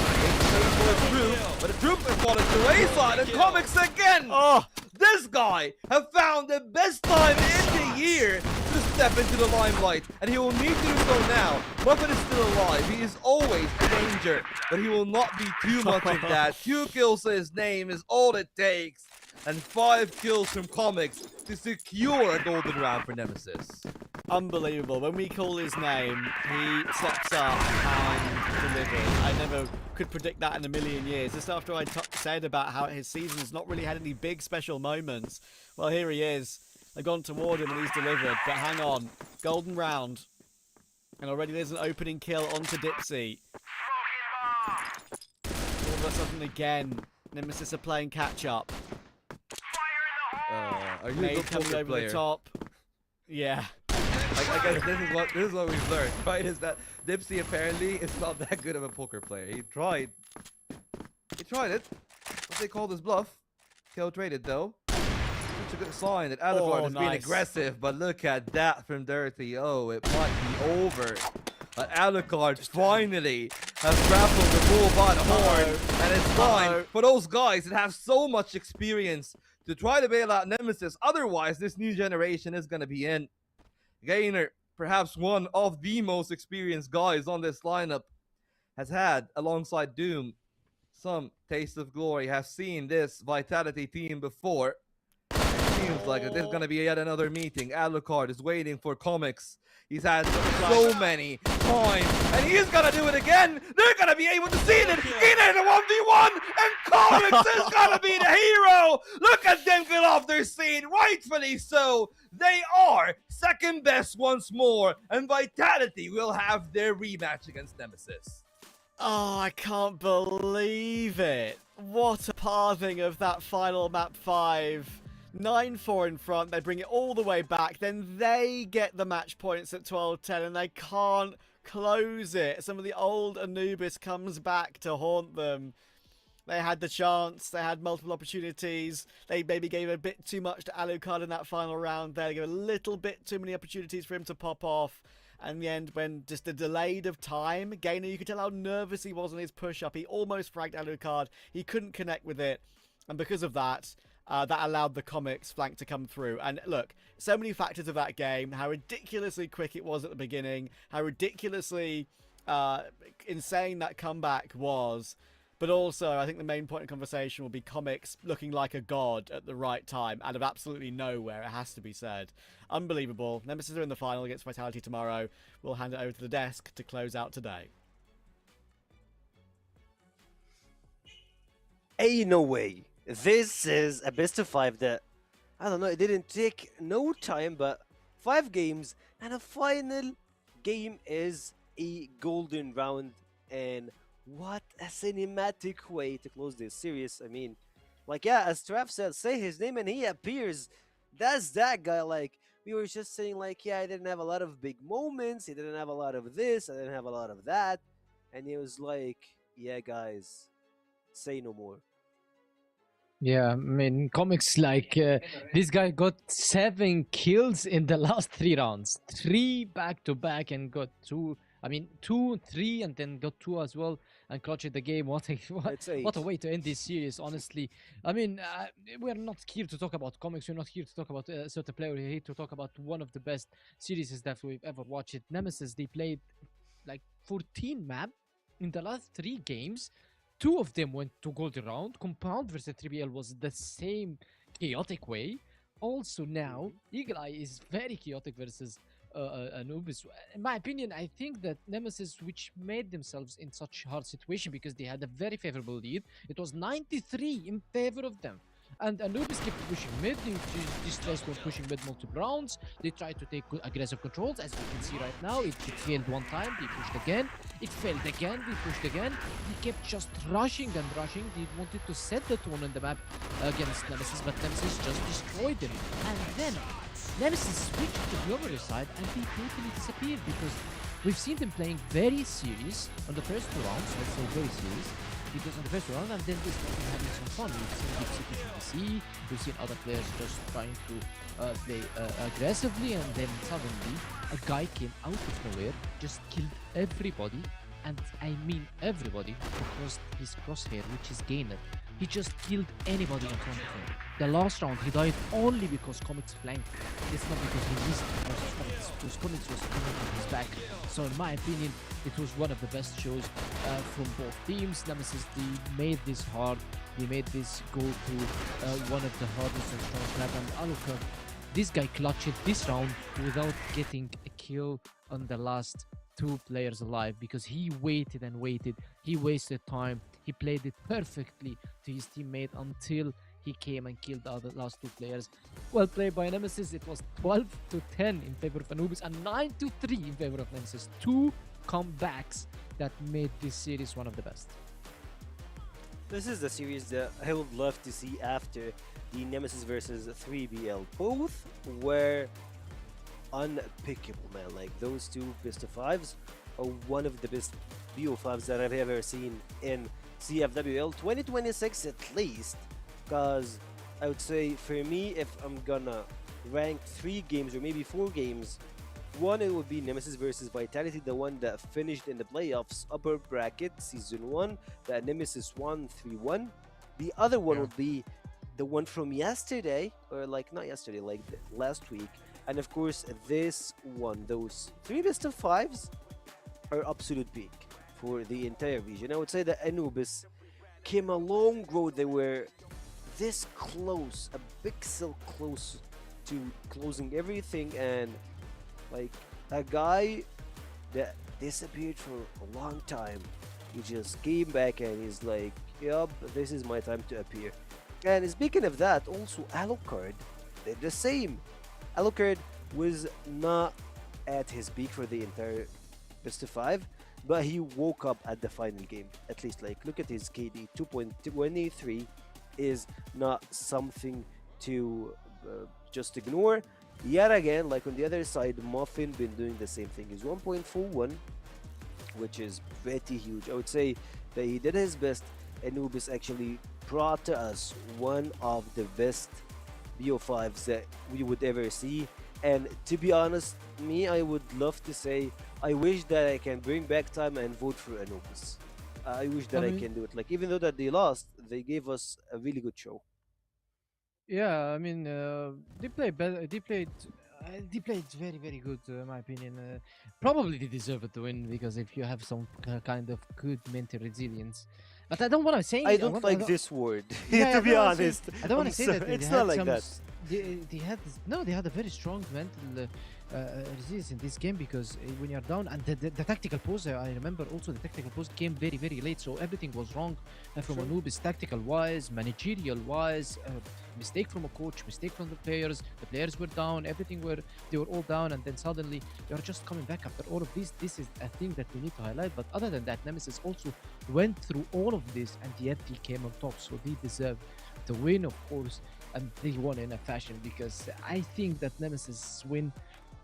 But the troops are falling to the wayside, and Comics again! Oh! this guy have found the best time in the year to step into the limelight, and he will need to do so now. Muffin is still alive. He is always a danger, but he will not be too much of that. 2 kills to his name is all it takes, and 5 kills from Comics to secure a golden round for Nemesis. Unbelievable. When we call his name, he steps up and delivers. I never could predict that in a million years. Just after I said about how his season's not really had any big special moments. Well, here he is. They've gone toward him and he's delivered. But hang on. Golden round. And already there's an opening kill onto Dipsy. All of a sudden again, Nemesis are playing catch up. Are you a Nade good coming poker over player? the top. Yeah. I guess this is what we've learned, right? Is that Dipsy apparently is not that good of a poker player. He tried it, but they called his bluff. Kill traded though. Such a good sign that Alucard is being aggressive, but look at that from Dirty. Oh, it might be over. But Alucard finally has grappled the bull by the horn, and it's fine for those guys that have so much experience to try to bail out Nemesis. Otherwise, this new generation is going to be in. Gainer, perhaps one of the most experienced guys on this lineup, has had, alongside Doom, some taste of glory, have seen this Vitality team before. It seems like there's going to be yet another meeting. Alucard is waiting for Comics. He's had so many times, and he's going to do it again. They're going to be able to see it in a 1v1, and Comics is going to be the hero. Look at them get off their scene, rightfully so. They are second best once more, and Vitality will have their rematch against Nemesis. Oh, I can't believe it. What a pathing of that final map 5. 9-4 in front, they bring it all the way back, then they get the match points at 12-10 and they can't close it. Some of the old Anubis comes back to haunt them. They had the chance, they had multiple opportunities, they maybe gave a bit too much to Alucard in that final round there, they gave a little bit too many opportunities for him to pop off. And in the end, when just the delayed of time, Gainer, you could tell how nervous he was on his push-up. He almost fragged Alucard, he couldn't connect with it, and because of that, that allowed the Comics flank to come through. And look, so many factors of that game, how ridiculously quick it was at the beginning, how ridiculously insane that comeback was. But also, I think the main point of conversation will be Comics looking like a god at the right time, out of absolutely nowhere, it has to be said. Unbelievable. Nemesis are in the final against Vitality tomorrow. We'll hand it over to the desk to close out today. Hey, no way. This is a best of 5 that, I don't know, it didn't take no time, but 5 games, and a final game is a golden round, and what a cinematic way to close this series. I mean, like, yeah, as Trav said, say his name and he appears. That's that guy. Like, we were just saying, like, yeah, I didn't have a lot of big moments, he didn't have a lot of this, I didn't have a lot of that, and he was like, yeah, guys, say no more. Yeah, I mean, Comics, like, this guy got 7 kills in the last 3 rounds. 3 back-to-back and got 2, I mean, 2, 3, and then got 2 as well, and clutched the game. What a way to end this series, honestly. I mean, we're not here to talk about Comics, we're not here to talk about a certain player, we're here to talk about one of the best series that we've ever watched. Nemesis, they played, like, 14 map in the last 3 games. 2 of them went to golden round. Compound versus CFWL was the same chaotic way. Also now, Eagle Eye is very chaotic versus Anubis. In my opinion, I think that Nemesis, which made themselves in such hard situation because they had a very favorable lead. It was 93 in favor of them. And Anubis kept pushing mid. These guys were pushing mid multiple rounds. They tried to take aggressive controls, as you can see right now. It failed one time. They pushed again. It failed again. They pushed again. They kept just rushing and rushing. They wanted to set the tone on the map against Nemesis, but Nemesis just destroyed them. And then Nemesis switched to the other side, and they totally disappeared because we've seen them playing very serious on the first 2 rounds. Let's say very serious. Because on the first round, and then they started having some fun. We've seen Dipsy pushing the C, we've seen other players just trying to play aggressively, and then suddenly a guy came out of nowhere, just killed everybody, and I mean everybody, across his crosshair, which is Gainer. He just killed anybody in front of him. The last round, he died only because Comics flanked. It's not because he missed versus Comics, because Comics was coming on his back. So in my opinion, it was one of the best shows from both teams. Nemesis, they made this hard. They made this go through one of the hardest and strongest map. And Alucard, this guy clutched this round without getting a kill on the last two players alive because he waited and waited. He wasted time. He played it perfectly to his teammate until he came and killed the other last two players. Well played by Nemesis. It was 12-10 in favor of Anubis and 9-3 in favor of Nemesis. Two comebacks that made this series one of the best. This is the series that I would love to see after the Nemesis versus 3BL. Both were unpickable, man. Like, those two best of fives are one of the best BO5s that I've ever seen in CFWL 2026 at least. Because I would say, for me, if I'm gonna rank 3 games or maybe 4 games, one, it would be Nemesis versus Vitality, the one that finished in the playoffs upper bracket season 1 that Nemesis won 3-1. The other one would be the one from yesterday, or like not yesterday, like last week. And of course, this one, those 3 best of 5s are absolute peak for the entire region. I would say that Anubis came a long road. They were this close, a pixel close to closing everything, and like a guy that disappeared for a long time, he just came back and he's like, yup, this is my time to appear. And speaking of that, also Alucard did the same. Alucard was not at his peak for the entire best of 5, but he woke up at the final game. At least, like, look at his KD, 2.23 is not something to just ignore. Yet again, like on the other side, Muffin been doing the same thing. He's 1.41, which is pretty huge. I would say that he did his best. Anubis actually brought to us one of the best BO5s that we would ever see. And to be honest, me, I would love to say, I wish that I can bring back time and vote for Anubis. I wish that I can do it. Like, even though that they lost, they gave us a really good show. Yeah, I mean, they played better. They played very, very good, in my opinion. Probably they deserve to win because if you have some kind of good mental resilience. But I don't want to say. I don't like this word, Yeah, to I be don't wanna honest. I don't want to say that It's they not had like some that. They had they had a very strong mental resilience in this game because when you're down and the tactical pause, I remember also the tactical pause came very, very late, so everything was wrong from Anubis, tactical wise, managerial wise, mistake from a coach, mistake from the players were down, they were all down, and then suddenly you're just coming back after all of this. This is a thing that we need to highlight. But other than that, Nemesis also went through all of this and yet they came on top, so they deserve the win, of course, and they won in a fashion because I think that Nemesis win.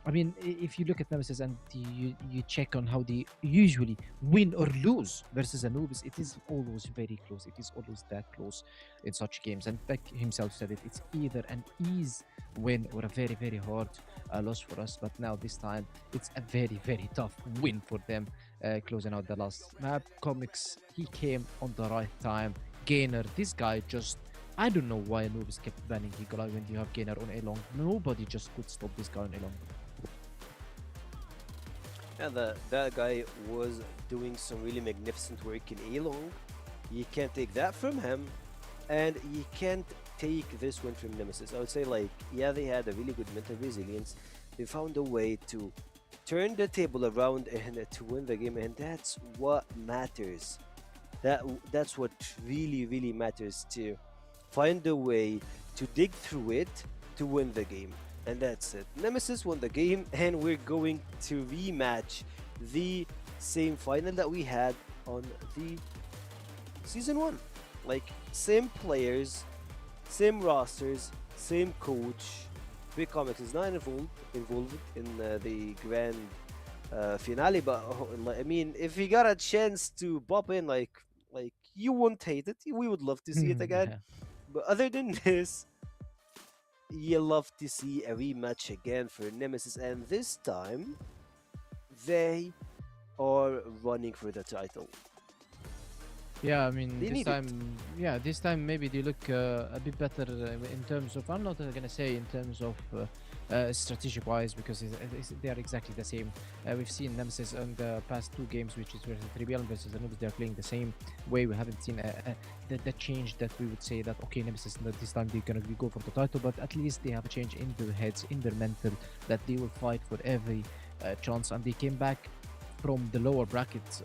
I mean, if you look at Nemesis and you check on how they usually win or lose versus Anubis, it is always very close. It is always that close in such games. And Beck himself said it. It's either an easy win or a very, very hard loss for us. But now this time, it's a very, very tough win for them, closing out the last map. Comics, he came on the right time. Gainer, this guy just... I don't know why Anubis kept banning Eagle-Eye when you have Gainer on A-Long. Nobody just could stop this guy on A-Long. And that guy was doing some really magnificent work in A-Long. You can't take that from him, and you can't take this win from Nemesis. I would say, like, yeah, they had a really good mental resilience. They found a way to turn the table around and to win the game, and that's what matters. That's what really, really matters, to find a way to dig through it to win the game. And that's it. Nemesis won the game, and we're going to rematch the same final that we had on the season 1. Like, same players, same rosters, same coach. Big Comics is not involved in the grand finale, but I mean, if he got a chance to pop in, like you won't hate it. We would love to see it again. Yeah. But other than this, you love to see a rematch again for Nemesis, and this time they are running for the title. Yeah, I mean, They need it. this time maybe they look a bit better in terms of, I'm not gonna say in terms of strategic wise, because they are exactly the same. We've seen Nemesis on the past two games, which is versus 3BL versus Anubis, they're playing the same way. We haven't seen the change that we would say that, okay, Nemesis, this time they're gonna go for the title, but at least they have a change in their heads, in their mental, that they will fight for every chance, and they came back from the lower brackets.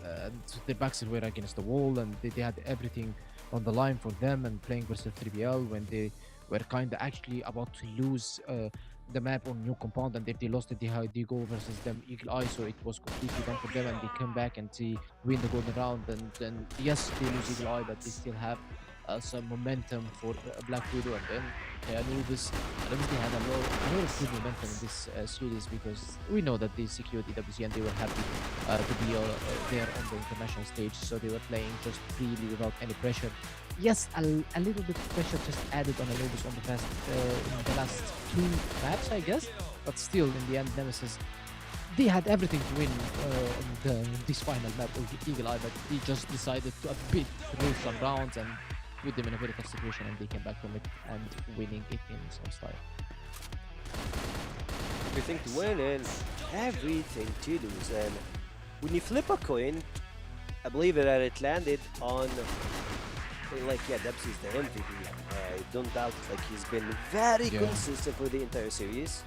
Their backs were against the wall, and they had everything on the line for them. And playing versus 3BL when they were kind of actually about to lose the map on new compound, and if they lost it, they go versus them Eagle Eye, so it was completely done for them, and they come back and they win the golden round. And then yes, they lose Eagle Eye, but they still have some momentum for Black Widow. And then Anubis, they had a lot of good momentum in this series, because we know that they secured EWC and they were happy to be there on the international stage, so they were playing just freely without any pressure. Yes, a little bit of pressure just added on Anubis on in the last two maps, I guess, but still in the end, Nemesis, they had everything to win this final map with Eagle Eye, but they just decided to a bit through some rounds and put them in a very tough situation, and they came back from it and winning it in some style. Everything to win and everything to lose. And when you flip a coin, I believe that it landed on, like, yeah, Debs is the MVP. I don't doubt, like, he's been very consistent for the entire series.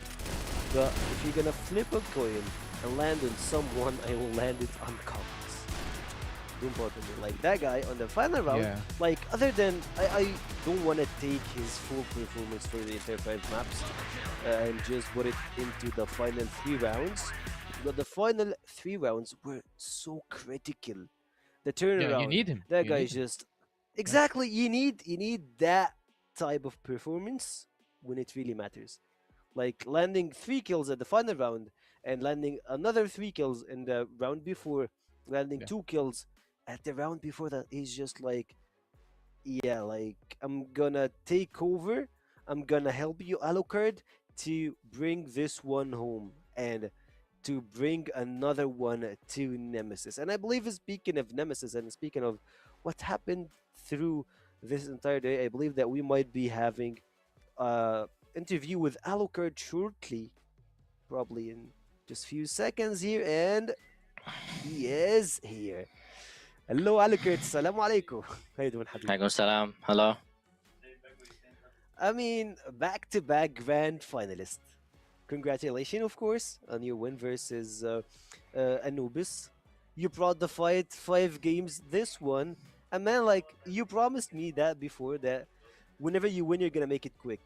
But if you're gonna flip a coin and land on someone, I will land it on Commons. Don't bother me. Like, that guy on the final round, like, other than, I don't want to take his full performance for the entire 5 maps and just put it into the final 3 rounds. But the final 3 rounds were so critical. The turnaround. Yeah, you need him. That guy is just exactly. You need that type of performance when it really matters. Like landing 3 kills at the final round and landing another 3 kills in the round before, landing 2 kills at the round before that is just like, yeah, like, I'm gonna take over. I'm gonna help you, Alucard, to bring this one home and to bring another one to Nemesis. And I believe, speaking of Nemesis and speaking of what happened through this entire day, I believe that we might be having interview with Alucard shortly, probably in just few seconds here, and he is here. Hello, Alucard. Assalamu alaikum. How you doing, Habib? Alaikum salam. Hello. I mean, back-to-back grand finalist. Congratulations, of course, on your win versus Anubis. You brought the fight 5 games. This one, and man, like, you promised me that before, that whenever you win, you're gonna make it quick.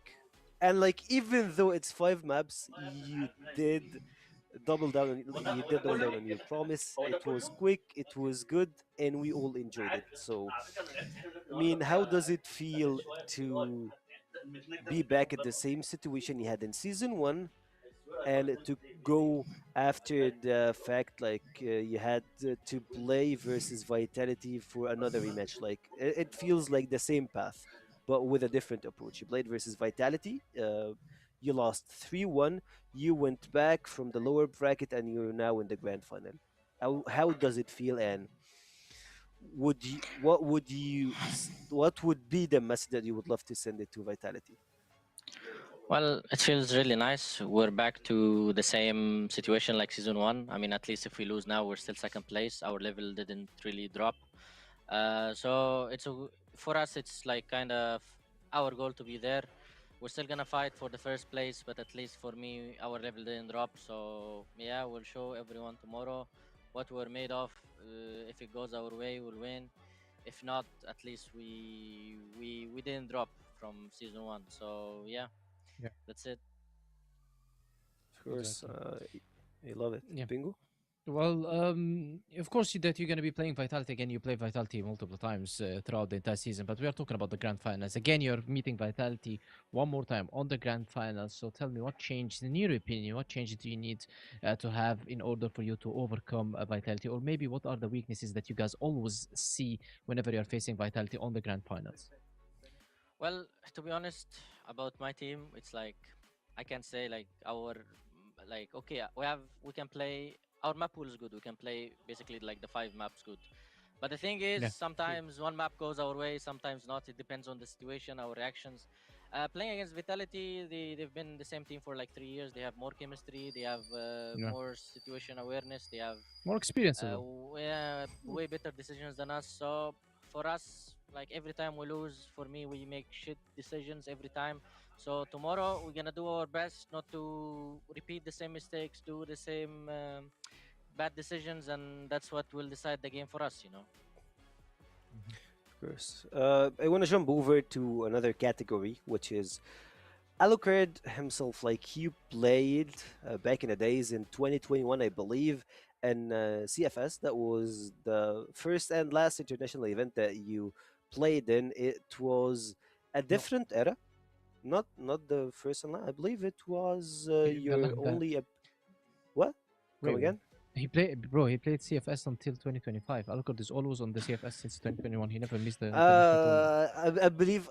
And like, even though it's 5 maps, you did double down on your promise. It was quick, it was good, and we all enjoyed it. So, I mean, how does it feel to be back at the same situation you had in season 1, and to go after the fact, like, you had to play versus Vitality for another rematch? Like, it feels like the same path, but with a different approach. You played versus Vitality, you lost 3-1, you went back from the lower bracket, and you're now in the grand final. How does it feel, and what would be the message that you would love to send it to Vitality? Well, it feels really nice. We're back to the same situation like season 1. I mean, at least if we lose now, we're still second place. Our level didn't really drop. So for us, it's like kind of our goal to be there. We're still gonna fight for the first place, but at least for me, our level didn't drop. So yeah, we'll show everyone tomorrow what we're made of. If it goes our way, we'll win. If not, at least we didn't drop from season 1. So yeah, that's it. Of course, I love it. Yeah. Bingo? Well, of course that you're going to be playing Vitality again. You play Vitality multiple times throughout the entire season, but we are talking about the grand finals. Again, you're meeting Vitality one more time on the grand finals. So tell me, what changed, in your opinion, what changes do you need to have in order for you to overcome Vitality? Or maybe what are the weaknesses that you guys always see whenever you're facing Vitality on the grand finals? Well, to be honest, about my team, it's like I can say like okay, we can play. Our map pool is good. We can play basically like the 5 maps good. But the thing is, Yeah. sometimes one map goes our way, sometimes not. It depends on the situation, our reactions. Playing against Vitality, they've been the same team for like 3 years. They have more chemistry, they have Yeah. more situation awareness, they have More experience as well. way better decisions than us. So for us, like every time we lose, for me, we make shit decisions every time. So tomorrow we're gonna do our best not to repeat the same mistakes, do the same bad decisions, and that's what will decide the game for us. You know. Of course. I want to jump over to another category, which is Alucard himself. Like he played back in the days in 2021, I believe, and CFS. That was the first and last international event that you played in. It was a different era. Not the first and last. I believe it was your only. What? Come Wait, again? he played, bro. He played CFS until 2025. Alucard is always on the CFS since 2021. He never missed the international tournament. I believe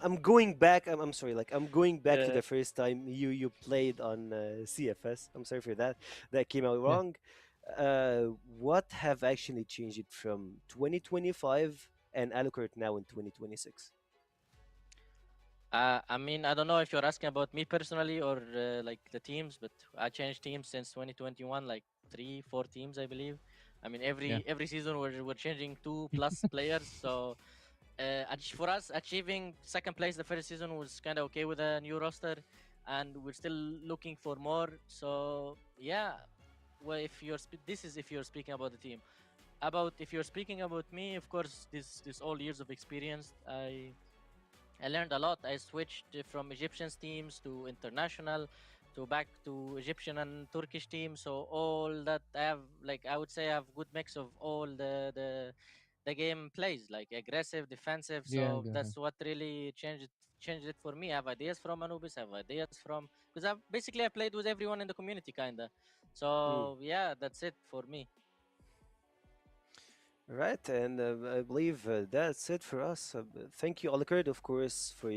I'm going back. I'm sorry. Like I'm going back to Yeah. the first time you played on CFS. I'm sorry for that. That came out Yeah. wrong. What have actually changed it from 2025 and Alucard now in 2026? I mean, I don't know if you're asking about me personally or like the teams, but I changed teams since 2021, like 3, 4 teams, I believe. I mean, Yeah. every season we're changing 2+ players. So for us, achieving second place the first season was kind of okay with a new roster, and we're still looking for more. So yeah, well, if you're this is if you're speaking about the team. About if you're speaking about me, of course, this all years of experience, I learned a lot. I switched from Egyptian teams to international, to back to Egyptian and Turkish teams. So all that I have, like I would say, I have good mix of all the game plays, like aggressive, defensive. Yeah, So that's what really changed it for me. I have ideas from Anubis, I have ideas from because I played with everyone in the community, kinda. Mm. So yeah, that's it for me. Right, and I believe that's it for us. Thank you, Alucard, of course, for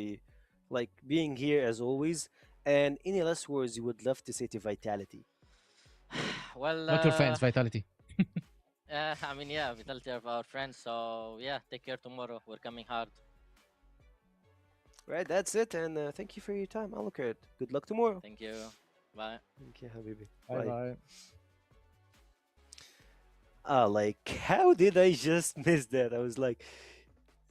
like being here as always. And any last words you would love to say to Vitality? Well, Not your fans, Vitality. I mean, yeah, Vitality are our friends. So yeah, take care tomorrow. We're coming hard. Right, that's it, and thank you for your time, Alucard. Good luck tomorrow. Thank you. Bye. Thank you, Habibi. Bye bye. Like, how did I just miss that? I was like,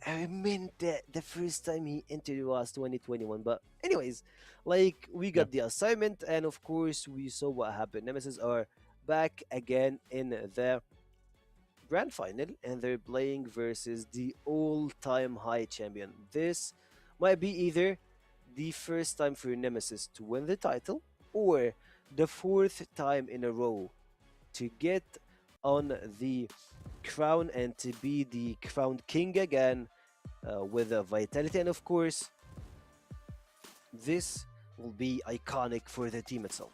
I meant that the first time he entered was 2021. But, anyways, like, we got the assignment, and of course, we saw what happened. Nemesis are back again in the grand final, and they're playing versus the all-time high champion. This might be either the first time for Nemesis to win the title, or the fourth time in a row to get on the crown and to be the crowned king again with a Vitality. And of course, this will be iconic for the team itself,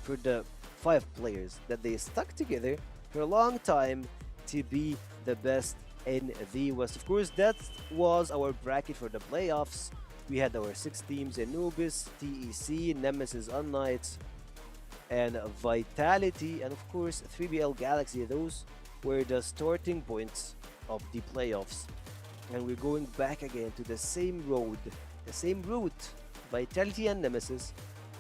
for the 5 players that they stuck together for a long time to be the best in the West. Of course, that was our bracket for the playoffs. We had our 6 teams: Anubis, TEC, Nemesis, Unlights, and Vitality, and of course 3BL Galaxy. Those were the starting points of the playoffs, and we're going back again to the same road, the same route. Vitality and Nemesis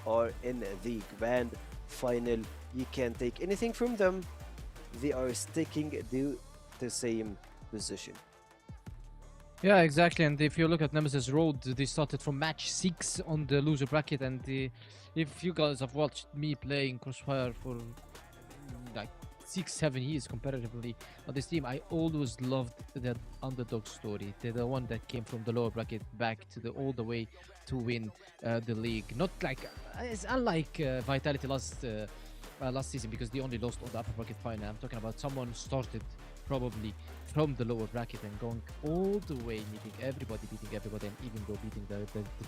are in the grand final. You can't take anything from them. They are sticking to the same position. Yeah, exactly. And if you look at Nemesis Road, they started from match 6 on the loser bracket. And if you guys have watched me playing Crossfire for like 6-7 years comparatively on this team, I always loved that underdog story. They're the one that came from the lower bracket back to the all the way to win the league. Not like it's unlike Vitality last season, because they only lost on the upper bracket final. I'm talking about someone who started probably from the lower bracket and going all the way, beating everybody, and even though beating the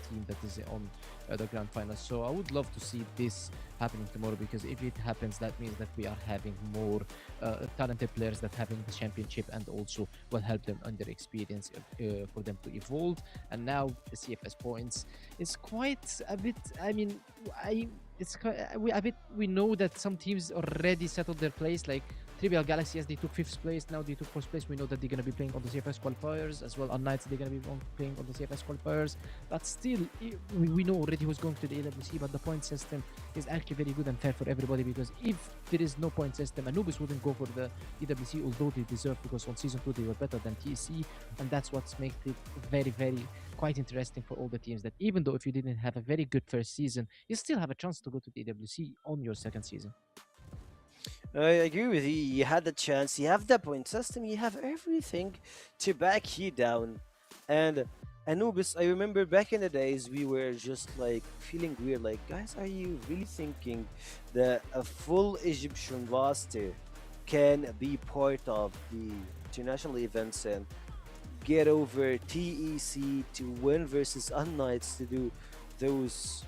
team that is on the grand final. So I would love to see this happening tomorrow, because if it happens, that means that we are having more talented players that having the championship, and also will help them under experience for them to evolve. And now the CFS points is quite a bit. I mean, we know that some teams already settled their place, like Trivial Galaxy, yes, they took 5th place. Now they took 4th place. We know that they're going to be playing on the CFS qualifiers as well. On nights, they're going to be playing on the CFS qualifiers. But still, we know already who's going to the AWC. But the point system is actually very good and fair for everybody, because if there is no point system, Anubis wouldn't go for the AWC, although they deserve, because on season 2 they were better than TEC, and that's what's made it very, very quite interesting for all the teams, that even though if you didn't have a very good first season, you still have a chance to go to the AWC on your second season. I agree with you. You had the chance, you have the point system, you have everything to back you down. And Anubis, I remember back in the days, we were just like feeling weird, like, guys, are you really thinking that a full Egyptian roster can be part of the international events and get over TEC to win versus Unnights, to do those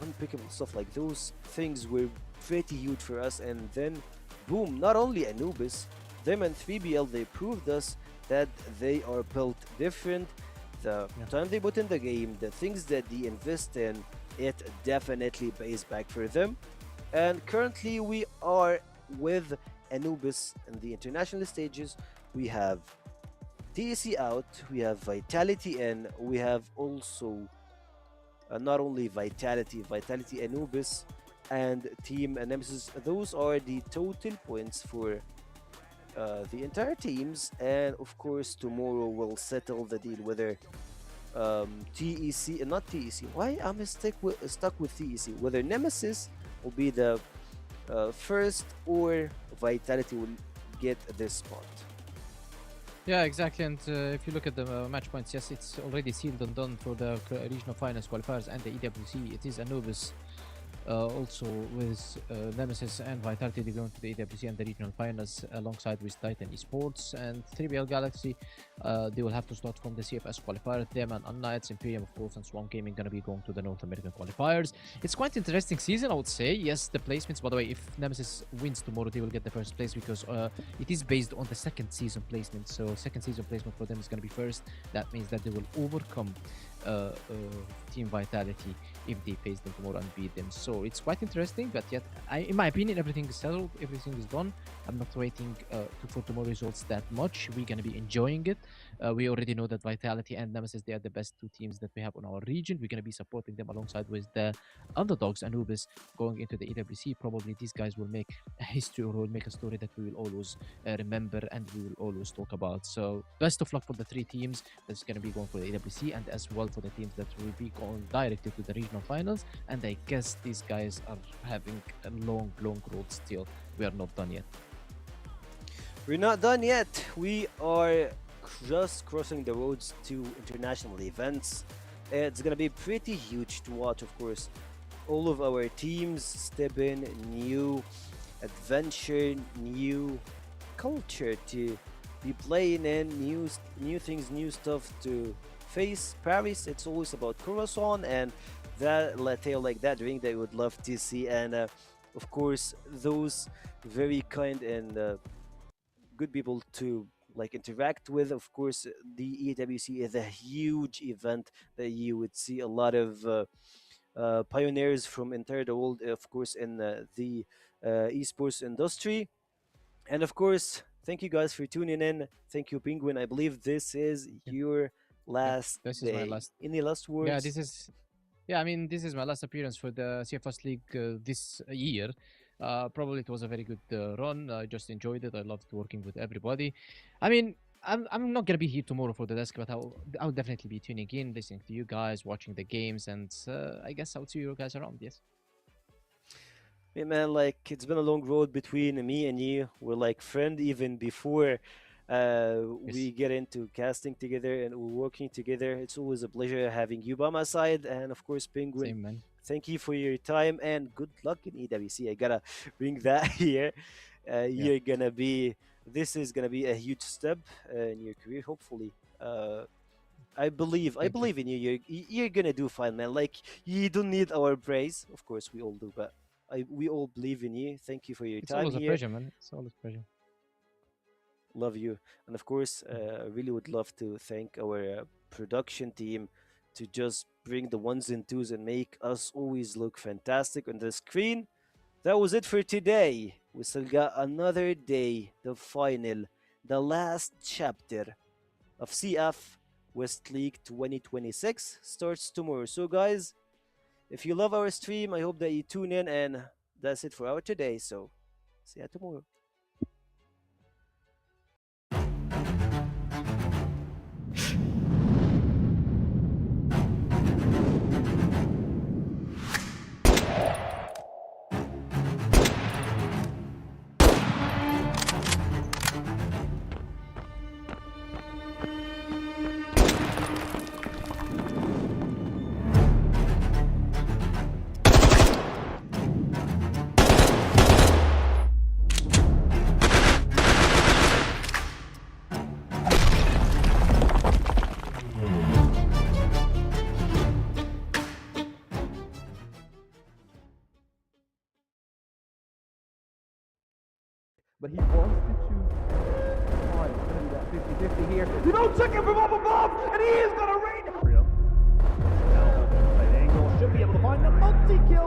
unpickable stuff? Like, those things were pretty huge for us. And then boom, not only Anubis, them and 3BL, they proved us that they are built different. The time they put in the game, the things that they invest in, it definitely pays back for them. And currently we are with Anubis in the international stages. We have TEC out, we have Vitality in, we have also not only Vitality Anubis and Team Nemesis. Those are the total points for the entire teams, and of course tomorrow we'll settle the deal whether TEC, not TEC, why am I stuck with TEC, whether Nemesis will be the first or Vitality will get this spot. Yeah, exactly. And if you look at the match points, yes, it's already sealed and done for the regional finals qualifiers and the EWC. It is Anubis. Also with Nemesis and Vitality, they're going to the AWC and the regional finals alongside with Titan Esports. And 3BL Galaxy, they will have to start from the CFS qualifier. Them and Unnights, Imperium, of course, and Swarm Gaming going to be going to the North American qualifiers. It's quite interesting season, I would say. Yes, the placements, by the way, if Nemesis wins tomorrow, they will get the first place, because it is based on the second season placement. So second season placement for them is going to be first. That means that they will overcome Team Vitality if they face them tomorrow and beat them. So it's quite interesting, but yet, in my opinion, everything is settled, everything is done. I'm not waiting for tomorrow results that much. We're going to be enjoying it. We already know that Vitality and Nemesis, they are the best two teams that we have on our region. We're going to be supporting them alongside with the underdogs, Anubis, going into the AWC. Probably these guys will make a history, or will make a story that we will always remember and we will always talk about. So best of luck for the three teams that's going to be going for the AWC, and as well for the teams that will be going directly to the regional finals. And I guess these guys are having a long road still. We are not done yet. We're not done yet. We are just crossing the roads to international events. It's gonna be pretty huge to watch, of course. All of our teams step in, new adventure, new culture to be playing in, new things, new stuff to face. Paris, it's always about Coruscant and that latte like that drink that I would love to see, and of course those very kind and good people to like interact with. Of course, the EWC is a huge event that you would see a lot of pioneers from entire the world, of course, in the esports industry. And of course, thank you guys for tuning in. Thank you, Penguin. I believe this is your last This day. is my last. Any last words? Yeah, this is. Yeah, I mean, this is my last appearance for the CFS League this year. Probably it was a very good run. I just enjoyed it. I loved working with everybody. I mean, I'm not gonna be here tomorrow for the desk, but I'll definitely be tuning in, listening to you guys, watching the games, and I guess I'll see you guys around. Yes. Yeah, man, like it's been a long road between me and you. We're like friend even before we get into casting together and we're working together. It's always a pleasure having you by my side, and of course, Penguin. Same, man. Thank you for your time and good luck in EWC. I gotta bring that here. You're gonna be. This is gonna be a huge step in your career. Hopefully, I believe in you. You're gonna do fine, man. Like you don't need our praise. Of course, we all do, but we all believe in you. Thank you for your It's time always here. a pleasure, man. It's always a pleasure. Love you, and of course, I really would love to thank our production team to just bring the ones and twos and make us always look fantastic on the screen. That was it for today. We still got another day, the final, the last chapter of CF West League 2026 starts tomorrow. So, guys, if you love our stream, I hope that you tune in, and that's it for our today. So, see you tomorrow. But he wants to choose. Oh, it's going to be that 50-50 here. You don't check him from up above, and he is going to rain. Now, right angle, should be able to find the multi-kill.